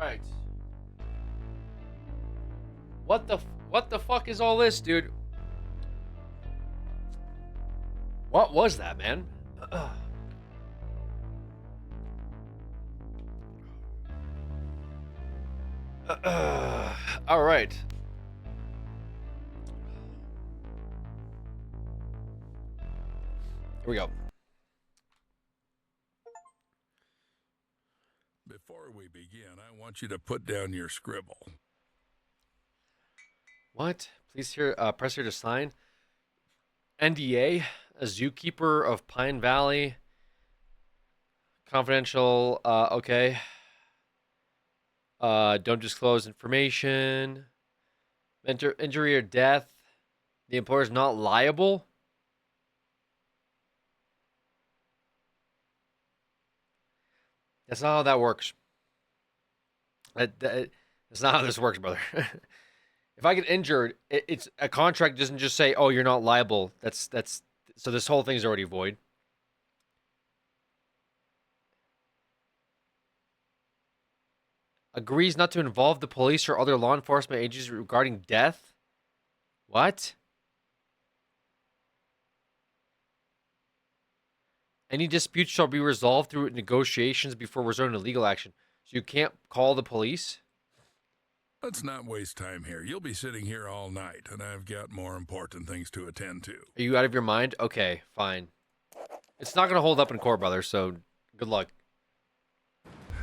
right. What the fuck is all this, dude? What was that, man? All right. Here we go. Before we begin, I want you to put down your scribble. What? Please here, press here to sign. NDA, a zookeeper of Pine Valley. Confidential, okay. Don't disclose information. Injury or death. The employer is not liable. That's not how that works. That's not how this works, brother. If I get injured, it's a contract doesn't just say, "Oh, you're not liable." That's so this whole thing's already void. Agrees not to involve the police or other law enforcement agencies regarding death. What? Any dispute shall be resolved through negotiations before resorting to legal action. So you can't call the police? Let's not waste time here. You'll be sitting here all night, and I've got more important things to attend to. Are you out of your mind? Okay, fine. It's not going to hold up in court, brother, so good luck.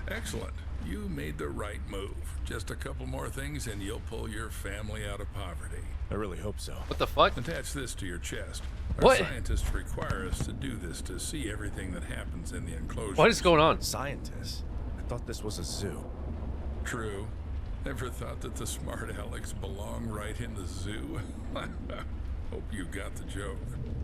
Excellent. You made the right move. Just a couple more things, and you'll pull your family out of poverty. I really hope so. What the fuck? Attach this to your chest. Our What? scientists require us to do this to see everything that happens in the enclosure. What is going on? Scientists? I thought this was a zoo. True. Ever thought that the smart Alex belong right in the zoo? Hope you got the joke.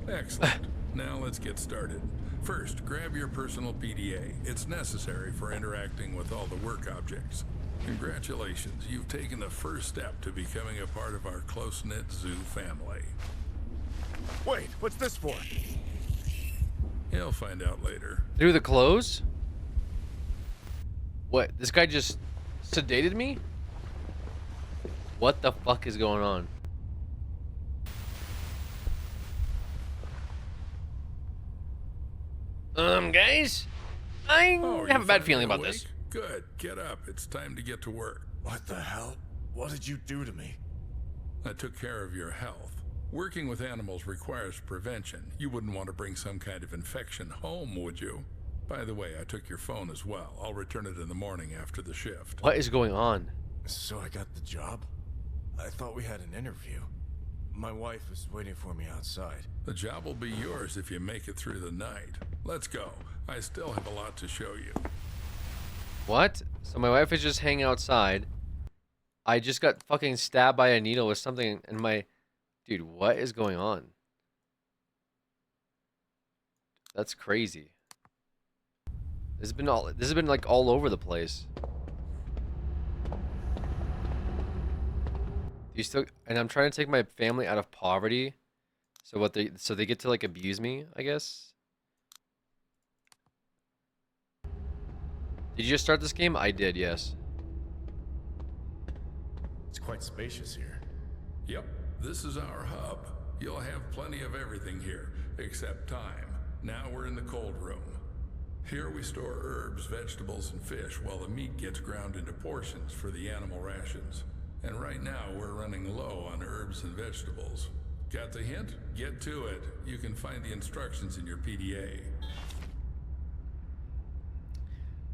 Excellent. Now let's get started. First, grab your personal PDA. It's necessary for interacting with all the work objects. Congratulations, you've taken the first step to becoming a part of our close-knit zoo family. Wait, what's this for? You'll find out later. Through the clothes? What? This guy just sedated me? What the fuck is going on? Guys? I Oh, have you a bad finally feeling about awake? this. Good. Get up. It's time to get to work. What the hell? What did you do to me? I took care of your health. Working with animals requires prevention. You wouldn't want to bring some kind of infection home, would you? By the way, I took your phone as well. I'll return it in the morning after the shift. What is going on? So I got the job? I thought we had an interview. My wife is waiting for me outside. The job will be yours if you make it through the night. Let's go. I still have a lot to show you. What? So my wife is just hanging outside. I just got fucking stabbed by a needle with something in my... Dude, what is going on? That's crazy. This has been like all over the place. You still, and I'm trying to take my family out of poverty. So they get to like abuse me, I guess. Did you just start this game? I did, yes. It's quite spacious here. Yep, this is our hub. You'll have plenty of everything here, except time. Now we're in the cold room. Here we store herbs, vegetables, and fish while the meat gets ground into portions for the animal rations. And right now we're running low on herbs and vegetables. Got the hint? Get to it. You can find the instructions in your PDA.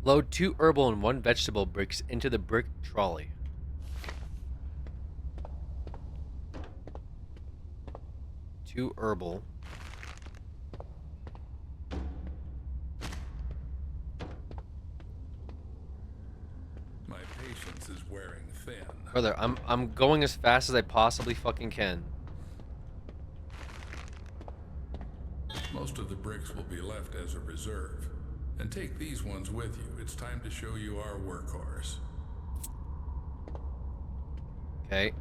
Load 2 herbal and 1 vegetable bricks into the brick trolley. Two herbal. My patience is wearing thin. Brother, I'm going as fast as I possibly fucking can. Most of the bricks will be left as a reserve. And take these ones with you. It's time to show you our workhorse. Okay.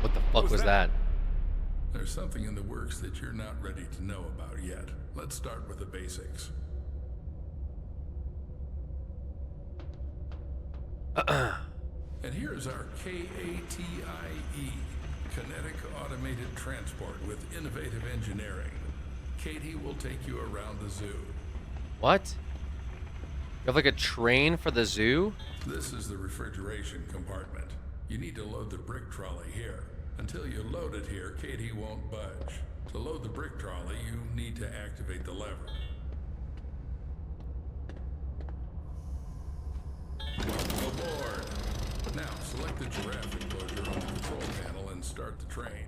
What the fuck was that? There's something in the works that you're not ready to know about yet. Let's start with the basics. And here's our KATIE, Kinetic Automated Transport with Innovative Engineering. Katie will take you around the zoo. What? You have like a train for the zoo? This is the refrigeration compartment. You need to load the brick trolley here. Until you load it here, Katie won't budge. To load the brick trolley, you need to activate the lever. Welcome aboard. Now, select the giraffe enclosure on the control panel and start the train.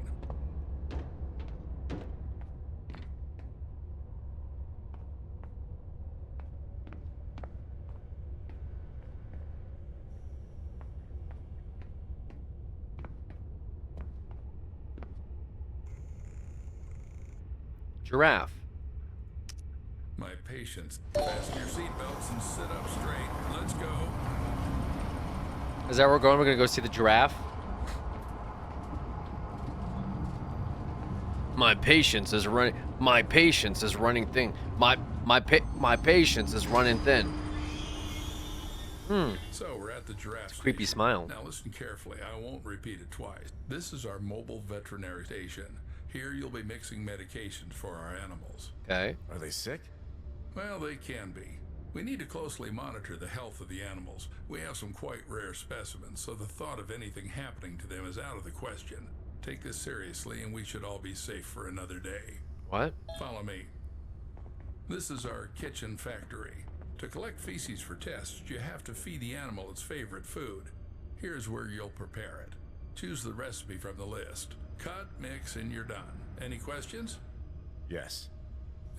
Giraffe. My patience. Fasten your seatbelts and sit up straight. Let's go. Is that where we're going? We're gonna go see the giraffe? My patience is running. My patience is running thin. My patience is running thin. So we're at the giraffe Creepy station. smile. Now listen carefully. I won't repeat it twice. This is our mobile veterinary station. Here you'll be mixing medications for our animals. Okay. Are they sick? Well, they can be. We need to closely monitor the health of the animals. We have some quite rare specimens, so the thought of anything happening to them is out of the question. Take this seriously, and we should all be safe for another day. What? Follow me. This is our kitchen factory. To collect feces for tests, you have to feed the animal its favorite food. Here's where you'll prepare it. Choose the recipe from the list. Cut, mix, and you're done. Any questions? Yes.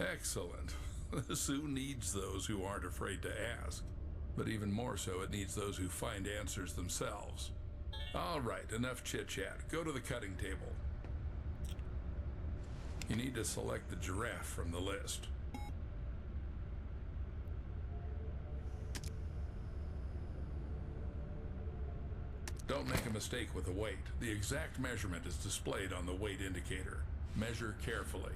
Excellent. The zoo needs those who aren't afraid to ask. But even more so, it needs those who find answers themselves. All right, enough chit-chat. Go to the cutting table. You need to select the giraffe from the list. Don't make a mistake with the weight. The exact measurement is displayed on the weight indicator. Measure carefully.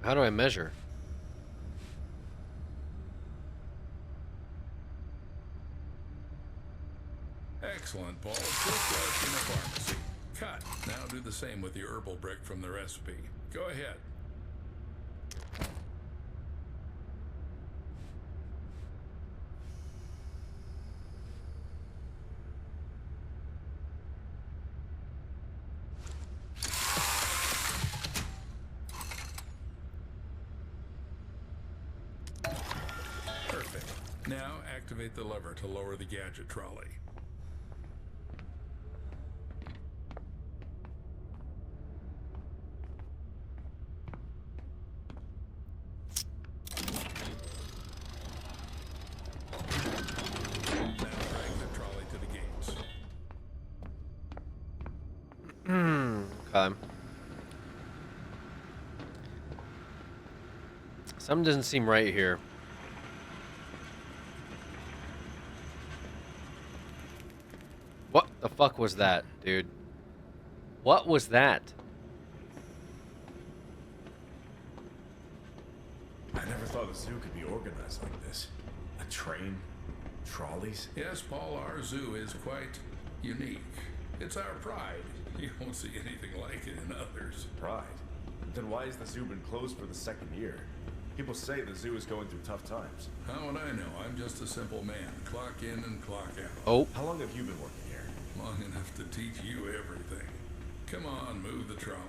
How do I measure? Excellent, Paul. Just like in a pharmacy. Cut. Now do the same with the herbal brick from the recipe. Go ahead. Perfect. Now activate the lever to lower the gadget trolley. Now drag the trolley to the gates. Okay. Something doesn't seem right here. What the fuck was that, dude? What was that? I never thought a zoo could be organized like this. A train, trolleys. Yes, Paul, our zoo is quite unique. It's our pride. You won't see anything like it in others. Pride. Then why has the zoo been closed for the second year? People say the zoo is going through tough times. How would I know? I'm just a simple man. Clock in and clock out. Oh. How long have you been working here? Long enough to teach you everything. Come on, move the trolley.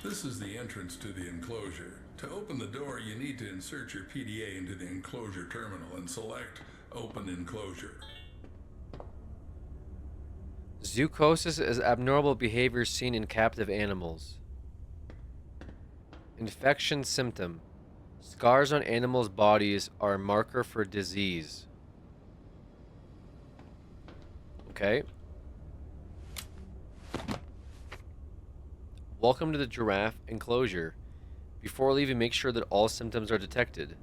This is the entrance to the enclosure. To open the door, you need to insert your PDA into the enclosure terminal and select Open Enclosure. Zoochosis is abnormal behavior seen in captive animals. Infection symptom. Scars on animals' bodies are a marker for disease. Okay. Welcome to the giraffe enclosure. Before leaving, make sure that all symptoms are detected.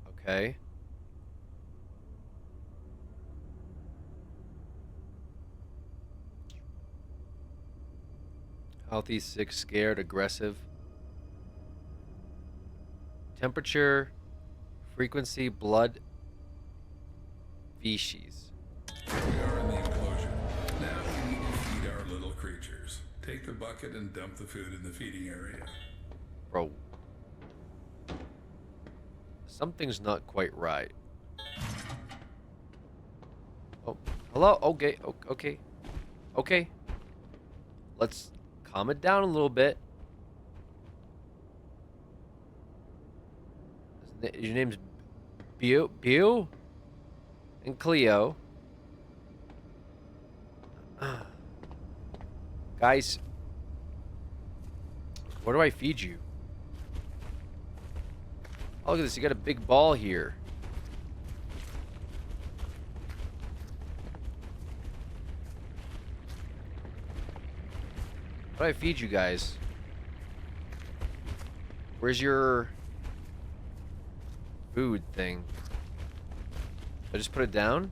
Okay. Healthy, sick, scared, aggressive. Temperature, frequency, blood, feces. We are in the enclosure. Now we need to feed our little creatures. Take the bucket and dump the food in the feeding area. Bro. Something's not quite right. Oh, hello? Okay, okay. Okay. Let's calm it down a little bit. Your name's Bew? And Cleo. Guys. Where do I feed you? Oh, look at this. You got a big ball here. How do I feed you guys? Where's your food thing? I just put it down?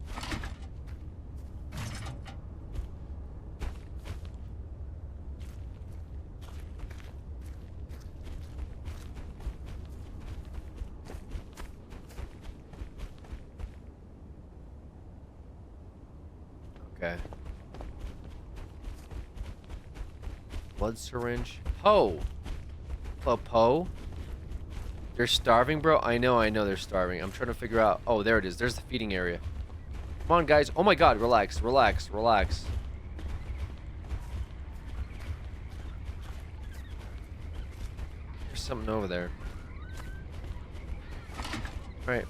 Okay. Blood syringe. Poe! Hello, Poe. They're starving, bro? I know they're starving. I'm trying to figure out... Oh, there it is. There's the feeding area. Come on, guys. Oh my god, relax, relax, relax. There's something over there. Alright.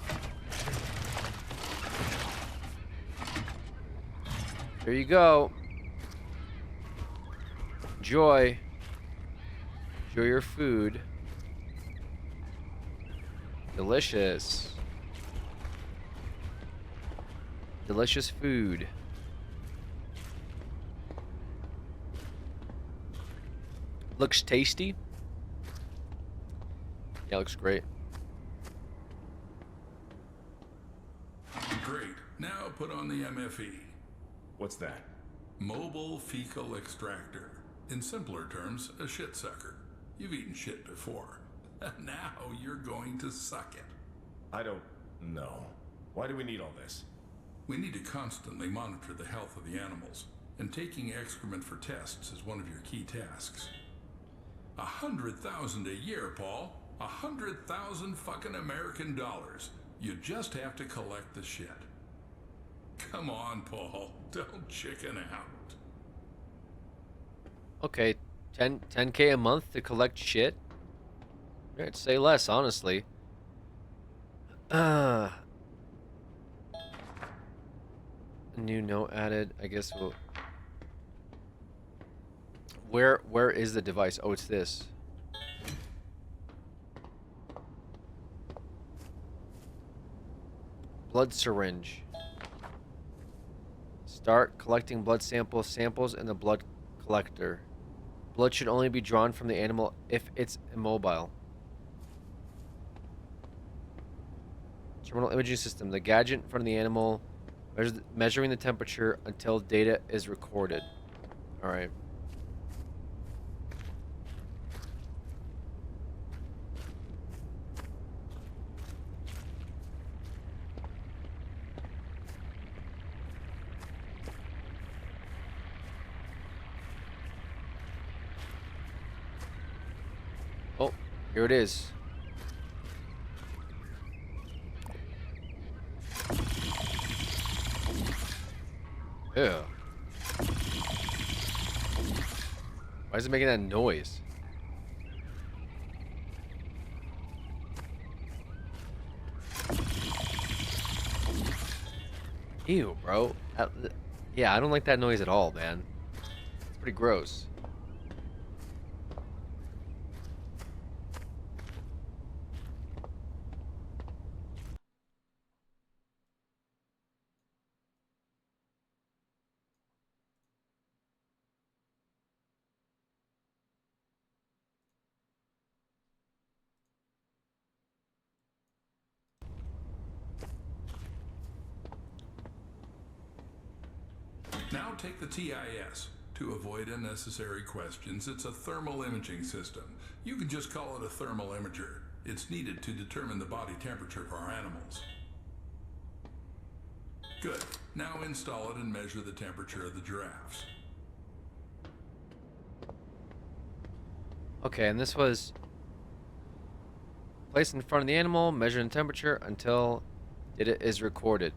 There you go. Enjoy. Enjoy your food. Delicious. Delicious food. Looks tasty. Yeah, looks great. Great. Now put on the MFE. What's that? Mobile Fecal Extractor. In simpler terms, a shit sucker. You've eaten shit before. Now you're going to suck it. I don't know. Why do we need all this? We need to constantly monitor the health of the animals, and taking excrement for tests is one of your key tasks. 100,000 a year, Paul. 100,000 fucking American dollars. You just have to collect the shit. Come on, Paul. Don't chicken out. Okay, 10K a month to collect shit? I'd say less, honestly. New note added. I guess we'll... Where is the device? Oh, it's this. Blood syringe. Start collecting blood samples in the blood collector. Blood should only be drawn from the animal if it's immobile. Terminal imaging system. The gadget in front of the animal measuring the temperature until data is recorded. Alright. Oh, here it is. Yeah. Why is it making that noise? Ew, bro. Yeah, I don't like that noise at all, man. It's pretty gross. Now take the TIS. To avoid unnecessary questions, it's a thermal imaging system. You can just call it a thermal imager. It's needed to determine the body temperature for our animals. Good. Now install it and measure the temperature of the giraffes. Okay, and this was placed in front of the animal, measuring temperature until it is recorded.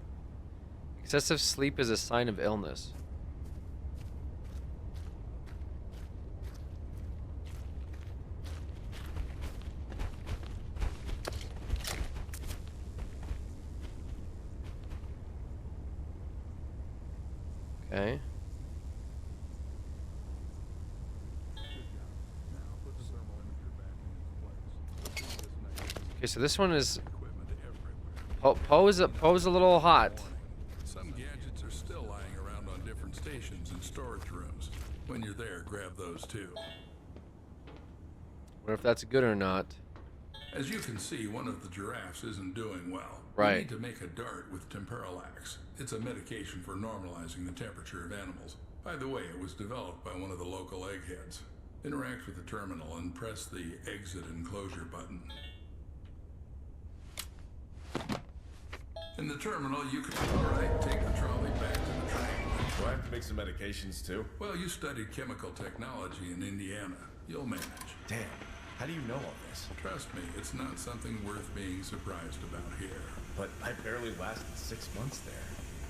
Excessive sleep is a sign of illness. Okay. Okay, so this one is Poe is a little hot. Some gadgets are still lying around on different stations and storage rooms. When you're there, grab those too. Wonder if that's good or not. As you can see, one of the giraffes isn't doing well. Right. We need to make a dart with temperalax. It's a medication for normalizing the temperature of animals. By the way, it was developed by one of the local eggheads. Interact with the terminal and press the exit and closure button. In the terminal, you can... Alright, take the trolley back to the train. Do I have to make some medications too? Well, you studied chemical technology in Indiana. You'll manage. Damn. How do you know all this? Trust me, it's not something worth being surprised about here. But I barely lasted 6 months there.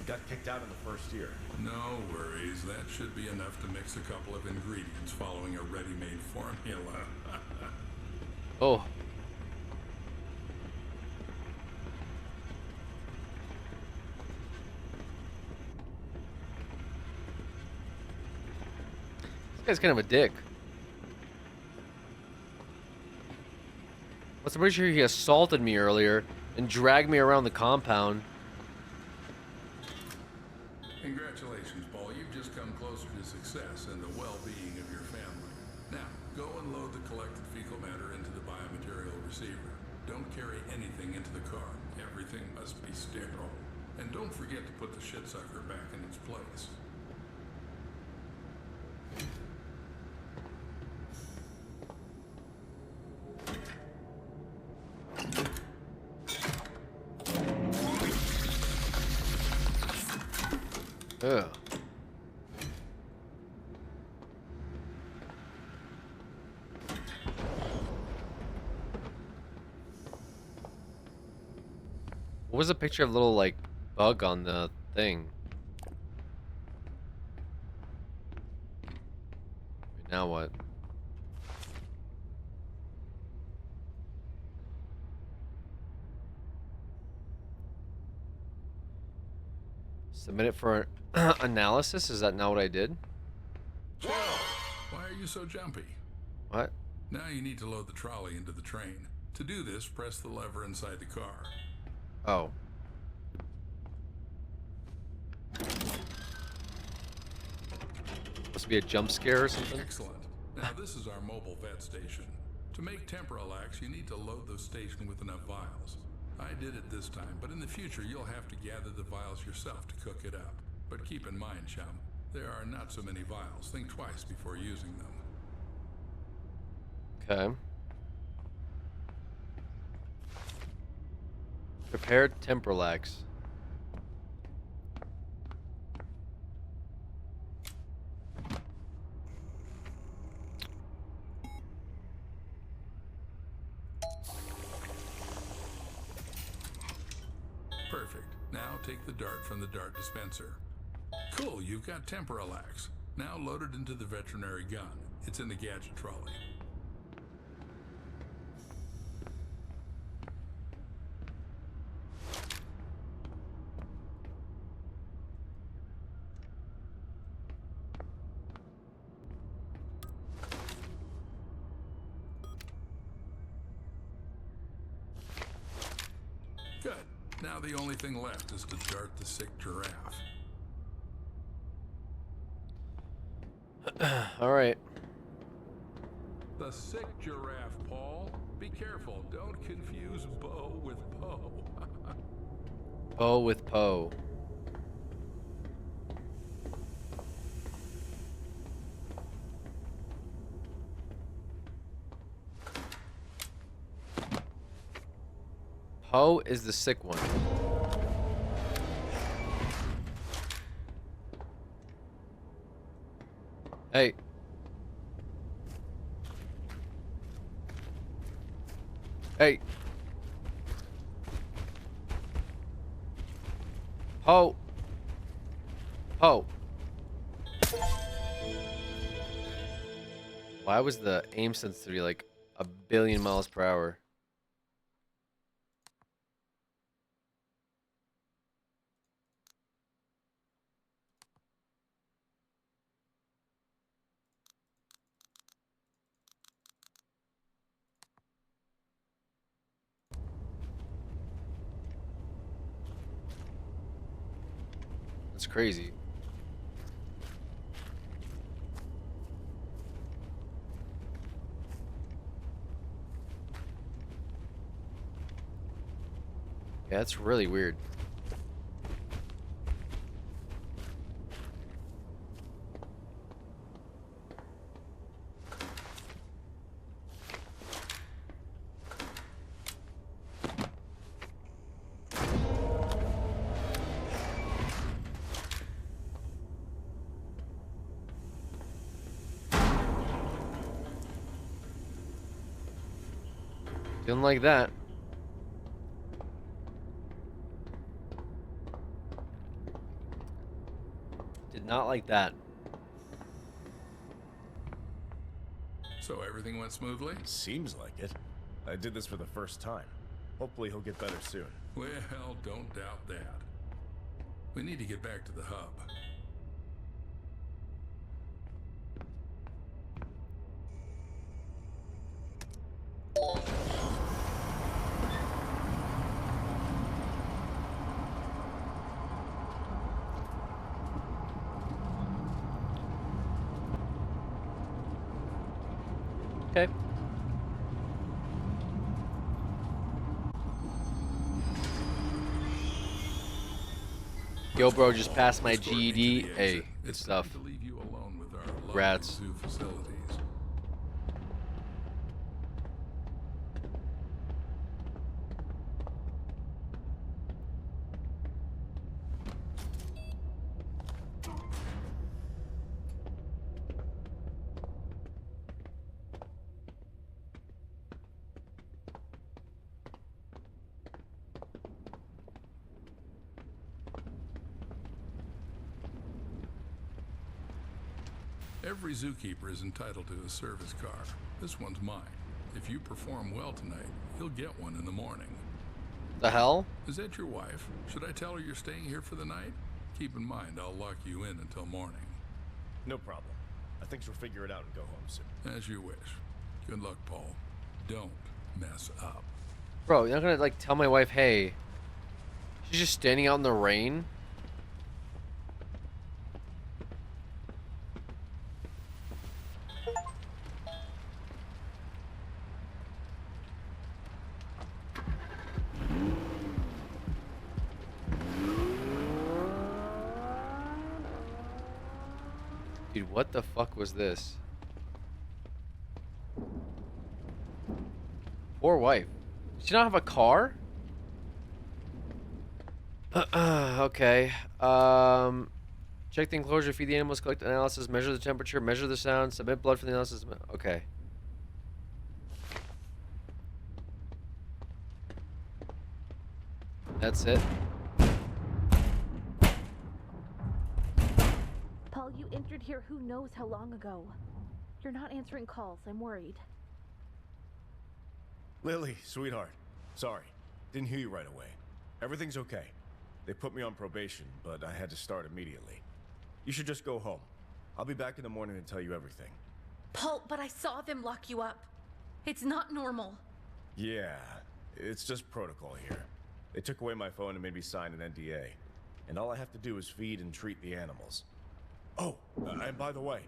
Got kicked out in the first year. No worries. That should be enough to mix a couple of ingredients following a ready-made formula. Oh. This guy's kind of a dick. I'm pretty sure he assaulted me earlier and dragged me around the compound. Congratulations, Paul. You've just come closer to success and the well-being of your family. Now, go and load the collected fecal matter into the biomaterial receiver. Don't carry anything into the car. Everything must be sterile. And don't forget to put the shit sucker back in its place. Ugh. What was the picture of a little, like, bug on the thing? Wait, now what? Submit it for analysis? Is that not what I did? Chill. Why are you so jumpy? What? Now you need to load the trolley into the train. To do this, press the lever inside the car. Oh. Must be a jump scare or something? Excellent. Now this is our mobile vet station. To make temperalax, you need to load the station with enough vials. I did it this time, but in the future you'll have to gather the vials yourself to cook it up. But keep in mind, chum, there are not so many vials. Think twice before using them. Okay. Prepared temperalax. Perfect. Now take the dart from the dart dispenser. Cool, you've got temperalax. Now load it into the veterinary gun. It's in the gadget trolley. Good. Now the only thing left is to dart the sick giraffe. All right. The sick giraffe, Paul. Be careful. Don't confuse Bo with Poe. Poe with Poe. Poe is the sick one. Hey. Hey. Poe. Poe. Why was the aim sensitivity like 1,000,000,000 miles per hour? That's crazy. Yeah, that's really weird. Didn't like that. Did not like that. So everything went smoothly? Seems like it. I did this for the first time. Hopefully he'll get better soon. Well, don't doubt that. We need to get back to the hub. Okay. Yo, bro, just passed my GED. Hey, good stuff. To leave you alone with our lovely Congrats. zoo facilities. Every zookeeper is entitled to a service car. This one's mine. If you perform well tonight, you'll get one in the morning. The hell? Is that your wife? Should I tell her you're staying here for the night? Keep in mind, I'll lock you in until morning. No problem. I think she'll figure it out and go home soon. As you wish. Good luck, Paul. Don't mess up. Bro, you're not gonna like tell my wife, hey, she's just standing out in the rain? Dude, what the fuck was this? Poor wife. Does she not have a car? Okay. Check the enclosure, feed the animals, collect analysis, measure the temperature, measure the sound, submit blood for the analysis. Okay. That's it. Paul, you entered here who knows how long ago. You're not answering calls. I'm worried. Lily, sweetheart. Sorry. Didn't hear you right away. Everything's okay. They put me on probation, but I had to start immediately. You should just go home. I'll be back in the morning to tell you everything. Paul, but I saw them lock you up. It's not normal. Yeah, it's just protocol here. They took away my phone and made me sign an NDA. And all I have to do is feed and treat the animals. Oh, and by the way,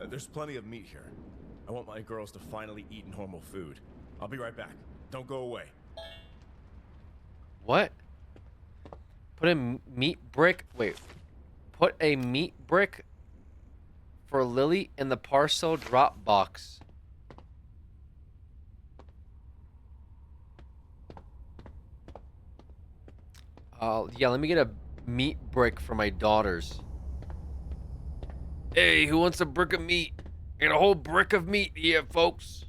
there's plenty of meat here. I want my girls to finally eat normal food. I'll be right back. Don't go away. What? Put a meat brick. Wait. Put a meat brick for Lily in the parcel drop box. Yeah, let me get a meat brick for my daughters. Hey, who wants a brick of meat? Get a whole brick of meat here, folks.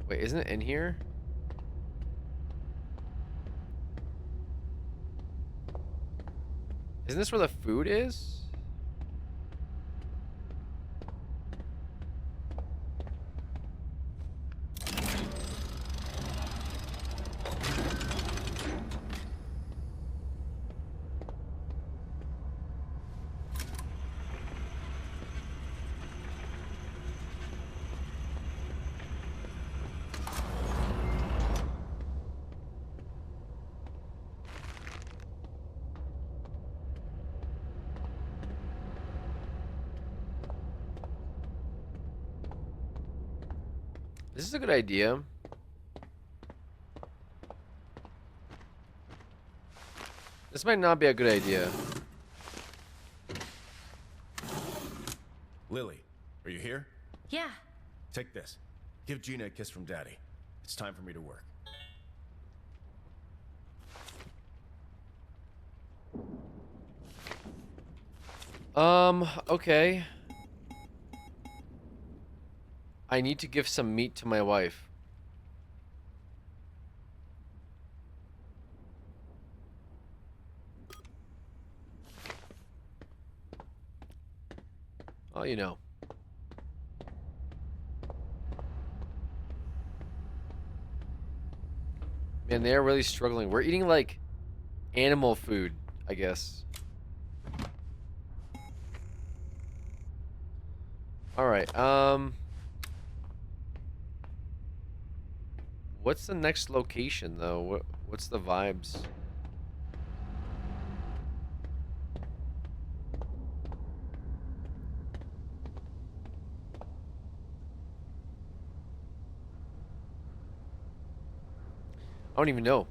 Wait, isn't it in here? Isn't this where the food is? This is a good idea. This might not be a good idea. Lily, are you here? Yeah. Take this. Give Gina a kiss from Daddy. It's time for me to work. Okay. I need to give some meat to my wife. Oh, you know. Man, they're really struggling. We're eating like animal food, I guess. All right. What's the next location though? What's the vibes? I don't even know.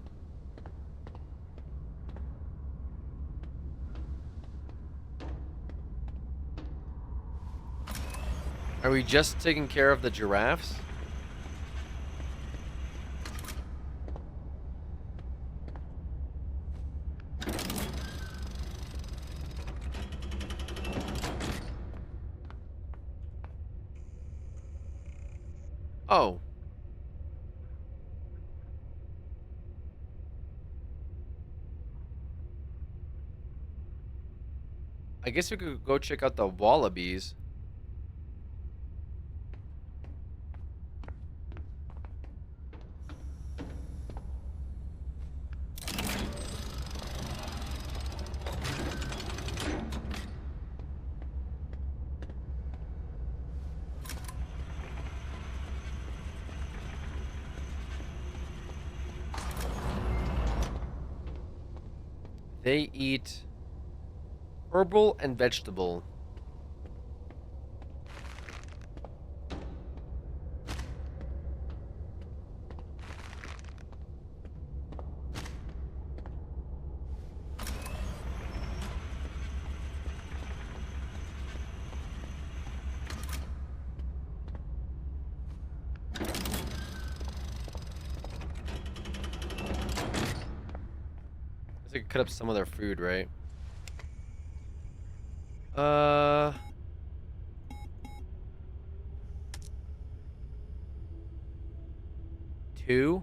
Are we just taking care of the giraffes? Oh. I guess we could go check out the wallabies. They eat herbal and vegetable. I could cut up some of their food, right? Two?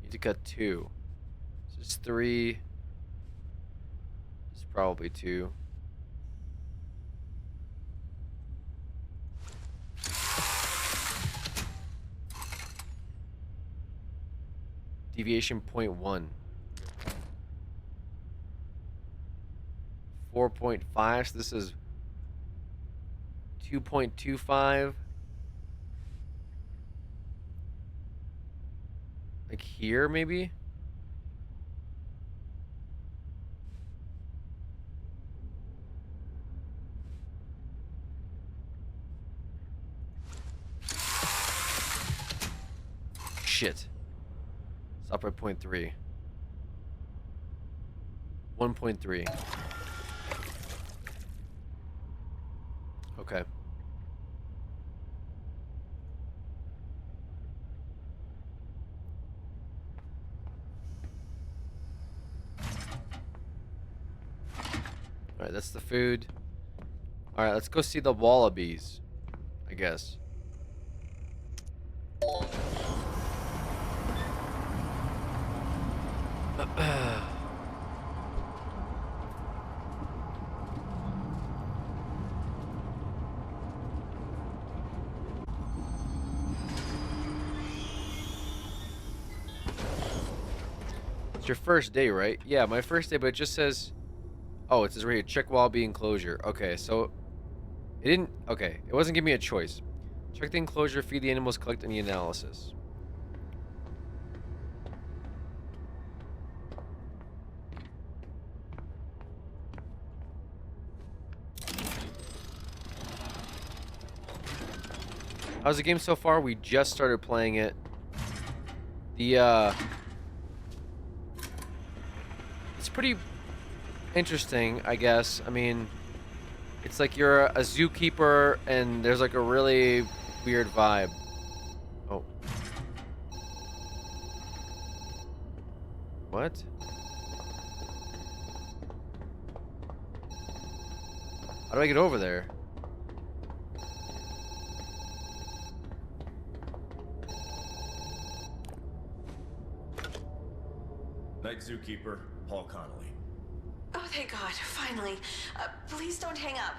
Need to cut two. So it's three. It's probably two. Deviation 0.1. 4.5, so this is 2.25. Like here, maybe? Shit. Stop at 0.3. 1.3. Okay. All right, that's the food. All right, let's go see the wallabies, I guess. It's your first day, right? Yeah, my first day, but it just says... Oh, it says right here, check wallaby enclosure. Okay, so... It didn't... Okay, it wasn't giving me a choice. Check the enclosure, feed the animals, collect any analysis. How's the game so far? We just started playing it. It's pretty interesting, I guess. I mean, it's like you're a zookeeper and there's like a really weird vibe. Oh. What? How do I get over there? Night Zookeeper, Paul Connolly. Oh, thank God, finally. Please don't hang up.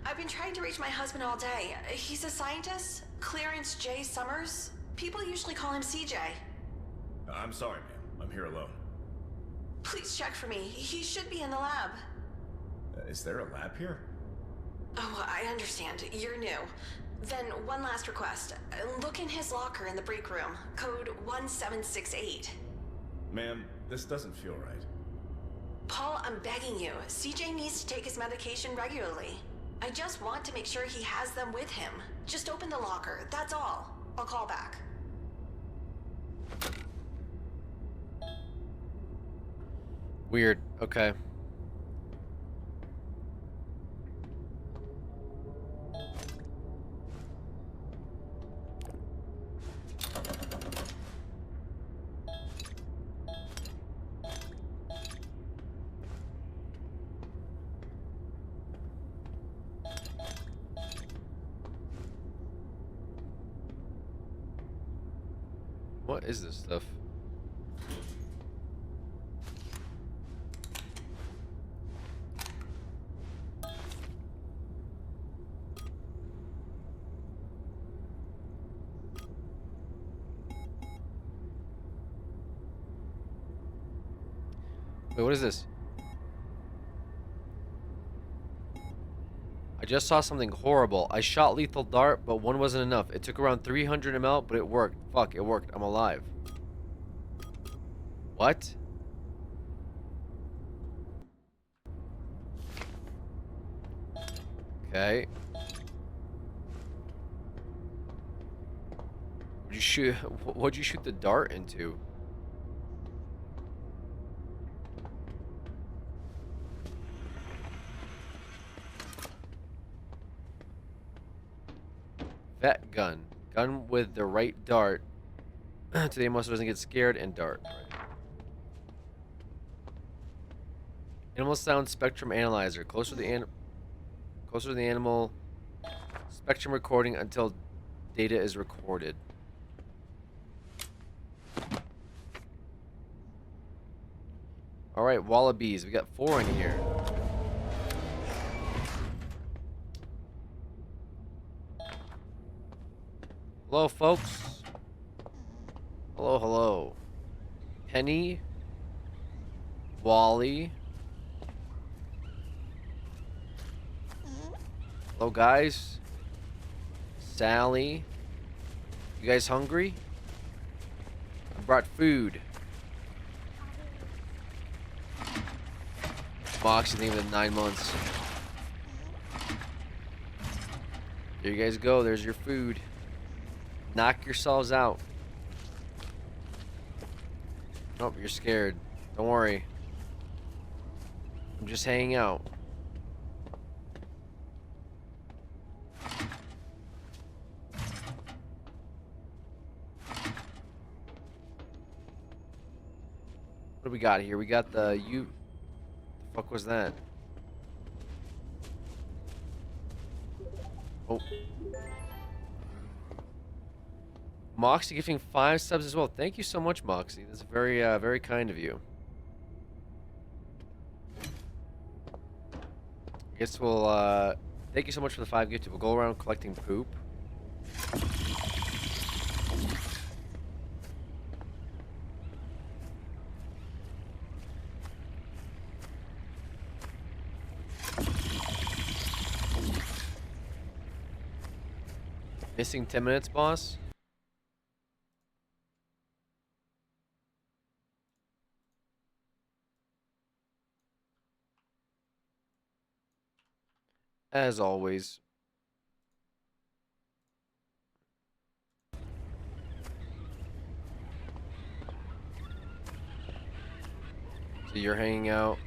I've been trying to reach my husband all day. He's a scientist, Clarence J. Summers. People usually call him CJ. I'm sorry, ma'am. I'm here alone. Please check for me. He should be in the lab. Is there a lab here? Oh, I understand. You're new. Then one last request. Look in his locker in the break room. Code 1768. Ma'am, this doesn't feel right. Paul, I'm begging you. CJ needs to take his medication regularly. I just want to make sure he has them with him. Just open the locker, that's all. I'll call back. Weird. Okay. What is this stuff? Wait, what is this? I just saw something horrible. I shot lethal dart, but one wasn't enough. It took around 300 ml, but it worked. Fuck, it worked. I'm alive. What? Okay. What'd you shoot the dart into? Vet gun. Gun with the right dart. Today monster doesn't get scared and dart. Right. Animal sound spectrum analyzer. Closer to the animal spectrum recording until data is recorded. Alright, wallabies. We got 4 in here. Hello, folks. Hello, hello. Penny. Wally. Hello, guys. Sally. You guys hungry? I brought food. Moxie name of 9 months. There you guys go. There's your food. Knock yourselves out. Nope, you're scared. Don't worry. I'm just hanging out. What do we got here? We got the The fuck was that? Oh. Moxie gifting 5 subs as well. Thank you so much, Moxie. That's very, very kind of you. I guess we'll, thank you so much for the 5 gifted. We'll go around collecting poop. Missing 10 minutes, boss? As always. So you're hanging out.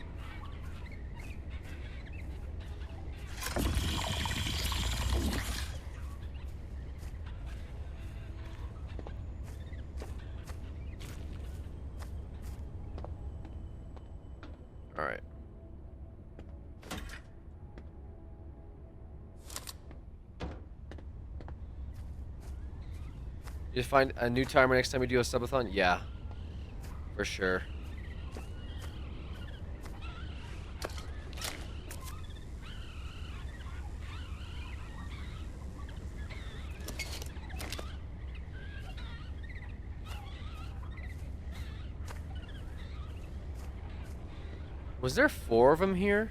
All right. You find a new timer next time we do a subathon? Yeah. For sure. Was there 4 of them here?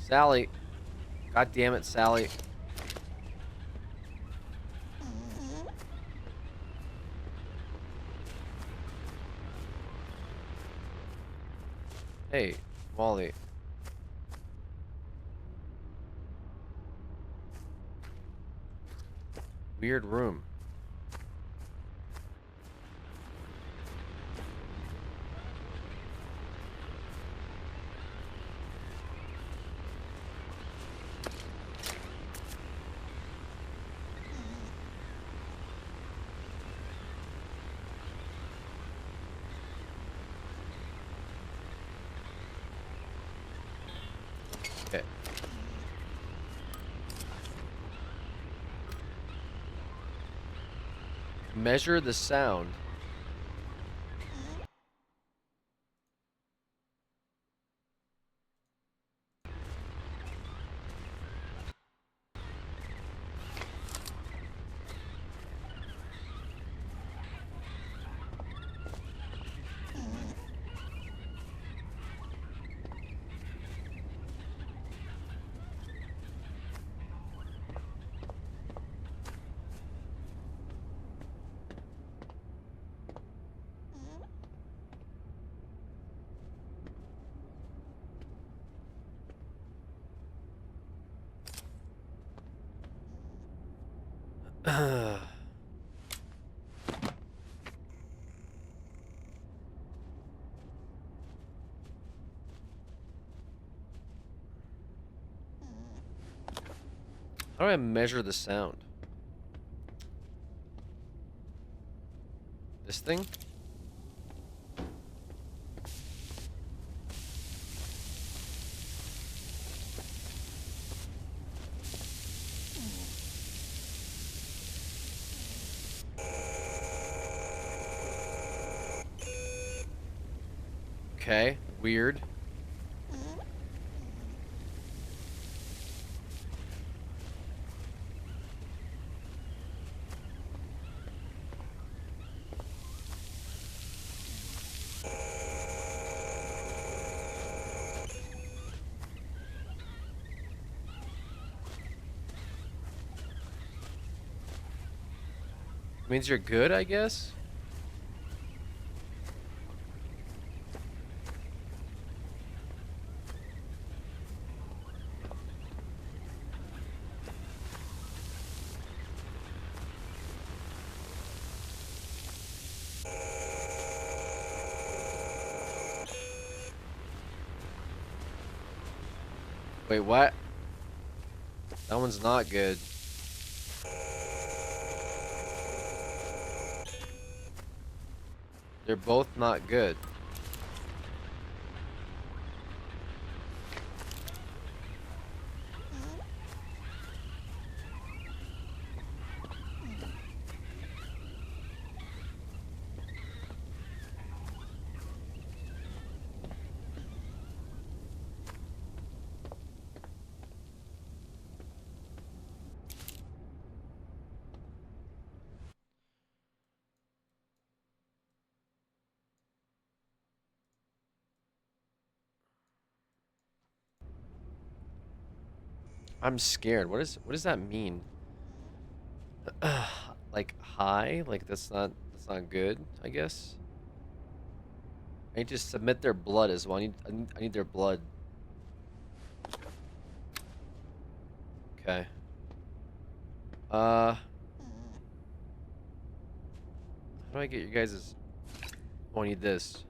Sally. God damn it, Sally. Hey, Molly. Weird room. Okay. Measure the sound. How do I measure the sound? This thing? Okay, weird. Means you're good, I guess? Wait, what? That one's not good. They're both not good. I'm scared. What does that mean? Like high? Like that's not good, I guess. I need to submit their blood as well. I need their blood. Okay. How do I get you guys'? Oh, I need this.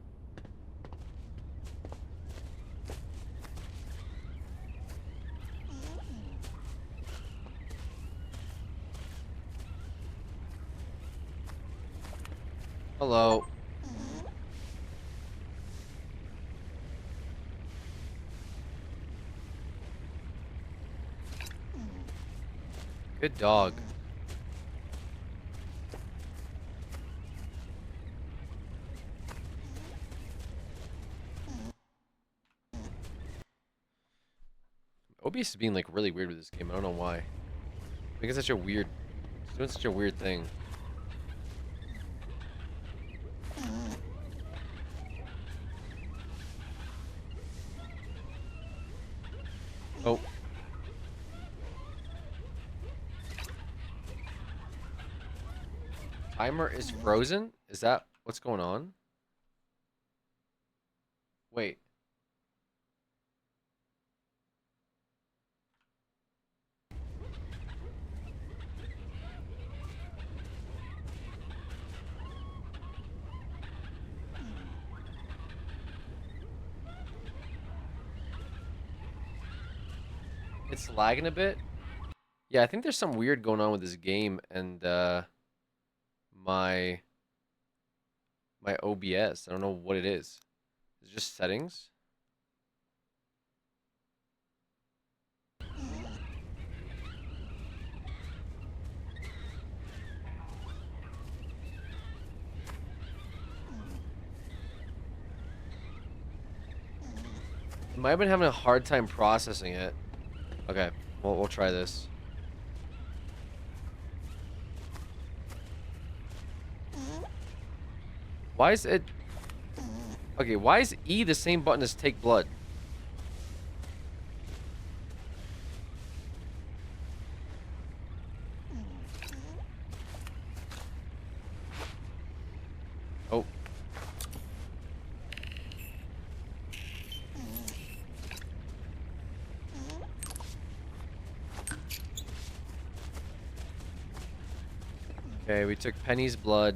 Hello. Good dog. OBS is being like really weird with this game. I don't know why. It's doing such a weird thing. Oh. Timer is frozen? Is that what's going on? Wait. It's lagging a bit. Yeah, I think there's some weird going on with this game and my OBS. I don't know what it is. It's just settings. I might have been having a hard time processing it. Okay, we'll try this. Why is it... Okay, why is E the same button as take blood? Oh. Okay, we took Penny's blood.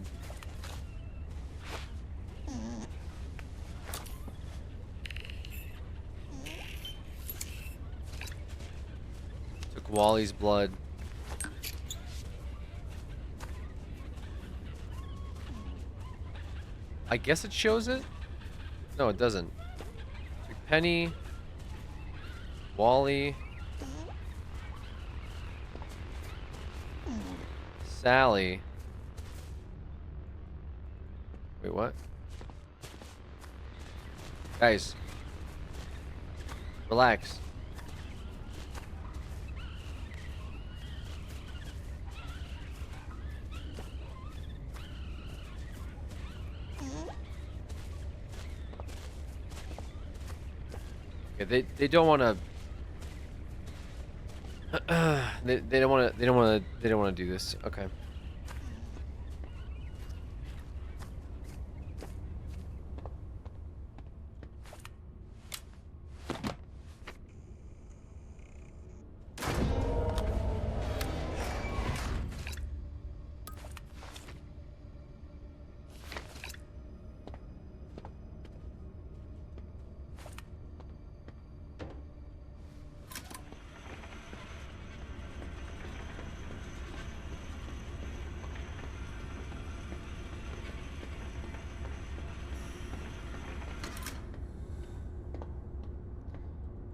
Took Wally's blood. I guess it shows it? No, it doesn't. Took Penny. Wally. Sally. Wait, what? Guys. Relax. Okay, they don't want to they don't want to do this. Okay.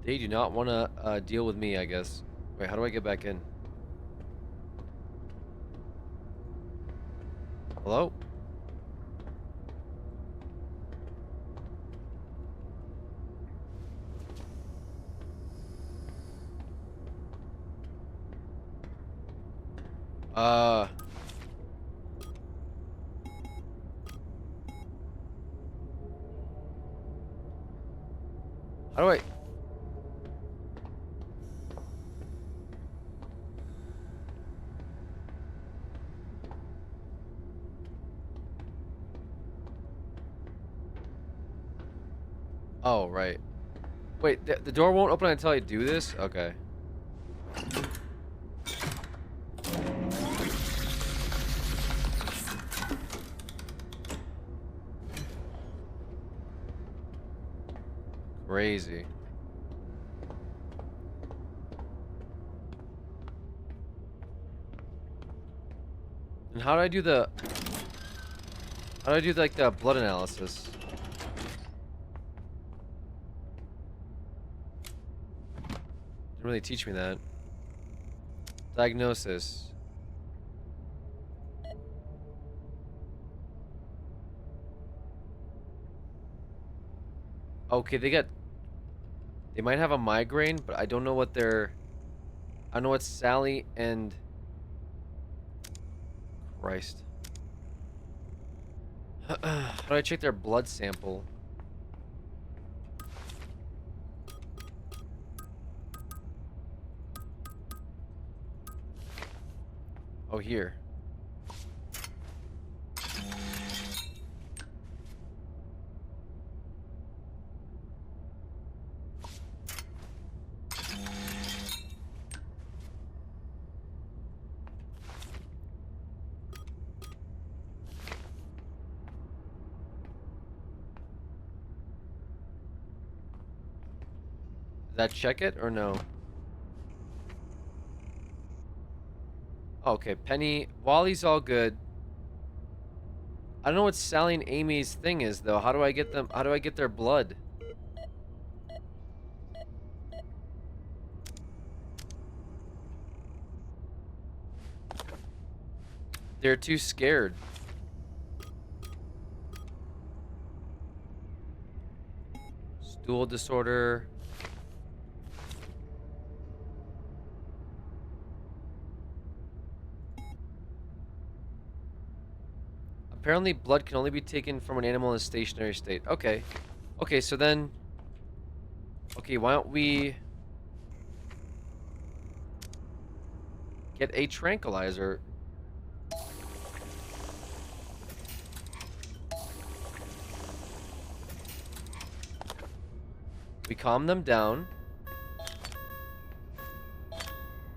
They do not want to deal with me, I guess. Wait, how do I get back in? Hello? How do I... Oh, right. Wait, the door won't open until I do this? Okay. Crazy. And how do I do the... How do I do, like, the blood analysis? Didn't really teach me that. Diagnosis. Okay, they might have a migraine, but I don't know what their... I know it's Sally and... Christ. How do I check their blood sample? Oh, here. Does that check it or no? Okay, Penny. Wally's all good. I don't know what Sally and Amy's thing is though. How do I get them? How do I get their blood? They're too scared. Stool disorder. Apparently, blood can only be taken from an animal in a stationary state. Okay. Okay, so then... Okay, why don't we... get a tranquilizer? We calm them down.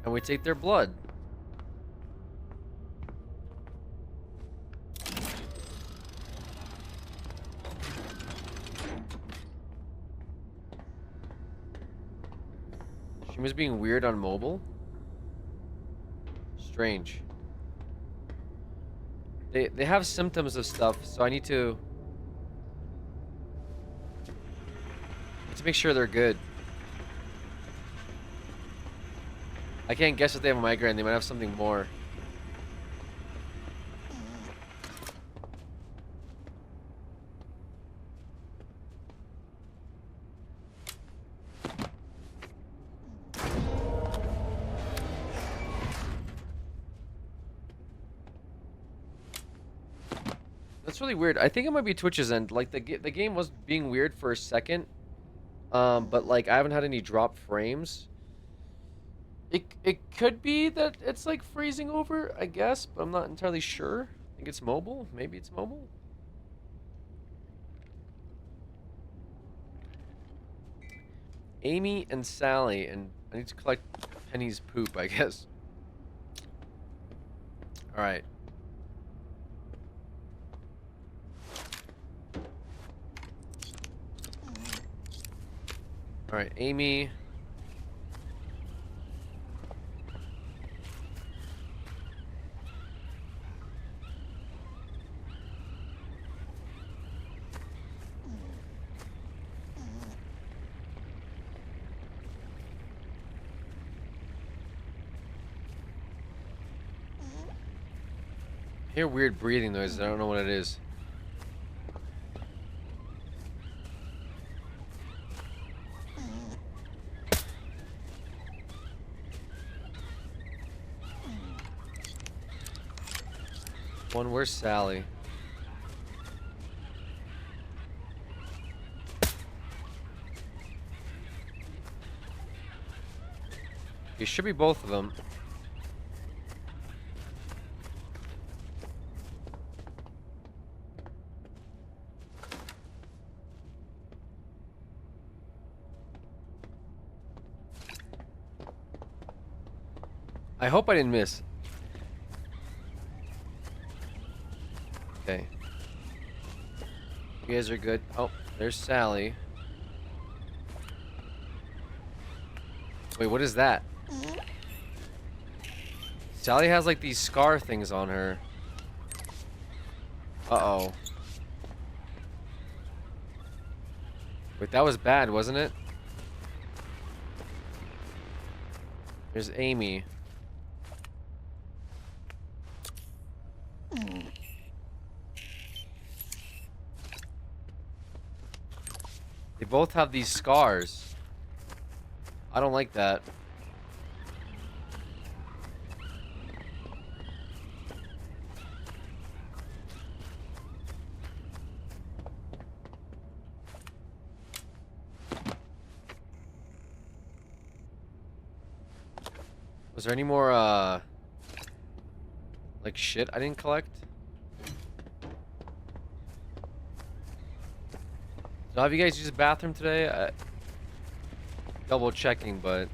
And we take their blood. She was being weird on mobile. Strange. They have symptoms of stuff, so I need to make sure they're good. I can't guess if they have a migraine. They might have something more. That's really weird. I think it might be Twitch's end. Like the game was being weird for a second, but like I haven't had any drop frames. It could be that it's like freezing over, I guess, but I'm not entirely sure. I think it's mobile. Maybe it's mobile. Amy and Sally, and I need to collect Penny's poop, I guess. All right. All right, Amy. hear weird breathing noises. I don't know what it is. Where's Sally? It should be both of them. I hope I didn't miss. Okay. You guys are good. Oh, there's Sally. Wait, what is that? Sally has like these scar things on her. Uh-oh. Wait, that was bad, wasn't it? There's Amy. They both have these scars. I don't like that. Was there any more, like shit I didn't collect? So have you guys used the bathroom today? Double checking, but...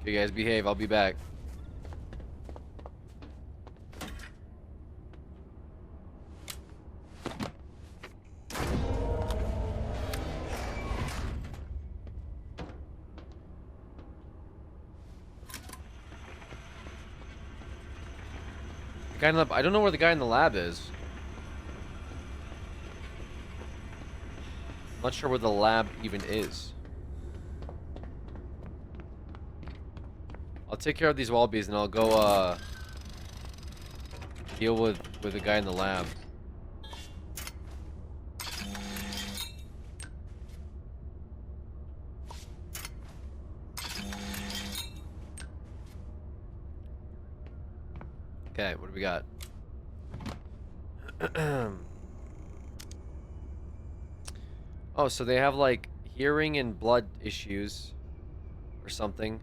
Okay, guys, behave. I'll be back. Guy in the, I don't know where the guy in the lab is. I'm not sure where the lab even is. I'll take care of these wallabies and I'll go deal with the guy in the lab. Okay, what do we got? Oh, so they have like hearing and blood issues or something.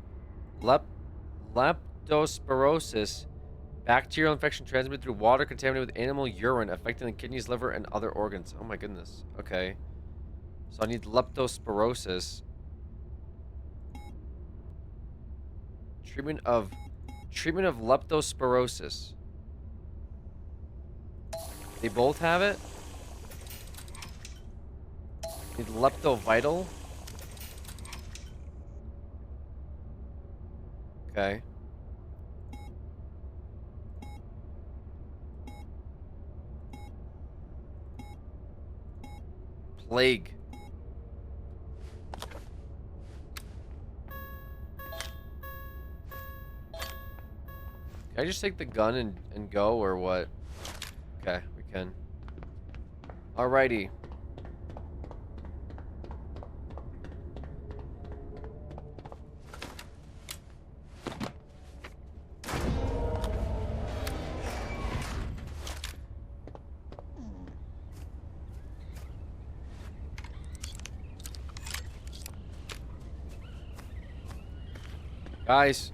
Leptospirosis, bacterial infection transmitted through water contaminated with animal urine, affecting the kidneys, liver, and other organs. Oh my goodness. Okay. So I need leptospirosis. Treatment of leptospirosis. They both have it. Need leptovital. Okay. Plague. Can I just take the gun and go, or what? Okay, we can. Alrighty. Guys.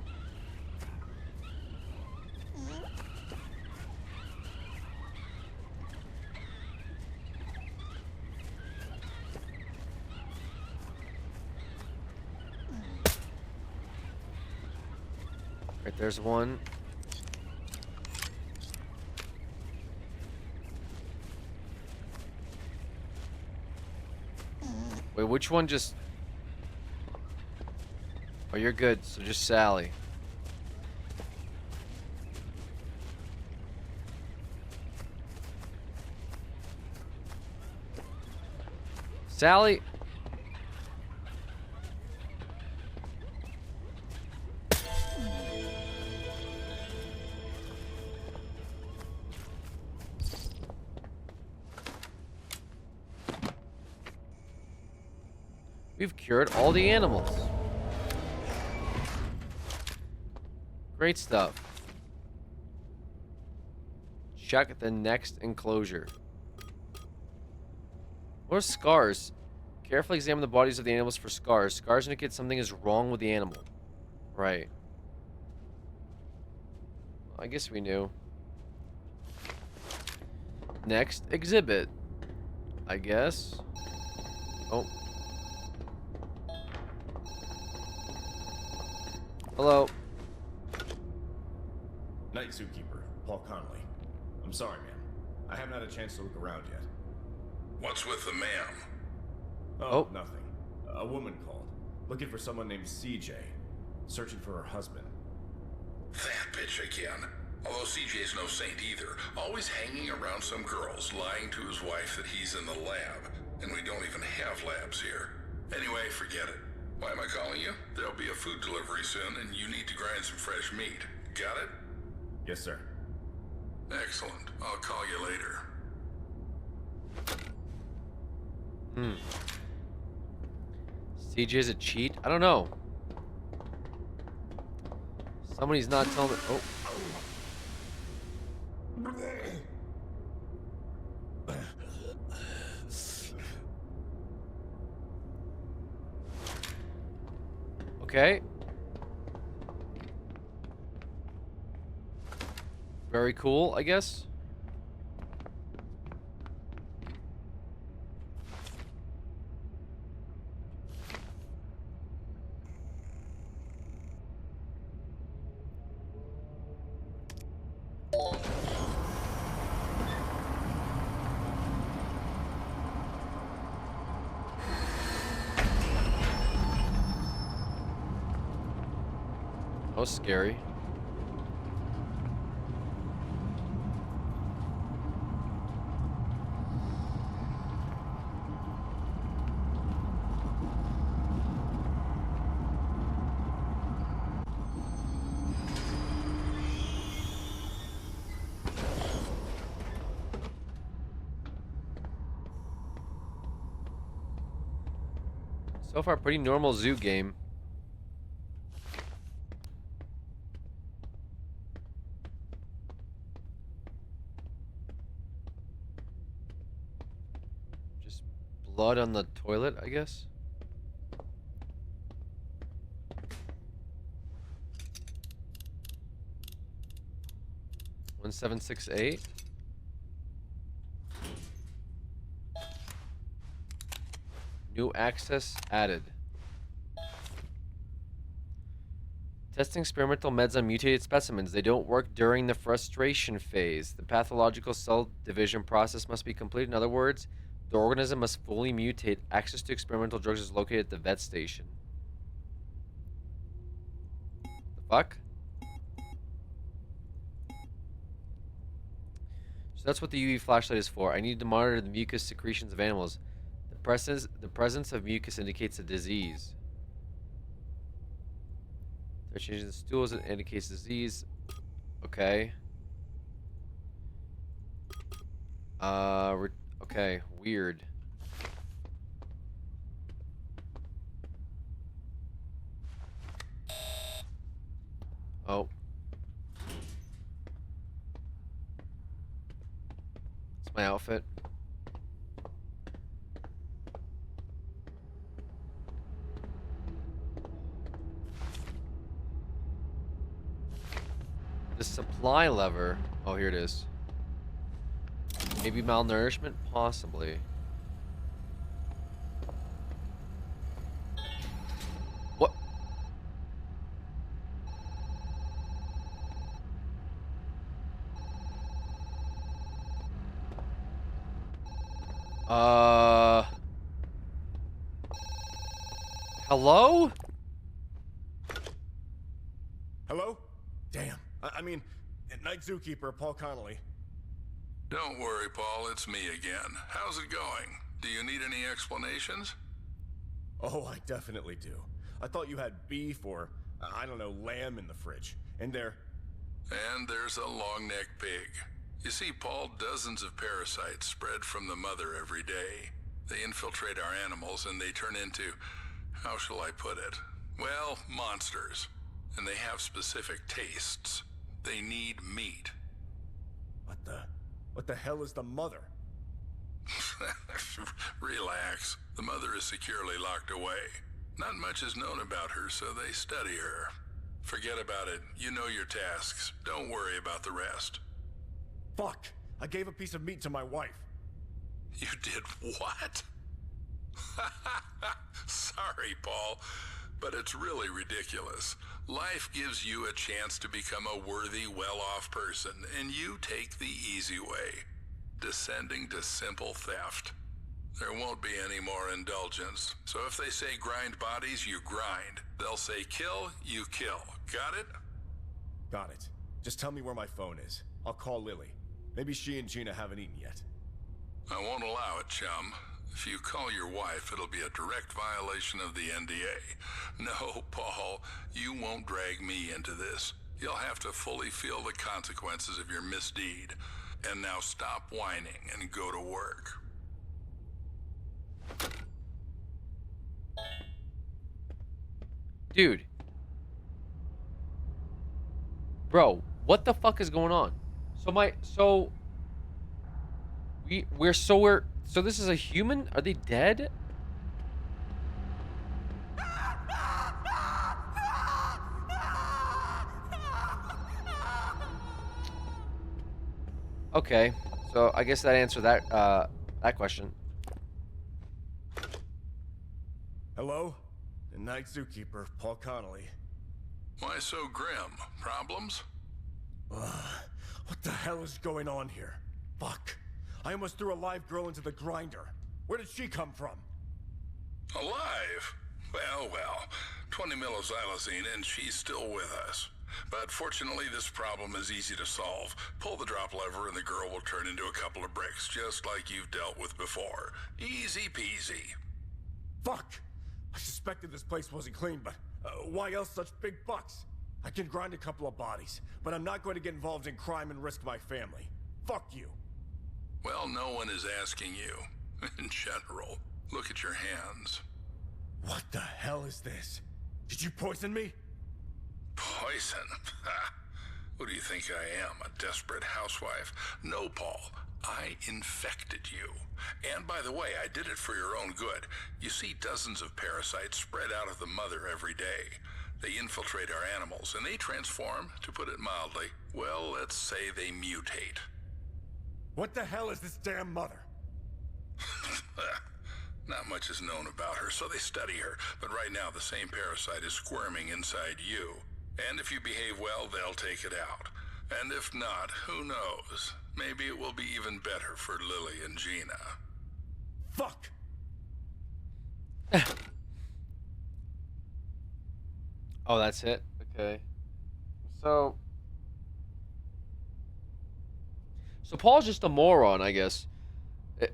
Right, there's one. Wait, which one just... Oh, you're good. So just Sally. Sally. We've cured all the animals. Great stuff. Check the next enclosure. What are scars? Carefully examine the bodies of the animals for scars. Scars indicate something is wrong with the animal. Right. I guess we knew. Next exhibit. I guess. Oh. Hello. Night Zookeeper, Paul Connolly. I'm sorry, man. I haven't had a chance to look around yet. What's with the ma'am? Oh, nothing. A woman called, looking for someone named CJ, searching for her husband. That bitch again. Although CJ's no saint either, always hanging around some girls, lying to his wife that he's in the lab, and we don't even have labs here. Anyway, forget it. Why am I calling you? There'll be a food delivery soon, and you need to grind some fresh meat. Got it? Yes, sir. Excellent. I'll call you later. CJ's a cheat? I don't know. Somebody's not telling me. Oh. Okay. Very cool, I guess. That was scary. So far, pretty normal zoo game. Just blood on the toilet, I guess. One 768. New access added. Testing experimental meds on mutated specimens. They don't work during the frustration phase. The pathological cell division process must be completed. In other words, the organism must fully mutate. Access to experimental drugs is located at the vet station. The fuck? So that's what the UV flashlight is for. I need to monitor the mucus secretions of animals. The presence of mucus indicates a disease. They're changing the stools, it indicates disease. Okay. Okay, weird. Oh. It's my outfit. The supply lever. Oh, here it is. Maybe malnourishment? Possibly. What? Hello? mean, Night Zookeeper, Paul Connolly. Don't worry, Paul, it's me again. How's it going? Do you need any explanations? Oh, I definitely do. I thought you had beef or, I don't know, lamb in the fridge. And there's a long-necked pig. You see, Paul, dozens of parasites spread from the mother every day. They infiltrate our animals and they turn into, how shall I put it? Well, monsters. And they have specific tastes. They need meat. What the hell is the mother? Relax. The mother is securely locked away. Not much is known about her, so they study her. Forget about it. You know your tasks. Don't worry about the rest. Fuck! I gave a piece of meat to my wife. You did what? Sorry, Paul, but it's really ridiculous. Life gives you a chance to become a worthy, well-off person, and you take the easy way, descending to simple theft. There won't be any more indulgence, so if they say grind bodies, you grind. They'll say kill, you kill. Got it? Got it. Just tell me where my phone is. I'll call Lily. Maybe she and Gina haven't eaten yet. I won't allow it, chum. If you call your wife, it'll be a direct violation of the NDA. No, Paul, you won't drag me into this. You'll have to fully feel the consequences of your misdeed. And now stop whining and go to work. Dude. Bro, what the fuck is going on? So this is a human? Are they dead? Okay, so I guess that answered that question. Hello? The Night Zookeeper, Paul Connolly. Why so grim? Problems? What the hell is going on here? Fuck. I almost threw a live girl into the grinder. Where did she come from? Alive? Well. 20 millixylazine and she's still with us. But fortunately, this problem is easy to solve. Pull the drop lever and the girl will turn into a couple of bricks, just like you've dealt with before. Easy peasy. Fuck! I suspected this place wasn't clean, but why else such big bucks? I can grind a couple of bodies, but I'm not going to get involved in crime and risk my family. Fuck you. Well, no one is asking you. In general, look at your hands. What the hell is this? Did you poison me? Poison? Who do you think I am, a desperate housewife? No, Paul. I infected you. And by the way, I did it for your own good. You see dozens of parasites spread out of the mother every day. They infiltrate our animals, and they transform, to put it mildly. Well, let's say they mutate. What the hell is this damn mother? Not much is known about her, so they study her. But right now, the same parasite is squirming inside you. And if you behave well, they'll take it out. And if not, who knows? Maybe it will be even better for Lily and Gina. Fuck! Oh, that's it? Okay. So Paul's just a moron, I guess.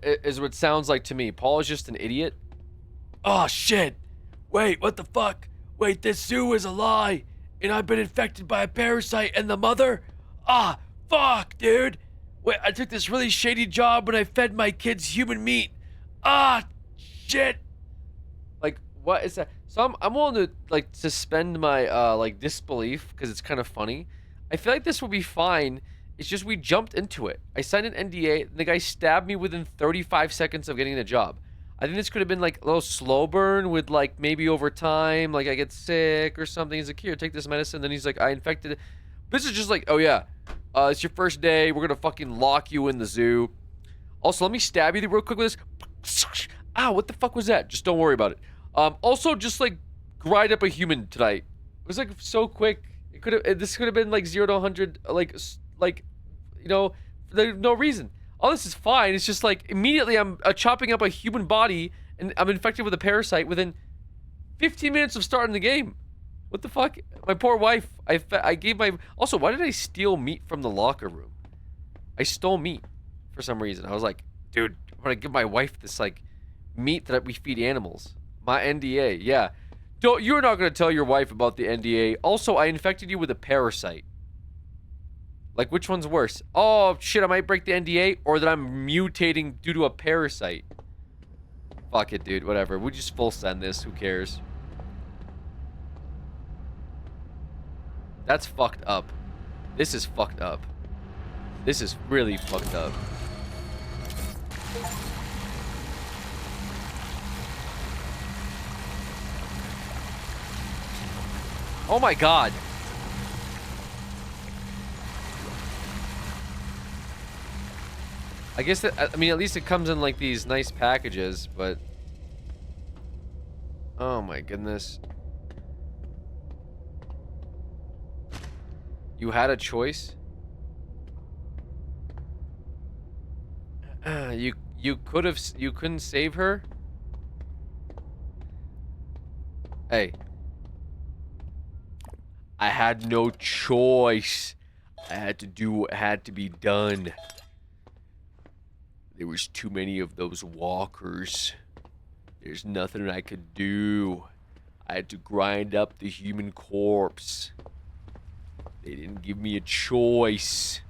Is what it sounds like to me. Paul is just an idiot. Oh, shit. Wait, what the fuck? Wait, this zoo is a lie. And I've been infected by a parasite and the mother? Ah, fuck, dude. Wait, I took this really shady job when I fed my kids human meat. Ah, shit. Like, what is that? So I'm willing to, like, suspend my, like, disbelief because it's kind of funny. I feel like this will be fine. It's just we jumped into it. I signed an NDA. And the guy stabbed me within 35 seconds of getting the job. I think this could have been like a little slow burn with like maybe over time, like I get sick or something. He's like, here, take this medicine. Then he's like, I infected it. This is just like, oh yeah, it's your first day. We're gonna fucking lock you in the zoo. Also, let me stab you real quick with this. Ah, what the fuck was that? Just don't worry about it. Also, just like grind up a human tonight. It was like so quick. It could have. This could have been like 0 to 100. Like, you know, there's no reason. All this is fine. It's just like immediately I'm chopping up a human body and I'm infected with a parasite within 15 minutes of starting the game. What the fuck? My poor wife. I gave my... Also, why did I steal meat from the locker room? I stole meat for some reason. I was like, dude, I'm gonna give my wife this, like, meat that we feed animals. My NDA, yeah. You're not gonna tell your wife about the NDA. Also, I infected you with a parasite. Like, which one's worse? Oh, shit, I might break the NDA, or that I'm mutating due to a parasite. Fuck it, dude. Whatever. We just full send this. Who cares? That's fucked up. This is fucked up. This is really fucked up. Oh my god. I guess that, I mean, at least it comes in like these nice packages, but... Oh my goodness. You had a choice? You couldn't save her? Hey. I had no choice. I had to do what had to be done. There was too many of those walkers. There's nothing I could do. I had to grind up the human corpse. They didn't give me a choice.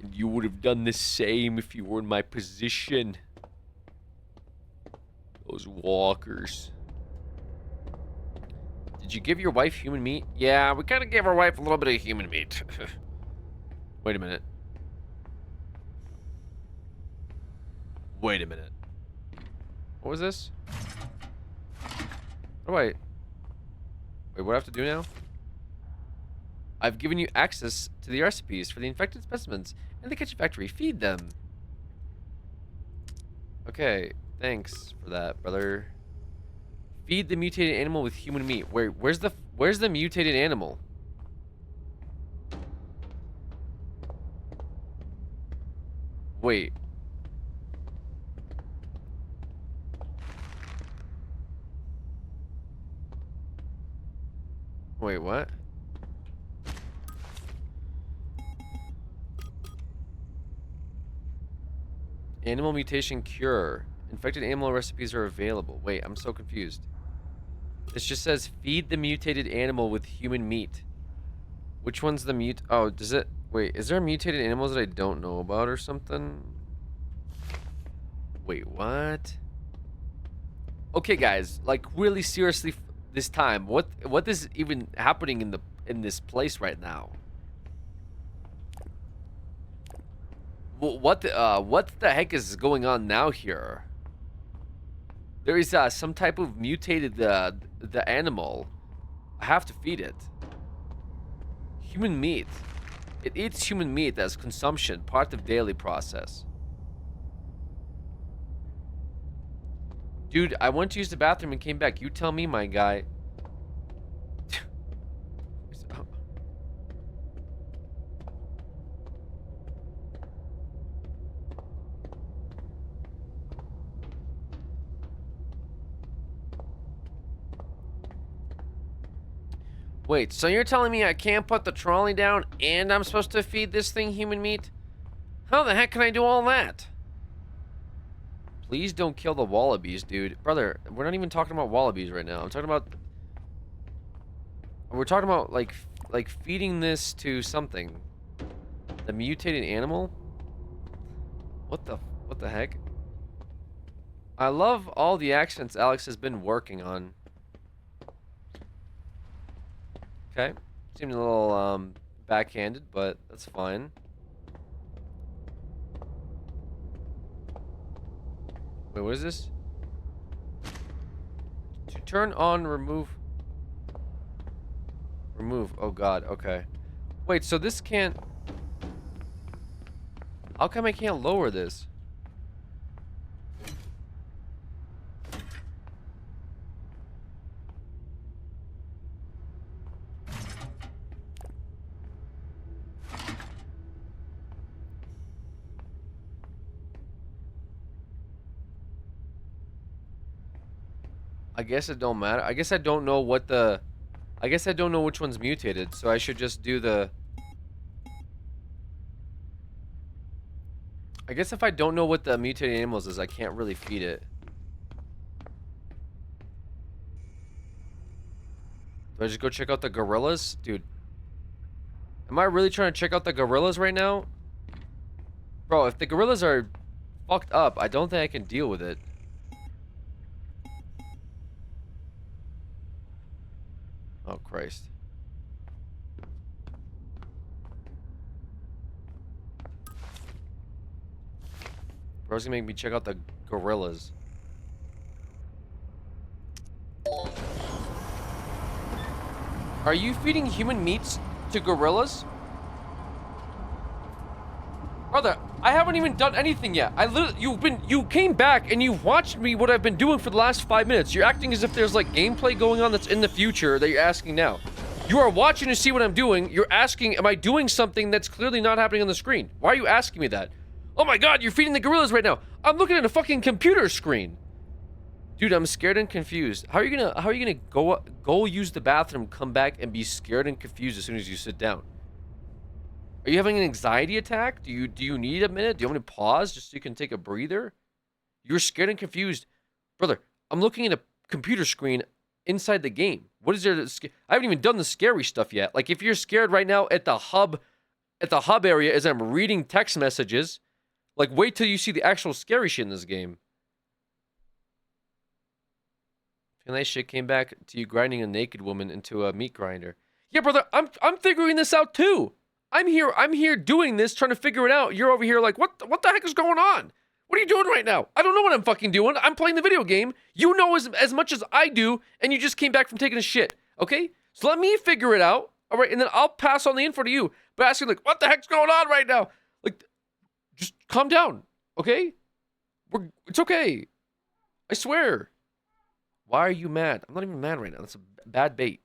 And you would have done the same if you were in my position. Those walkers. Did you give your wife human meat? Yeah, we kind of gave our wife a little bit of human meat. Wait a minute. Wait a minute. What was this? Oh, wait. Wait, what do I have to do now? I've given you access to the recipes for the infected specimens in the kitchen factory. Feed them. Okay, thanks for that, brother. Feed the mutated animal with human meat. Where's the mutated animal? Wait. Wait, what? Animal mutation cure. Infected animal recipes are available. Wait, I'm so confused. This just says feed the mutated animal with human meat. Which one's the Oh, does it... Wait, is there mutated animals that I don't know about or something? Wait, what? Okay, guys, like really seriously this time, what is even happening in this place right now? What the heck is going on now here? There is some type of mutated the animal. I have to feed it. Human meat. It eats human meat as consumption, part of daily process. Dude, I went to use the bathroom and came back. You tell me, my guy. Wait, so you're telling me I can't put the trolley down and I'm supposed to feed this thing human meat? How the heck can I do all that? Please don't kill the wallabies, dude. Brother, we're not even talking about wallabies right now. I'm talking about... We're talking about, like feeding this to something. The mutated animal? What the heck? I love all the accents Alex has been working on. Okay. Seemed a little, backhanded, but that's fine. Wait, what is this? To turn on, remove. Remove. Oh, God. Okay. Wait, so this can't... How come I can't lower this? I guess it don't matter. I guess I don't know what the... I guess I don't know which one's mutated, so I should just do the... I guess if I don't know what the mutated animals is, I can't really feed it. Do I just go check out the gorillas? Dude. Am I really trying to check out the gorillas right now? Bro, if the gorillas are fucked up, I don't think I can deal with it. Oh, Christ. Bro's gonna make me check out the gorillas. Are you feeding human meats to gorillas? Brother, I haven't even done anything yet. You came back and you've watched me what I've been doing for the last 5 minutes. You're acting as if there's like gameplay going on that's in the future that you're asking now. You are watching to see what I'm doing. You're asking, am I doing something that's clearly not happening on the screen? Why are you asking me that? Oh my god, you're feeding the gorillas right now. I'm looking at a fucking computer screen. Dude, I'm scared and confused. How are you gonna go use the bathroom, come back, and be scared and confused as soon as you sit down? Are you having an anxiety attack? Do you need a minute? Do you want me to pause just so you can take a breather? You're scared and confused. Brother, I'm looking at a computer screen inside the game. What is there to I haven't even done the scary stuff yet. Like if you're scared right now at the hub area as I'm reading text messages, like wait till you see the actual scary shit in this game. And that shit came back to you grinding a naked woman into a meat grinder. Yeah, brother, I'm figuring this out too. I'm here doing this, trying to figure it out. You're over here like, what the heck is going on? What are you doing right now? I don't know what I'm fucking doing. I'm playing the video game. You know as much as I do, and you just came back from taking a shit. Okay? So let me figure it out. All right, and then I'll pass on the info to you. But asking like, what the heck's going on right now? Like, just calm down. Okay? It's okay. I swear. Why are you mad? I'm not even mad right now. That's a bad bait.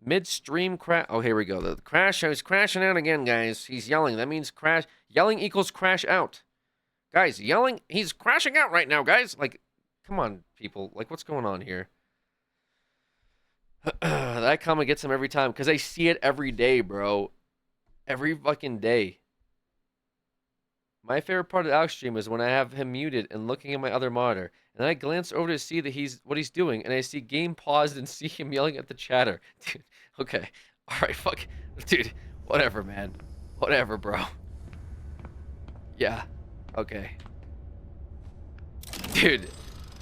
Midstream crash. Oh, here we go. The crash. He's crashing out again, guys. He's yelling. That means crash. Yelling equals crash out. Guys, yelling. He's crashing out right now, guys. Like, come on, people. Like, what's going on here? That comment gets him every time because I see it every day, bro. Every fucking day. My favorite part of Alex stream is when I have him muted and looking at my other monitor. And I glance over to see that what he's doing, and I see game paused and see him yelling at the chatter. Dude, okay. Alright, fuck. Dude, whatever, man. Whatever, bro. Yeah. Okay. Dude.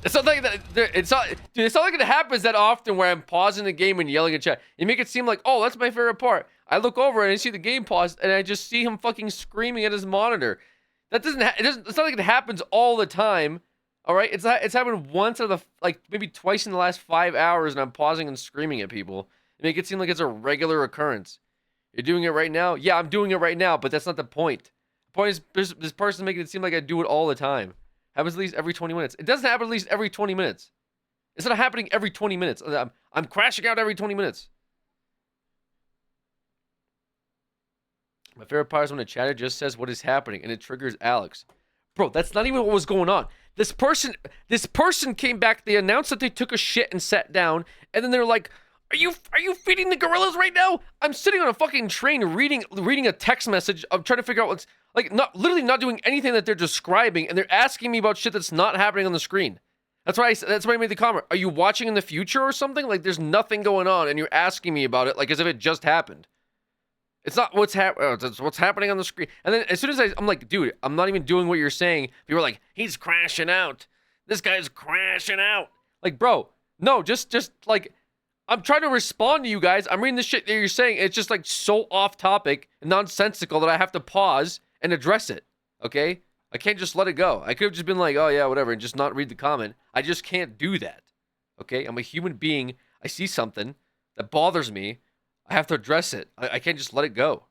It's not like that. It's not like it happens that often where I'm pausing the game and yelling at chat. You make it seem like, oh, that's my favorite part. I look over and I see the game paused, and I just see him fucking screaming at his monitor. That doesn't. It's not like it happens all the time. All right, it's happened once out of maybe twice in the last 5 hours, and I'm pausing and screaming at people. And make it seem like it's a regular occurrence. You're doing it right now? Yeah, I'm doing it right now, but that's not the point. The point is this person making it seem like I do it all the time. Happens at least every 20 minutes. It doesn't happen at least every 20 minutes. It's not happening every 20 minutes. I'm crashing out every 20 minutes. My favorite part is when the chatter just says what is happening, and it triggers Alex. Bro, that's not even what was going on. This person came back. They announced that they took a shit and sat down, and then they're like, "Are you feeding the gorillas right now?" I'm sitting on a fucking train reading a text message. I'm trying to figure out what's literally not doing anything that they're describing, and they're asking me about shit that's not happening on the screen. That's why I made the comment. Are you watching in the future or something? Like there's nothing going on, and you're asking me about it like as if it just happened. It's not what's happening on the screen. And then as soon as I'm like, dude, I'm not even doing what you're saying. People are like, he's crashing out. This guy's crashing out. Like, bro, no, just like, I'm trying to respond to you guys. I'm reading the shit that you're saying. It's just like so off topic and nonsensical that I have to pause and address it. Okay? I can't just let it go. I could have just been like, oh yeah, whatever, and just not read the comment. I just can't do that. Okay? I'm a human being. I see something that bothers me. I have to address it. I can't just let it go.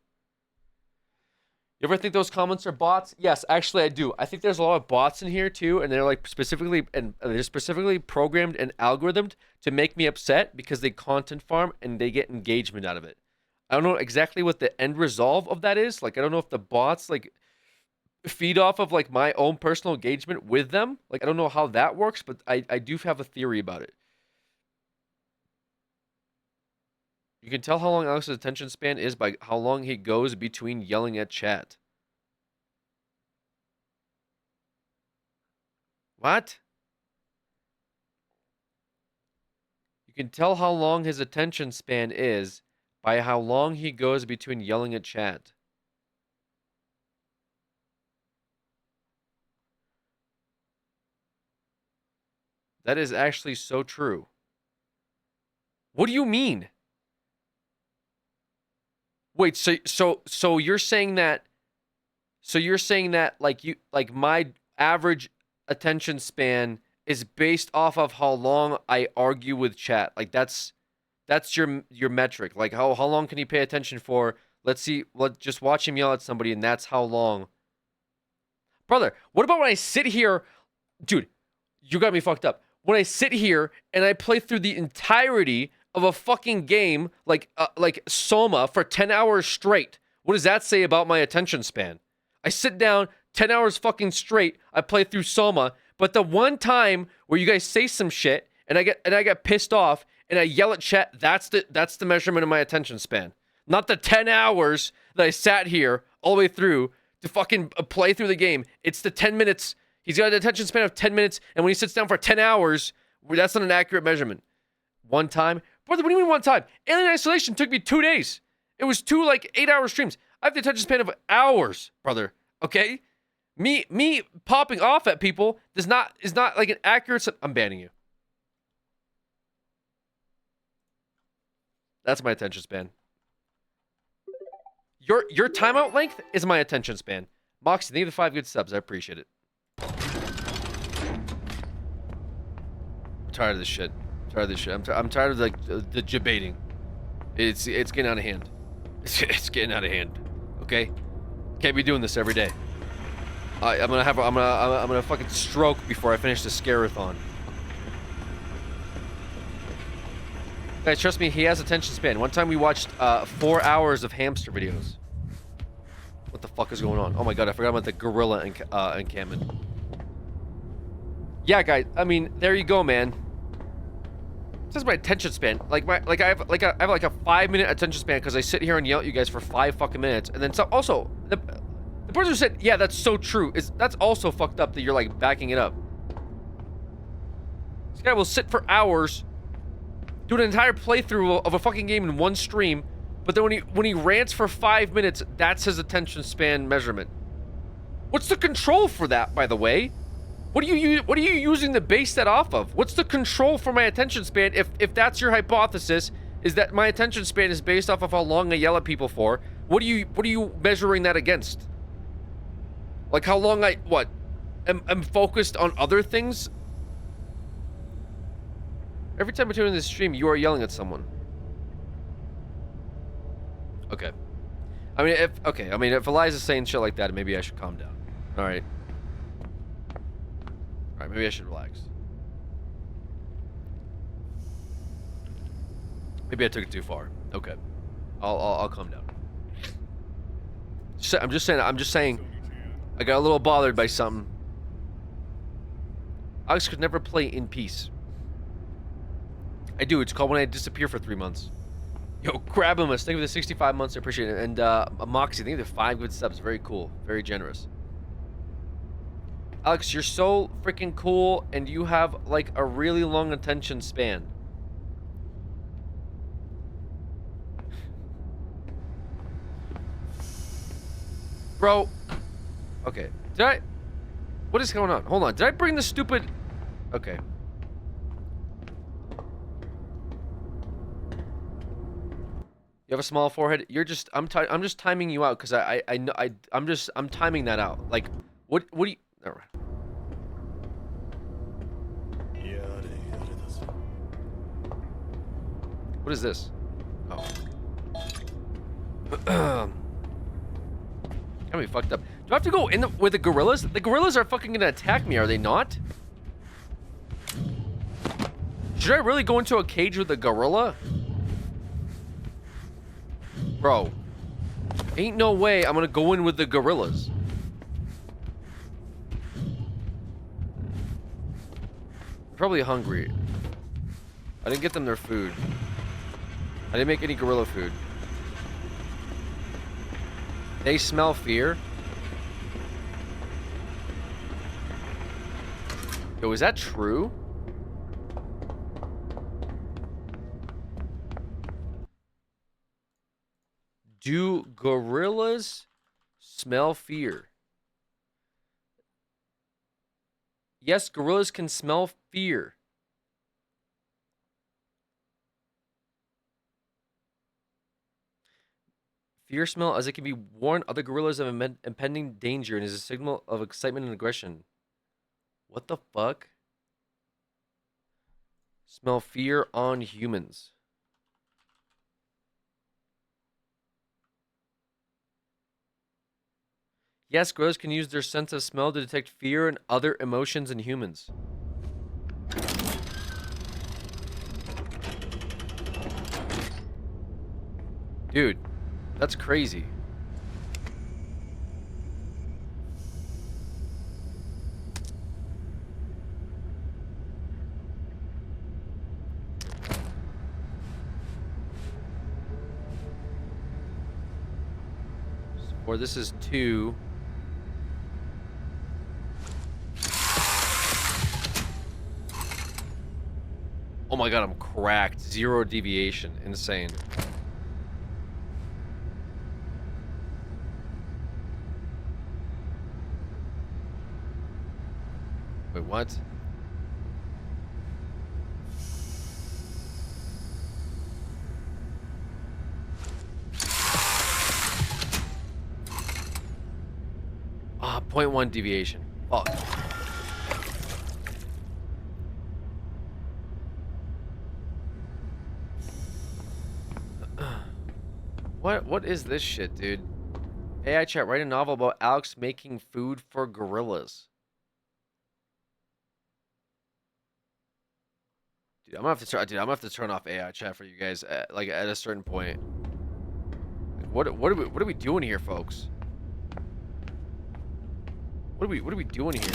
You ever think those comments are bots? Yes, actually I do. I think there's a lot of bots in here too, and they're like specifically programmed and algorithmed to make me upset because they content farm and they get engagement out of it. I don't know exactly what the end resolve of that is. Like I don't know if the bots feed off of like my own personal engagement with them. Like I don't know how that works, but I do have a theory about it. You can tell how long Alex's attention span is by how long he goes between yelling at chat. What? You can tell how long his attention span is by how long he goes between yelling at chat. That is actually so true. What do you mean? Wait, so you're saying that like my average attention span is based off of how long I argue with chat. Like that's your metric. Like how long can you pay attention for? Let's just watch him yell at somebody and that's how long. Brother, what about when I sit here, dude, you got me fucked up. When I sit here and I play through the entirety of a fucking game like Soma for 10 hours straight. What does that say about my attention span? I sit down 10 hours fucking straight, I play through Soma, but the one time where you guys say some shit and I get pissed off and I yell at chat, that's the measurement of my attention span. Not the 10 hours that I sat here all the way through to fucking play through the game. It's the 10 minutes. He's got an attention span of 10 minutes, and when he sits down for 10 hours, that's not an accurate measurement. One time? Brother, what do you mean one time? Alien Isolation took me 2 days. It was 2 like 8-hour streams. I have the attention span of hours, brother. Okay? Me popping off at people is not like an accurate... I'm banning you. That's my attention span. Your timeout length is my attention span. Moxie, thank you for the 5 good subs. I appreciate it. I'm tired of this shit. I'm tired of like the debating. It's getting out of hand. It's getting out of hand. Okay? Can't be doing this every day. I'm gonna fucking stroke before I finish the scare-a-thon. Guys, trust me, he has attention span. One time we watched 4 hours of hamster videos. What the fuck is going on? Oh my god, I forgot about the gorilla encampment. Yeah, guys. I mean, there you go, man. This is my attention span. I have like a 5-minute attention span because I sit here and yell at you guys for 5 fucking minutes, and then also the person who said, "Yeah, that's so true," that's also fucked up that you're like backing it up. This guy will sit for hours, do an entire playthrough of a fucking game in one stream, but then when he rants for 5 minutes, that's his attention span measurement. What's the control for that, by the way? What are you using to base that off of? What's the control for my attention span if that's your hypothesis, is that my attention span is based off of how long I yell at people for? What are you measuring that against? Like how long I'm focused on other things? Every time I tune in this stream, you are yelling at someone. Okay. I mean, if Eliza's saying shit like that, maybe I should calm down. All right. All right, maybe I should relax. Maybe I took it too far. Okay. I'll calm down. I'm just saying. I got a little bothered by something. Alex could never play in peace. I do. It's called when I disappear for 3 months. Yo, grab him. Thank you for the 65 months. I appreciate it. And Moxie, thank you for the 5 good subs. Very cool. Very generous. Alex, you're so freaking cool, and you have like a really long attention span. Bro. Okay. What is going on? Hold on. Did I bring the stupid... Okay. You have a small forehead. You're just... I'm just timing you out because I'm timing that out. Like, what do you... All right. What is this? Oh. Got me fucked up. Do I have to go in with the gorillas? The gorillas are fucking gonna attack me, are they not? Should I really go into a cage with a gorilla? Bro. Ain't no way I'm gonna go in with the gorillas. probably hungry. I didn't get them their food. I didn't make any gorilla food. They smell fear. Yo, is that true? Do gorillas smell fear? Yes, gorillas can smell fear. Fear smell as it can be warn other gorillas of impending danger and is a signal of excitement and aggression. What the fuck? Smell fear on humans. Yes, gorillas can use their sense of smell to detect fear and other emotions in humans. Dude, that's crazy. Or this is 2. Oh my god, I'm cracked. 0 deviation. Insane. Wait, what? Ah, 0.1 deviation. Fuck. What is this shit, dude? AI chat, write a novel about Alex making food for gorillas. Dude, I'm gonna have to turn off AI chat for you guys at, like at a certain point. Like, what are we doing here, folks? What are we doing here?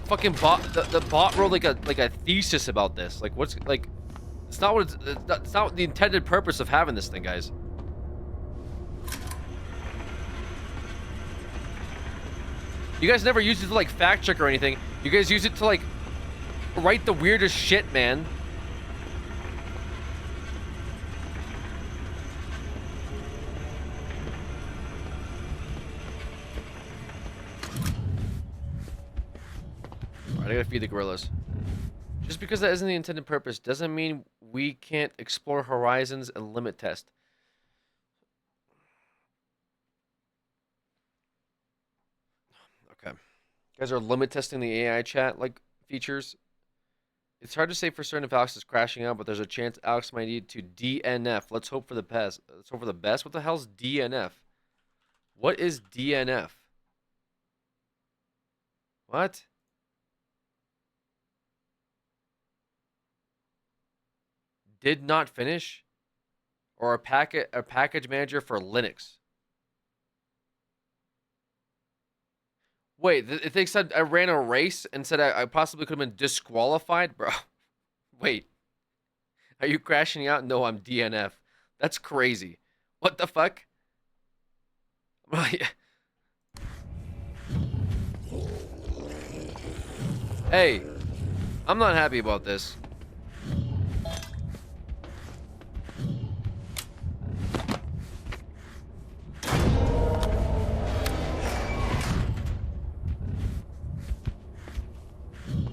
Fucking bot the bot wrote like a thesis about this. Like what's like it's not the intended purpose of having this thing, guys. You guys never use it to like fact check or anything. You guys use it to like write the weirdest shit, man. Alright, I gotta feed the gorillas. Just because that isn't the intended purpose doesn't mean we can't explore horizons and limit test. Okay. You guys are limit testing the AI chat like features. It's hard to say for certain if Alex is crashing out, but there's a chance Alex might need to DNF. Let's hope for the best. Let's hope for the best. What the hell's DNF? What is DNF? What? Did not finish? Or a package manager for Linux? Wait, if they said I ran a race and said I possibly could have been disqualified? Bro, wait. Are you crashing out? No, I'm DNF. That's crazy. What the fuck? Hey, I'm not happy about this.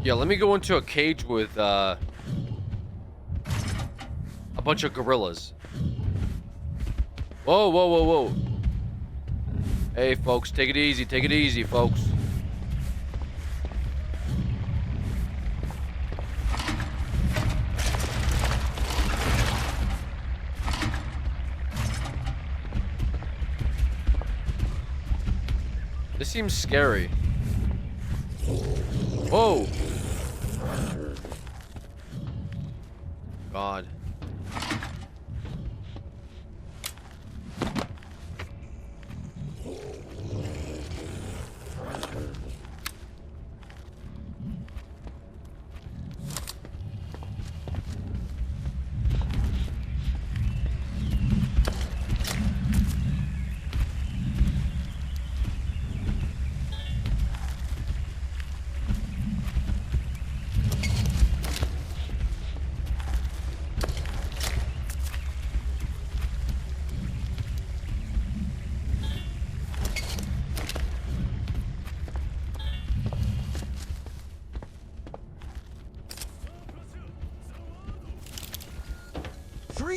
Yeah, let me go into a cage with a bunch of gorillas. Whoa, whoa, whoa, whoa. Hey, folks, take it easy, folks. This seems scary. Whoa! God.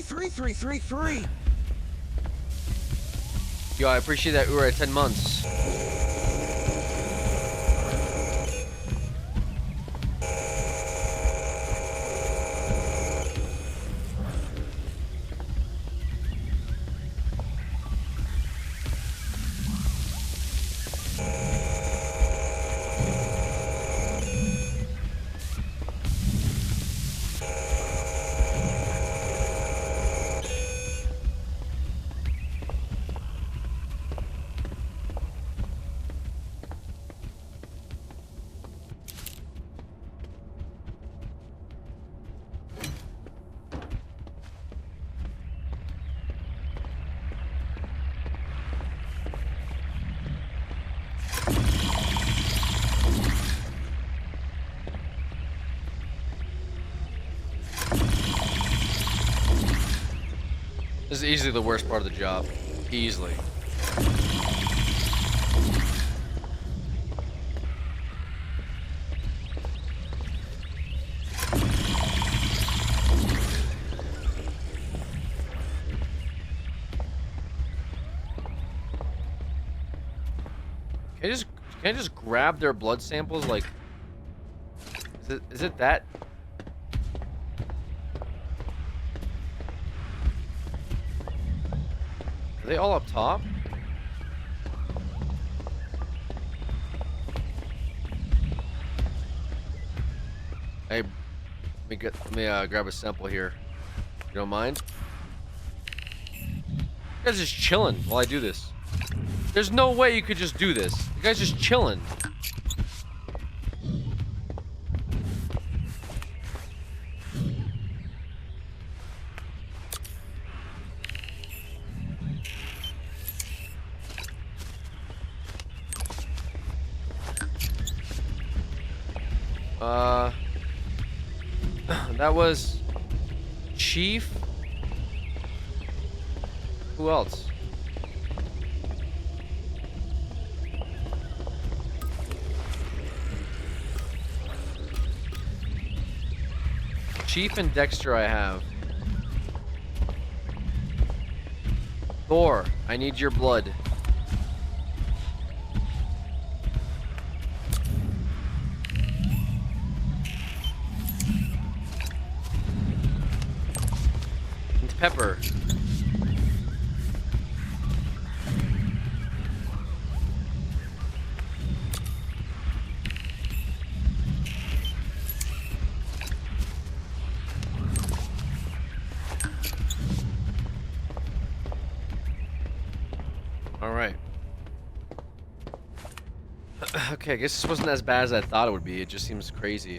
33333. Yo, I appreciate that we were at 10 months. This is easily the worst part of the job. Easily. Can I just grab their blood samples? Like, is it that? Are they all up top? Hey, let me grab a sample here. You don't mind? You guys just chilling while I do this. There's no way you could just do this. You guys just chilling. That was Chief. Who else? Chief and Dexter I have. Thor, I need your blood. And Pepper. Alright. Okay, I guess this wasn't as bad as I thought it would be. It just seems crazy.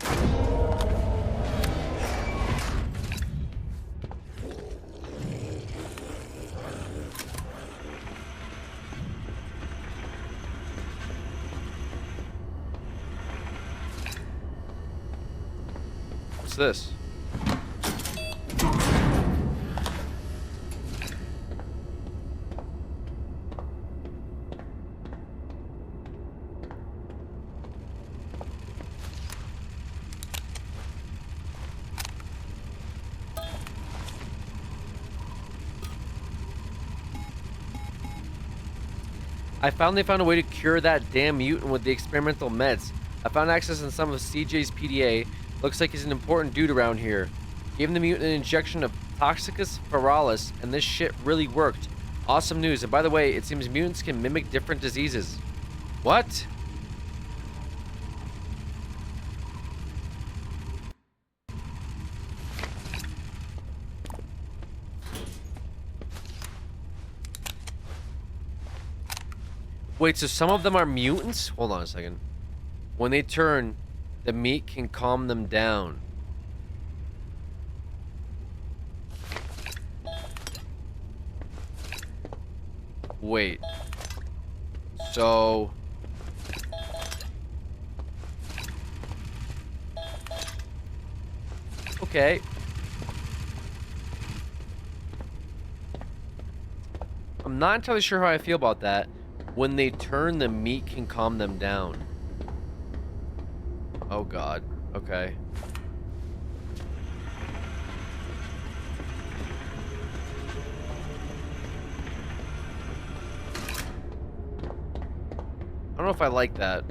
What's this? I finally found a way to cure that damn mutant with the experimental meds. I found access in some of CJ's PDA. Looks like he's an important dude around here. Gave him the mutant an injection of Toxicus Feralis, and this shit really worked. Awesome news. And by the way, it seems mutants can mimic different diseases. What? Wait, so some of them are mutants? Hold on a second. When they turn, the meat can calm them down. Wait. So... Okay. I'm not entirely sure how I feel about that. When they turn, the meat can calm them down. Oh god. Okay. I don't know if I like that.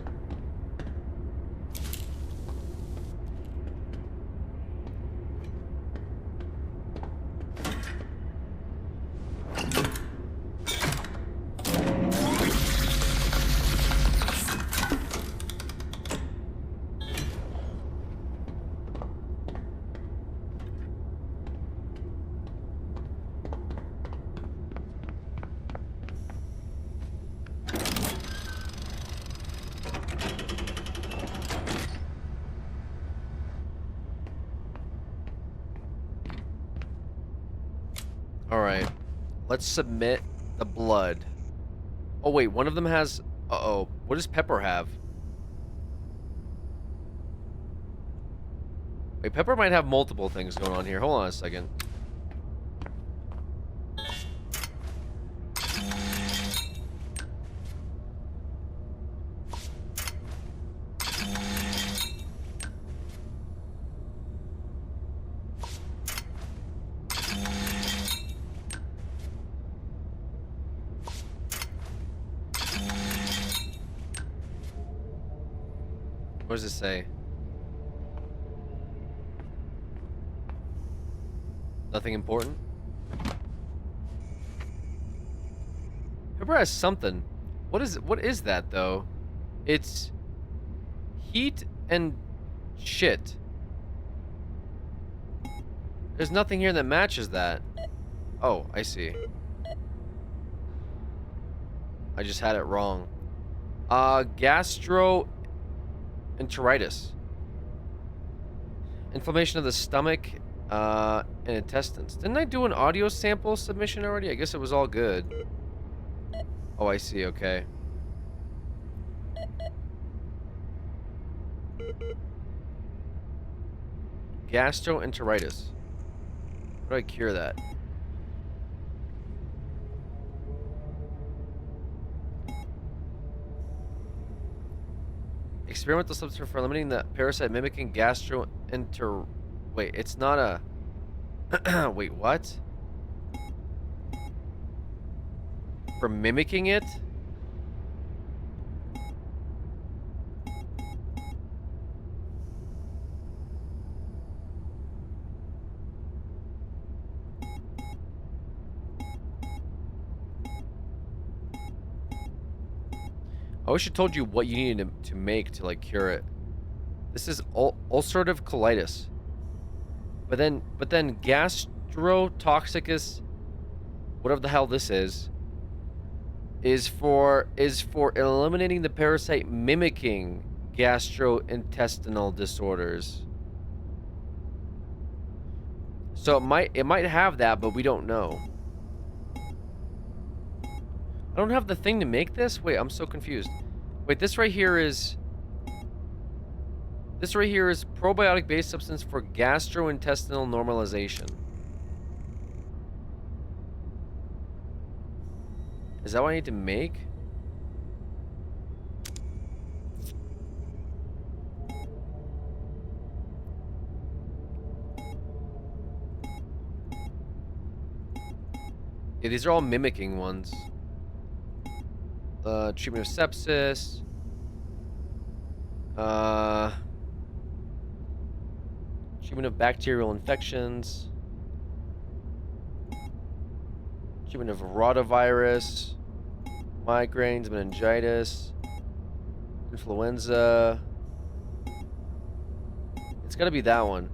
Alright. Let's submit the blood. Oh, wait. One of them has... Uh-oh. What does Pepper have? Wait, Pepper might have multiple things going on here. Hold on a second. What does it say? Nothing important? Pepper has something. What is that though? It's heat and shit. There's nothing here that matches that. Oh, I see. I just had it wrong. Gastroenteritis. Inflammation of the stomach, and intestines. Didn't I do an audio sample submission already? I guess it was all good. Oh, I see, okay. Gastroenteritis. How do I cure that? Experimental substance for eliminating the parasite mimicking gastroenter... Wait, it's not a... Wait, what? For mimicking it? I wish I told you what you needed to make to like cure it. This is ulcerative colitis. But then gastrotoxicus, whatever the hell this is for eliminating the parasite mimicking gastrointestinal disorders. So it might have that, but we don't know. I don't have the thing to make this? Wait, I'm so confused. Wait, this right here is probiotic-based substance for gastrointestinal normalization. Is that what I need to make? Yeah, these are all mimicking ones. Treatment of sepsis. Treatment of bacterial infections. Treatment of rotavirus. Migraines, meningitis. Influenza. It's gotta be that one.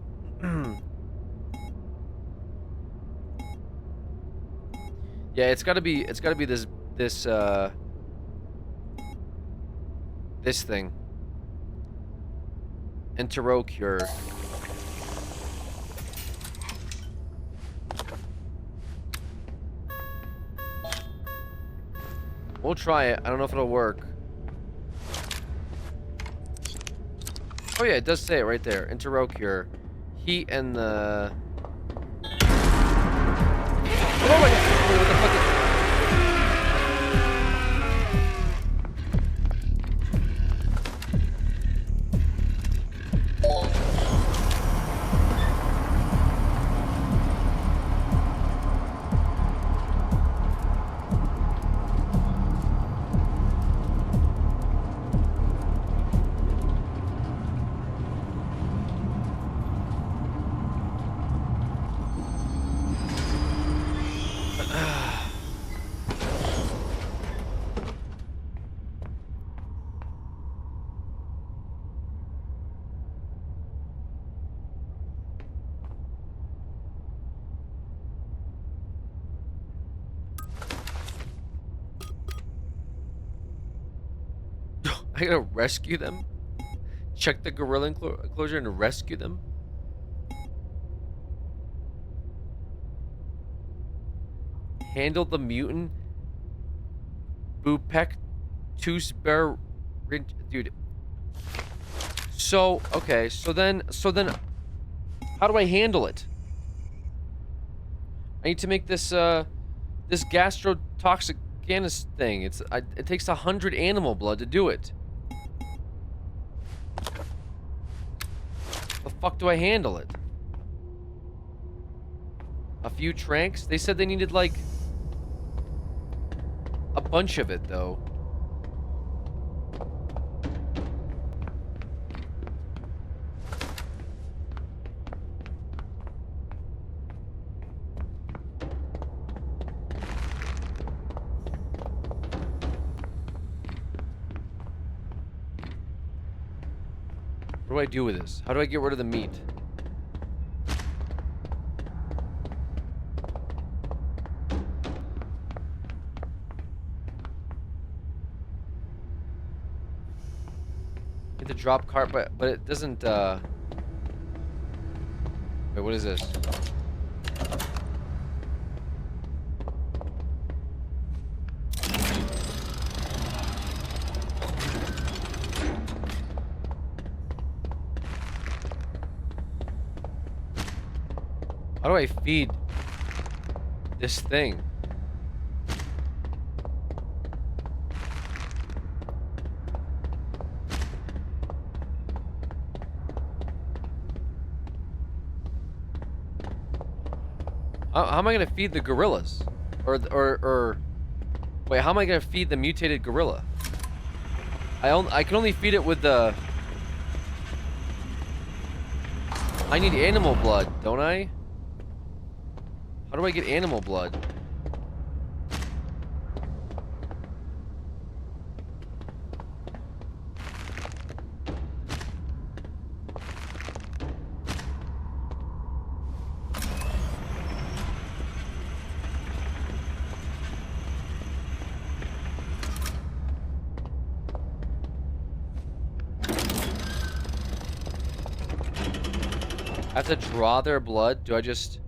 Yeah, it's gotta be this thing. Enterocure. We'll try it. I don't know if it'll work. Oh yeah, it does say it right there. Enterocure. Heat and the... Oh my god! Wait, what the fuck is... I gotta rescue them? Check the gorilla enclosure and rescue them? Handle the mutant Bupek Tusber, dude. So okay, so then how do I handle it? I need to make this this gastrotoxic gas thing. It takes 100 animal blood to do it. The fuck do I handle it? A few tranks? They said they needed like a bunch of it though. What do I do with this? How do I get rid of the meat? Hit the drop cart, but it doesn't. Wait, what is this? How do I feed this thing? How am I gonna feed the gorillas? Or wait, how am I gonna feed the mutated gorilla? I can only feed it with the. I need animal blood, don't I? How do I get animal blood? I have to draw their blood? Do I just...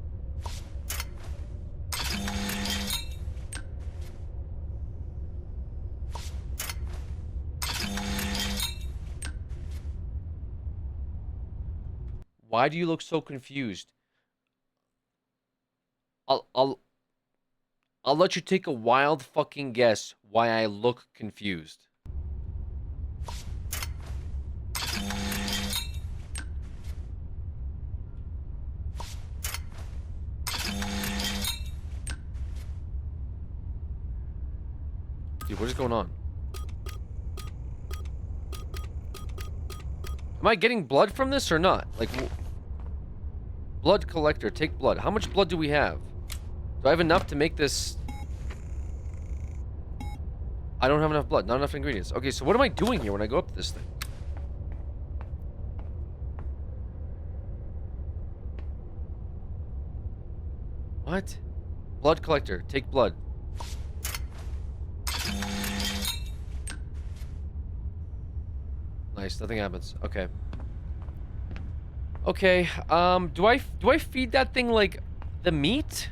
Why do you look so confused? I'll let you take a wild fucking guess why I look confused. Dude, what is going on? Am I getting blood from this or not? Like, blood collector, take blood. How much blood do we have? Do I have enough to make this? I don't have enough blood, not enough ingredients. Okay, so what am I doing here when I go up to this thing? What? Blood collector, take blood. Nice, nothing happens. Okay. Okay, do I feed that thing like the meat?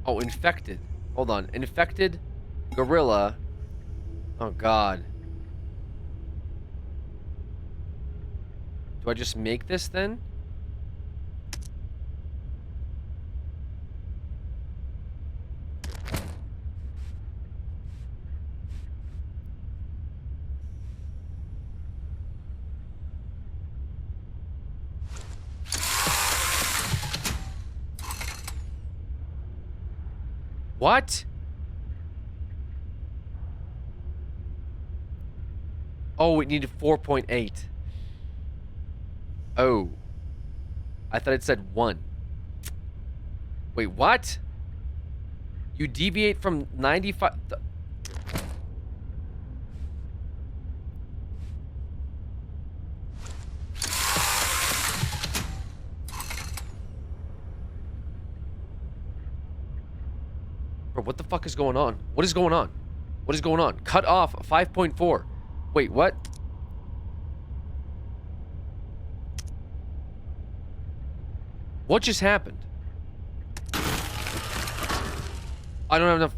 Oh, infected. Hold on. Infected gorilla. Oh god. Do I just make this then? What? Oh, it needed 4.8. Oh. I thought it said 1. Wait, what? You deviate from 95... Bro, what the fuck is going on? What is going on? What is going on? Cut off 5.4. Wait, what? What just happened? I don't have enough.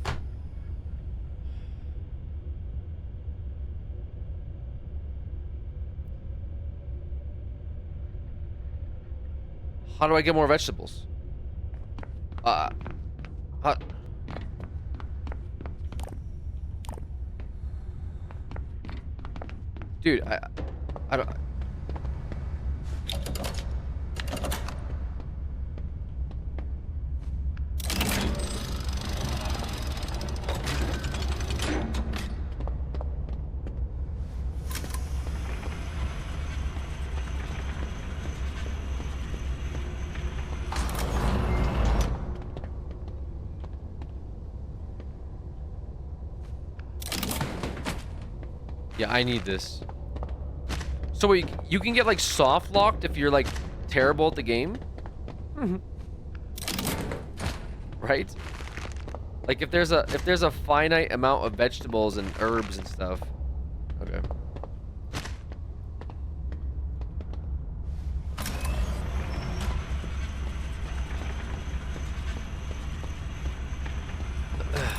How do I get more vegetables? Dude, I don't. Yeah, I need this. So wait, you can get like soft locked if you're like terrible at the game? Right? Like if there's a finite amount of vegetables and herbs and stuff. Okay.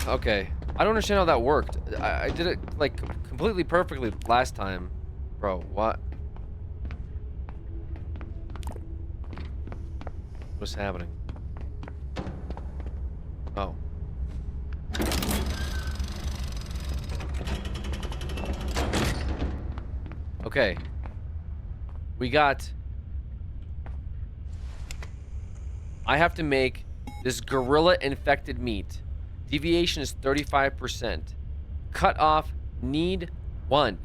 Okay. I don't understand how that worked. I did it like completely perfectly last time. Bro, what? What's happening? Oh. Okay. We got... I have to make this gorilla infected meat. Deviation is 35%. Cut off, need 1.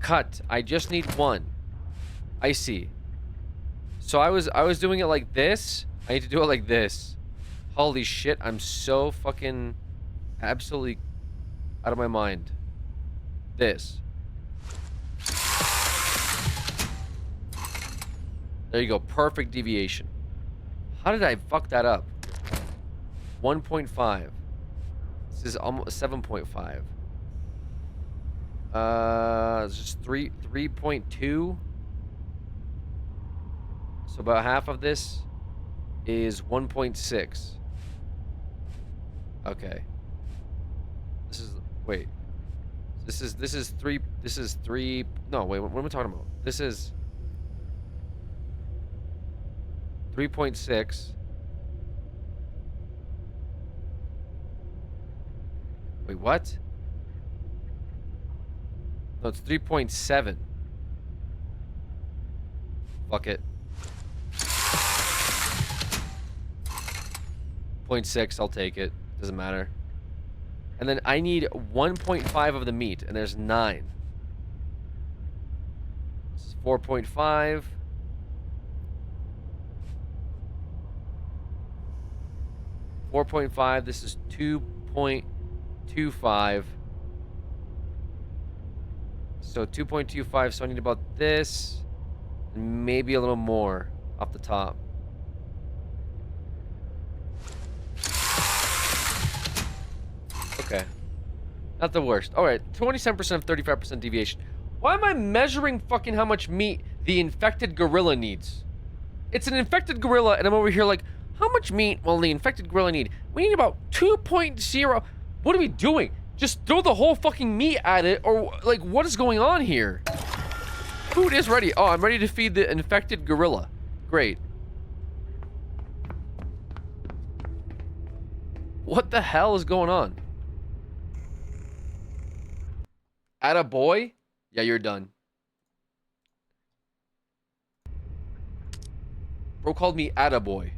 Cut, I just need 1. I see. So I was doing it like this. I need to do it like this. Holy shit, I'm so fucking absolutely out of my mind. This. There you go, perfect deviation. How did I fuck that up? 1.5. This is almost 7.5. It's just 3.2. So about half of this is 1.6. Okay. This is wait. This is 3. No, wait, what am I talking about? This is 3.6. Wait, what? No, it's 3.7. Fuck it. 0.6, I'll take it. Doesn't matter. And then I need 1.5 of the meat, and there's 9. This is 4.5. 4.5. This is 2.25. So 2.25. So I need about this, and maybe a little more off the top. Okay. Not the worst. Alright, 27% of 35% deviation. Why am I measuring fucking how much meat the infected gorilla needs? It's an infected gorilla, and I'm over here like, how much meat will the infected gorilla need? We need about 2.0. What are we doing? Just throw the whole fucking meat at it, or like, what is going on here? Food is ready. Oh, I'm ready to feed the infected gorilla. Great. What the hell is going on? Attaboy? Yeah, you're done. Bro called me attaboy.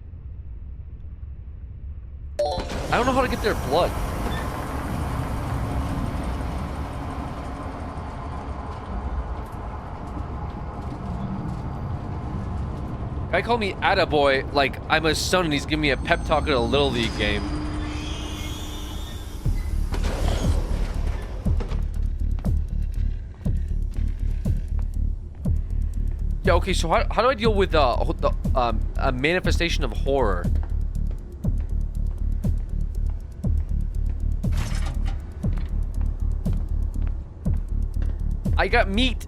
I don't know how to get their blood. Guy called me attaboy like I'm his son and he's giving me a pep talk at a Little League game. Yeah, okay, so how do I deal with a manifestation of horror? I got meat.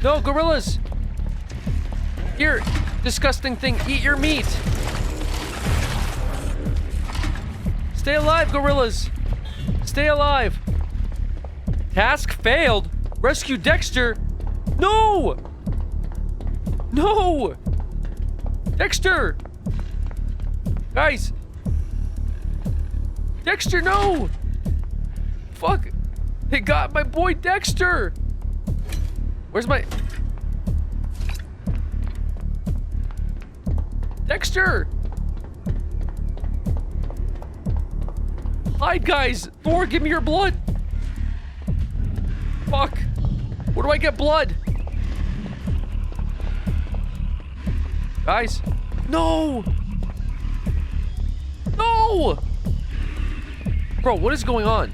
No, gorillas! Here, disgusting thing, eat your meat! Stay alive, gorillas! Stay alive! Task failed? Rescue Dexter? No! No! Dexter! Guys! Dexter, no! Fuck! They got my boy Dexter! Where's my... Dexter! Hide, guys! Thor, give me your blood! Fuck! Where do I get blood? Guys! No! No! Bro, what is going on?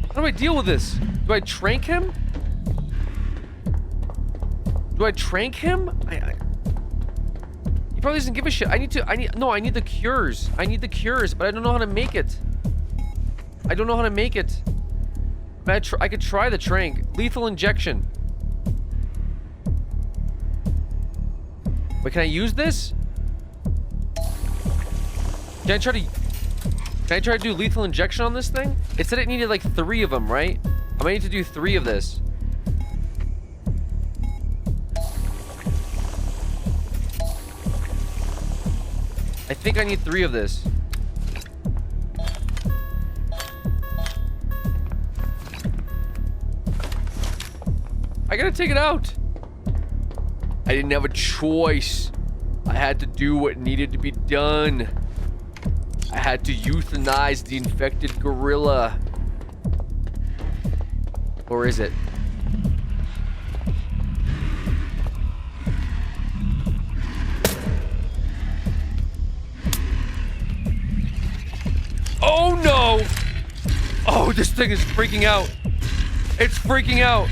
How do I deal with this? Do I trank him? Do I trank him? He probably doesn't give a shit. I need the cures. I need the cures, but I don't know how to make it. I don't know how to make it. I could try the trank. Lethal injection. Wait, can I use this? Can I try to do lethal injection on this thing? It said it needed like 3 of them, right? I might need to do 3 of this. I think I need 3 of this. I gotta take it out. I didn't have a choice. I had to do what needed to be done. I had to euthanize the infected gorilla. Or is it? Oh no! Oh, this thing is freaking out. It's freaking out.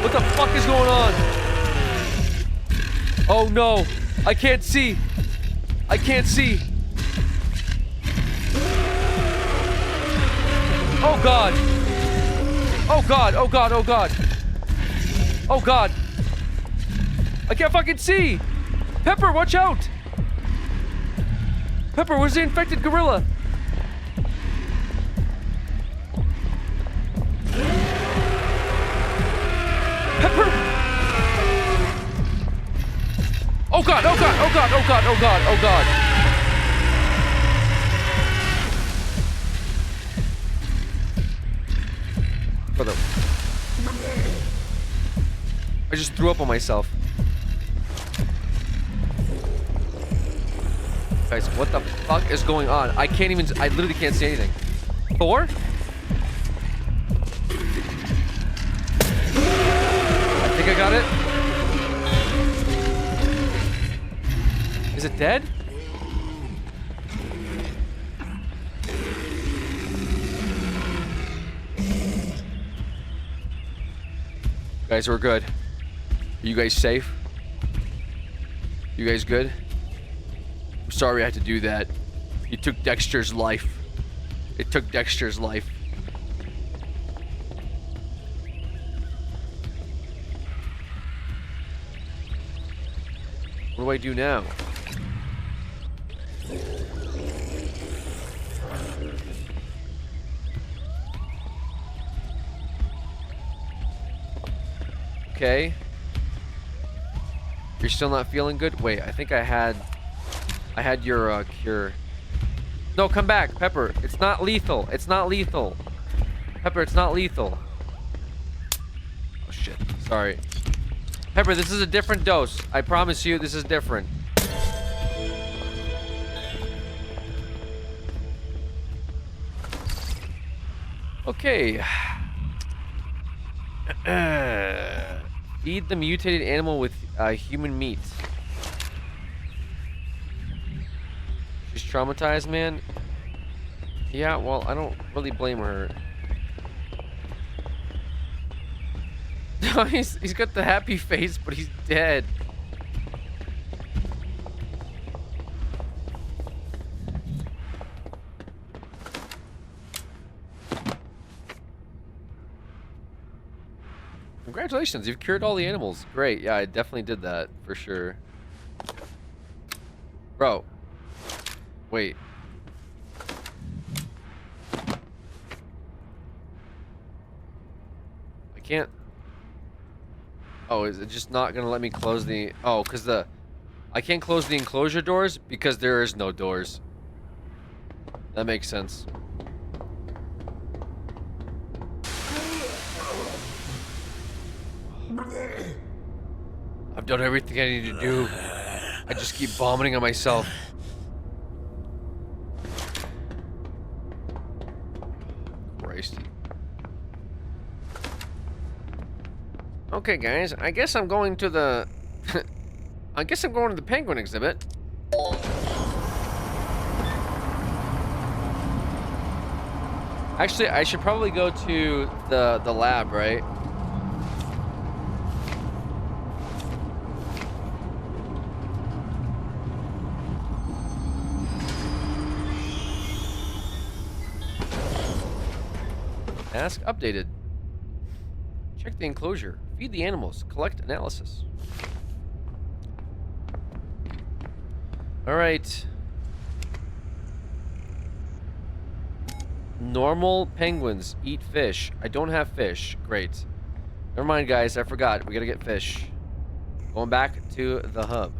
What the fuck is going on? Oh no! I can't see. I can't see. Oh god. Oh god. Oh god. Oh god. Oh god. I can't fucking see. Pepper, watch out. Pepper, where's the infected gorilla? Pepper. Oh god. Oh god. Oh god. Oh god. Oh god. Oh god. Brother. I just threw up on myself. Guys, what the fuck is going on? I literally can't see anything. Thor? I think I got it. Is it dead? Guys, we're good. Are you guys safe? You guys good? I'm sorry I had to do that. You took Dexter's life. It took Dexter's life. What do I do now? Okay. You're still not feeling good? Wait, I think I had your cure. No, come back, Pepper. It's not lethal. It's not lethal. Pepper, it's not lethal. Oh shit. Sorry. Pepper, this is a different dose. I promise you, this is different. Okay. Feed the mutated animal with human meat. She's traumatized, man. Yeah, well, I don't really blame her. he's got the happy face, but he's dead. Congratulations, you've cured all the animals. Great, yeah, I definitely did that, for sure. Bro. Wait. I can't... Oh, is it just not gonna let me close the... Oh, because the... I can't close the enclosure doors because there is no doors. That makes sense. I've done everything I need to do. I just keep vomiting on myself. Christ. Okay, guys. I guess I'm going to the... I guess I'm going to the penguin exhibit. Actually, I should probably go to the lab, right? Task updated. Check the enclosure. Feed the animals. Collect analysis. Alright. Normal penguins eat fish. I don't have fish. Great. Never mind, guys. I forgot. We gotta get fish. Going back to the hub.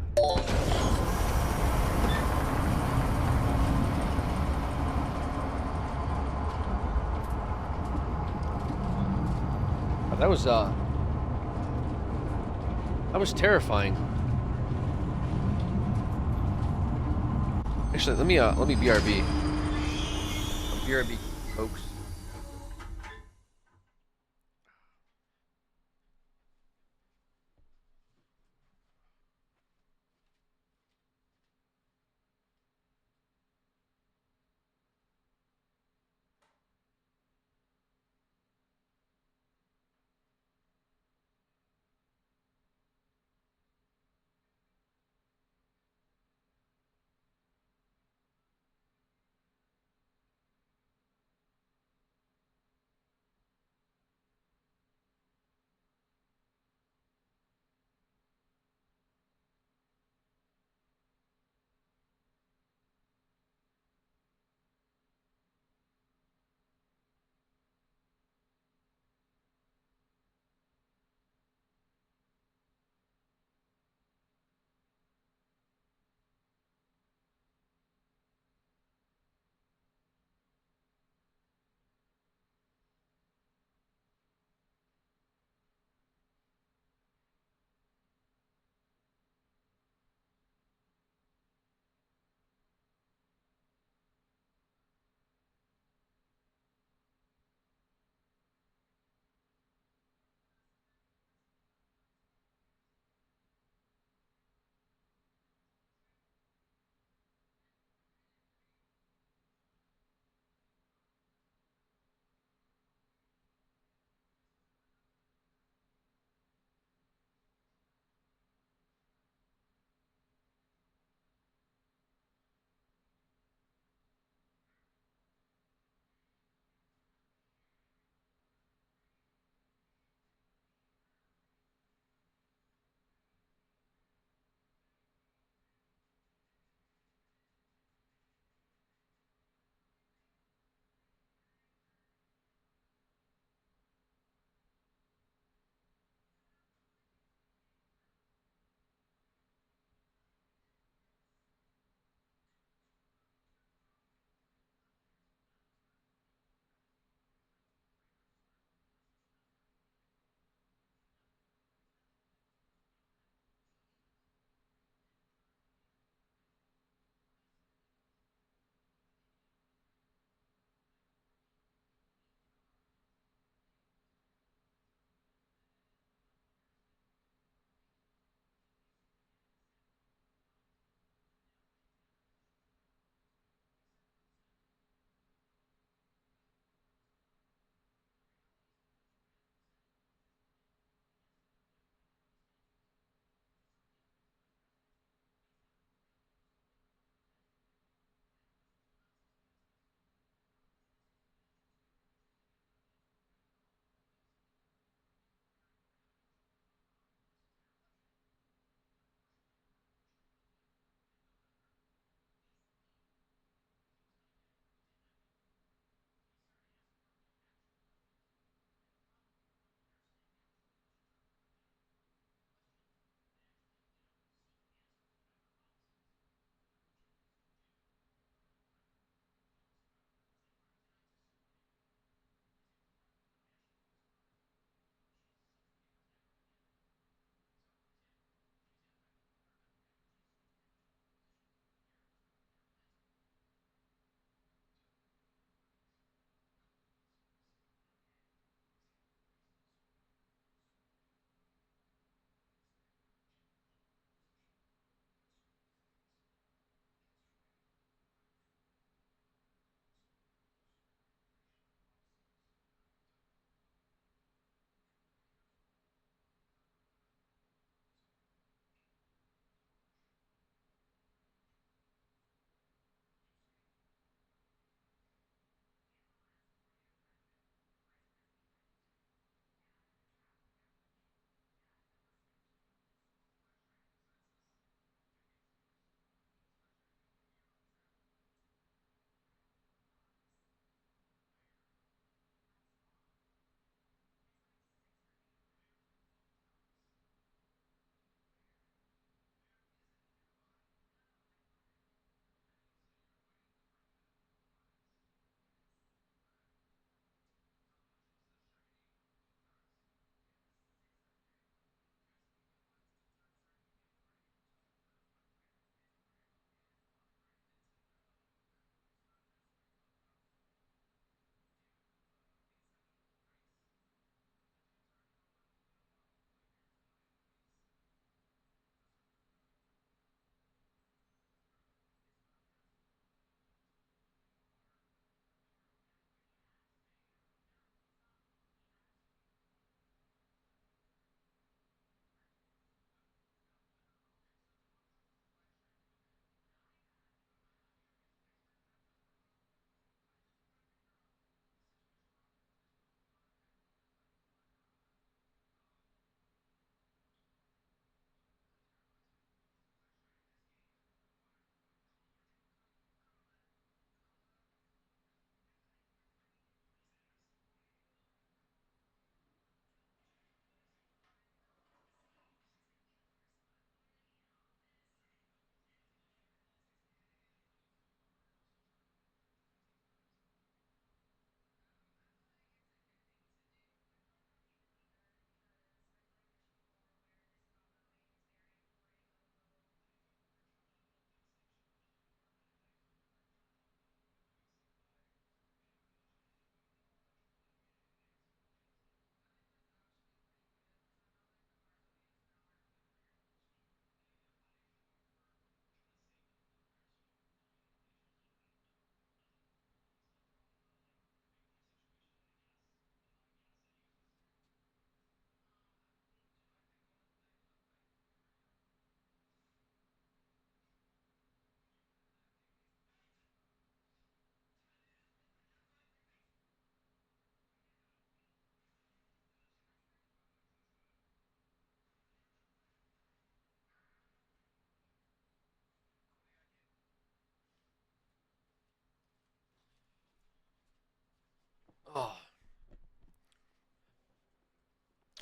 That was terrifying. Actually, let me BRB. BRB, folks.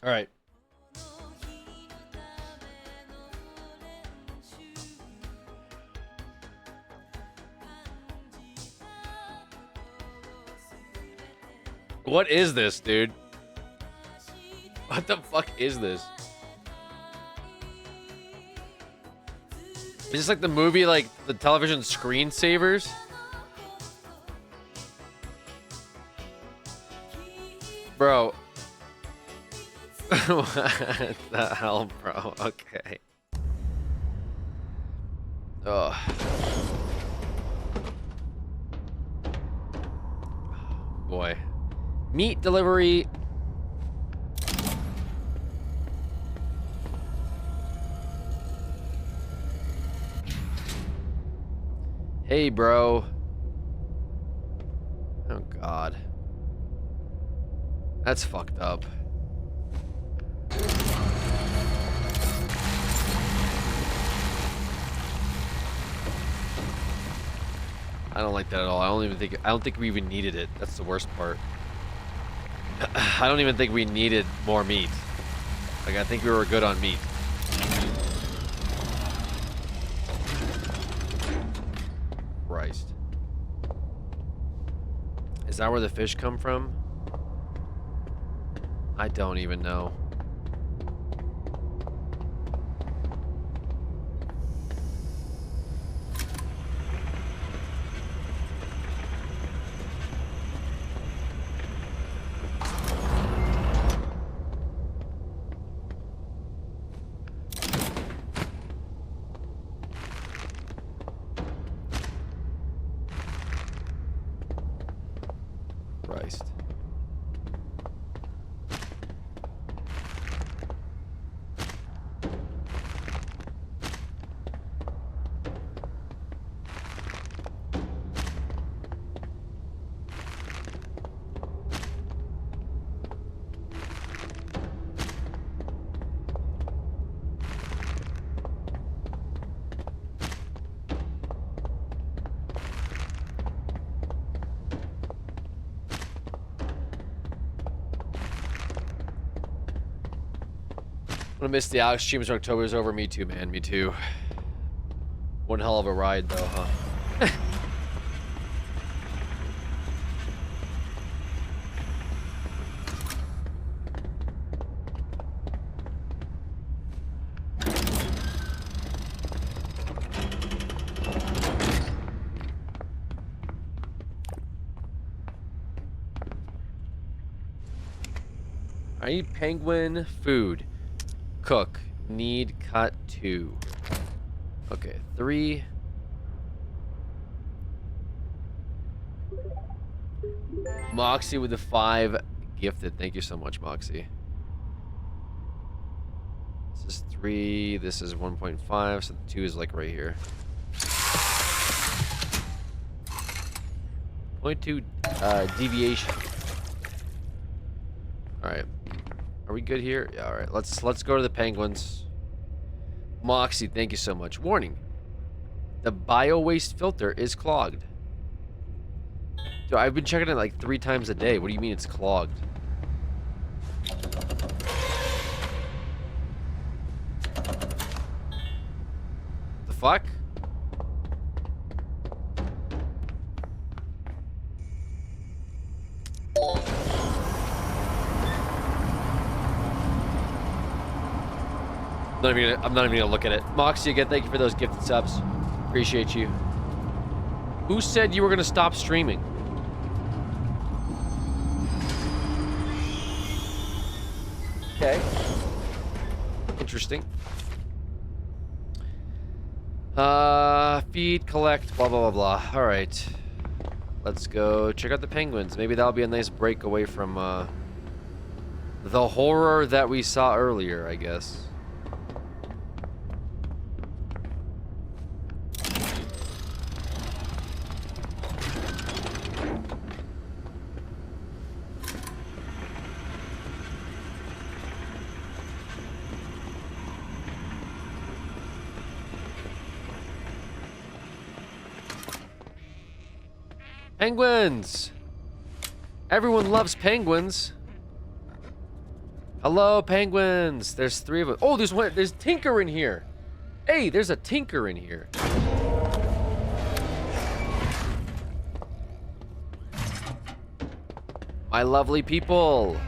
All right. What is this, dude? What the fuck is this? Is this like the movie, like the television screensavers? Bro. What the hell, bro? Okay. Oh. Boy. Meat delivery. Hey, bro. Oh, God. That's fucked up. I don't like that at all. I don't think we even needed it. That's the worst part. I don't even think we needed more meat. Like, I think we were good on meat. Christ. Is that where the fish come from? I don't even know. Christ. I'm gonna miss the Alex streams when October's over. Me too, man. Me too. One hell of a ride, though, huh? I need penguin food. Cook. Need cut 2. Okay, 3. Moxie with the 5 gifted. Thank you so much, Moxie. This is 3. This is 1.5. So the 2 is like right here. 0.2 deviation. All right. Are we good here? Yeah, all right. Let's go to the penguins. Moxie, thank you so much. Warning. The bio-waste filter is clogged. Dude, I've been checking it like 3 times a day. What do you mean it's clogged? The fuck? I'm not even gonna look at it. Moxie, again, thank you for those gifted subs. Appreciate you. Who said you were gonna stop streaming? Okay. Interesting. Feed, collect, blah, blah, blah, blah. All right. Let's go check out the penguins. Maybe that'll be a nice break away from, the horror that we saw earlier, I guess. Penguins! Everyone loves penguins. Hello, penguins. There's 3 of them. Oh, there's one. There's Tinker in here. Hey, there's a Tinker in here. My lovely people.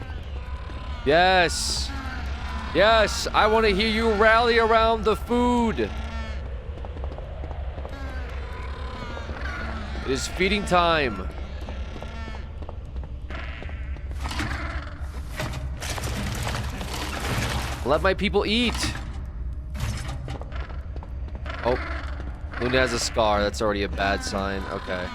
Yes. Yes, I want to hear you rally around the food. It is feeding time. Let my people eat. Oh, Luna has a scar. That's already a bad sign. Okay.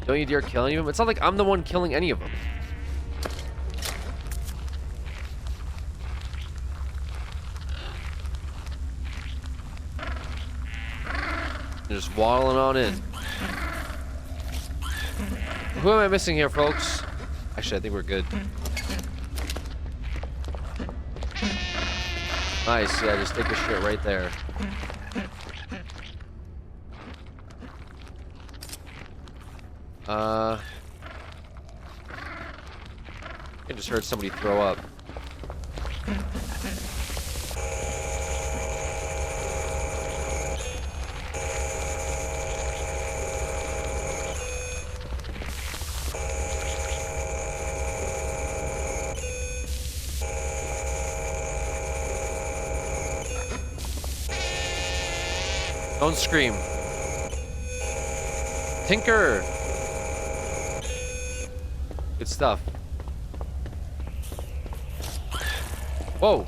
Don't you dare kill any of them? It's not like I'm the one killing any of them. They're just waddling on in. Who am I missing here, folks? Actually, I think we're good. Nice, yeah, just take a shit right there. I just heard somebody throw up. Don't scream. Tinker! Good stuff. Whoa!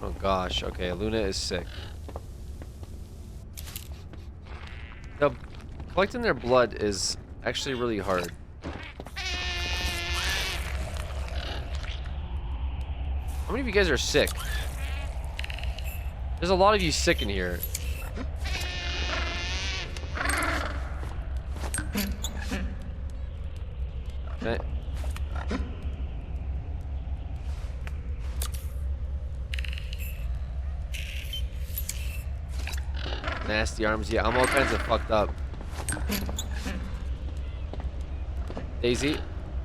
Oh gosh, okay, Luna is sick. The collecting their blood is actually really hard. How many of you guys are sick? There's a lot of you sick in here. Okay. Nasty arms. Yeah, I'm all kinds of fucked up. Daisy,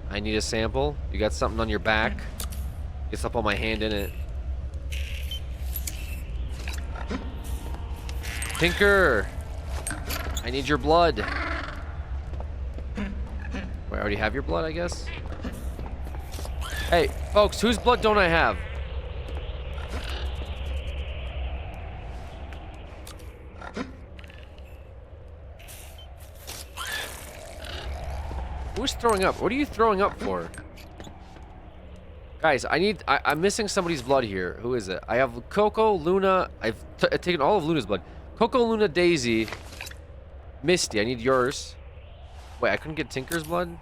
I need a sample. You got something on your back? Guess I'll put my hand in it. Tinker! I need your blood. Wait, I already have your blood, I guess? Hey, folks, whose blood don't I have? Who's throwing up? What are you throwing up for? Guys, I'm missing somebody's blood here. Who is it? I have Coco, Luna. I've taken all of Luna's blood. Coco, Luna, Daisy, Misty. I need yours. Wait, I couldn't get Tinker's blood?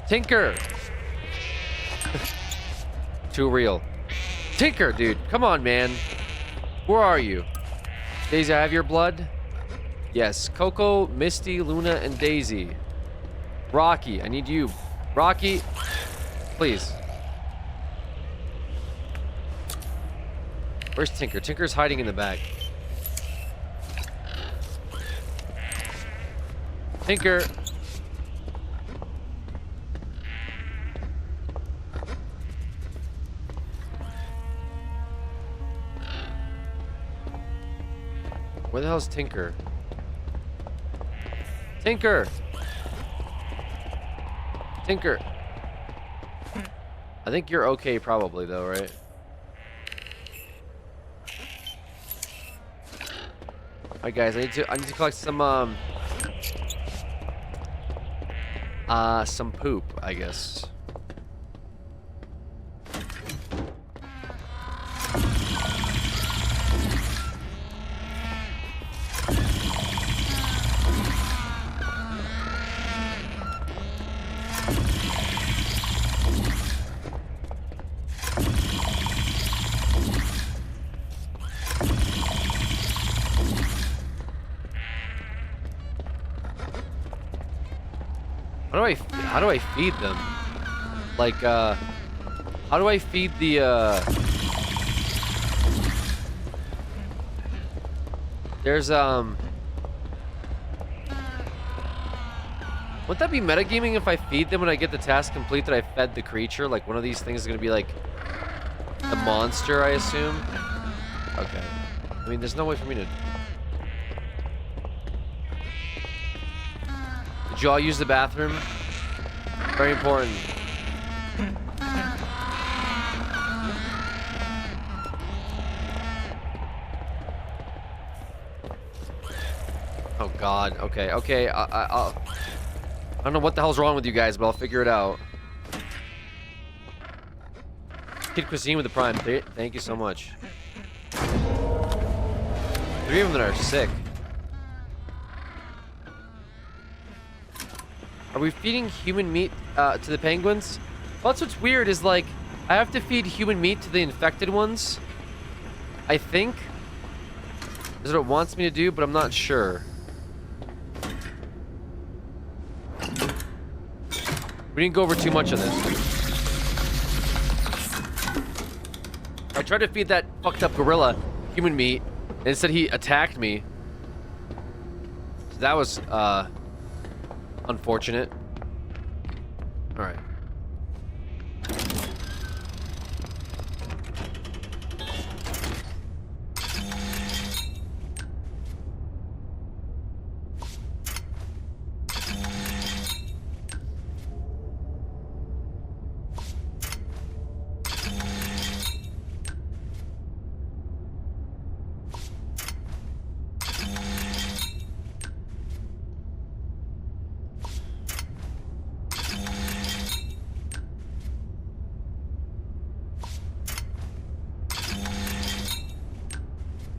Tinker! Too real. Tinker, dude. Come on, man. Where are you? Daisy, I have your blood? Yes. Coco, Misty, Luna, and Daisy. Rocky, I need you. Rocky, please. Where's Tinker? Tinker's hiding in the back. Tinker. Where the hell's Tinker? Tinker! Tinker! I think you're okay probably though, right? Alright guys, I need to collect some poop, I guess. How do I feed them? Like, how do I feed the There's Wouldn't that be metagaming if I feed them when I get the task complete that I fed the creature? Like one of these things is gonna be like the monster, I assume. Okay. I mean, there's no way for me to. Did you all use the bathroom? Very important. Oh God. Okay. Okay. I don't know what the hell's wrong with you guys, but I'll figure it out. Kid Cuisine with the Prime. Thank you so much. 3 of them that are sick. Are we feeding human meat to the penguins? Well, that's what's weird is like, I have to feed human meat to the infected ones. I think. Is what it wants me to do, but I'm not sure. We didn't go over too much of this. I tried to feed that fucked up gorilla human meat, and instead he attacked me. So that was, unfortunate. Alright.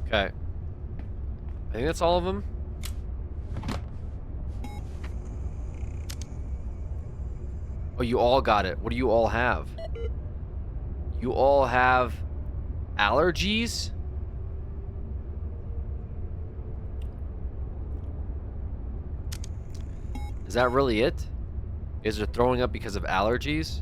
Okay. I think that's all of them. Oh, you all got it. What do you all have? You all have allergies? Is that really it? Is it throwing up because of allergies?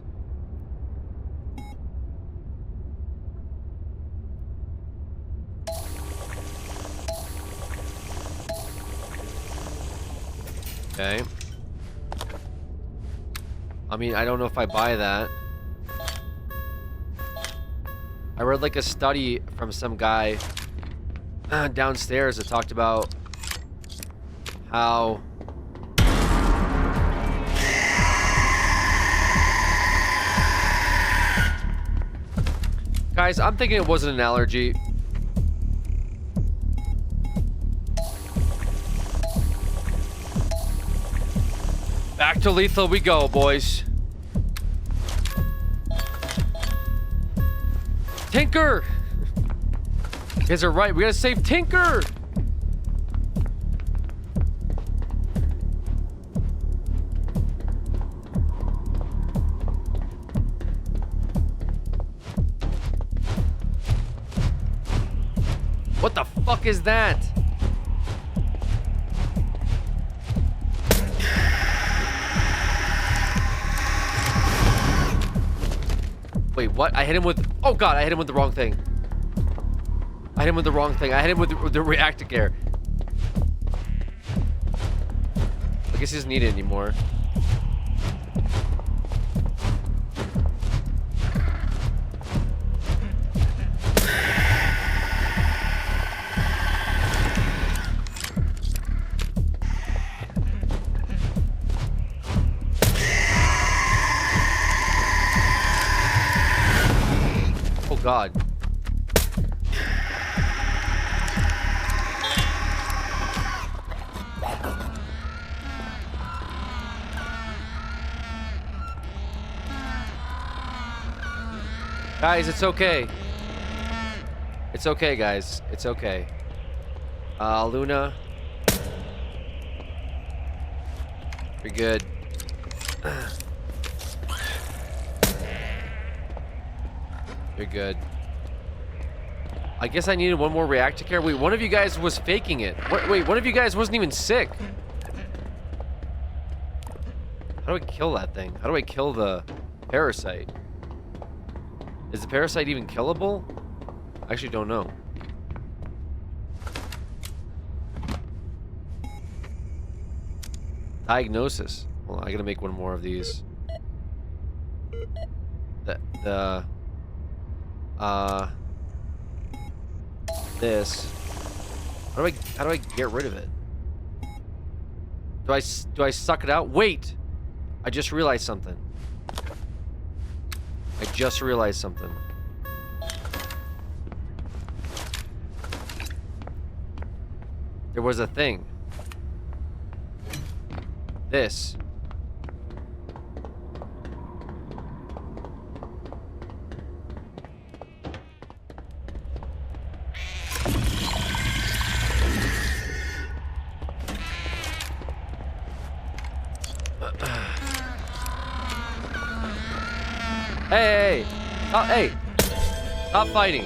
Okay. I mean, I don't know if I buy that. I read like a study from some guy downstairs that talked about how guys, I'm thinking it wasn't an allergy. Back to lethal we go, boys. Tinker! You guys are right. We gotta save Tinker! What the fuck is that? Wait, what? I hit him with... Oh, God, I hit him with the wrong thing. I hit him with the wrong thing. I hit him with the reactor gear. I guess he doesn't need it anymore. God. Guys, it's okay. It's okay, guys. It's okay. Luna. You're good. You're good. I guess I needed one more reactor care. Wait, one of you guys was faking it. Wait, one of you guys wasn't even sick. How do I kill that thing? How do I kill the parasite? Is the parasite even killable? I actually don't know. Diagnosis. Hold on, I gotta make one more of these. This. How do I get rid of it? Do I suck it out? Wait! I just realized something. There was a thing. This. Hey! Stop, hey! Stop fighting.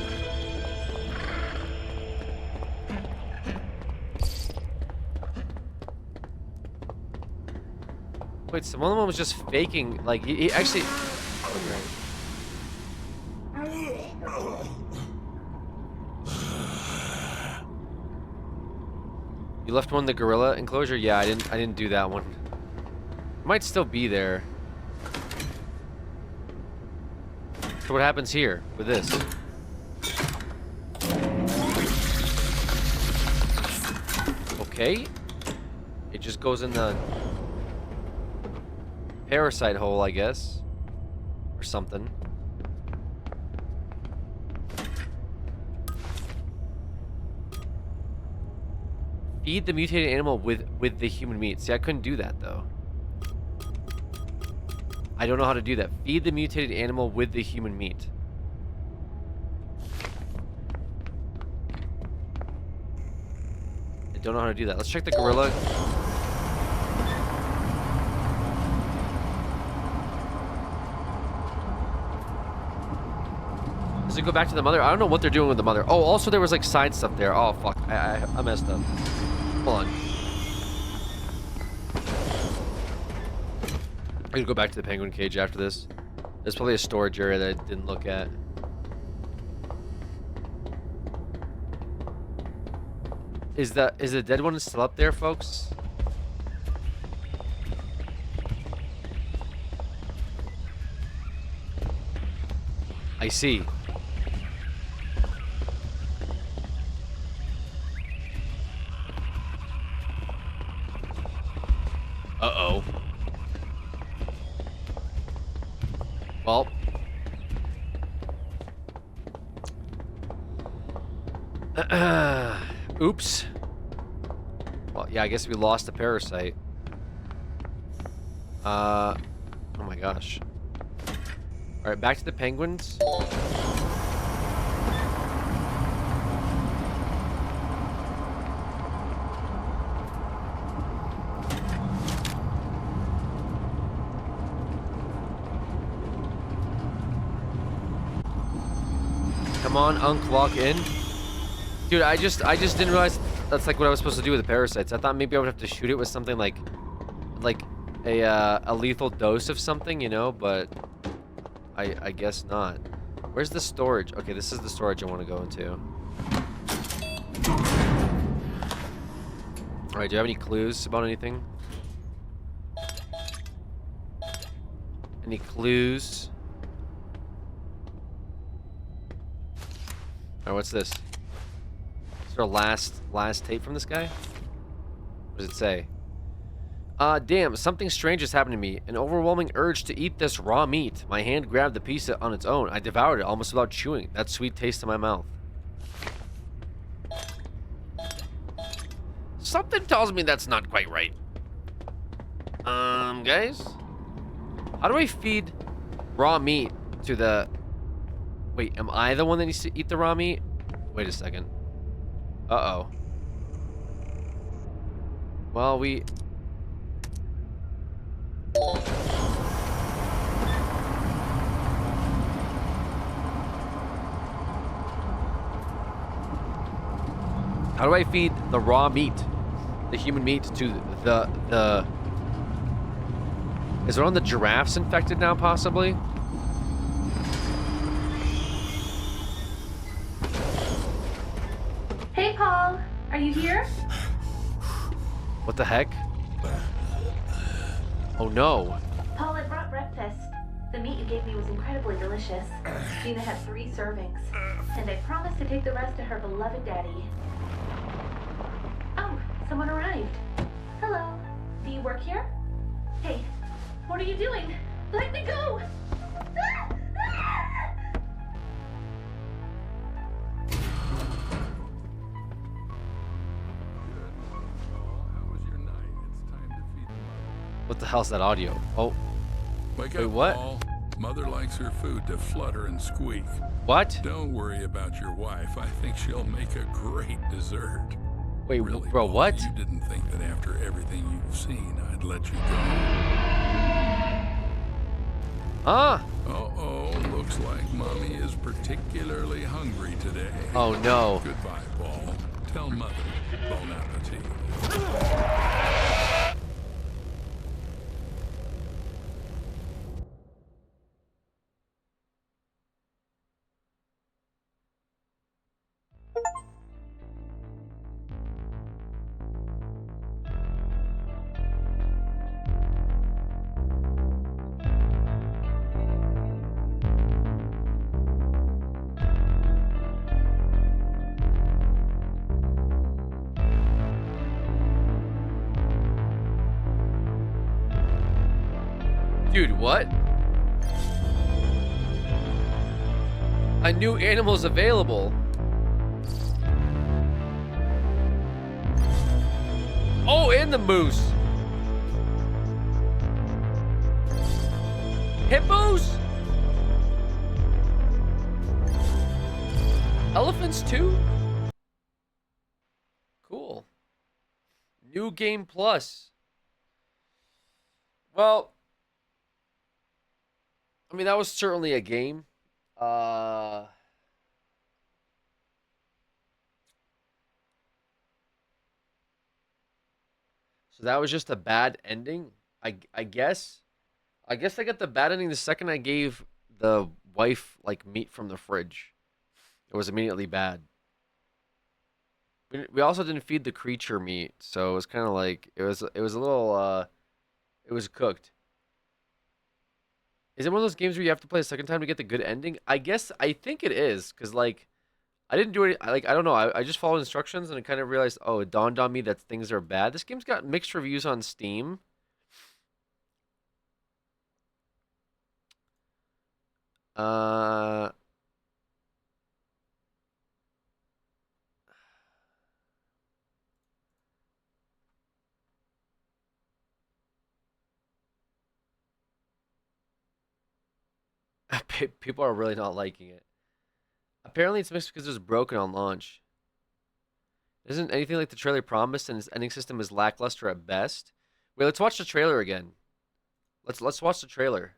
Wait, so one of them was just faking, like, he actually... You left one in the gorilla enclosure? Yeah, I didn't do that one. It might still be there. So what happens here with this? Okay. It just goes in the parasite hole, I guess. Or something. Feed the mutated animal with the human meat. See, I couldn't do that, though. I don't know how to do that. Feed the mutated animal with the human meat. I don't know how to do that. Let's check the gorilla. Does it go back to the mother? I don't know what they're doing with the mother. Oh, also there was like side stuff there. Oh, fuck. I messed up. Hold on. I'm gonna go back to the penguin cage after this. There's probably a storage area that I didn't look at. Is the dead one still up there, folks? I see. Uh-oh. Well. Oops. Well, yeah, I guess we lost the parasite. Oh my gosh. Alright, back to the penguins. Come on, Unk, lock in. Dude, I just didn't realize that's like what I was supposed to do with the parasites. I thought maybe I would have to shoot it with something like a lethal dose of something, you know, but I guess not. Where's the storage? Okay, this is the storage I want to go into. Alright, do you have any clues about anything? Any clues? Alright, what's this? Is there a last tape from this guy? What does it say? Damn, something strange has happened to me. An overwhelming urge to eat this raw meat. My hand grabbed the piece on its own. I devoured it almost without chewing. That sweet taste in my mouth. Something tells me that's not quite right. Guys? How do I feed raw meat to the... Wait, am I the one that needs to eat the raw meat? Wait a second. Uh-oh. Well, we... How do I feed the raw meat, the human meat, to the... Is it on the giraffes infected now, possibly? Hey, Paul. Are you here? What the heck? Oh no. Paul, I brought breakfast. The meat you gave me was incredibly delicious. Gina had 3 servings. And I promised to take the rest to her beloved daddy. Oh, someone arrived. Hello. Do you work here? Hey, what are you doing? Let me go! What the hell's that audio? Oh. Wake Wait, up, what? Paul. Mother likes her food to flutter and squeak. What? Don't worry about your wife. I think she'll make a great dessert. Wait, really, bro, Paul, what? You didn't think that after everything you've seen, I'd let you go. Ah. Uh-oh, looks like Mommy is particularly hungry today. Oh no. Goodbye, Paul. Tell Mother, bon appetit. Dude, what? A new animal's available. Oh, and the moose. Hippos? Elephants too? Cool. New game plus. Well, I mean, that was certainly a game. So that was just a bad ending, I guess. I guess I got the bad ending the second I gave the wife like meat from the fridge. It was immediately bad. We also didn't feed the creature meat, so it was kind of like it was a little it was cooked. Is it one of those games where you have to play a second time to get the good ending? I think it is, cause like I didn't do it. I don't know. I just followed instructions and I kind of realized. Oh, it dawned on me that things are bad. This game's got mixed reviews on Steam. Uh, people are really not liking it. Apparently, it's mixed because it was broken on launch. Isn't anything like the trailer promised, and its ending system is lackluster at best. Wait, let's watch the trailer again. Let's watch the trailer.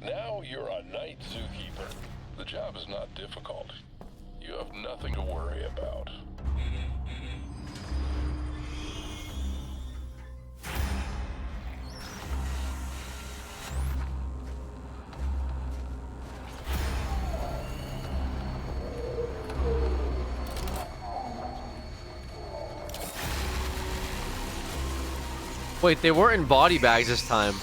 Now you're a night zookeeper. The job is not difficult. You have nothing to worry about. Wait, they weren't in body bags this time.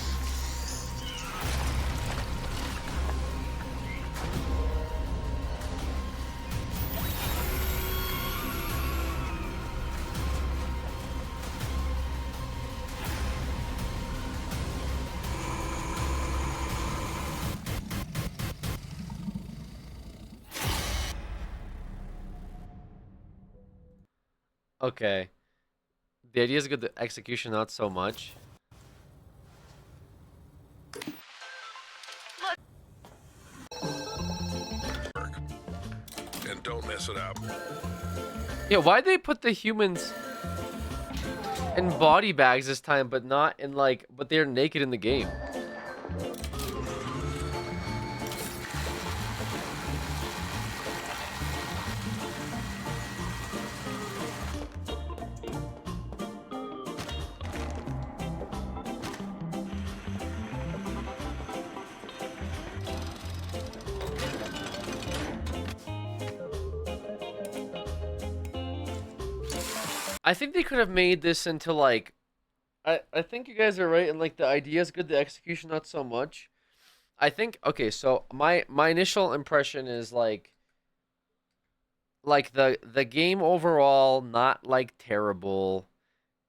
Okay. The idea is good, the execution not so much. And Don't mess it up. Yeah, why'd they put the humans in body bags this time, but not in like, but they're naked in the game? I think they could have made this into like, I think you guys are right, and like the idea is good, the execution not so much. I think, okay, so my initial impression is like the game overall not like terrible,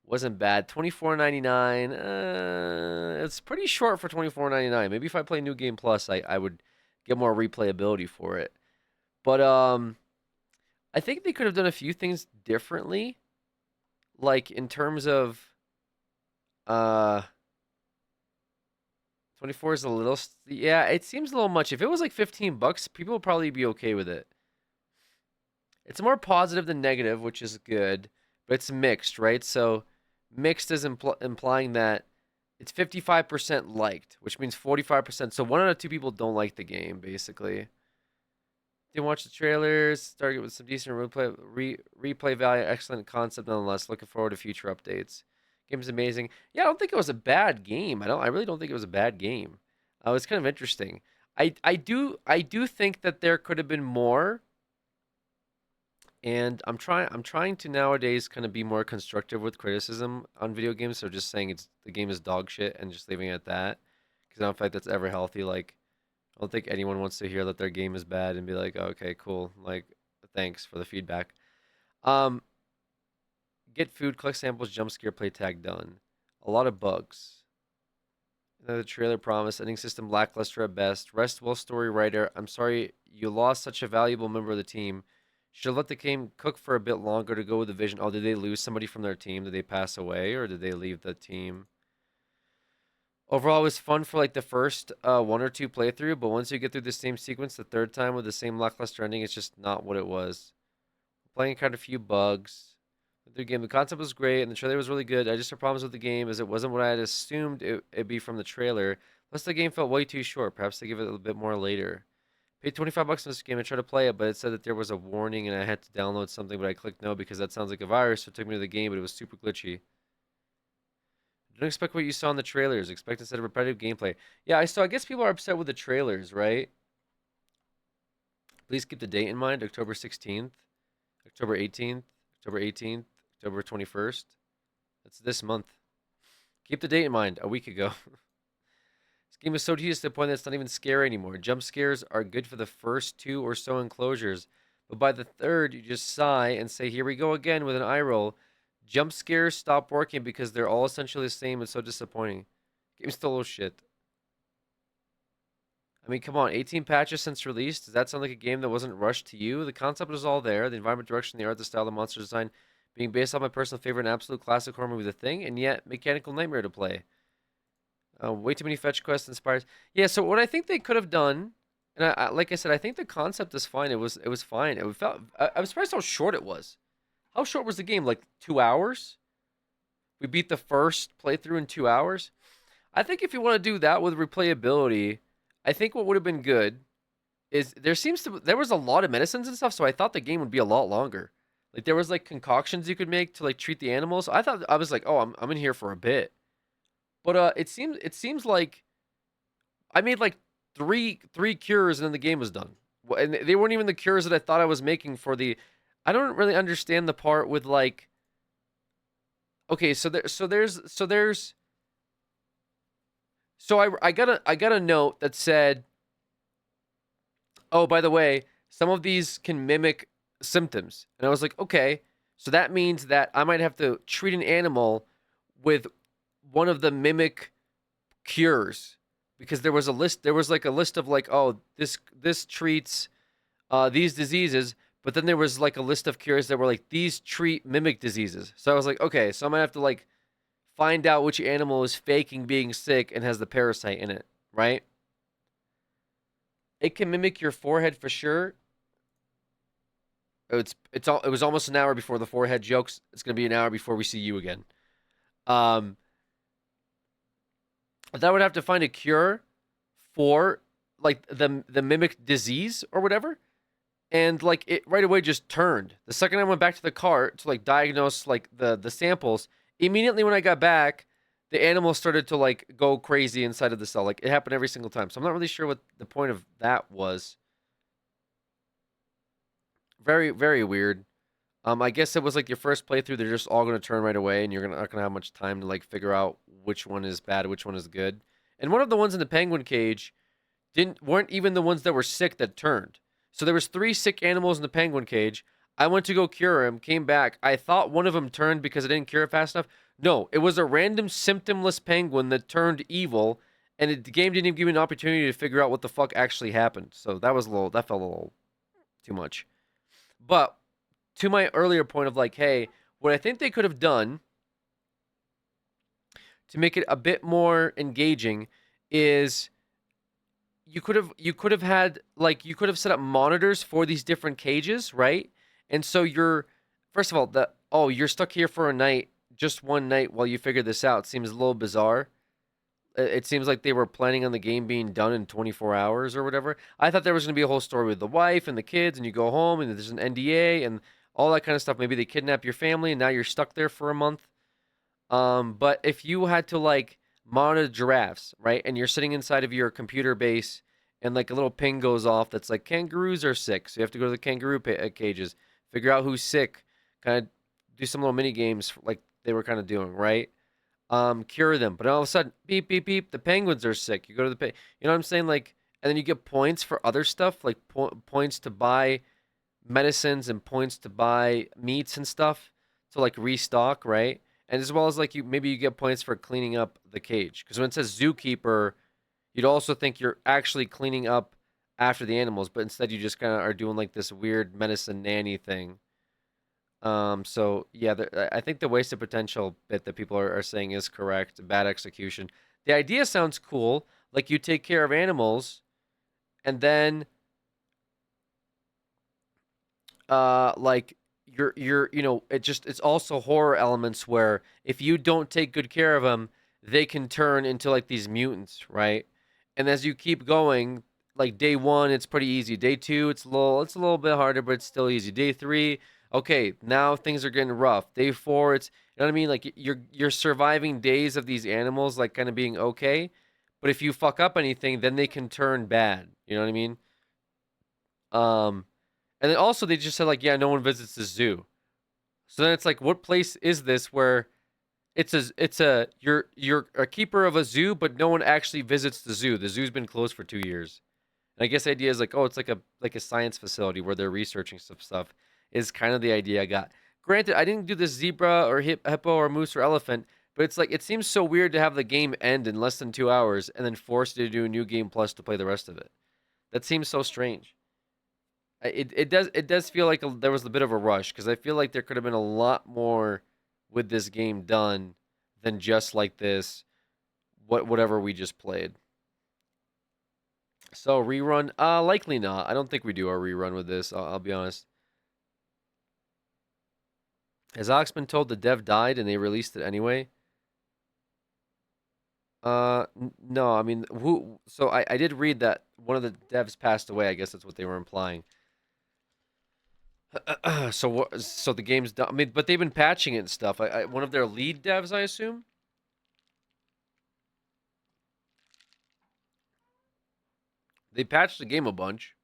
wasn't bad. $24.99. It's pretty short for $24.99. Maybe if I play New Game Plus, I would get more replayability for it. But I think they could have done a few things differently, like in terms of 24 is a little, yeah, it seems a little much. If it was like $15, people would probably be okay with it. It's more positive than negative, which is good, but it's mixed, right? So mixed is implying that it's 55% liked, which means 45%. So 1 out of 2 people don't like the game, basically. Didn't watch the trailers. Target with some decent replay value. Excellent concept, nonetheless. Looking forward to future updates. Game's amazing. Yeah, I don't think it was a bad game. I really don't think it was a bad game. It was kind of interesting. I do think that there could have been more. And I'm trying to nowadays kind of be more constructive with criticism on video games. So just saying the game is dog shit and just leaving it at that, because I don't feel like that's ever healthy. Like, I don't think anyone wants to hear that their game is bad and be like, oh, okay, cool. Like, thanks for the feedback. Get food, collect samples, jump scare, play tag done. A lot of bugs. The trailer promise, ending system lackluster at best. Rest well, story writer. I'm sorry you lost such a valuable member of the team. Should have let the game cook for a bit longer to go with the vision. Oh, did they lose somebody from their team? Did they pass away, or did they leave the team? Overall, it was fun for like the first 1 or 2 playthrough, but once you get through the same sequence the third time with the same lackluster ending, it's just not what it was. Playing kind of few bugs. The game, the concept was great, and the trailer was really good. I just had problems with the game as it wasn't what I had assumed it'd be from the trailer. Plus, the game felt way too short. Perhaps they give it a little bit more later. Paid $25 for this game and tried to play it, but it said that there was a warning and I had to download something, but I clicked no because that sounds like a virus, so it took me to the game, but it was super glitchy. Don't expect what you saw in the trailers. Expect instead of repetitive gameplay. Yeah, I guess people are upset with the trailers, right? Please keep the date in mind. October 16th, October 18th, October 18th, October 21st. That's this month. Keep the date in mind. A week ago. This game is so tedious to the point that it's not even scary anymore. Jump scares are good for the first 2 or so enclosures, but by the 3rd, you just sigh and say, here we go again with an eye roll. Jump scares stop working because they're all essentially the same and so disappointing. Game's still a little shit. I mean, come on, 18 patches since release. Does that sound like a game that wasn't rushed to you? The concept was all there. The environment, direction, the art, the style, the monster design, being based on my personal favorite and absolute classic horror movie, The Thing, and yet mechanical nightmare to play. Way too many fetch quests inspires. Yeah, so what I think they could have done, and I like I said, I think the concept is fine. It was fine. I was surprised how short it was. How short was the game? Like 2 hours? We beat the first playthrough in 2 hours. I think if you want to do that with replayability, I think what would have been good is there was a lot of medicines and stuff, so I thought the game would be a lot longer. Like there was like concoctions you could make to like treat the animals. I was like, oh, I'm in here for a bit. But it seems like I made like three cures and then the game was done. And they weren't even the cures that I thought I was making for the. I don't really understand the part with like. Okay, so I got a note that said, oh, by the way, some of these can mimic symptoms, and I was like, okay, so that means that I might have to treat an animal with one of the mimic cures, because there was like a list of like, oh, this treats these diseases, but then there was like a list of cures that were like, these treat mimic diseases. So I was like, okay, so I'm gonna have to like find out which animal is faking being sick and has the parasite in it, right? It can mimic your forehead for sure. It was almost an hour before the forehead jokes. It's gonna be an hour before we see you again. Um, that would have to find a cure for like the mimic disease or whatever, and like it right away just turned. The second I went back to the cart to like diagnose like the samples, immediately when I got back, the animal started to like go crazy inside of the cell. Like it happened every single time. So I'm not really sure what the point of that was. Very, very weird. I guess it was like your first playthrough. They're just all gonna turn right away, and you're not gonna have much time to like figure out which one is bad, which one is good. And one of the ones in the penguin cage weren't even the ones that were sick that turned. So there was 3 sick animals in the penguin cage. I went to go cure him, came back. I thought one of them turned because I didn't cure it fast enough. No, it was a random symptomless penguin that turned evil, and the game didn't even give me an opportunity to figure out what the fuck actually happened. So that felt a little too much. But to my earlier point of like, hey, what I think they could have done to make it a bit more engaging is you could have had like you could have set up monitors for these different cages, right? And so you're first of all you're stuck here for a night, just one night while you figure this out seems a little bizarre. It seems like they were planning on the game being done in 24 hours or whatever. I thought there was going to be a whole story with the wife and the kids, and you go home and there's an NDA and all that kind of stuff. Maybe they kidnap your family and now you're stuck there for a month. But if you had to like monitor giraffes, right, and you're sitting inside of your computer base and like a little ping goes off that's like kangaroos are sick, so you have to go to the kangaroo cages, figure out who's sick, kind of do some little mini games like they were kind of doing, right? Cure them. But all of a sudden, beep, beep, beep, the penguins are sick. You go to you know what I'm saying? Like, and then you get points for other stuff, like points to buy medicines and points to buy meats and stuff to like restock, right? And as well as like maybe you get points for cleaning up the cage. Because when it says zookeeper, you'd also think you're actually cleaning up after the animals, but instead you just kind of are doing like this weird medicine nanny thing. So yeah, I think the wasted potential bit that people are saying is correct. Bad execution. The idea sounds cool. Like you take care of animals, and then, like you're it's also horror elements where if you don't take good care of them, they can turn into like these mutants, right? And as you keep going, like day 1, it's pretty easy. Day 2, it's a little bit harder, but it's still easy. Day 3, okay, now things are getting rough. Day 4, it's you know what I mean? Like you're surviving days of these animals like kind of being okay, but if you fuck up anything, then they can turn bad. You know what I mean? Um, and then also they just said like, yeah, no one visits the zoo. So then it's like, what place is this where you're a keeper of a zoo, but no one actually visits the zoo. The zoo's been closed for 2 years. And I guess the idea is like, oh, it's like a science facility where they're researching some stuff. Is kind of the idea I got. Granted, I didn't do this zebra or hippo or moose or elephant, but it's like it seems so weird to have the game end in less than 2 hours and then force you to do a new game plus to play the rest of it. That seems so strange. It does feel like there was a bit of a rush because I feel like there could have been a lot more with this game done than just like this whatever we just played. So rerun, likely not. I don't think we do a rerun with this. I'll be honest. Has Alex been told the dev died and they released it anyway? No. I mean, who? So I did read that one of the devs passed away. I guess that's what they were implying. So the game's done. I mean, but they've been patching it and stuff. One of their lead devs, I assume. They patched the game a bunch.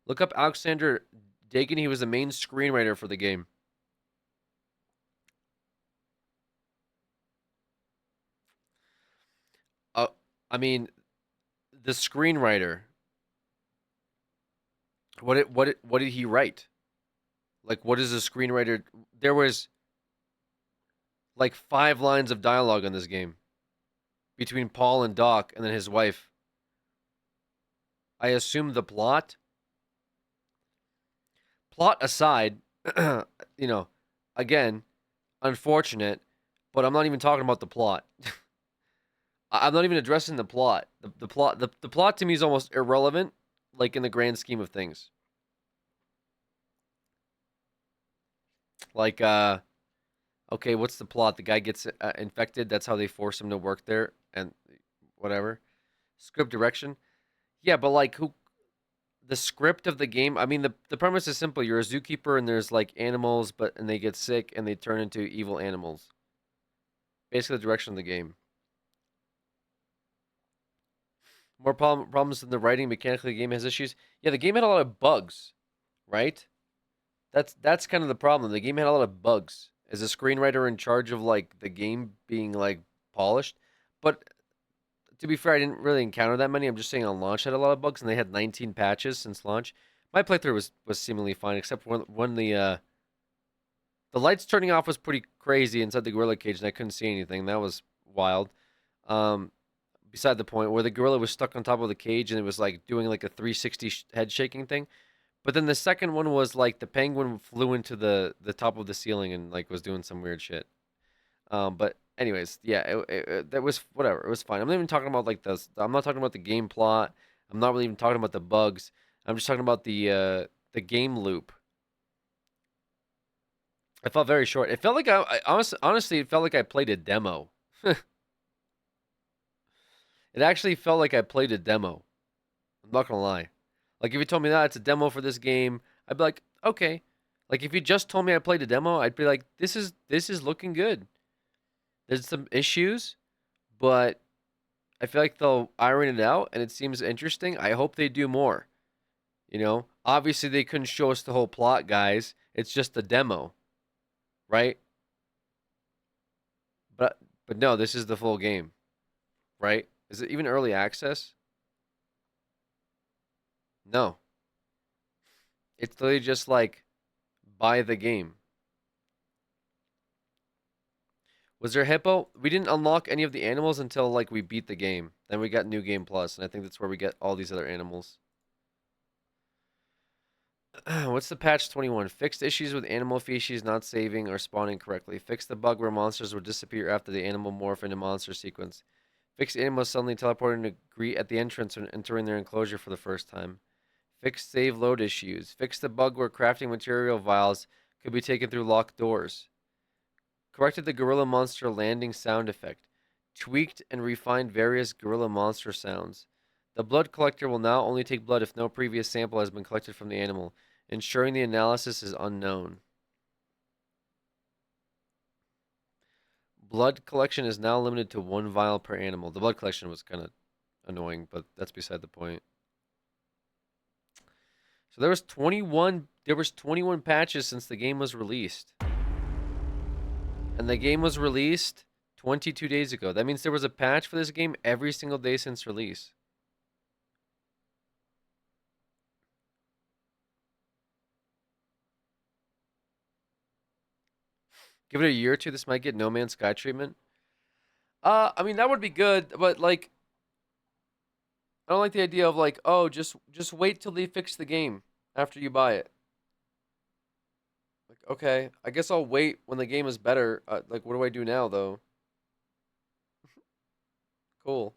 Look up Alexander Dagan. He was the main screenwriter for the game. I mean, the screenwriter. What did he write? Like, what is a screenwriter? There was like 5 lines of dialogue in this game between Paul and Doc and then his wife. I assume the plot. Plot aside, again, unfortunate, but I'm not even talking about the plot. I'm not even addressing the plot. The plot to me is almost irrelevant, like in the grand scheme of things. Like, okay, what's the plot? The guy gets infected. That's how they force him to work there, and whatever. Script direction. Yeah, but like, who? The script of the game. I mean, the premise is simple. You're a zookeeper, and there's like animals, and they get sick, and they turn into evil animals. Basically, the direction of the game. More problems in the writing. Mechanically, the game has issues. Yeah, the game had a lot of bugs, right? That's kind of the problem. The game had a lot of bugs. As a screenwriter in charge of like the game being like polished, but to be fair, I didn't really encounter that many. I'm just saying on launch had a lot of bugs, and they had 19 patches since launch. My playthrough was seemingly fine, except when the lights turning off was pretty crazy inside the gorilla cage, and I couldn't see anything. That was wild. Um, Beside the point, where the gorilla was stuck on top of the cage, and it was like doing like a 360 head shaking thing. But then the second one was like the penguin flew into the top of the ceiling and like was doing some weird shit. But anyways, yeah, that was whatever. It was fine. I'm not even talking about like this. I'm not talking about the game plot. I'm not really even talking about the bugs. I'm just talking about the game loop. I felt very short. It felt like honestly, it felt like I played a demo. It actually felt like I played a demo. I'm not gonna lie. Like if you told me that it's a demo for this game, I'd be like, okay. Like if you just told me I played a demo, I'd be like, this is looking good. There's some issues, but I feel like they'll iron it out and it seems interesting. I hope they do more. You know, obviously they couldn't show us the whole plot, guys. It's just a demo, right? But no, this is the full game, right? Is it even early access? No. It's literally just like buy the game. Was there hippo? We didn't unlock any of the animals until like we beat the game. Then we got New Game Plus, and I think that's where we get all these other animals. What's the patch 21? Fixed issues with animal species not saving or spawning correctly. Fix the bug where monsters will disappear after the animal morph into monster sequence. Fix animals suddenly teleporting to greet at the entrance when entering their enclosure for the first time. Fix save load issues. Fix the bug where crafting material vials could be taken through locked doors. Corrected the gorilla monster landing sound effect. Tweaked and refined various gorilla monster sounds. The blood collector will now only take blood if no previous sample has been collected from the animal, ensuring the analysis is unknown. Blood collection is now limited to 1 vial per animal. The blood collection was kind of annoying, but that's beside the point. So there was 21 patches since the game was released. And the game was released 22 days ago. That means there was a patch for this game every single day since release. Give it a year or two, this might get No Man's Sky treatment. I mean that would be good, but like I don't like the idea of like, oh, just wait till they fix the game after you buy it. Like, okay, I guess I'll wait when the game is better. Like, what do I do now though? Cool.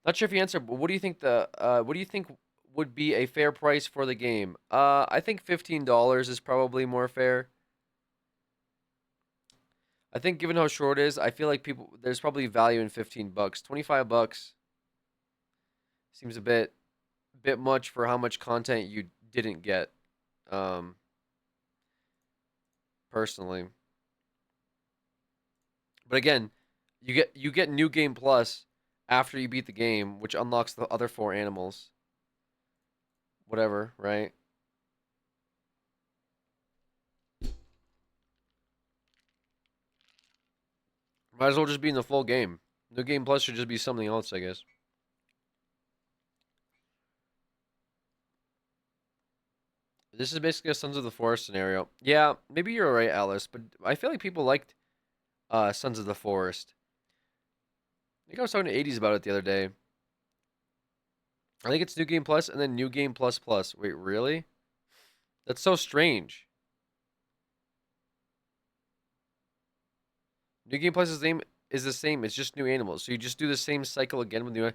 Not sure if you answered, but what do you think what do you think would be a fair price for the game? I think $15 is probably more fair. I think given how short it is, I feel like there's probably value in $15. $25 seems a bit much for how much content you didn't get. Personally. But again, you get New Game Plus after you beat the game, which unlocks the other 4 animals. Whatever, right? Might as well just be in the full game. New Game Plus should just be something else, I guess. This is basically a Sons of the Forest scenario. Yeah, maybe you're right, Alice, but I feel like people liked Sons of the Forest. I think I was talking to 80s about it the other day. I think it's New Game Plus and then New Game Plus Plus. Wait, really? That's so strange. New Game Plus is the is the same. It's just new animals. So you just do the same cycle again with new.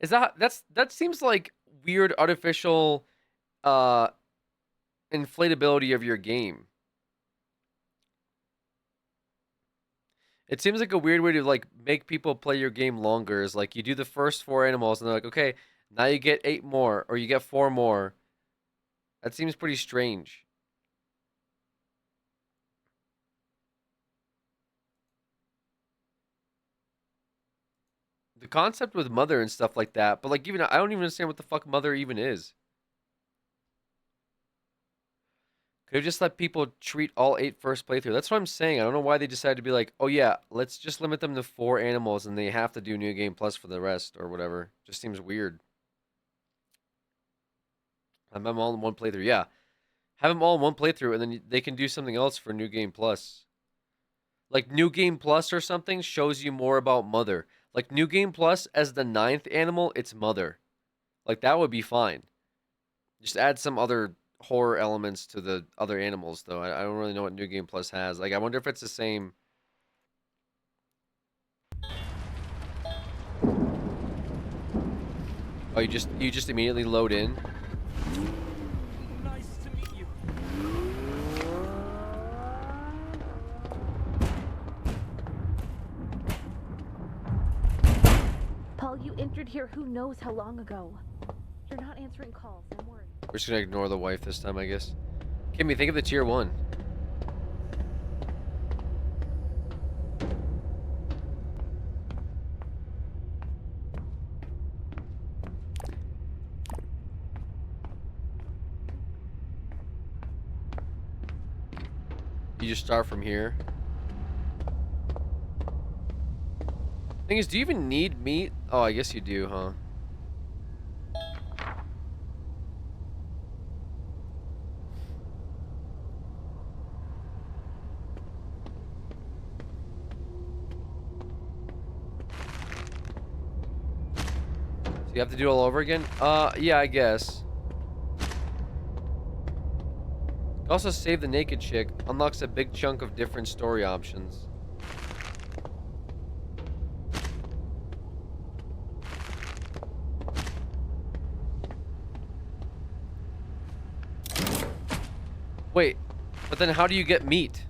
That seems like weird artificial inflatability of your game. It seems like a weird way to like make people play your game longer. Is like you do the first 4 animals and they're like, okay, now you get 8 more or you get 4 more. That seems pretty strange. The concept with Mother and stuff like that, but like even I don't even understand what the fuck Mother even is. Could have just let people treat all 8 first playthrough. That's what I'm saying. I don't know why they decided to be like, oh yeah, let's just limit them to 4 animals and they have to do New Game Plus for the rest or whatever. Just seems weird. Have them all in one playthrough. Yeah. Have them all in one playthrough and then they can do something else for New Game Plus. Like New Game Plus or something shows you more about Mother. Like New Game Plus as the 9th animal, it's Mother. Like that would be fine. Just add some other horror elements to the other animals though. I don't really know what New Game Plus has. Like I wonder if it's the same. Oh, you just immediately load in. Nice to meet you. Paul, you entered here who knows how long ago. You're not answering calls. I'm worried. We're just gonna ignore the wife this time, I guess. Kimmy, think of the tier 1. You just start from here. Thing is, do you even need meat? Oh, I guess you do, huh? So you have to do it all over again? Yeah, I guess. Also, save the naked chick. Unlocks a big chunk of different story options. Wait, but then how do you get meat?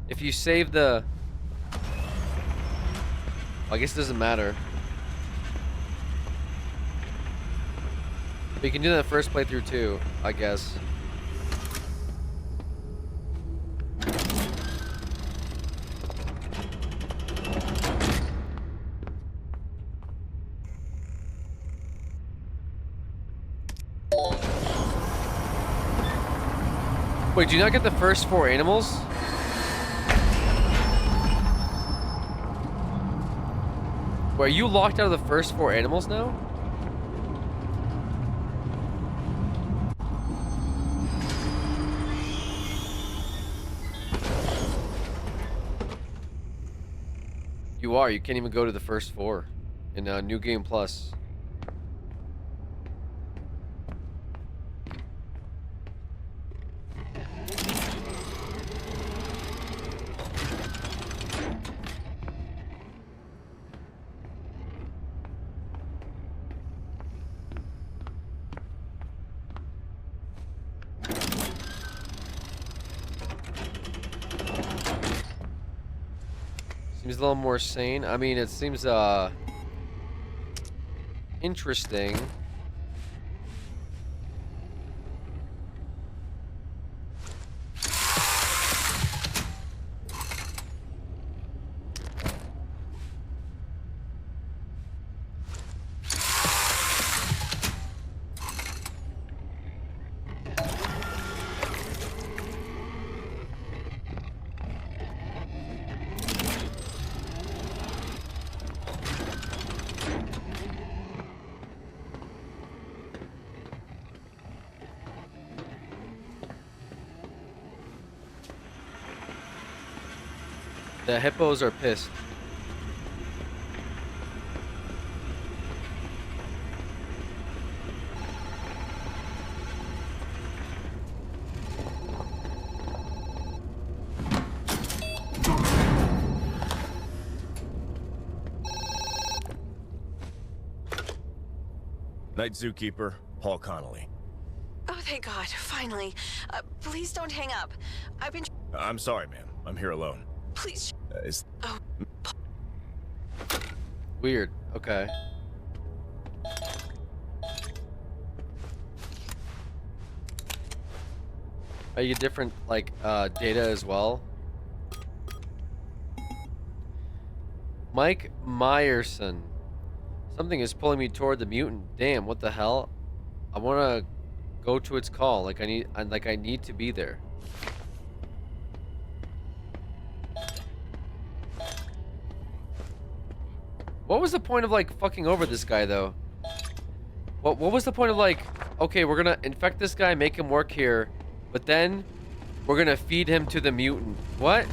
If you save the... I guess it doesn't matter. But you can do that first playthrough too, I guess. Wait, do you not get the first 4 animals? Wait, are you locked out of the first 4 animals now? You are. You can't even go to the first 4 in New Game Plus. Seems a little more sane. I mean, it seems interesting. The hippos are pissed. Night Zookeeper, Paul Connolly. Oh, thank God, finally. Please don't hang up. I've been... I'm sorry, ma'am. I'm here alone. Please... Oh. Weird. Okay. Are you different, like, data as well? Mike Myerson. Something is pulling me toward the mutant. Damn, what the hell? I want to go to its call. Like, I need to be there. What was the point of, like, fucking over this guy, though? What was the point of, like, okay, we're gonna infect this guy, make him work here, but then we're gonna feed him to the mutant. What?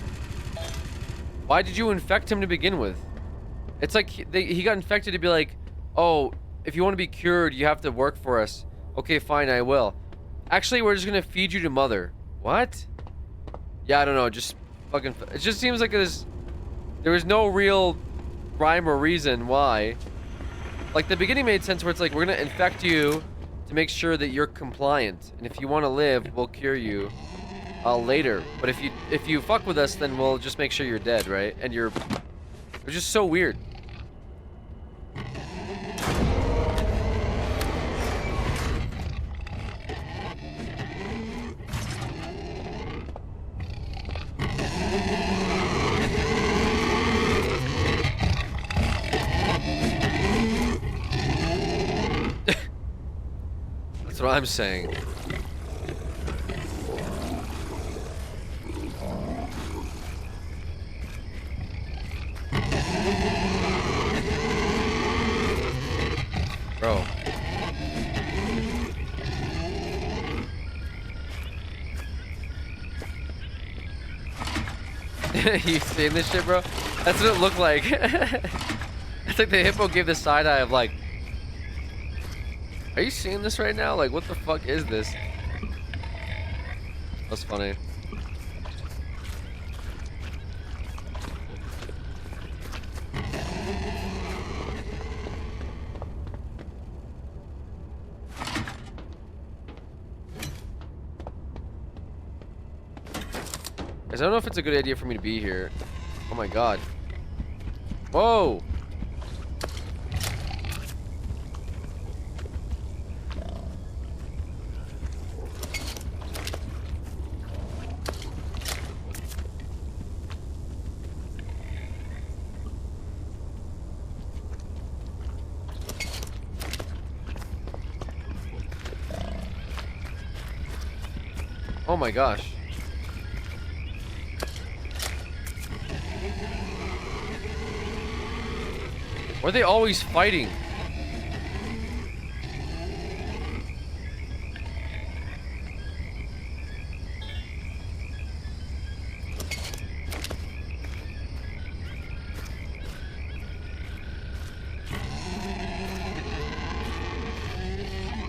Why did you infect him to begin with? It's like he got infected to be like, oh, if you want to be cured, you have to work for us. Okay, fine, I will. Actually, we're just gonna feed you to Mother. What? Yeah, I don't know. Just fucking. It just seems like there was no real rhyme or reason why. Like the beginning made sense where it's like we're gonna infect you to make sure that you're compliant, and if you want to live, we'll cure you later. But if you fuck with us, then we'll just make sure you're dead, right? And it's just so weird. That's what I'm saying. Bro. You seen this shit, bro? That's what it looked like. It's like the hippo gave the side eye of like, are you seeing this right now? Like, what the fuck is this? That's funny. Guys, I don't know if it's a good idea for me to be here. Oh my god. Whoa! Oh my gosh. Why are they always fighting?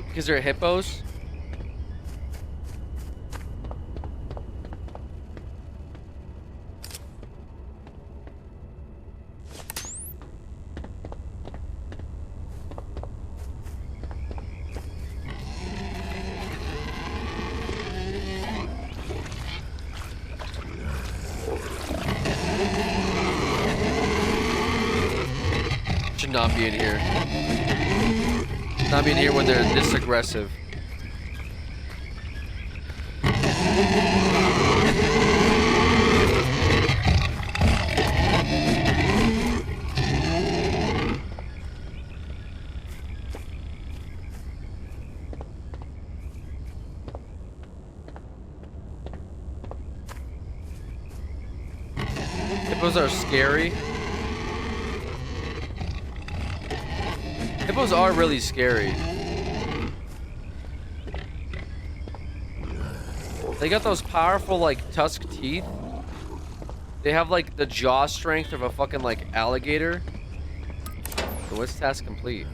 Because they're hippos? Should not be in here. Not be in here when they're this aggressive. Hippos are scary. Hippos are really scary. They got those powerful, like, tusk teeth. They have, like, the jaw strength of a fucking, like, alligator. So what's task complete?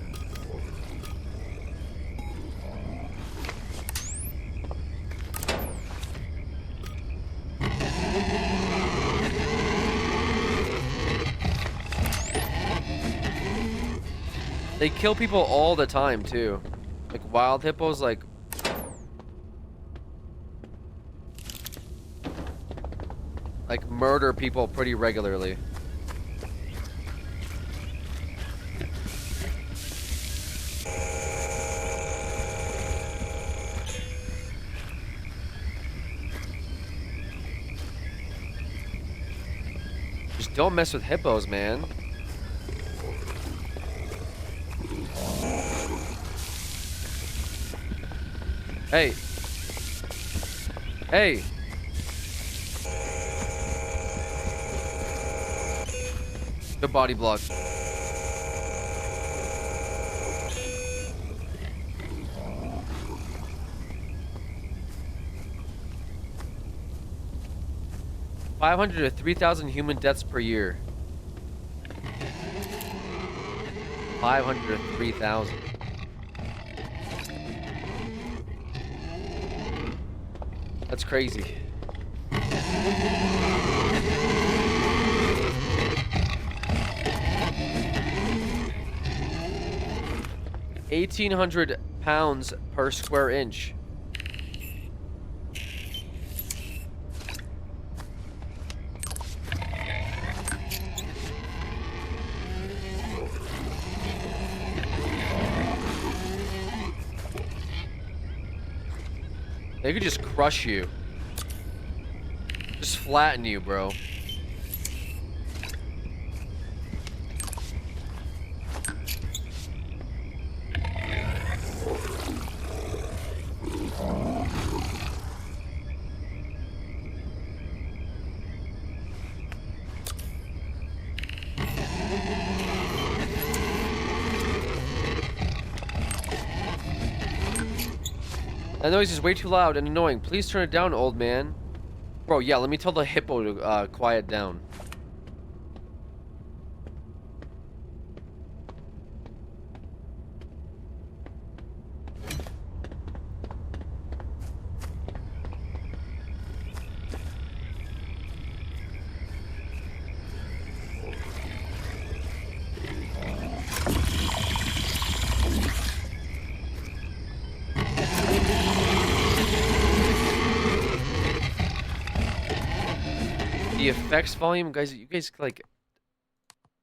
They kill people all the time, too. Like wild hippos, like murder people pretty regularly. Just don't mess with hippos, man. Hey. Hey. Good body block. $500 to 3,000 human deaths per year. 500 to 3,000. That's crazy. £1,800 per square inch. They could just crush you. Just flatten you, bro. That noise is way too loud and annoying. Please turn it down, old man. Bro, yeah, let me tell the hippo to quiet down. The effects volume, guys, you guys like,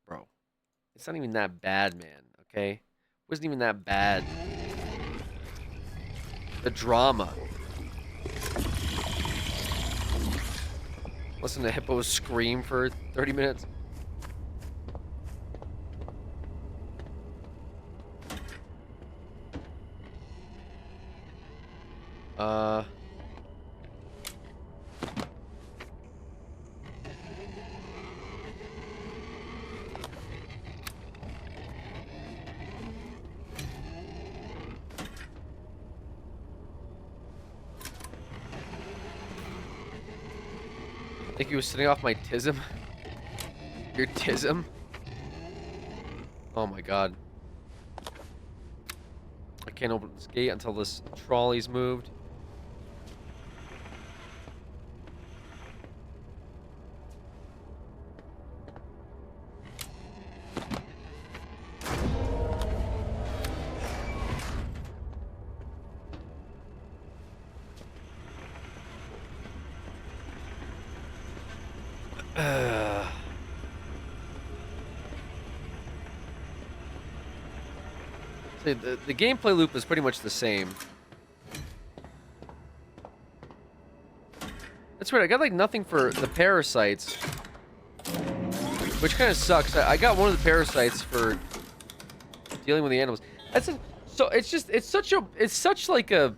bro, it's not even that bad, man, okay? It wasn't even that bad. The drama. Listen to hippos scream for 30 minutes. I think he was sitting off my tism. Your tism? Oh my god. I can't open this gate until this trolley's moved. The gameplay loop is pretty much the same. That's weird. I got like nothing for the parasites, which kind of sucks. I got one of the parasites for dealing with the animals. So it's such like a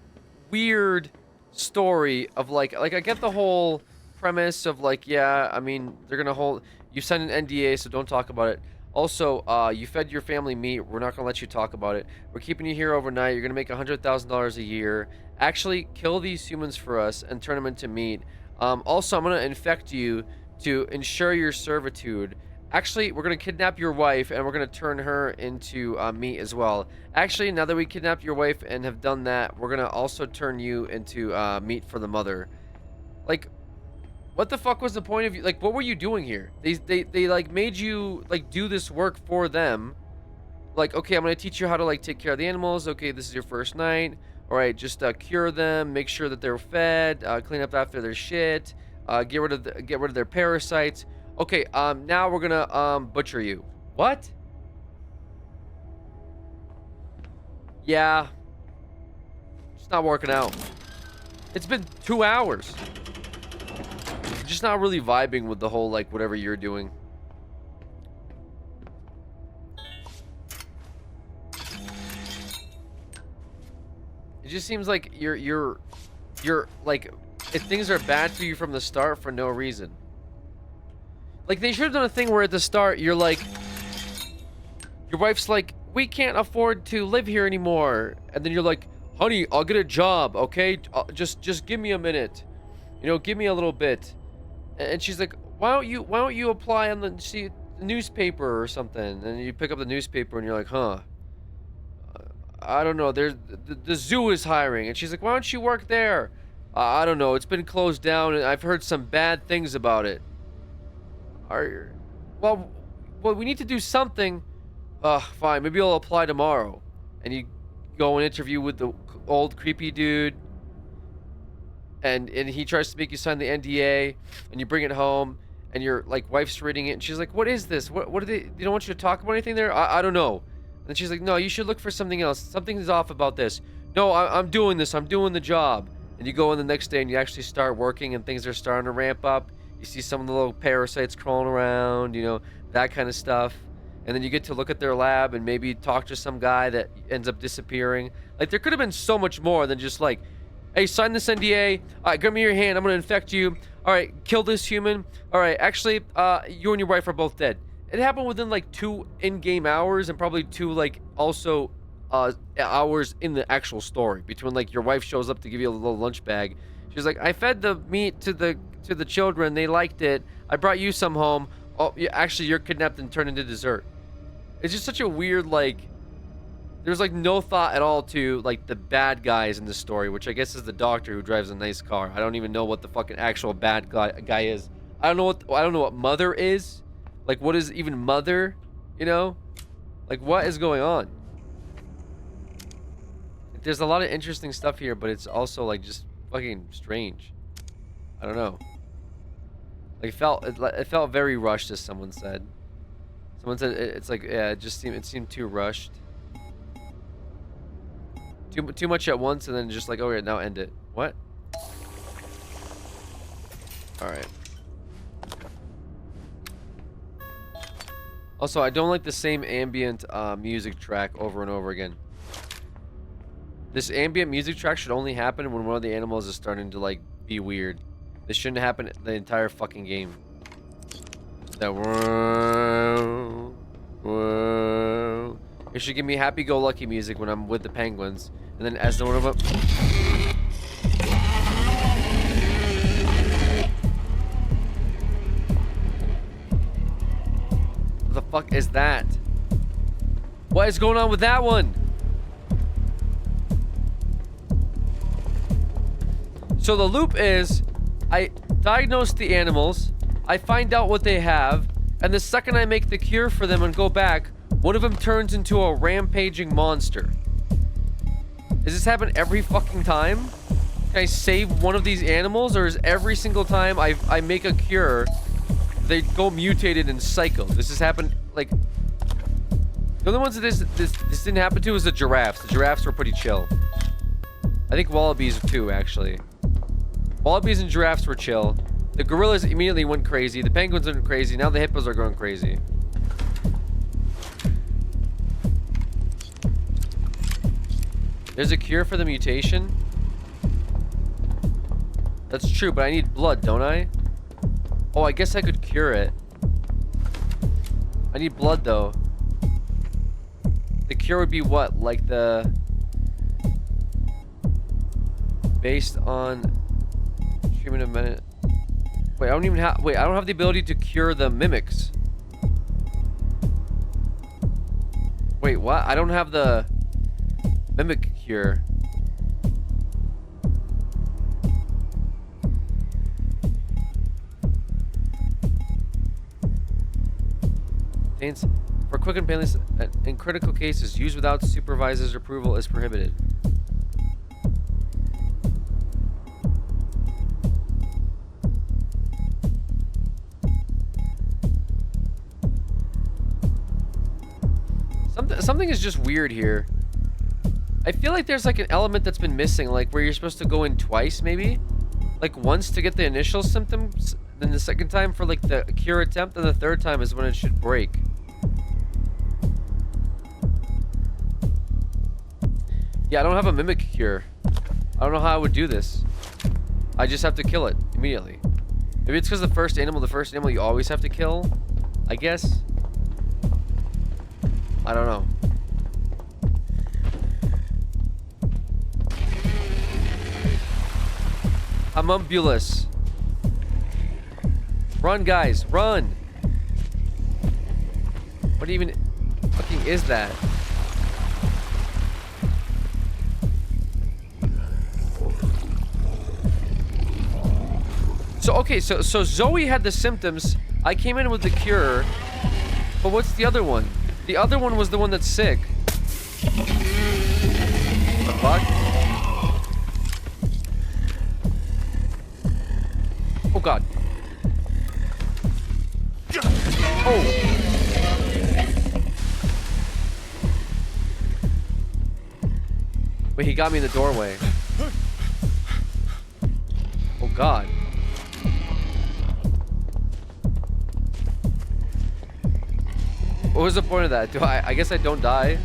weird story of like I get the whole premise of like, yeah, I mean, they're gonna hold you signed an NDA, so don't talk about it. Also, you fed your family meat. We're not gonna let you talk about it. We're keeping you here overnight. You're gonna make $100,000 a year. Actually, kill these humans for us and turn them into meat. Also, I'm gonna infect you to ensure your servitude. Actually, we're gonna kidnap your wife and we're gonna turn her into meat as well. Actually, now that we kidnapped your wife and have done that, we're gonna also turn you into meat for the mother. Like, what the fuck was the point of you? Like, what were you doing here? They like made you like do this work for them. like, okay, I'm gonna teach you how to like take care of the animals. Okay, this is your first night. All right, just cure them, make sure that they're fed, clean up after their shit, get rid of their parasites. Okay, now we're gonna butcher you. What? Yeah, it's not working out. It's been 2 hours. Just not really vibing with the whole like whatever you're doing. It just seems like you're like, if things are bad for you from the start for no reason. Like, they should have done a thing where at the start you're like, your wife's like, we can't afford to live here anymore, and then you're like, honey, I'll get a job, okay? Just give me a minute, you know, give me a little bit. And she's like, why don't you apply on the newspaper or something? And you pick up the newspaper and you're like, huh, I don't know, there's the zoo is hiring. And she's like, why don't you work there? I don't know, it's been closed down and I've heard some bad things about it. Well, we need to do something. Fine, maybe I'll apply tomorrow. And you go and interview with the old creepy dude, and he tries to make you sign the NDA, and you bring it home, and your like wife's reading it, and she's like, what is this? What are they don't want you to talk about anything there? I don't know. And she's like, no, you should look for something else. Something's off about this. No, I'm doing this. I'm doing the job. And you go in the next day and you actually start working and things are starting to ramp up. You see some of the little parasites crawling around, you know, that kind of stuff. And then you get to look at their lab and maybe talk to some guy that ends up disappearing. Like, there could have been so much more than just like, hey, sign this NDA. All right, give me your hand. I'm going to infect you. All right, kill this human. All right, actually, you and your wife are both dead. It happened within like 2 in-game hours and probably 2 like also hours in the actual story. Between like your wife shows up to give you a little lunch bag. She's like, I fed the meat to the children. They liked it. I brought you some home. Oh, yeah, actually, you're kidnapped and turned into dessert. It's just such a weird, like, there's like no thought at all to like the bad guys in the story, which I guess is the doctor who drives a nice car. I don't even know what the fucking actual bad guy is. I don't know what Mother is. Like, what is even Mother? You know, like, what is going on? There's a lot of interesting stuff here, but it's also like just fucking strange. I don't know. Like, it felt very rushed, as someone said. Someone said it's like, yeah, it seemed too rushed. Too much at once, and then just like, oh yeah, now end it. What? All right. Also, I don't like the same ambient music track over and over again. This ambient music track should only happen when one of the animals is starting to like be weird. This shouldn't happen the entire fucking game. That whoa, whoa. It should give me happy-go-lucky music when I'm with the penguins, and then as the one of them. What the fuck is that? What is going on with that one? So the loop is, I diagnose the animals, I find out what they have, and the second I make the cure for them and go back, one of them turns into a rampaging monster. Does this happen every fucking time? Can I save one of these animals, or is every single time I make a cure, they go mutated and cycle? This has happened, like... The only ones that this didn't happen to is the giraffes. The giraffes were pretty chill. I think wallabies too, actually. Wallabies and giraffes were chill. The gorillas immediately went crazy. The penguins went crazy. Now the hippos are going crazy. There's a cure for the mutation? That's true, but I need blood, don't I? Oh, I guess I could cure it. I need blood, though. The cure would be what? Like the... Based on... Treatment of minute... Wait, I don't even have... Wait, I don't have the ability to cure the mimics. Wait, what? I don't have the... Mimic cure. For quick and painless, in critical cases, use without supervisor's approval is prohibited. Something is just weird here. I feel like there's like an element that's been missing, like where you're supposed to go in twice, maybe? Like once to get the initial symptoms, then the second time for like the cure attempt, and the third time is when it should break. Yeah, I don't have a mimic cure. I don't know how I would do this. I just have to kill it immediately. Maybe it's because the first animal you always have to kill, I guess. I don't know. Homunculus. Run, guys, run! What even fucking is that? So, okay, so Zoe had the symptoms. I came in with the cure. But what's the other one? The other one was the one that's sick. The fuck? Oh god. Oh. Wait, he got me in the doorway. Oh god. What was the point of that? I guess I don't die.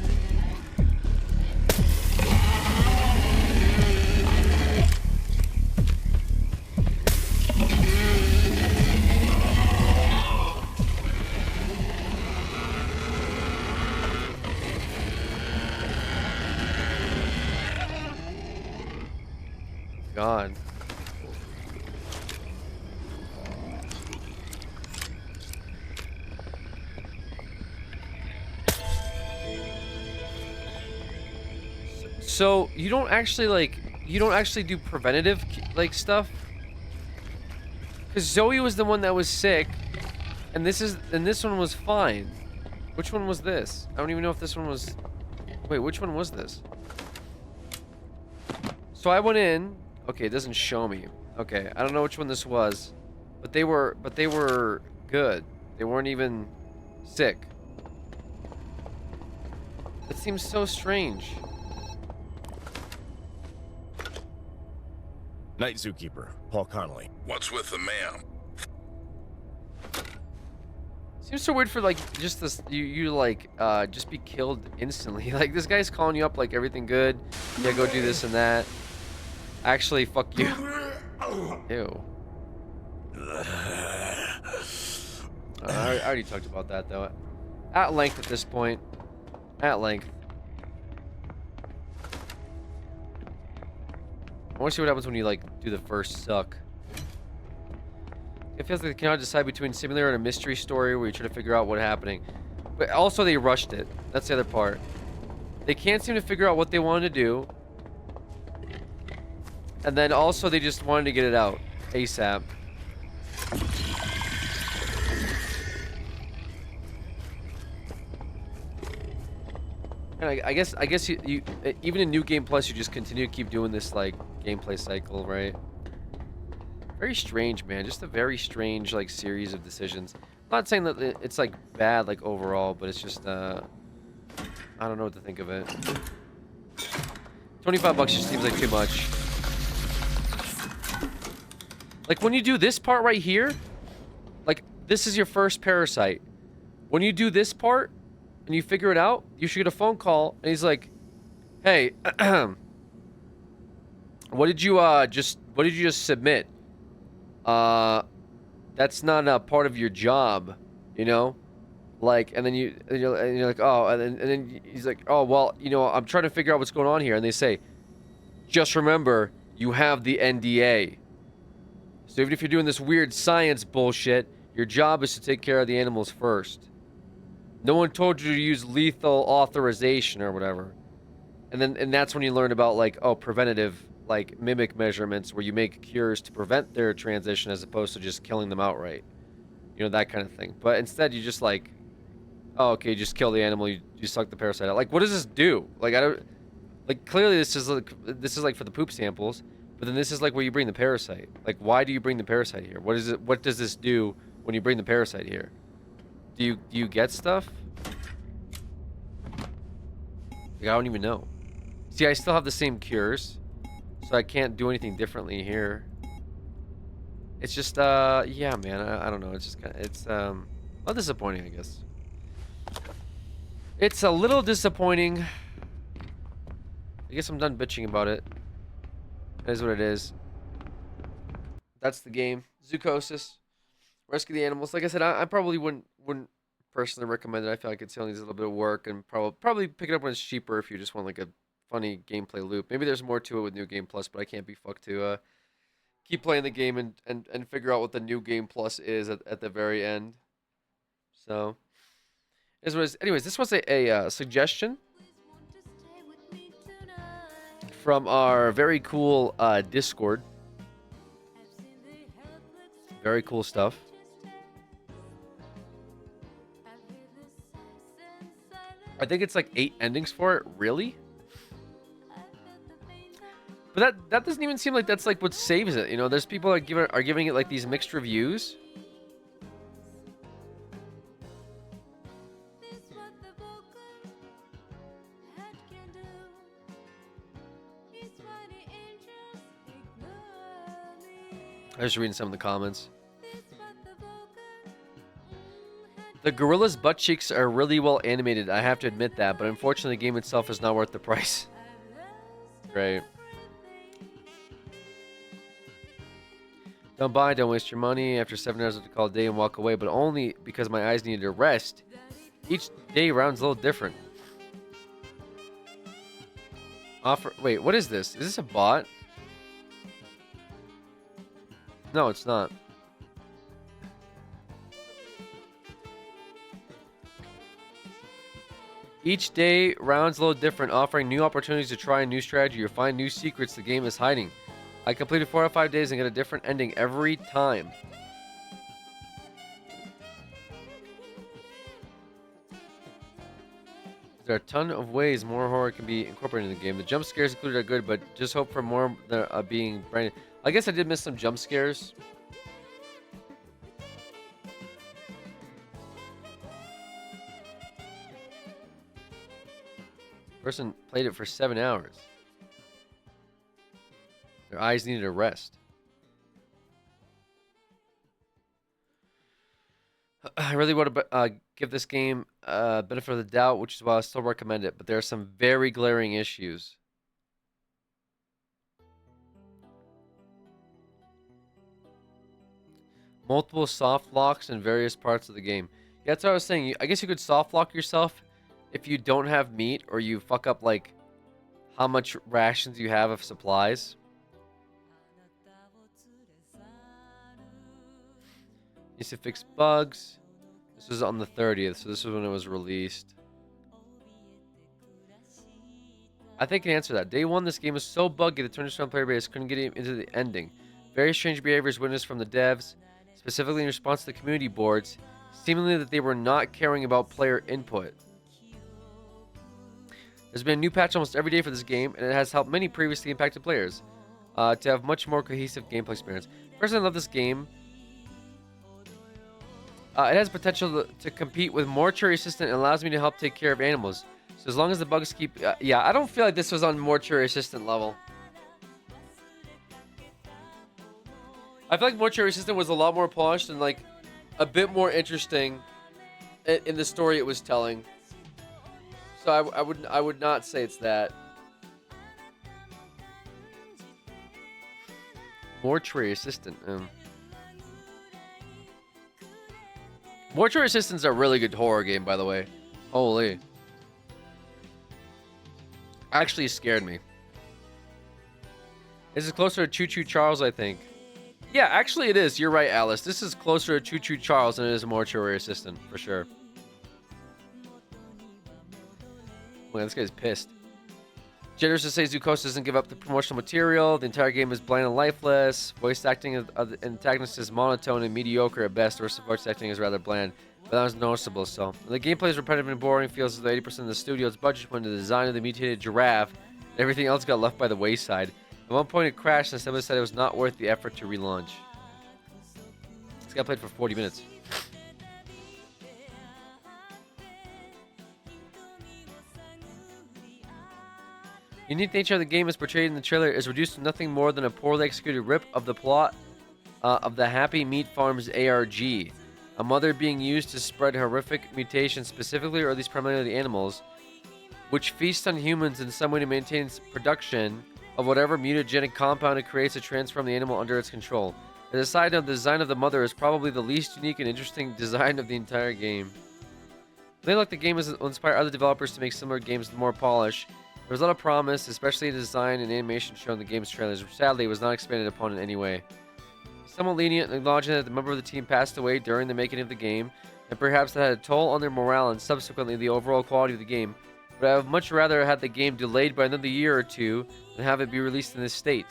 God. So you don't actually do preventative like stuff? Because Zoe was the one that was sick, and this one was fine. Which one was this? I don't even know if this one was. Wait, which one was this? So I went in. Okay, it doesn't show me. Okay, I don't know which one this was, but they were good. They weren't even sick. It seems so strange. Night Zookeeper, Paul Connolly. What's with the ma'am? Seems so weird for like just this you like just be killed instantly. Like this guy's calling you up like everything good. Yeah, go do this and that. Actually, fuck you. Ew. I already talked about that though. At length at this point. At length. I want to see what happens when you like do the first suck. It feels like they cannot decide between simulator and a mystery story where you try to figure out what's happening. But also they rushed it. That's the other part. They can't seem to figure out what they wanted to do. And then also they just wanted to get it out ASAP. And I guess you even in New Game Plus you just continue to keep doing this like gameplay cycle, right? Very strange, man. Just a very strange like series of decisions. I'm not saying that it's like bad like overall, but it's just I don't know what to think of it. $25 just seems like too much. Like when you do this part right here, like this is your first parasite. When you do this part and you figure it out, you should get a phone call and he's like, "Hey, what did you just submit? That's not a part of your job, you know?" Like, and then you're like, "Oh," and then he's like, "Oh, well, you know, I'm trying to figure out what's going on here." And they say, "Just remember, you have the NDA. So even if you're doing this weird science bullshit, your job is to take care of the animals first. No one told you to use lethal authorization or whatever." And that's when you learn about like, oh, preventative like mimic measurements where you make cures to prevent their transition as opposed to just killing them outright. You know, that kind of thing. But instead you just like Oh, okay, you just kill the animal, you suck the parasite out. Like, what does this do? Like, I don't... Like, clearly this is like for the poop samples, but then this is like where you bring the parasite. Like, why do you bring the parasite here? What is it? What does this do when you bring the parasite here? Do you get stuff? Like, I don't even know. See, I still have the same cures, so I can't do anything differently here. It's just, yeah, man, I don't know. It's just kind of, it's, well, disappointing, I guess. It's a little disappointing. I guess I'm done bitching about it. That is what it is. That's the game. Zoocosis. Rescue the animals. Like I said, I probably wouldn't personally recommend it. I feel like it still needs a little bit of work, and probably pick it up when it's cheaper if you just want like a funny gameplay loop. Maybe there's more to it with New Game Plus, but I can't be fucked to keep playing the game and figure out what the New Game Plus is at the very end. So, is what it is. Anyways, this was a suggestion from our very cool Discord. Very cool stuff. I think it's like 8 endings for it. Really? But that doesn't even seem like that's like what saves it. You know, there's people that are giving it like these mixed reviews. I was reading some of the comments. The gorilla's butt cheeks are really well animated, I have to admit that, but unfortunately the game itself is not worth the price. Great. Don't buy, don't waste your money. After 7 hours of the call a day and walk away, but only because my eyes needed a rest. Each day round's a little different. Offer. Wait, what is this? Is this a bot? No, it's not. Each day, rounds a little different, offering new opportunities to try a new strategy or find new secrets the game is hiding. I completed 4 out of 5 days and get a different ending every time. There are a ton of ways more horror can be incorporated in the game. The jump scares included are good, but just hope for more being branded. I guess I did miss some jump scares. Person played it for 7 hours. Their eyes needed a rest. I really want to give this game benefit of the doubt, which is why I still recommend it, but there are some very glaring issues. Multiple soft locks in various parts of the game. Yeah, that's what I was saying. I guess you could soft lock yourself if you don't have meat, or you fuck up like how much rations you have of supplies. Needs to fix bugs. This was on the 30th, so this was when it was released. I think I can answer that. Day 1, this game was so buggy the turn-around player base couldn't get into the ending. Very strange behaviors witnessed from the devs, specifically in response to the community boards, seemingly that they were not caring about player input. There's been a new patch almost every day for this game, and it has helped many previously impacted players to have much more cohesive gameplay experience. Personally, I love this game. It has potential to compete with Mortuary Assistant and allows me to help take care of animals. So as long as the bugs keep... yeah, I don't feel like this was on Mortuary Assistant level. I feel like Mortuary Assistant was a lot more polished and like a bit more interesting in the story it was telling. So I would not say it's that. Mortuary Assistant. Mortuary Assistant's a really good horror game, by the way. Holy. Actually scared me. This is closer to Choo Choo Charles, I think. Yeah, actually it is. You're right, Alice. This is closer to Choo Choo Charles than it is a Mortuary Assistant, for sure. Well, this guy's pissed. Generous to say Zoocosis doesn't give up the promotional material. The entire game is bland and lifeless. Voice acting of the antagonist is monotone and mediocre at best, or voice acting is rather bland. but that was noticeable. So the gameplay is repetitive and boring. Feels as though 80% of the studio's budget went into the design of the mutated giraffe, and everything else got left by the wayside. At one point, it crashed, and someone said it was not worth the effort to relaunch. This guy played for 40 minutes. The unique nature of the game as portrayed in the trailer is reduced to nothing more than a poorly executed rip of the plot of the Happy Meat Farms ARG. A mother being used to spread horrific mutations specifically, or at least primarily the animals, which feast on humans in some way to maintain production of whatever mutagenic compound it creates to transform the animal under its control. As a side note, the design of the mother is probably the least unique and interesting design of the entire game. They look the game will inspire other developers to make similar games with more polish. There was a lot of promise, especially in design and animation shown in the game's trailers, which sadly was not expanded upon in any way. Somewhat lenient in acknowledging that the member of the team passed away during the making of the game, and perhaps that had a toll on their morale and subsequently the overall quality of the game, but I would much rather have the game delayed by another year or two than have it be released in this state.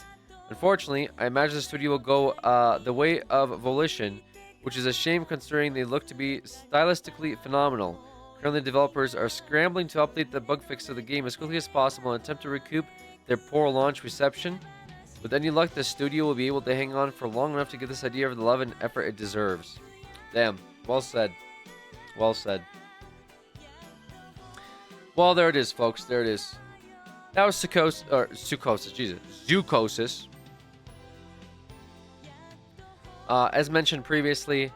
Unfortunately, I imagine the studio will go the way of Volition, which is a shame considering they look to be stylistically phenomenal. Currently, developers are scrambling to update the bug fix of the game as quickly as possible and attempt to recoup their poor launch reception. With any luck, the studio will be able to hang on for long enough to get this idea of the love and effort it deserves. Damn. Well said. Well said. Well, there it is, folks. There it is. That was Zucosis. Jesus. Zucosis. As mentioned previously,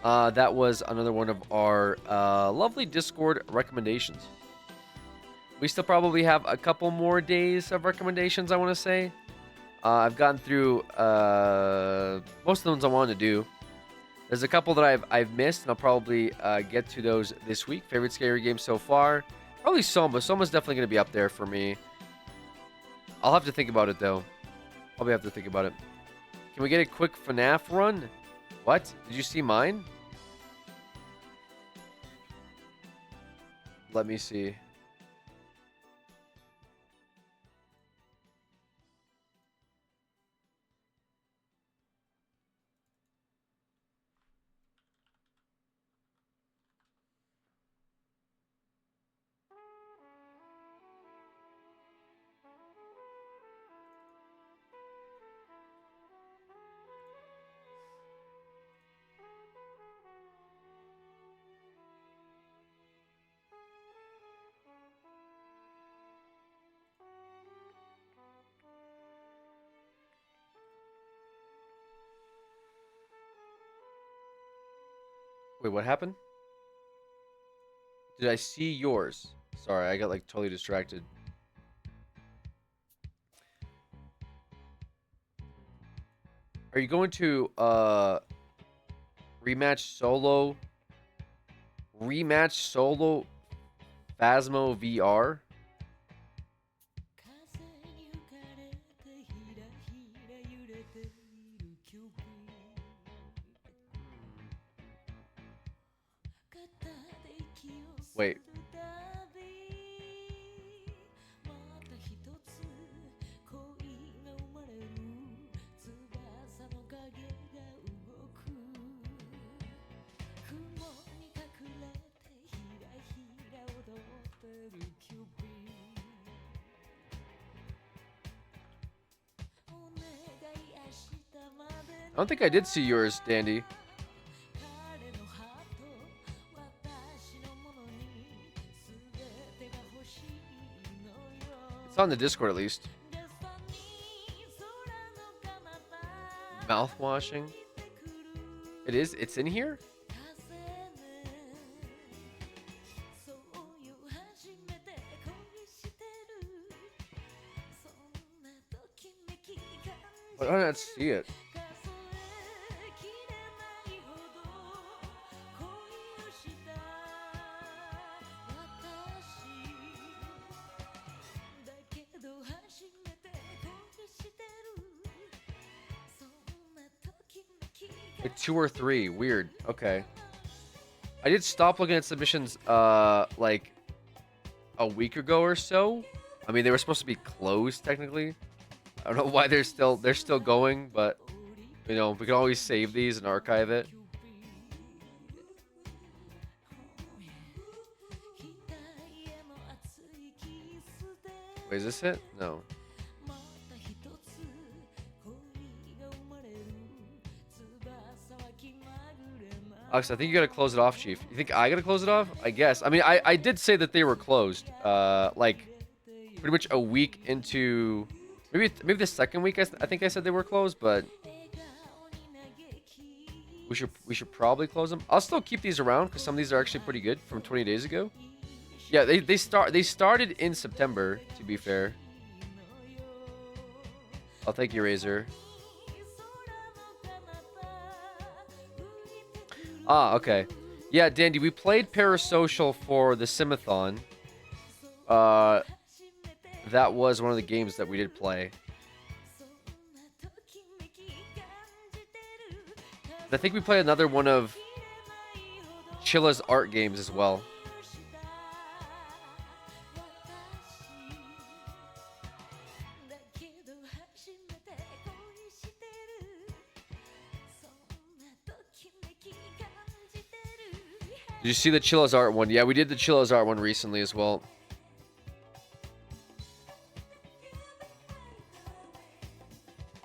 that was another one of our lovely Discord recommendations. We still probably have a couple more days of recommendations, I want to say. I've gotten through most of the ones I wanted to do. There's a couple that I've missed, and I'll probably get to those this week. Favorite scary game so far? Probably Soma. Soma's definitely going to be up there for me. I'll have to think about it, though. Probably have to think about it. Can we get a quick FNAF run? What? Did you see mine? Let me see. Wait, what happened? Did I see yours? Sorry, I got like totally distracted. Are you going to rematch solo Phasmo VR? Wait. I don't think I did see yours, Dandy. It's on the Discord at least. Mouthwashing. It is? It's in here? Why don't I not see it? Like 2 or 3. Weird. Okay. I did stop looking at submissions like a week ago or so. I mean, they were supposed to be closed technically. I don't know why they're still going, but you know, we can always save these and archive it. Wait, is this it? No. Alex, I think you gotta close it off, Chief. You think I gotta close it off? I guess. I mean, I did say that they were closed. Like, pretty much a week into... Maybe the second week, I think I said they were closed, but... We should probably close them. I'll still keep these around, because some of these are actually pretty good from 20 days ago. Yeah, they started in September, to be fair. I'll take your Razor. Ah, okay. Yeah, Dandy, we played Parasocial for the Simathon. That was one of the games that we did play. I think we played another one of Chilla's art games as well. Did you see the Chilla's art one? Yeah, we did the Chilla's art one recently as well.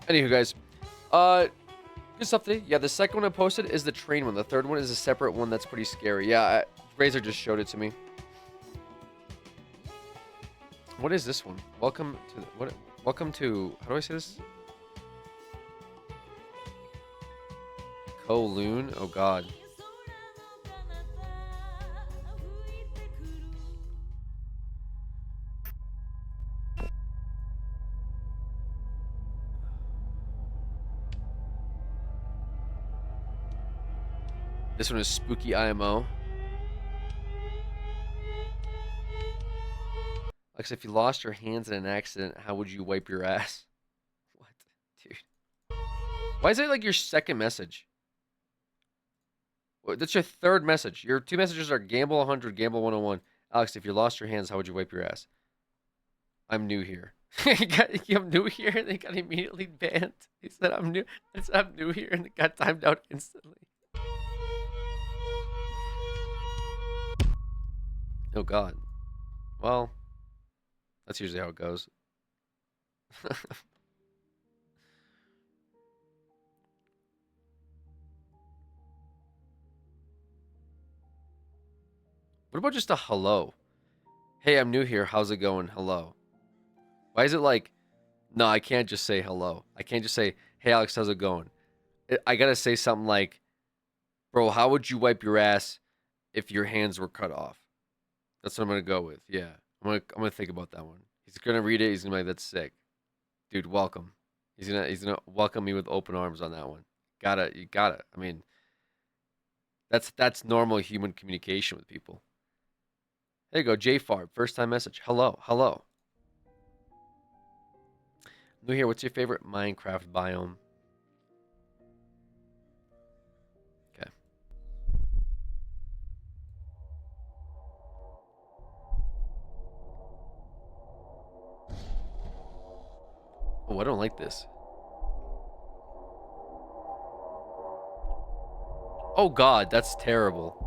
Anywho, guys. Good stuff today. Yeah, the second one I posted is the train one. The third one is a separate one that's pretty scary. Yeah, Razor just showed it to me. What is this one? Welcome to... What? Welcome to... How do I say this? Kowloon? Oh, God. This one is Spooky IMO. Like, if you lost your hands in an accident, how would you wipe your ass? What? Dude. Why is it like your second message? That's your third message. Your two messages are Gamble 100, Gamble 101. Alex, if you lost your hands, how would you wipe your ass? I'm new here. I'm new here, and they got immediately banned. He said, I'm new. I said, I'm new here, and it got timed out instantly. Oh, God. Well, that's usually how it goes. What about just a hello? Hey, I'm new here. How's it going? Hello. Why is it like, no, I can't just say hello. I can't just say, hey, Alex, how's it going? I got to say something like, bro, how would you wipe your ass if your hands were cut off? That's what I'm going to go with. Yeah. I'm gonna think about that one. He's going to read it. He's going to be like, that's sick. Dude, welcome. He's gonna welcome me with open arms on that one. You gotta. I mean, that's normal human communication with people. There you go, JFarb. First time message. Hello. New here. What's your favorite Minecraft biome? Okay. Oh, I don't like this. Oh God, that's terrible.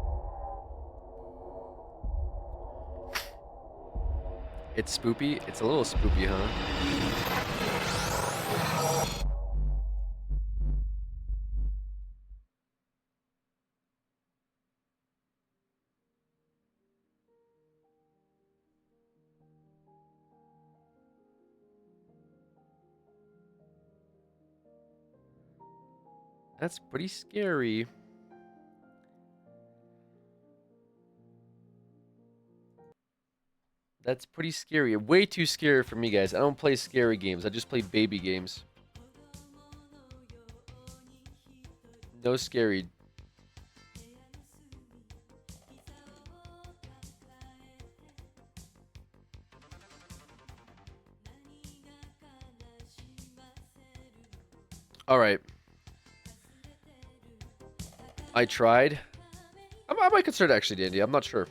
It's spoopy. It's a little spoopy, huh? That's pretty scary. That's pretty scary. Way too scary for me, guys. I don't play scary games. I just play baby games. No scary. All right. I tried. I might consider it actually, Dandy. I'm not sure.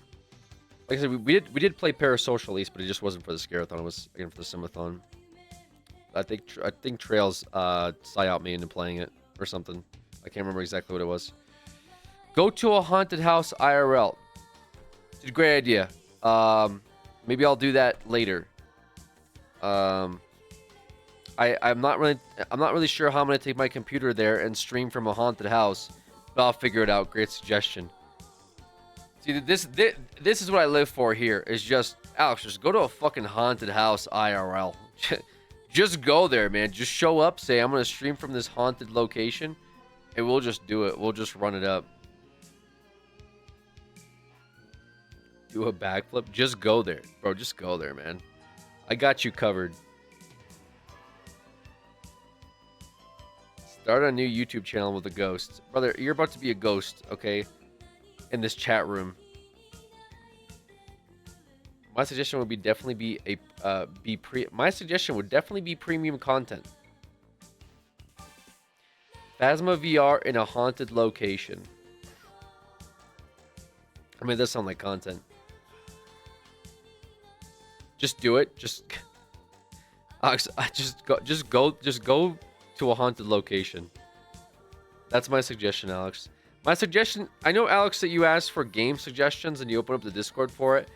Like I said, we did play Parasocial at least, but it just wasn't for the scare-a-thon. It was again for the Simathon. I think Trails sigh out me into playing it or something. I can't remember exactly what it was. Go to a haunted house IRL. It's a great idea. Maybe I'll do that later. I'm not really sure how I'm gonna take my computer there and stream from a haunted house, but I'll figure it out. Great suggestion. See, this is what I live for here. Is just Alex, just go to a fucking haunted house IRL. Just go there, man. Just show up, say I'm gonna stream from this haunted location, and we'll just do it. We'll just run it up. Do a backflip. Just go there, bro. Just go there, man. I got you covered. Start a new YouTube channel with a ghost. Brother, you're about to be a ghost, okay? In this chat room. My suggestion would be definitely be my suggestion would definitely be premium content. Phasma VR in a haunted location. I mean, it does sound like content. Just do it. Just go to a haunted location. That's my suggestion, Alex. My suggestion, I know, Alex, that you asked for game suggestions and you open up the Discord for it,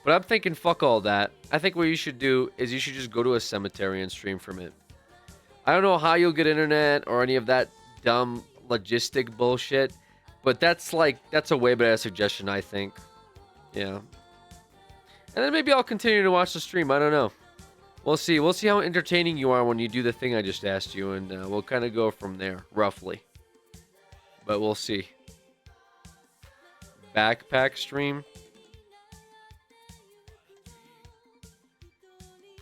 but I'm thinking fuck all that. I think what you should do is you should just go to a cemetery and stream from it. I don't know how you'll get internet or any of that dumb logistic bullshit, but that's a way better suggestion, I think. Yeah. And then maybe I'll continue to watch the stream. I don't know. We'll see. We'll see how entertaining you are when you do the thing I just asked you, and we'll kind of go from there, roughly. But we'll see. Backpack stream.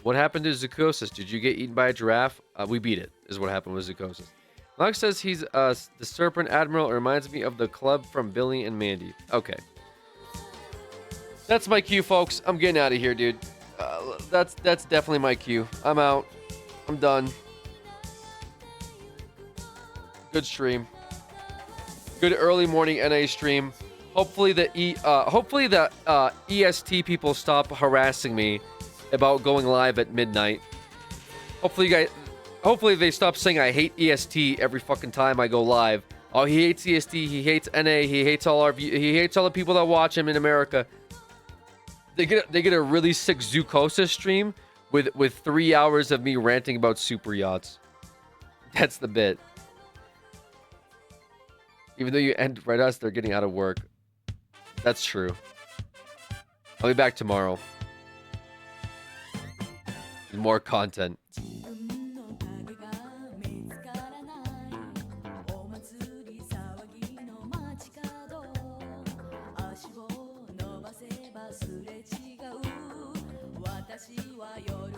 What happened to Zukosis? Did you get eaten by a giraffe? We beat it, is what happened with Zukosis. Lux says he's the Serpent Admiral. It reminds me of the club from Billy and Mandy. Okay. That's my cue, folks. I'm getting out of here, dude. That's definitely my cue. I'm out. I'm done. Good stream. Good early morning NA stream. Hopefully the EST people stop harassing me about going live at midnight. Hopefully they stop saying I hate EST every fucking time I go live. Oh, he hates EST. He hates NA. He hates all the people that watch him in America. They get a really sick Zukosa stream with 3 hours of me ranting about super yachts. That's the bit. Even though you end right as they're getting out of work. That's true. I'll be back tomorrow. With more content. "私は夜